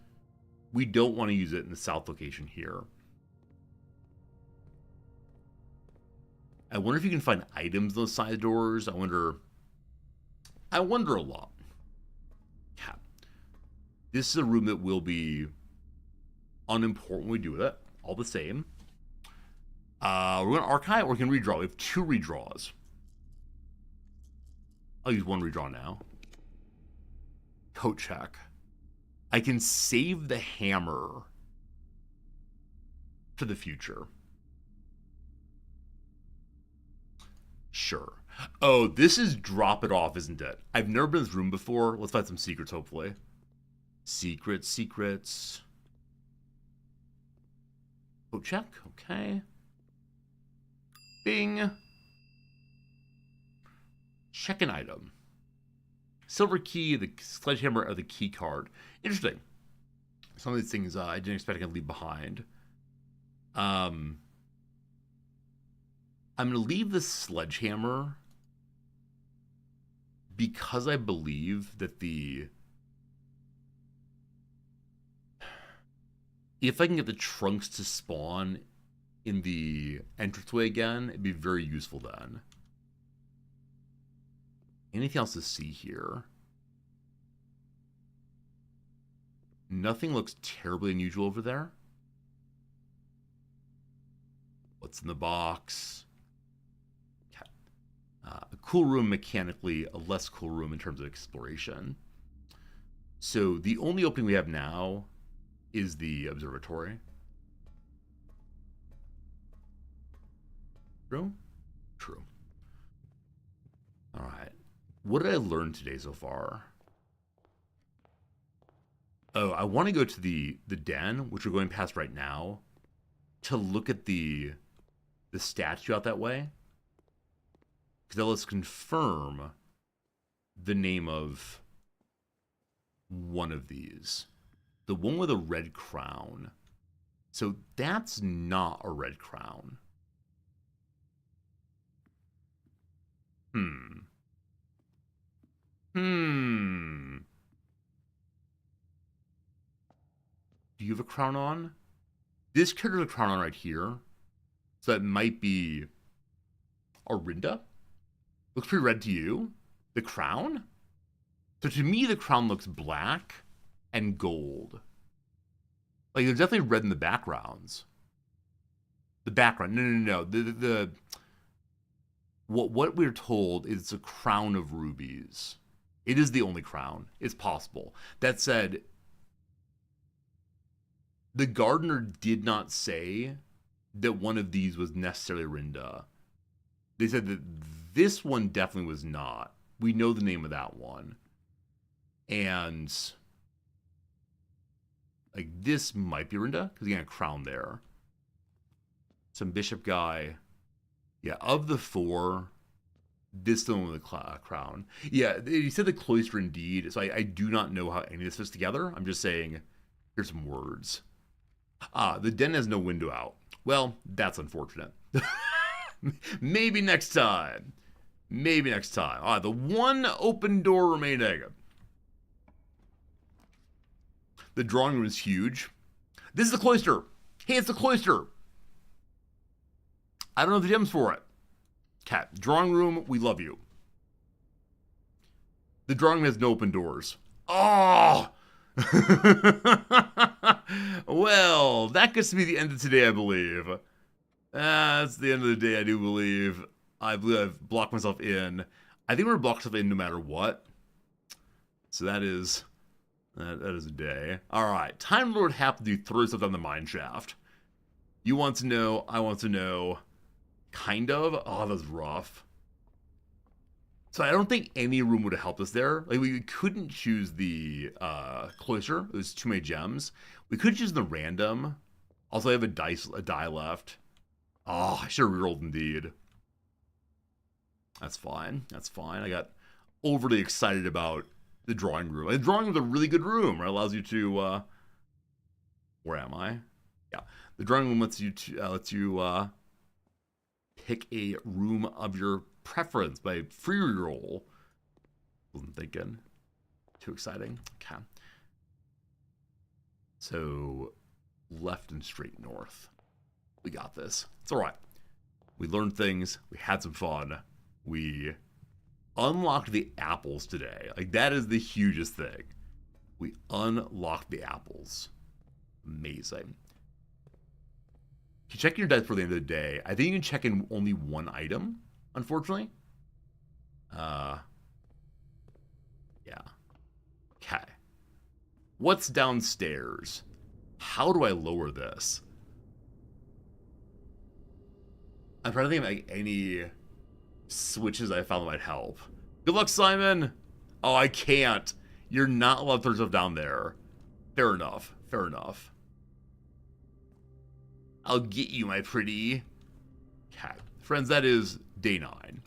We don't want to use it in the south location here. I wonder if you can find items in those side doors. I wonder a lot. Yeah. This is a room that will be unimportant when we do it, all the same. We're going to archive or we can redraw. We have 2 redraws. I'll use 1 redraw now. Coat check. I can save the hammer to the future. Sure. Oh, this is drop it off, isn't it? I've never been in this room before. Let's find some secrets, hopefully. Secrets. Oh, check. Okay. Bing. Check an item. Silver key, the sledgehammer, or the key card. Interesting. Some of these things I didn't expect I could leave behind. I'm going to leave the sledgehammer because I believe that if I can get the trunks to spawn in the entranceway again, it'd be very useful then. Anything else to see here? Nothing looks terribly unusual over there. What's in the box? A cool room mechanically, a less cool room in terms of exploration. So the only opening we have now is the observatory. True? True. All right. What did I learn today so far? Oh, I want to go to the den, which we're going past right now, to look at the statue out that way. Because that lets confirm the name of one of these. The one with a red crown. So that's not a red crown. Do you have a crown on? This character has a crown on right here. So that might be Orinda. Looks pretty red to you. The crown? So to me, the crown looks black and gold. Like, there's definitely red in the backgrounds. The background. No. What we're told is it's a crown of rubies. It is the only crown. It's possible. That said, the gardener did not say that one of these was necessarily Rinda. They said that this one definitely was not. We know the name of that one. And like this might be Rinda because you got a crown there. Some bishop guy. Yeah, of the four, this is the one with the crown. Yeah, he said the cloister indeed. So I do not know how any of this fits together. I'm just saying, here's some words. The den has no window out. Well, that's unfortunate. Maybe next time. Maybe next time. The one open door remaining. The drawing room is huge. This is the cloister. Hey, it's the cloister. I don't know the gems for it. Okay, drawing room, we love you. The drawing room has no open doors. Oh! Well, that gets to be the end of today, I believe. That's the end of the day, I do believe. I believe I've blocked myself in. I think we're blocked myself in no matter what. So that is a day. All right, Time Lord have to throw stuff down the mine shaft. You want to know, I want to know. Kind of. Oh, that's rough. So I don't think any room would have helped us there. Like, we couldn't choose the cloister. It was too many gems. We could choose the random. Also, I have a die left. Oh, I should have rerolled indeed. That's fine. That's fine. I got overly excited about the drawing room. The drawing room is a really good room, right? It allows you to, where am I? Yeah. The drawing room lets you pick a room of your preference by free reroll. Wasn't thinking. Too exciting. Okay. So, left and straight north. We got this. It's all right. We learned things. We had some fun. We unlocked the apples today. Like, that is the hugest thing. We unlocked the apples. Amazing. You check your dice for the end of the day. I think you can check in only one item, unfortunately. Yeah. Okay. What's downstairs? How do I lower this? I'm trying to think of like any switches I found that might help. Good luck, Simon. Oh, I can't. You're not allowed to throw stuff down there. Fair enough. Fair enough. I'll get you, my pretty. Okay. Friends, that is day 9.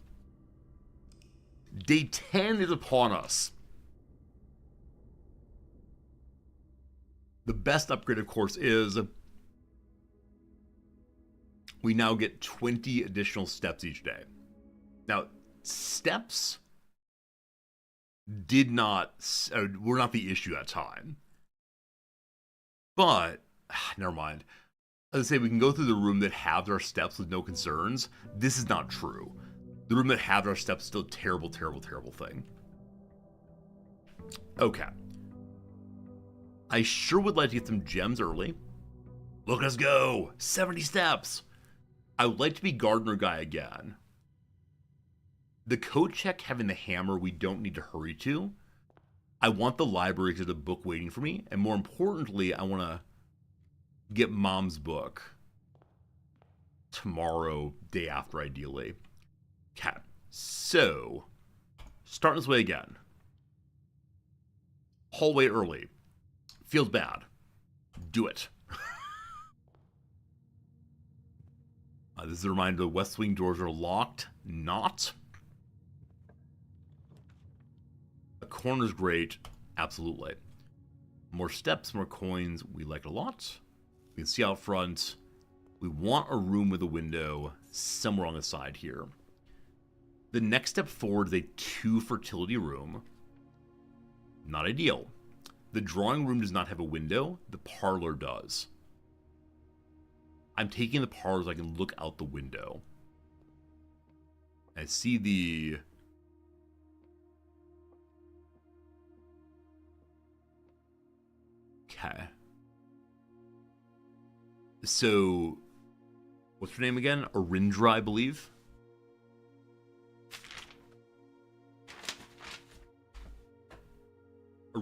Day 10 is upon us. The best upgrade, of course, is we now get 20 additional steps each day. Now, steps were not the issue at the time. But, never mind. As I say, we can go through the room that have our steps with no concerns. This is not true. The room that have our steps is still a terrible, terrible, terrible thing. Okay. I sure would like to get some gems early. Look, let's go. 70 steps. I would like to be gardener guy again. The code check having the hammer we don't need to hurry to. I want the library because there's a book waiting for me. And more importantly, I want to get mom's book tomorrow, day after, ideally. Okay, so starting this way again. Hallway early. Feels bad. Do it. This is a reminder the West Wing doors are locked. Not. A corner's great. Absolutely. More steps, more coins. We like it a lot. We can see out front. We want a room with a window somewhere on the side here. The next step forward is a 2 fertility room. Not ideal. The drawing room does not have a window. The parlor does. I'm taking the parlor so I can look out the window. I see the... Okay. So, what's her name again? Arindra, I believe.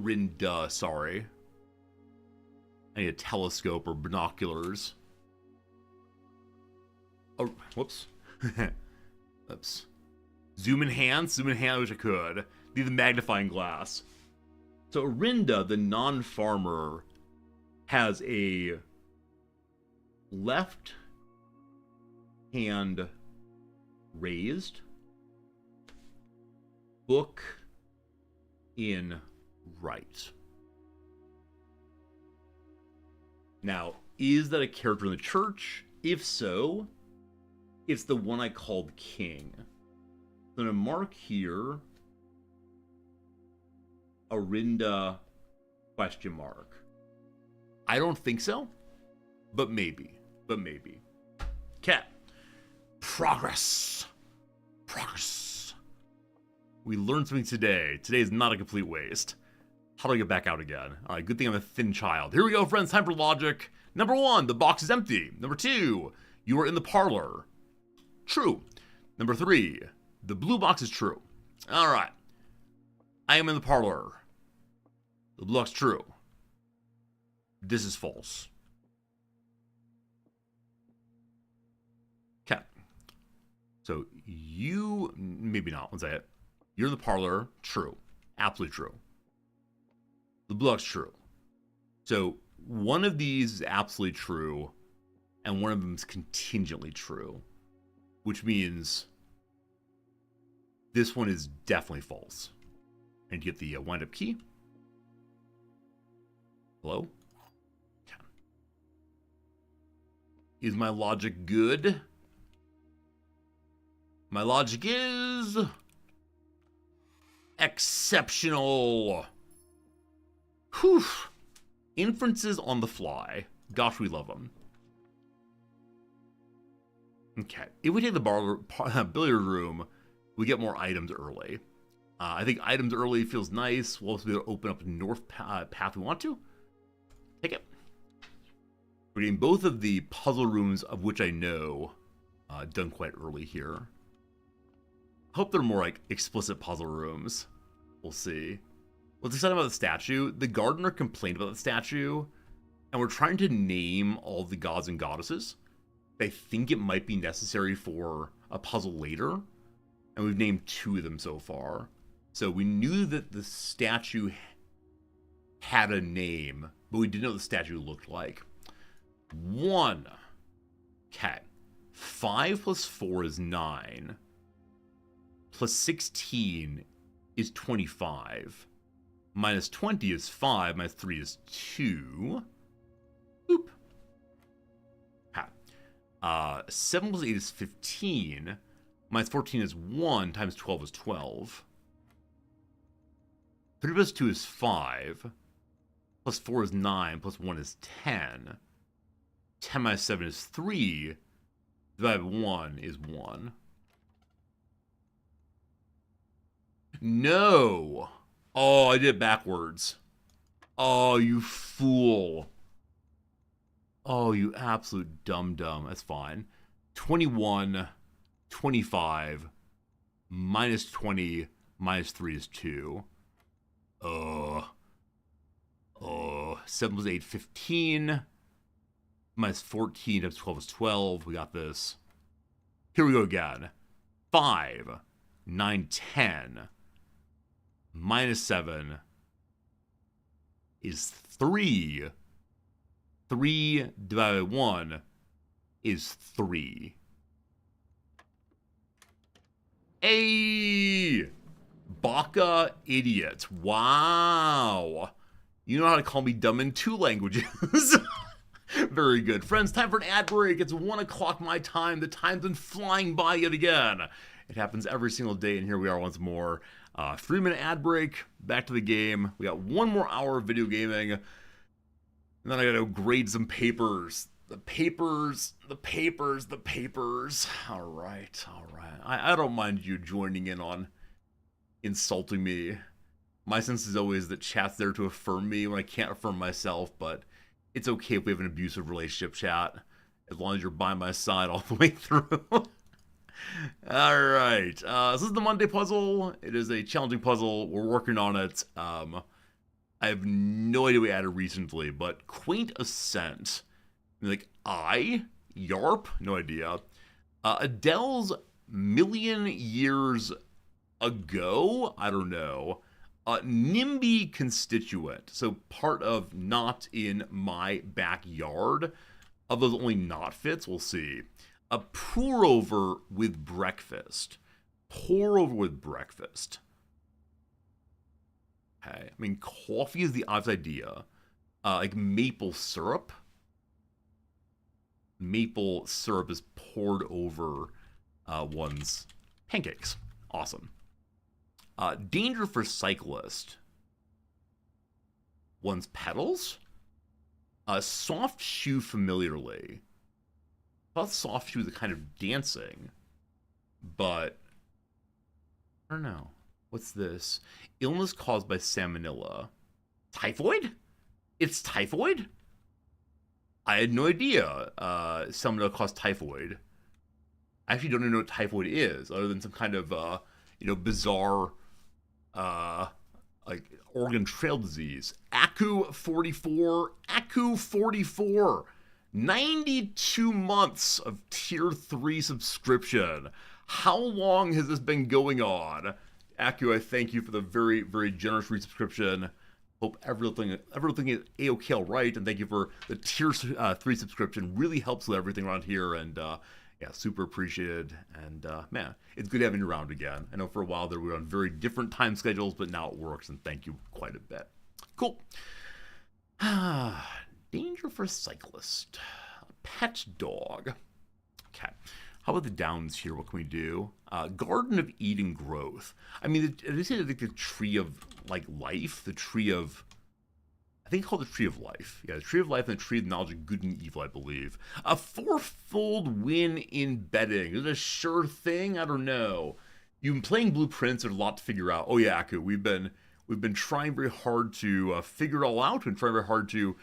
Orinda, sorry. I need a telescope or binoculars. Oh, whoops. Oops. Zoom in hand, I wish I could. Need the magnifying glass. So Orinda, the non-farmer, has a left hand raised, book in right. Now, is that a character in the church? If so, it's the one I called King. I'm going to mark here Orinda question mark. I don't think so, but maybe. Cat. Progress. We learned something today. Today is not a complete waste. How do I get back out again? All right, good thing I'm a thin child. Here we go, friends. Time for logic. Number 1, the box is empty. Number 2, you are in the parlor. True. Number 3, the blue box is true. All right. I am in the parlor. The blue box is true. This is false. Okay. So you, maybe not, one second. You're in the parlor. True. Absolutely true. The blue box is true. So one of these is absolutely true, and one of them is contingently true, which means this one is definitely false. And you get the wind-up key. Hello? Okay. Is my logic good? My logic is exceptional. Whew. Inferences on the fly. Gosh, we love them. Okay. If we take the billiard room, we get more items early. I think items early feels nice. We'll also be able to open up the north path we want to. Take it. We're getting both of the puzzle rooms, of which I know, done quite early here. Hope they're more like explicit puzzle rooms. We'll see. What's exciting about the statue? The gardener complained about the statue, and we're trying to name all the gods and goddesses. I think it might be necessary for a puzzle later, and we've named 2 of them so far. So we knew that the statue had a name, but we didn't know what the statue looked like. 1. Okay. 5 plus 4 is 9. Plus 16 is 25. Minus 20 is 5. Minus 3 is 2. Boop. Ha. 7 plus 8 is 15. Minus 14 is 1. Times 12 is 12. 3 plus 2 is 5. Plus 4 is 9. Plus 1 is 10. 10 minus 7 is 3. Divided by 1 is 1. No! Oh, I did it backwards. Oh, you fool. Oh, you absolute dum-dum. That's fine. 21, 25, minus 20, minus 3 is 2. 7 plus 8, 15. Minus 14 times 12 is 12. We got this. Here we go again. 5, 9, 10. Minus 7 is 3. 3 divided by 1 is 3. Hey! Baka idiot. Wow. You know how to call me dumb in 2 languages. Very good. Friends, time for an ad break. It's 1 o'clock my time. The time's been flying by yet again. It happens every single day, and here we are once more. 3-minute ad break. Back to the game. We got 1 more hour of video gaming. And then I gotta go grade some papers. The papers. All right. I don't mind you joining in on insulting me. My sense is always that chat's there to affirm me when I can't affirm myself, but it's okay if we have an abusive relationship, chat, as long as you're by my side all the way through. All right. So this is the Monday puzzle. It is a challenging puzzle. We're working on it. I have no idea what we added recently, but Quaint Ascent. Like, Yarp? No idea. Adele's Million Years Ago? I don't know. NIMBY Constituent. So part of Not in My Backyard. Of those only not fits, we'll see. A pour over with breakfast. Pour over with breakfast. Okay. I mean, coffee is the obvious idea. Like maple syrup. Maple syrup is poured over one's pancakes. Awesome. Danger for cyclist. One's pedals. Soft shoe familiarly. I thought soft shoe was a kind of dancing, but I don't know. What's this? Illness caused by salmonella. Typhoid? It's typhoid? I had no idea salmonella caused typhoid. I actually don't even know what typhoid is, other than some kind of, bizarre, like, organ trail disease. ACU44. 92 months of Tier 3 subscription. How long has this been going on? Acu, I thank you for the very, very generous resubscription. Hope everything is A-OK all right, and thank you for the Tier 3 subscription. Really helps with everything around here, and super appreciated. And man, it's good having you around again. I know for a while there we were on very different time schedules, but now it works, and thank you quite a bit. Cool. Danger for cyclist. Pet dog. Okay. How about the downs here? What can we do? Garden of Eden growth. I mean, they say like the tree of like life, the tree of, I think it's called the tree of life. Yeah, the tree of life and the tree of knowledge of good and evil, I believe. A fourfold win in betting. Is it a sure thing? I don't know. You've been playing Blueprints. There's a lot to figure out. Oh yeah, Aku, we've been trying very hard to figure it all out. We've been trying very hard to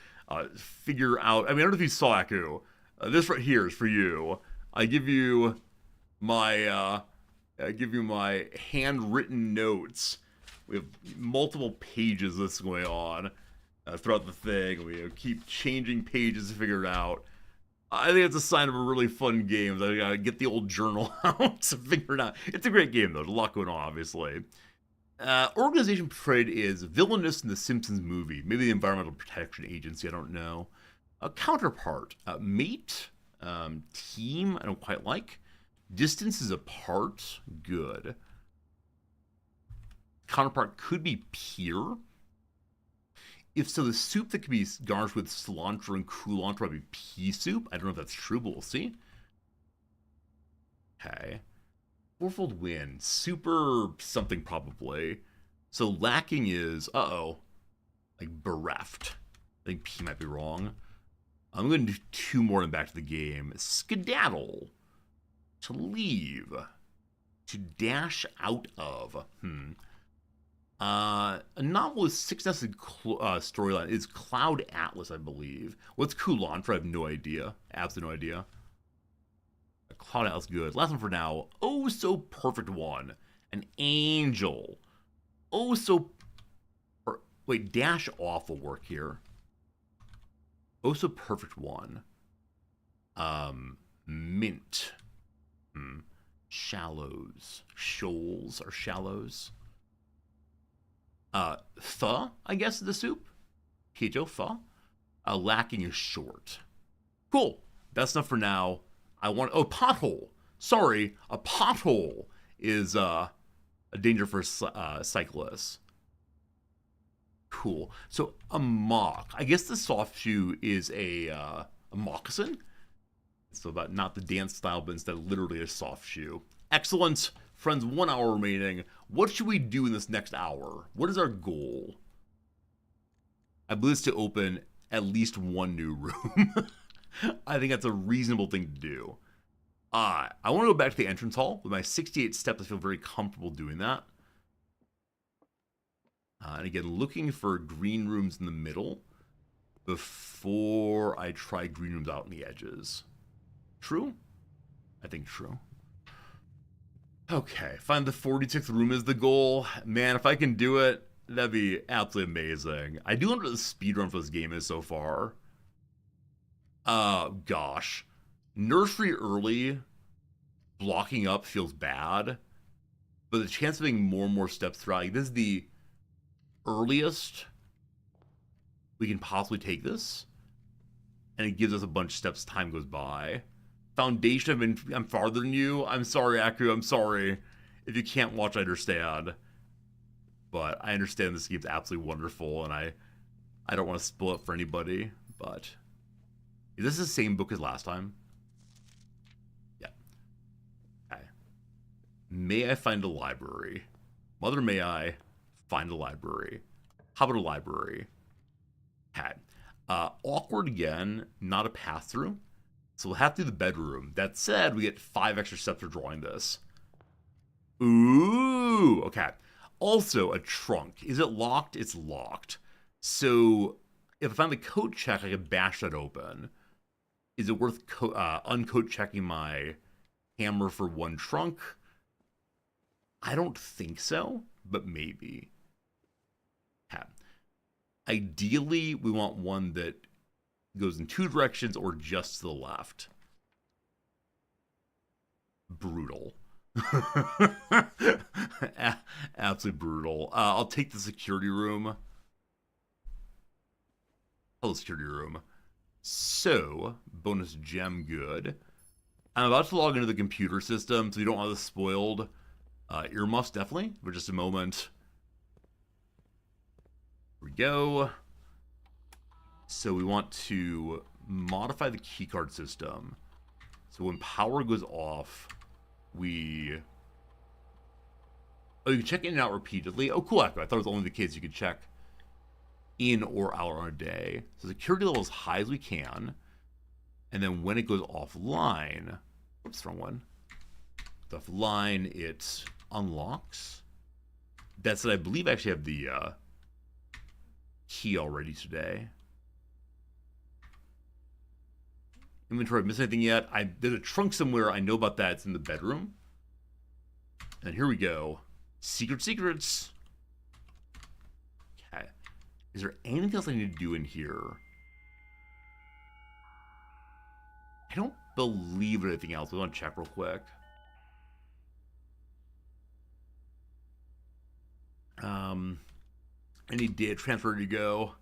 figure out. I mean, I don't know if you saw Aku. This right here is for you. I give you my handwritten notes. We have multiple pages of this going on throughout the thing. We keep changing pages to figure it out. I think it's a sign of a really fun game. I gotta get the old journal out to figure it out. It's a great game though. There's a lot going on, obviously. Organization portrayed is villainous in the Simpsons movie. Maybe the Environmental Protection Agency. I don't know. A counterpart. Mate. Team. I don't quite like. Distance is apart. Good. Counterpart could be peer. If so, the soup that could be garnished with cilantro and culantro would be pea soup. I don't know if that's true, but we'll see. Okay. Fourfold win. Super something probably. So lacking is, like bereft. I think P might be wrong. I'm going to do two more and back to the game. Skedaddle. To leave. To dash out of. A novel with six-nested storyline is Cloud Atlas, I believe. What's culantro? I have no idea. Absolutely no idea. Cloud Atlas, good. Last one for now. Oh, so perfect one. An angel. Oh, so... Wait, dash off will work here. Oh, so perfect one. Mint. Shallows. Shoals or shallows. Pho, I guess, is the soup. Pieto, pho. Lacking is short. Cool. That's enough for now. Pothole. Sorry, a pothole is a danger for cyclists. Cool. So a mock. I guess the soft shoe is a moccasin. So about not the dance style, but instead literally a soft shoe. Excellent. Friends, 1 hour remaining. What should we do in this next hour? What is our goal? I believe it's to open at least one new room. I think that's a reasonable thing to do. I want to go back to the entrance hall. With my 68 steps, I feel very comfortable doing that. And again, looking for green rooms in the middle before I try green rooms out in the edges. True? I think true. Okay, find the 46th room is the goal. Man, if I can do it, That'd be absolutely amazing. I do wonder what the speedrun for this game is so far. Gosh. Nursery early, blocking up feels bad. But the chance of having more and more steps throughout, like, this is the earliest we can possibly take this. And it gives us a bunch of steps as time goes by. Foundation, I'm farther than you. I'm sorry, Aku, I'm sorry. If you can't watch, I understand. But I understand this game's absolutely wonderful, and I don't want to spoil it for anybody, but... Is this the same book as last time? Yeah. Okay. May I find a library? Mother, may I find a library? How about a library? Okay. Awkward again, not a pass-through. So we'll have to do the bedroom. That said, we get 5 extra steps for drawing this. Ooh, okay. Also, a trunk. Is it locked? It's locked. So if I find the coat check, I can bash that open. Is it worth uncoat checking my hammer for one trunk? I don't think so, but maybe. Okay. Ideally, we want one that goes in 2 directions or just to the left. Brutal. Absolutely brutal. I'll take the security room. Hello, security room. So, bonus gem, good. I'm about to log into the computer system, so you don't want this spoiled. Earmuffs, definitely, for just a moment. Here we go. So we want to modify the keycard system. So when power goes off, we... Oh, you can check in and out repeatedly. Oh, cool, Echo. I thought it was only the case you could check in or out on a day. So security level as high as we can. And then when it goes offline... Oops, wrong one. Offline, it unlocks. That's it. I believe I actually have the key already today. Inventory, missed anything yet? There's a trunk somewhere. I know about that. It's in the bedroom. And here we go. Secrets. Okay. Is there anything else I need to do in here? I don't believe anything else. We want to check real quick. Any data transfer to go?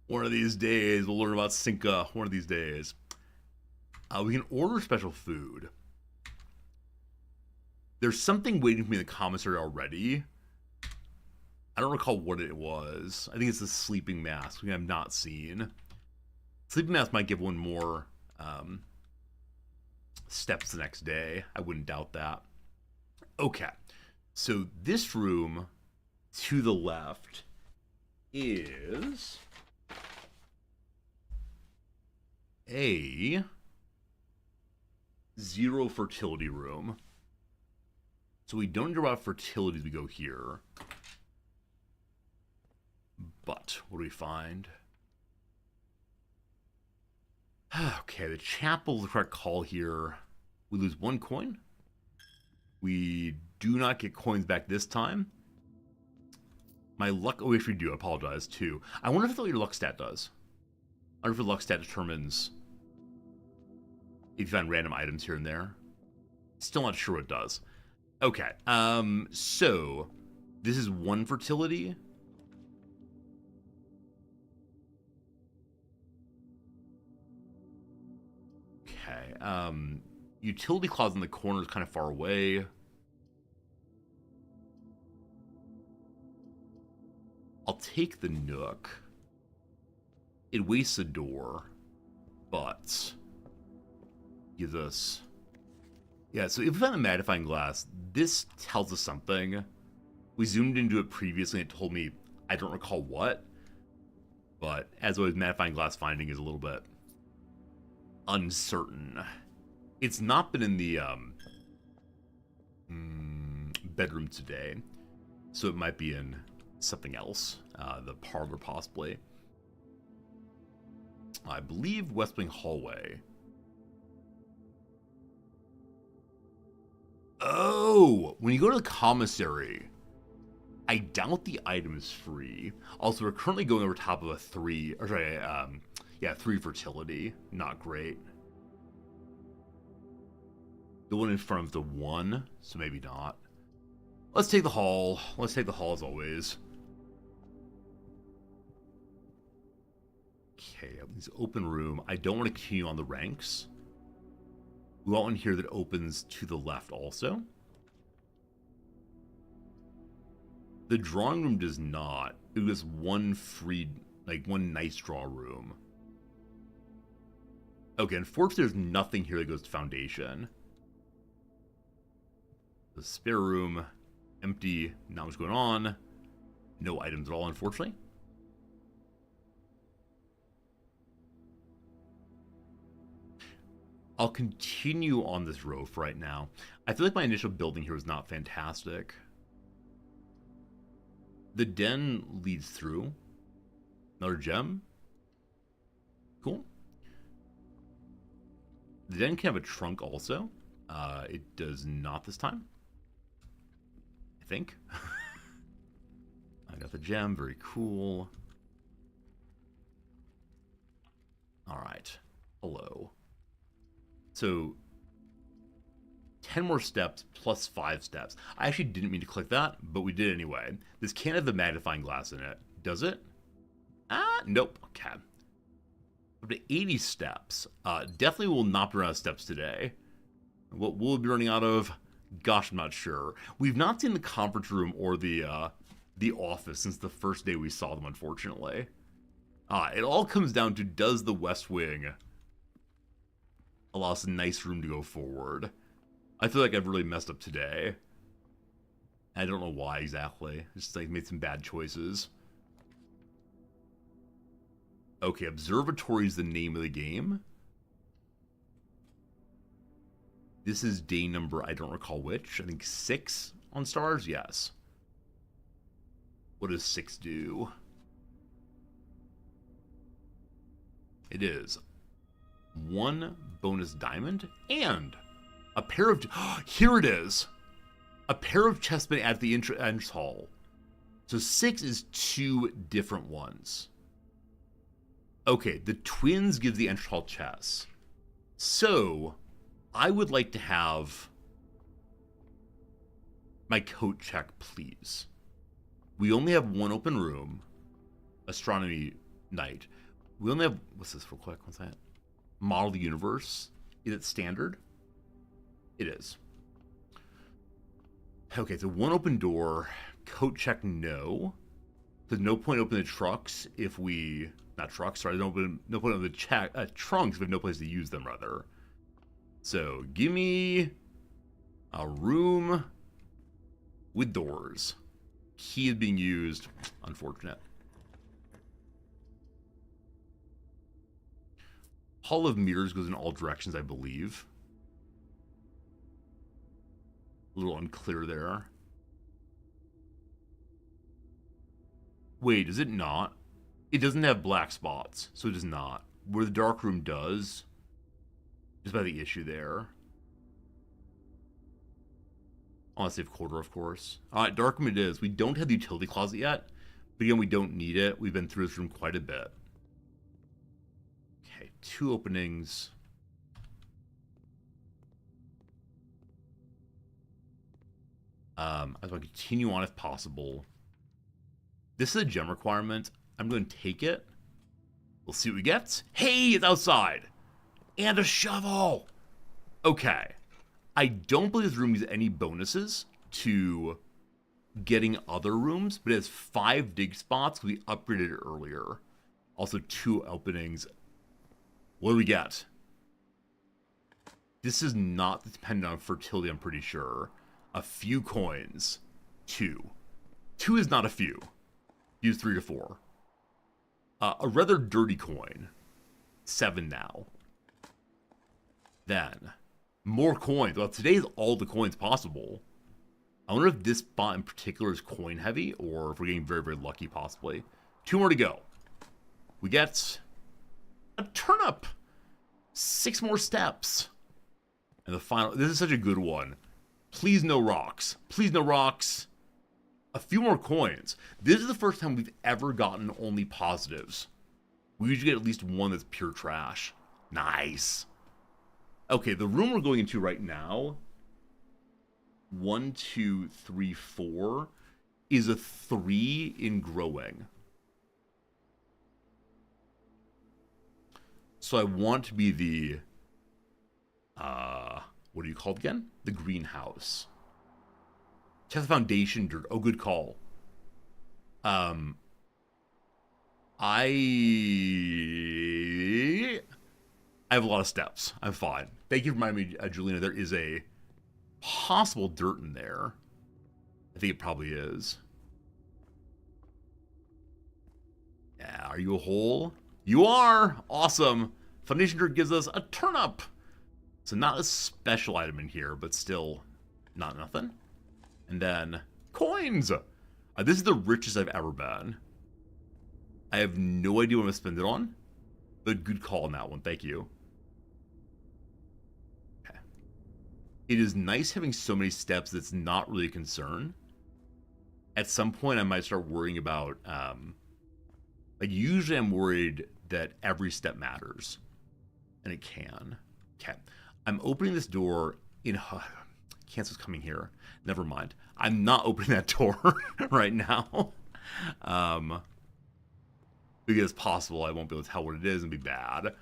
One of these days, we'll learn about Cinca. One of these days. We can order special food. There's something waiting for me in the commissary already. I don't recall what it was. I think it's the sleeping mask, which I've not seen. Sleeping mask might give one more steps the next day. I wouldn't doubt that. Okay. So this room to the left is a 0 fertility room. So we don't know about fertility as we go here. But what do we find? Okay, the chapel is the correct call here. We lose 1 coin. We do not get coins back this time. My luck... Oh, actually do. I apologize, too. I wonder if that's what your luck stat does. I wonder if your luck stat determines if you find random items here and there. Still not sure what it does. Okay. So, this is 1 fertility. Okay. Utility closet in the corner is kind of far away. I'll take the Nook. It wastes a door, but gives us... Yeah, so if we find a magnifying glass, this tells us something. We zoomed into it previously and it told me, I don't recall what, but as always, magnifying glass finding is a little bit uncertain. It's not been in the bedroom today, so it might be in something else, the parlor possibly. I believe West Wing hallway. Oh, when you go to the commissary, I doubt the item is free. Also, we're currently going over top of a 3, or sorry, 3 fertility. Not great. The one in front of the 1, so maybe not. Let's take the hall. Let's take the hall as always. Okay, this open room. I don't want to continue on the ranks. We want one here that opens to the left also. The drawing room does not. It was one free, like one nice draw room. Okay, unfortunately there's nothing here that goes to foundation. The spare room, empty, not much going on. No items at all, unfortunately. I'll continue on this row for right now. I feel like my initial building here was not fantastic. The den leads through. Another gem. Cool. The den can have a trunk also. It does not this time. I think. I got the gem. Very cool. Alright. Hello. So, 10 more steps plus 5 steps. I actually didn't mean to click that, but we did anyway. This can't have the magnifying glass in it. Does it? Nope. Okay. Up to 80 steps. Definitely will not be running out of steps today. What will we be running out of? Gosh, I'm not sure. We've not seen the conference room or the office since the first day we saw them, unfortunately. It all comes down to, does the West Wing allow us a nice room to go forward? I feel like I've really messed up today. I don't know why exactly. Just like made some bad choices. Okay, observatory is the name of the game. This is day number, I don't recall which. I think 6 on stars? Yes. What does 6 do? It is 1 bonus diamond and a pair of... Here it is! A pair of chessmen at the entrance hall. So 6 is 2 different ones. Okay, the twins give the entrance hall chess. So, I would like to have my coat check, please. We only have 1 open room. Astronomy night. We only have... What's this real quick? What's that? Model the universe. Is it standard? It is. Okay, so 1 open door. Coat check, no. There's no point opening the trucks if we... Not trucks, sorry. No point opening the trunks if we have no place to use them, rather. So, give me a room with doors. Key is being used. Unfortunate. Hall of Mirrors goes in all directions, I believe. A little unclear there. Wait, is it not? It doesn't have black spots, so it does not. Where the dark room does, just by the issue there. Honestly, of quarter, of course. Alright, dark room it is. We don't have the utility closet yet, but again, we don't need it. We've been through this room quite a bit. Okay, 2 openings. I want to continue on if possible. This is a gem requirement. I'm going to take it. We'll see what we get. Hey, it's outside! And a shovel! Okay. I don't believe this room gives any bonuses to getting other rooms, but it has 5 dig spots because we upgraded it earlier. Also 2 openings. What do we get? This is not dependent on fertility, I'm pretty sure. A few coins. 2. 2 is not a few. Use 3 to 4. A rather dirty coin. 7 now. Then, more coins. Well, today is all the coins possible. I wonder if this spot in particular is coin heavy, or if we're getting very, very lucky, possibly. 2 more to go. We get a turnip. 6 more steps. And the final... This is such a good one. Please no rocks. Please no rocks. A few more coins. This is the first time we've ever gotten only positives. We usually get at least one that's pure trash. Nice. Okay, the room we're going into right now, 1, 2, 3, 4, is a 3 in growing. So I want to be the, what are you called again? The greenhouse. Test the foundation dirt. Oh, good call. I have a lot of steps. I'm fine. Thank you for reminding me, Julina. There is a possible dirt in there. I think it probably is. Yeah, are you a hole? You are! Awesome. Foundation dirt gives us a turnip. So not a special item in here, but still not nothing. And then coins. This is the richest I've ever been. I have no idea what I'm going to spend it on, but good call on that one. Thank you. Okay. It is nice having so many steps that's not really a concern. At some point, I might start worrying about, like usually I'm worried that every step matters, and it can. Okay. I'm opening this door in, cancer's coming here. Never mind. I'm not opening that door right now. Because it's possible I won't be able to tell what it is and be bad.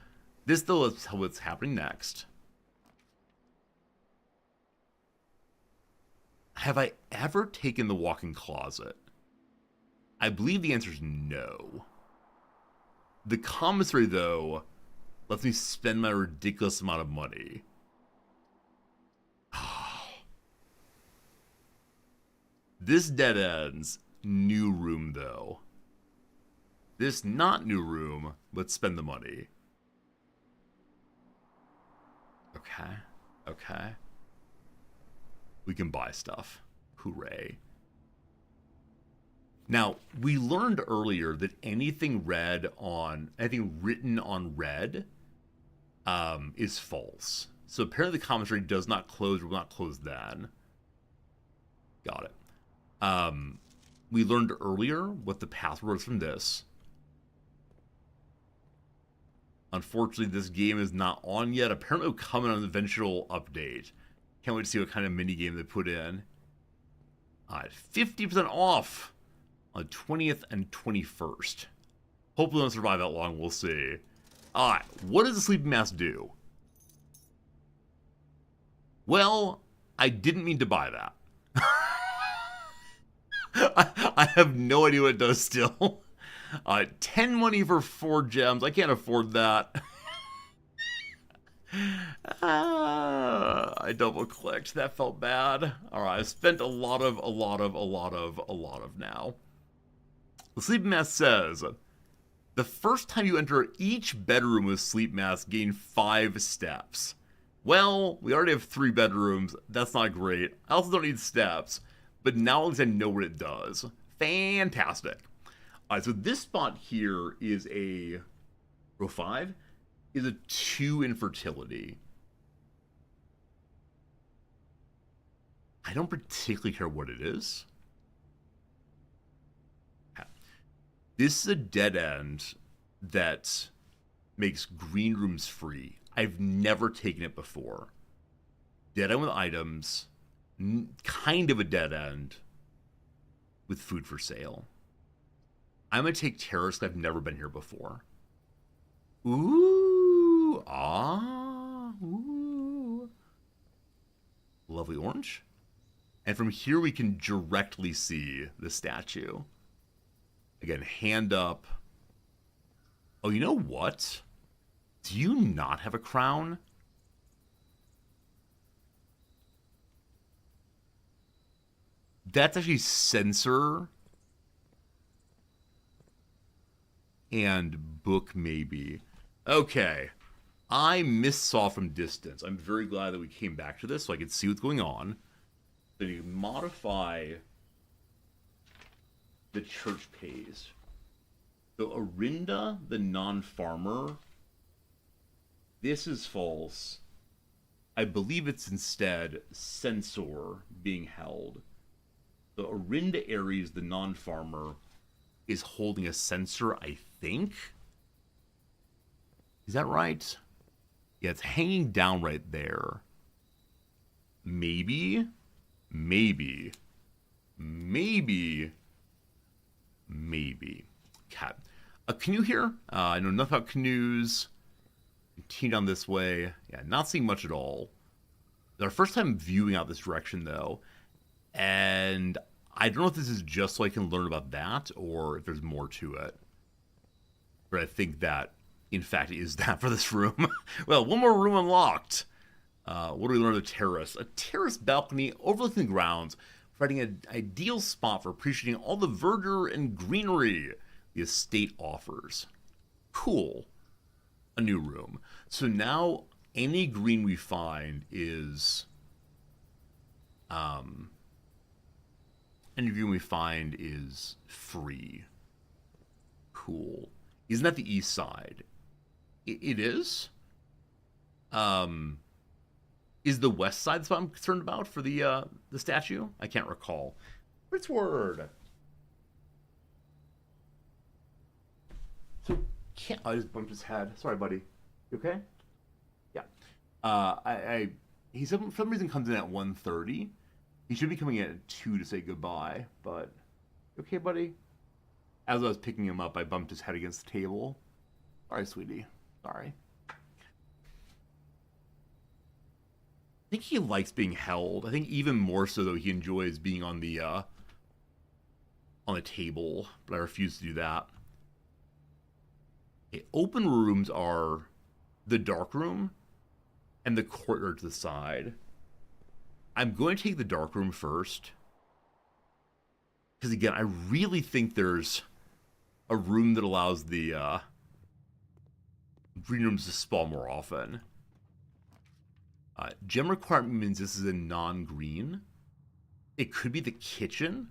This, though, is what's happening next. Have I ever taken the walk-in closet? I believe the answer is no. The commissary, though, lets me spend my ridiculous amount of money. This dead ends. New room, though. This not new room, but spend the money. Okay. Okay. We can buy stuff. Hooray. Now, we learned earlier that anything written on red is false. So apparently the commissary does not close or will not close then. Got it. We learned earlier what the password was from this. Unfortunately, this game is not on yet. Apparently, it'll come in on an eventual update. Can't wait to see what kind of minigame they put in. 50% off on 20th and 21st. Hopefully, don't survive that long. We'll see. Alright, what does the sleeping mask do? Well, I didn't mean to buy that. I have no idea what it does still. 10 money for 4 gems. I can't afford that. I double clicked. That felt bad. Alright, I've spent a lot of now. The sleep mask says, the first time you enter each bedroom with sleep mask, gain 5 steps. Well, we already have 3 bedrooms. That's not great. I also don't need steps. But now at least I know what it does. Fantastic. Alright, so this spot here is a row 5 is a 2 in fertility. I don't particularly care what it is. This is a dead end that makes green rooms free. I've never taken it before. Dead end with items, kind of a dead end with food for sale. I'm going to take terrace because I've never been here before. Ooh. Ooh. Lovely orange. And from here we can directly see the statue. Again, hand up. Oh, you know what? Do you not have a crown? That's actually sensor and book, maybe. Okay. I missaw from distance. I'm very glad that we came back to this so I could see what's going on. So you can modify the church pays. So Arinda, the non-farmer, this is false. I believe it's instead censor being held. So Arinda Aries, the non-farmer, is holding a sensor, I think. Is that right? Yeah, it's hanging down right there. Maybe. Okay. A canoe here. I know nothing about canoes. Continue down this way. Yeah, not seeing much at all. It's our first time viewing out this direction, though. And I don't know if this is just so I can learn about that or if there's more to it. But I think that, in fact, is that for this room. Well, one more room unlocked. What do we learn of the terrace? A terrace balcony overlooking the grounds, providing an ideal spot for appreciating all the verdure and greenery the estate offers. Cool. A new room. So now any green we find is any green we find is free. Cool. Isn't that the east side? It is? Is the west side what I'm concerned about for the statue? I can't recall. What's word? So I just bumped his head. Sorry, buddy. You okay? Yeah. He for some reason comes in at 1:30. He should be coming in at 2 to say goodbye, but you okay, buddy? As I was picking him up, I bumped his head against the table. Sorry, sweetie. Sorry. I think he likes being held. I think even more so, though, he enjoys being on the table, but I refuse to do that. Okay, open rooms are the dark room and the courtyard to the side. I'm going to take the dark room first. Because, again, I really think there's a room that allows the green rooms to spawn more often. Gem requirement means this is a non-green. It could be the kitchen.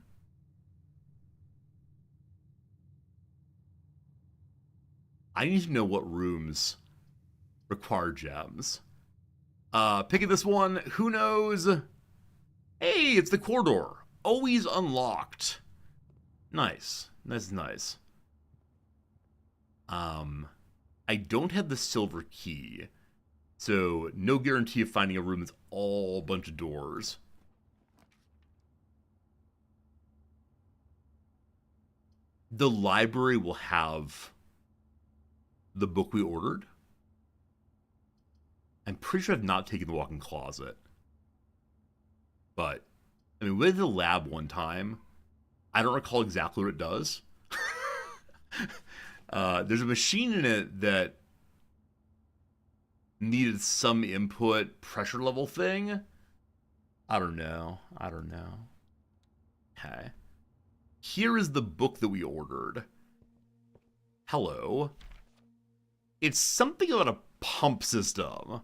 I need to know what rooms require gems. Picking this one, who knows? Hey, it's the corridor. Always unlocked. Nice. Nice. I don't have the silver key. So, no guarantee of finding a room that's all a bunch of doors. The library will have the book we ordered. I'm pretty sure I've not taken the walk-in closet. But, I mean, we went to the lab one time. I don't recall exactly what it does. There's a machine in it that needed some input pressure level thing. I don't know. Okay. Here is the book that we ordered. Hello. It's something about a pump system.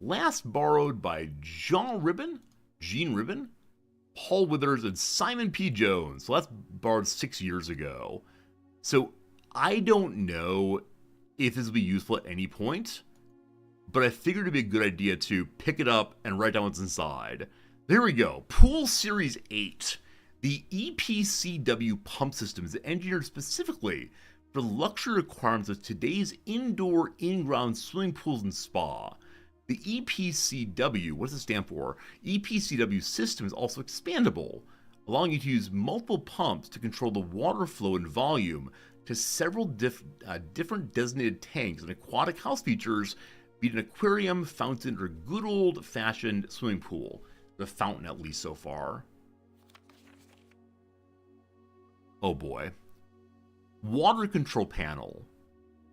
Last borrowed by Gene Ribbon, Paul Withers, and Simon P. Jones. So that's borrowed 6 years ago. So I don't know if this will be useful at any point, but I figured it'd be a good idea to pick it up and write down what's inside. There we go. Pool Series 8. The EPCW pump system is engineered specifically for the luxury requirements of today's indoor, in-ground swimming pools and spa. The EPCW, what does it stand for? EPCW system is also expandable, allowing you to use multiple pumps to control the water flow and volume to several different designated tanks and aquatic house features, be it an aquarium, fountain, or good old-fashioned swimming pool. The fountain, at least so far. Oh boy. Water control panel.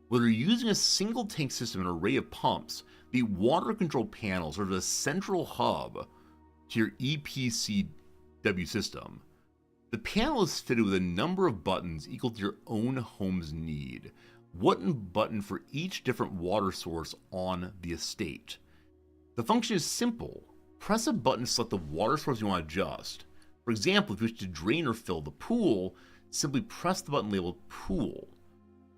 Whether you're using a single tank system and an array of pumps, the water control panel serves as a central hub to your EPCW system. The panel is fitted with a number of buttons equal to your own home's need. One button for each different water source on the estate. The function is simple. Press a button to select the water source you want to adjust. For example, if you wish to drain or fill the pool, simply press the button labeled Pool.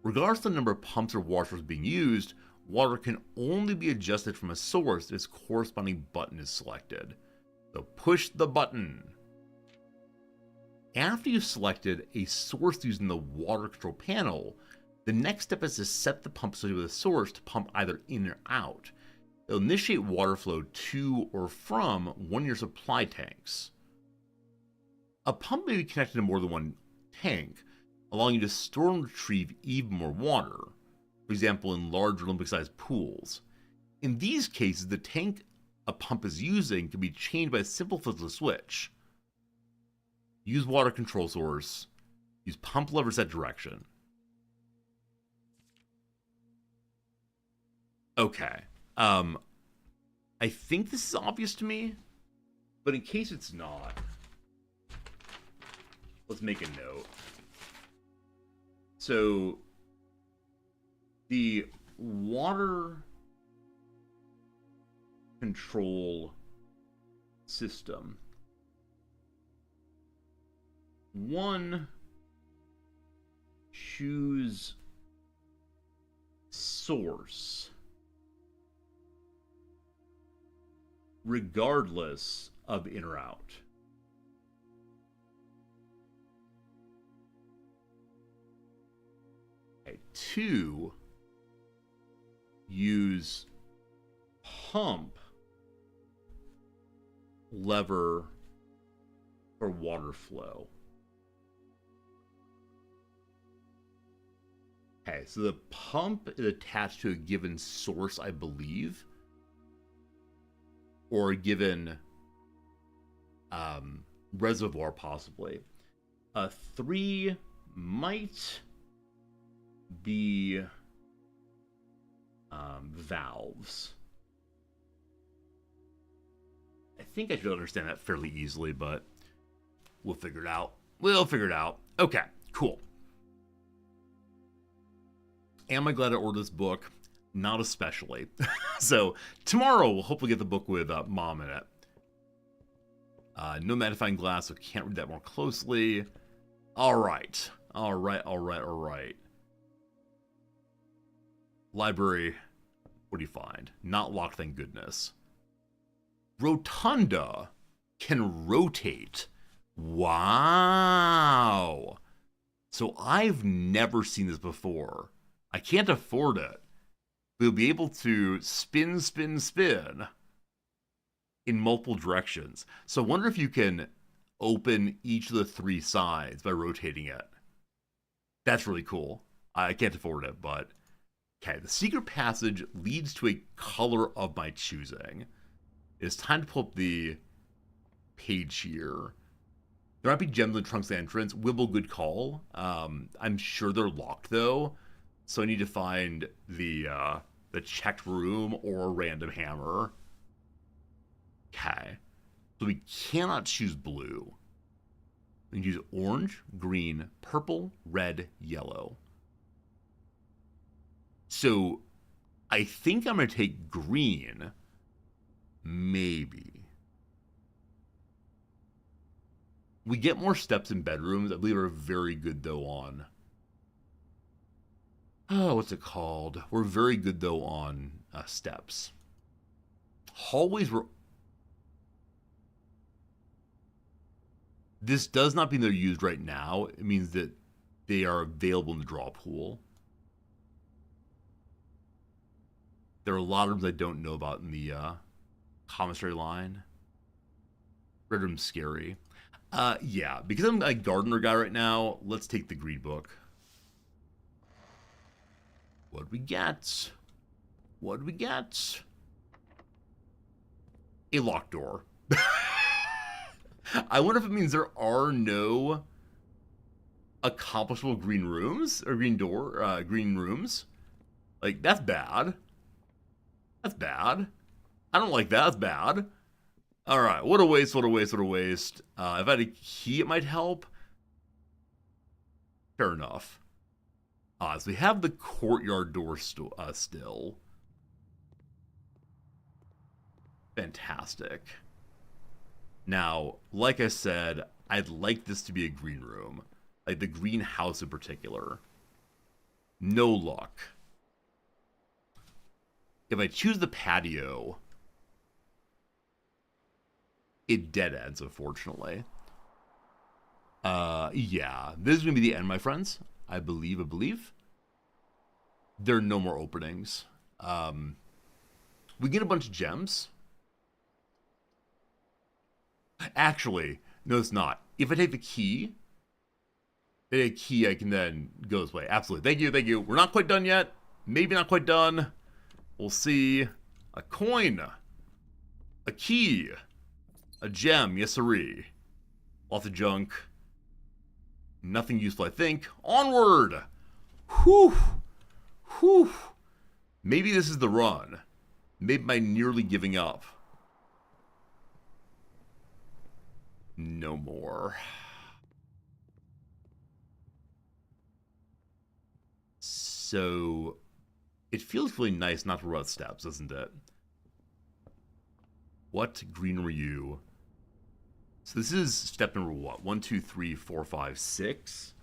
Regardless of the number of pumps or water sources being used, water can only be adjusted from a source if its corresponding button is selected. So push the button. After you've selected a source using the water control panel, the next step is to set the pump associated with the source to pump either in or out. It'll initiate water flow to or from one of your supply tanks. A pump may be connected to more than one tank, allowing you to store and retrieve even more water, for example in large Olympic-sized pools. In these cases, the tank a pump is using can be changed by a simple flip of the switch. Use water control source. Use pump lever set direction. Okay. I think this is obvious to me, but in case it's not, let's make a note. So, the water control system. One, choose source, regardless of in or out. Okay, 2, use pump lever for water flow. Okay, so the pump is attached to a given source, I believe, or a given reservoir, possibly. 3 might be valves. I think I should understand that fairly easily, but we'll figure it out. Okay, cool. Am I glad I ordered this book? Not especially. So tomorrow we'll hopefully get the book with Mom in it. No magnifying glass, so can't read that more closely. All right. Library, what do you find? Not locked, thank goodness. Rotunda can rotate. Wow. So I've never seen this before. I can't afford it. We'll be able to spin in multiple directions. So I wonder if you can open each of the 3 sides by rotating it. That's really cool. I can't afford it, but okay. The secret passage leads to a color of my choosing. It's time to pull up the page here. There might be gems in Trunk's entrance. Wibble, good call. I'm sure they're locked though, so I need to find the checked room or a random hammer. Okay, so we cannot choose blue. We can use orange, green, purple, red, yellow. So I think I'm going to take green. Maybe. We get more steps in bedrooms. I believe are very good though on... Oh, what's it called? We're very good though on steps. Hallways were... This does not mean they're used right now. It means that they are available in the draw pool. There are a lot of rooms I don't know about in the commissary line. Red room's scary. Yeah, because I'm a gardener guy right now, let's take the green book. What do we get? A locked door. I wonder if it means there are no accomplishable green rooms or green rooms. Like, that's bad. I don't like that. That's bad. All right. What a waste. If I had a key, it might help. Fair enough. So we have the courtyard door still. Fantastic. Now, like I said, I'd like this to be a green room. Like the greenhouse in particular. No luck. If I choose the patio, it dead ends, unfortunately. Yeah. This is going to be the end, my friends. I believe. There are no more openings. We get a bunch of gems. Actually, no, it's not. If I take the key, I can then go this way. Absolutely. Thank you. We're not quite done yet. Maybe not quite done. We'll see. A coin. A key. A gem. Yes, sirree. Lots of junk. Nothing useful, I think. Onward! Whew! Maybe this is the run. Maybe by nearly giving up. No more. So, it feels really nice not to run steps, doesn't it? What green were you? So this is step number what? 1, 2, 3, 4, 5, 6.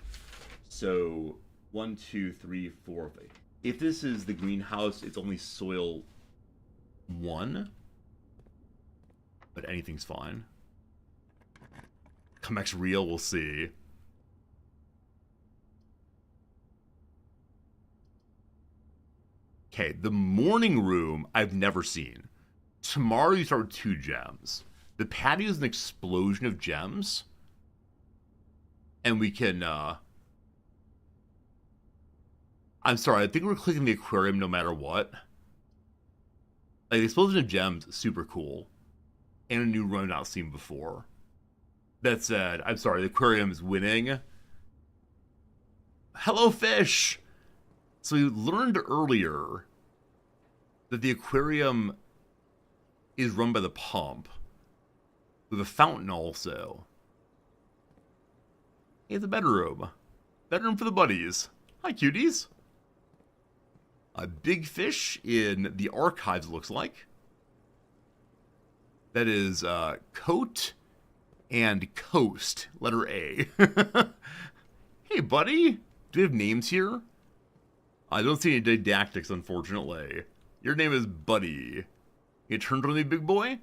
So 1, 2, 3, 4, 5. If this is the greenhouse, it's only soil 1. But anything's fine. Comex real, we'll see. Okay, the morning room I've never seen. Tomorrow you start with 2 gems. The patio is an explosion of gems. And we can, I'm sorry, I think we're clicking the aquarium no matter what. Like, the explosion of gems, super cool. And a new run I've not seen before. That said, I'm sorry, the aquarium is winning. Hello, fish! So we learned earlier that the aquarium is run by the pump. With a fountain also. Hey, the bedroom. Bedroom for the buddies. Hi, cuties. A big fish in the archives, looks like. That is coat and coast. Letter A. Hey, buddy. Do we have names here? I don't see any didactics, unfortunately. Your name is Buddy. You turned on me, big boy?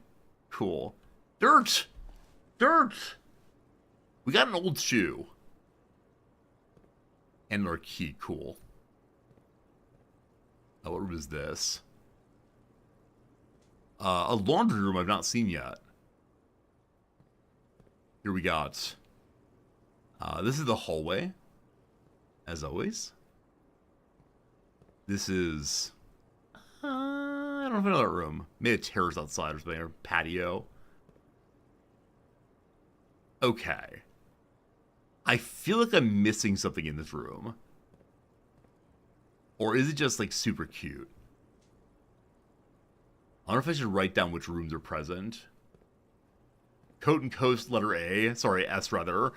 Cool. Dirt! Dirt! We got an old shoe. And our key. Cool. Oh, what room is this? A laundry room I've not seen yet. Here we got. This is the hallway. As always. This is... I don't know if another room. Maybe a terrace outside or something. Or patio. Okay. I feel like I'm missing something in this room. Or is it just, like, super cute? I don't know if I should write down which rooms are present. Coat and coast, letter A. Sorry, S, rather.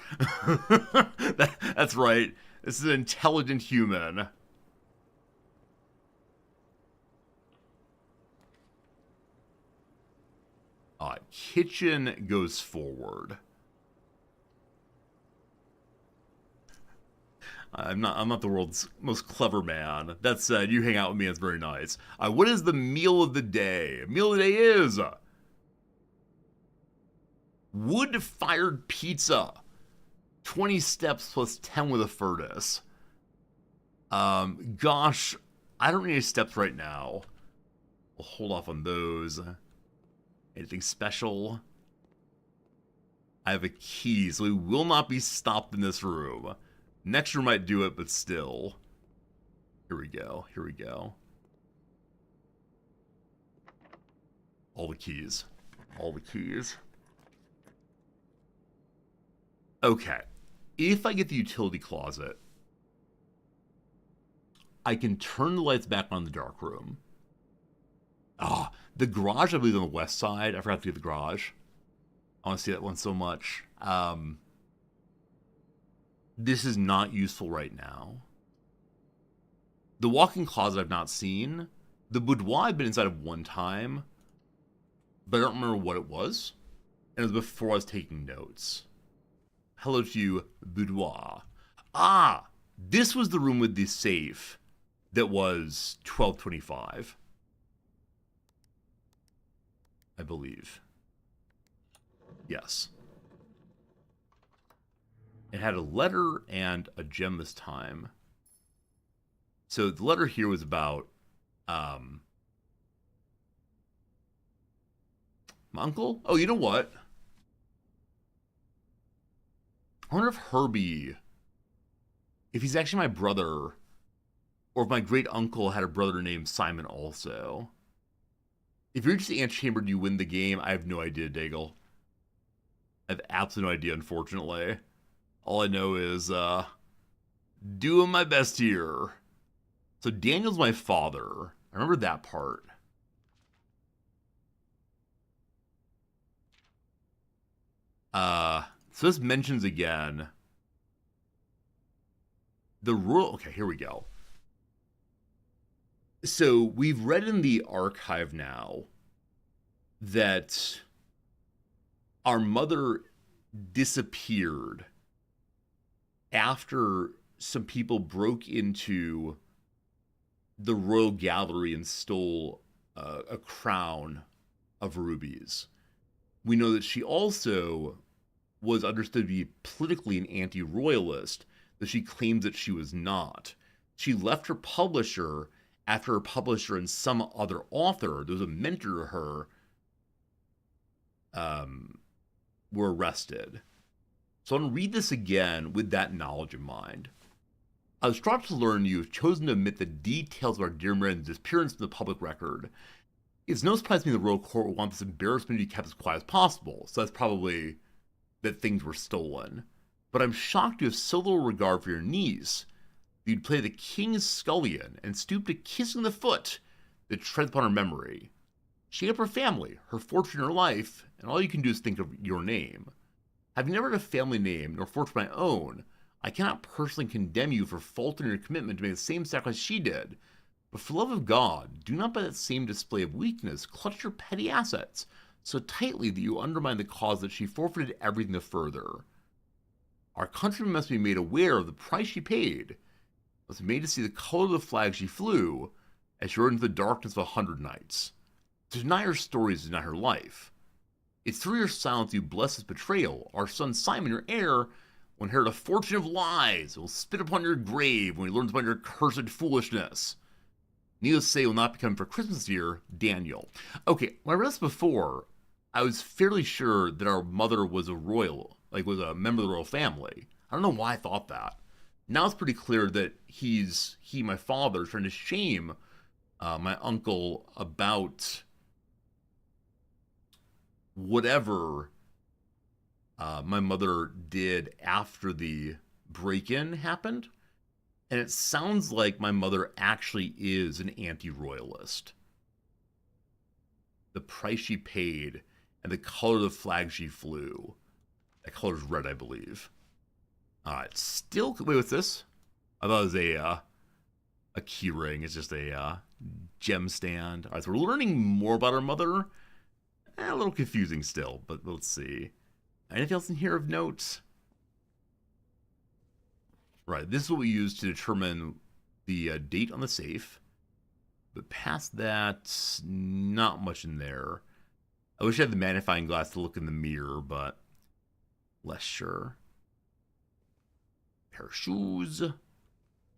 That's right. This is an intelligent human. Kitchen goes forward. I'm not the world's most clever man. That said, you hang out with me, it's very nice. What is the meal of the day? Meal of the day is wood-fired pizza. 20 steps plus 10 with a furnace. Gosh, I don't need any steps right now. We'll hold off on those. Anything special? I have a key, so we will not be stopped in this room. Next room might do it, but still. Here we go. Here we go. All the keys. All the keys. Okay. If I get the utility closet, I can turn the lights back on in the dark room. The garage, I believe, on the west side. I forgot to get the garage. I want to see that one so much. This is not useful right now. The walk-in closet I've not seen. The boudoir I've been inside of one time, but I don't remember what it was. And it was before I was taking notes. Hello to you, boudoir. This was the room with the safe that was 1225. I believe. Yes. It had a letter and a gem this time. So the letter here was about my uncle? Oh, you know what? I wonder if Herbie, if he's actually my brother, or if my great uncle had a brother named Simon also. If you reach the antechamber and you win the game, I have no idea, Daigle. I have absolutely no idea, unfortunately. All I know is, doing my best here. So Daniel's my father. I remember that part. So this mentions again the royal. Okay, here we go. So we've read in the archive now that our mother disappeared after some people broke into the royal gallery and stole a crown of rubies. We know that she also was understood to be politically an anti-royalist, that she claims that she was not. She left her publisher after her publisher and some other author, there was a mentor to her, were arrested. So I'm going to read this again with that knowledge in mind. I was shocked to learn you have chosen to omit the details of our dear Miranda's disappearance from the public record. It's no surprise to me the royal court would want this embarrassment to be kept as quiet as possible, so that's probably that things were stolen. But I'm shocked you have so little regard for your niece that you'd play the king's scullion and stoop to kissing the foot that treads upon her memory. She had her family, her fortune, her life, and all you can do is think of your name. Having never had a family name, nor fortune of my own, I cannot personally condemn you for faltering your commitment to make the same sacrifice she did. But for the love of God, do not by that same display of weakness clutch your petty assets so tightly that you undermine the cause that she forfeited everything the further. Our countrymen must be made aware of the price she paid, must be made to see the color of the flag she flew as she rode into the darkness of 100 nights. To deny her story is to deny her life. It's through your silence you bless this betrayal. Our son Simon, your heir, will inherit a fortune of lies. It will spit upon your grave when he learns about your cursed foolishness. Needless to say, it will not be coming for Christmas this year, Daniel. Okay, when I read this before, I was fairly sure that our mother was a royal, was a member of the royal family. I don't know why I thought that. Now it's pretty clear that he, my father, is trying to shame my uncle about whatever my mother did after the break-in happened. And it sounds like my mother actually is an anti-royalist. The price she paid and the color of the flag she flew. That color's red, I believe. Alright, still, wait, what's this? I thought it was a key ring. It's just a gem stand. Alright, so we're learning more about our mother. A little confusing still, but let's see. Anything else in here of note? Right, this is what we use to determine the date on the safe. But past that, not much in there. I wish I had the magnifying glass to look in the mirror, but less sure. Pair of shoes.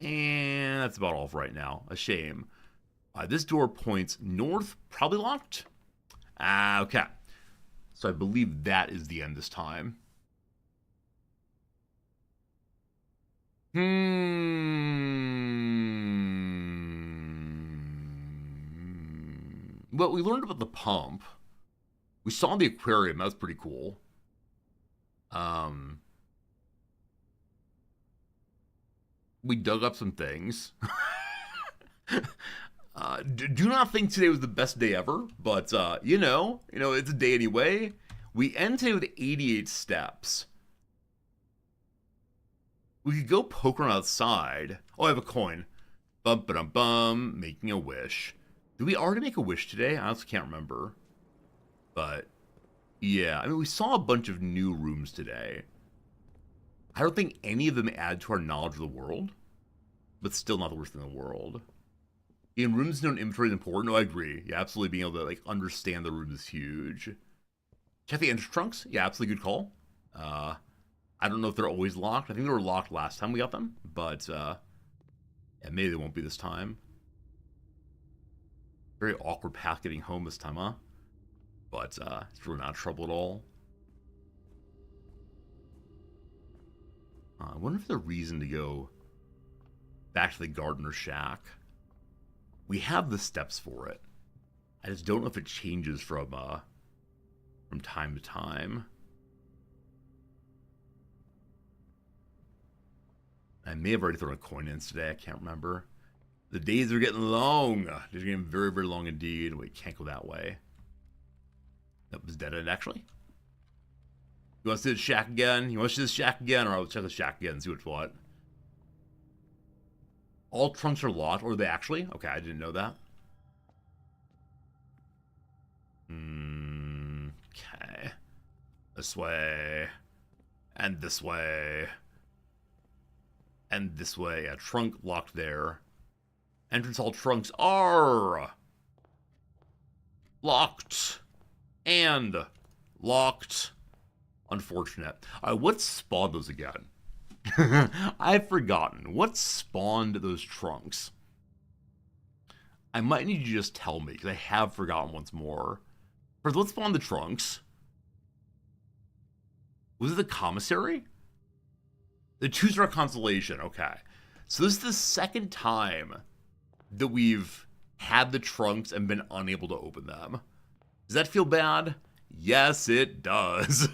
And that's about all for right now. A shame. This door points north, probably locked. Okay. So I believe that is the end this time. Well, we learned about the pump. We saw the aquarium. That was pretty cool. We dug up some things. Do not think today was the best day ever, but you know, it's a day anyway. We end today with 88 steps. We could go poke around outside. Oh, I have a coin. Bum ba dum bum. Making a wish. Did we already make a wish today? I honestly can't remember. But yeah, I mean, we saw a bunch of new rooms today. I don't think any of them add to our knowledge of the world, but still not the worst thing in the world. In rooms known inventory is important. No, I agree. Yeah, absolutely. Being able to understand the room is huge. Check the entrance trunks. Yeah, absolutely good call. I don't know if they're always locked. I think they were locked last time we got them, but yeah, maybe they won't be this time. Very awkward path getting home this time, huh? But it's really not trouble at all. I wonder if there's a reason to go back to the gardener's shack. We have the steps for it. I just don't know if it changes from time to time. I may have already thrown a coin in today. I can't remember. The days are getting long. They're getting very, very long indeed. Wait, can't go that way. That was dead end, actually. You want to see the shack again? You want to see the shack again? Or I'll check the shack again and see what's what. All trunks are locked, or are they actually? Okay, I didn't know that. Okay. This way. And this way. And this way. Yeah, trunk locked there. Entrance all trunks are locked. And locked. Unfortunate. What spawned those again? I've forgotten. What spawned those trunks? I might need you to just tell me, because I have forgotten once more. First, what spawned the trunks? Was it the commissary? The two-star constellation, okay. So this is the second time that we've had the trunks and been unable to open them. Does that feel bad? Yes, it does.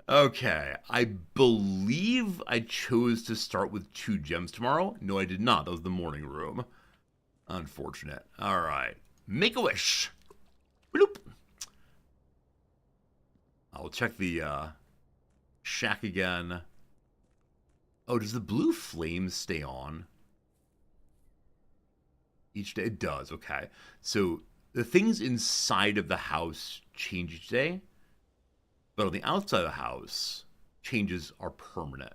Okay, I believe I chose to start with 2 gems tomorrow. No, I did not. That was the morning room. Unfortunate. All right. Make a wish. Bloop. I'll check the shack again. Oh, does the blue flame stay on each day? It does, okay. So the things inside of the house change each day, but on the outside of the house, changes are permanent.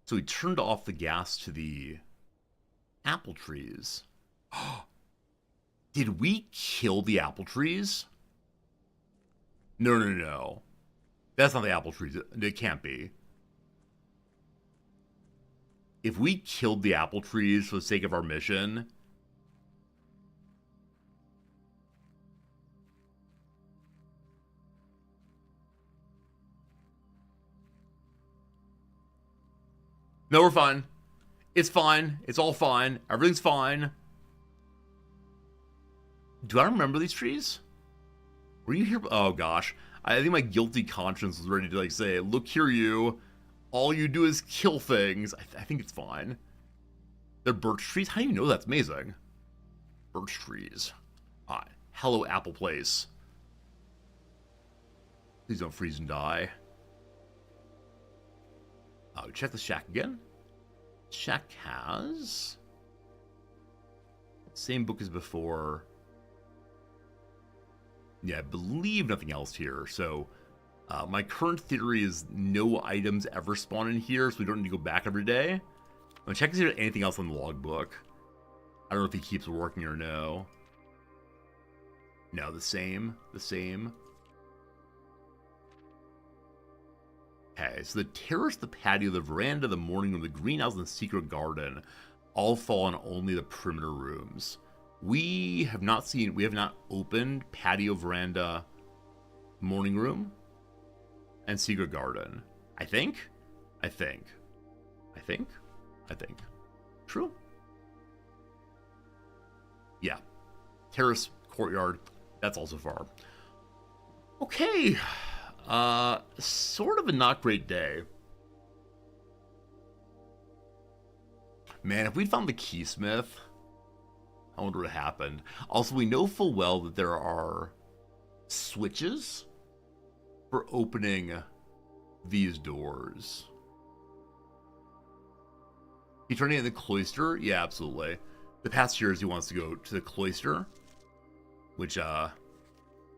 So we turned off the gas to the apple trees. Did we kill the apple trees? No. That's not the apple trees. It can't be. If we killed the apple trees for the sake of our mission, no, we're fine. It's fine. It's all fine. Everything's fine. Do I remember these trees? Were you here? Oh, gosh. I think my guilty conscience was ready to, like, say, look here, you. All you do is kill things. I think it's fine. They're birch trees? How do you know? That's amazing. Birch trees. Hi. Hello, Apple Place. Please don't freeze and die. Check the shack again. Shack has same book as before. Yeah, I believe nothing else here. So my current theory is no items ever spawn in here, so we don't need to go back every day. I'm gonna check to see if there's anything else in the logbook. I don't know if he keeps working or no. No, the same. Okay, so the terrace, the patio, the veranda, the morning room, the greenhouse, and the secret garden all fall on only the perimeter rooms. We have not opened patio, veranda, morning room, and secret garden. I think. True? Yeah. Terrace, courtyard, that's also far. Okay. Sort of a not great day. Man, if we'd found the keysmith, I wonder what happened. Also, we know full well that there are switches for opening these doors. He turning in the cloister? Yeah, absolutely. The past years he wants to go to the cloister, which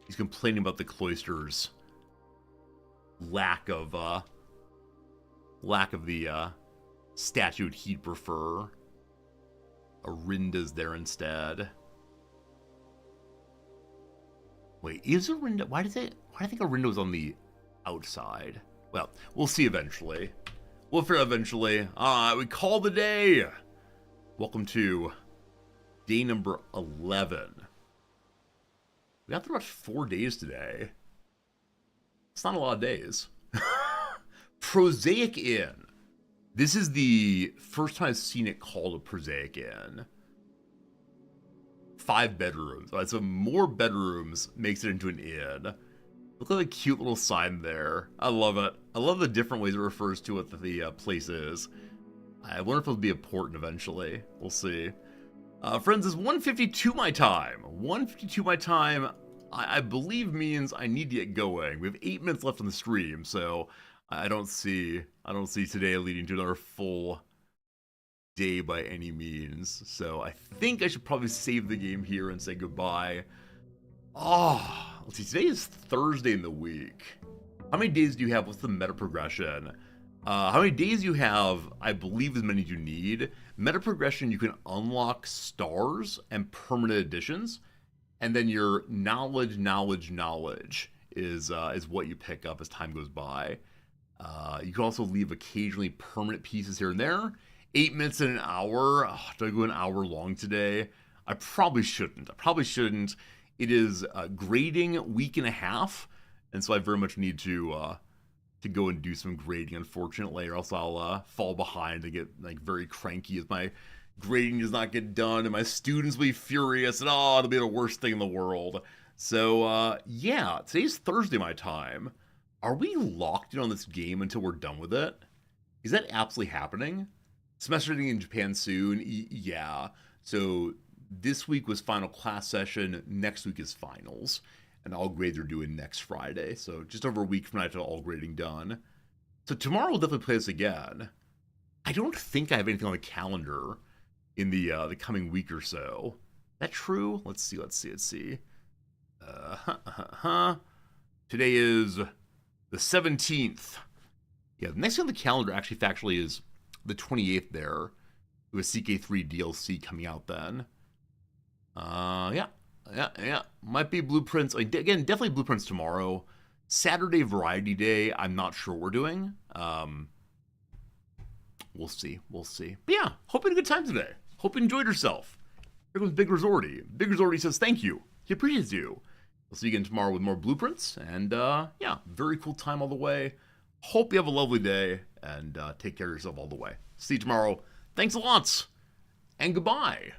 he's complaining about the cloister's lack of the statute he'd prefer. Arinda's there instead. Wait, is Arinda? Why do Why do I think our window's on the outside? Well, we'll see eventually. We'll figure out eventually. Alright, we call the day. Welcome to day number 11. We got through about 4 days today. It's not a lot of days. Prosaic Inn. This is the first time I've seen it called a Prosaic Inn. 5 bedrooms. Alright, so more bedrooms makes it into an inn. Look at the cute little sign there. I love it. I love the different ways it refers to what the place is. I wonder if it'll be important eventually. We'll see. Friends, it's 1:52 my time. 1:52 my time, I believe means I need to get going. We have 8 minutes left on the stream, so I don't see today leading to another full day by any means. So I think I should probably save the game here and say goodbye. Oh, let's see, today is Thursday in the week. How many days do you have? What's the meta progression? How many days you have, I believe, as many as you need. Meta progression, you can unlock stars and permanent additions, and then your knowledge is what you pick up as time goes by. You can also leave occasionally permanent pieces here and there. 8 minutes and an hour. Oh, do I go an hour long today? I probably shouldn't. It is grading week and a half, and so I very much need to go and do some grading, unfortunately, or else I'll fall behind and get like very cranky as my grading does not get done, and my students will be furious, and it'll be the worst thing in the world. So yeah, today's Thursday my time. Are we locked in on this game until we're done with it? Is that absolutely happening? Semester ending in Japan soon? Yeah. So this week was final class session. Next week is finals. And all grades are due in next Friday. So just over a week from now to all grading done. So tomorrow we'll definitely play this again. I don't think I have anything on the calendar in the coming week or so. Is that true? Let's see. Today is the 17th. Yeah, the next thing on the calendar actually factually is the 28th there. With CK3 DLC coming out then. Yeah. Might be Blueprints. Again, definitely Blueprints tomorrow. Saturday Variety Day, I'm not sure what we're doing. We'll see. But yeah, hope you had a good time today. Hope you enjoyed yourself. Here comes Big Resorty. Big Resorty says thank you. He appreciates you. We'll see you again tomorrow with more Blueprints. And yeah, very cool time all the way. Hope you have a lovely day. And take care of yourself all the way. See you tomorrow. Thanks a lot. And goodbye.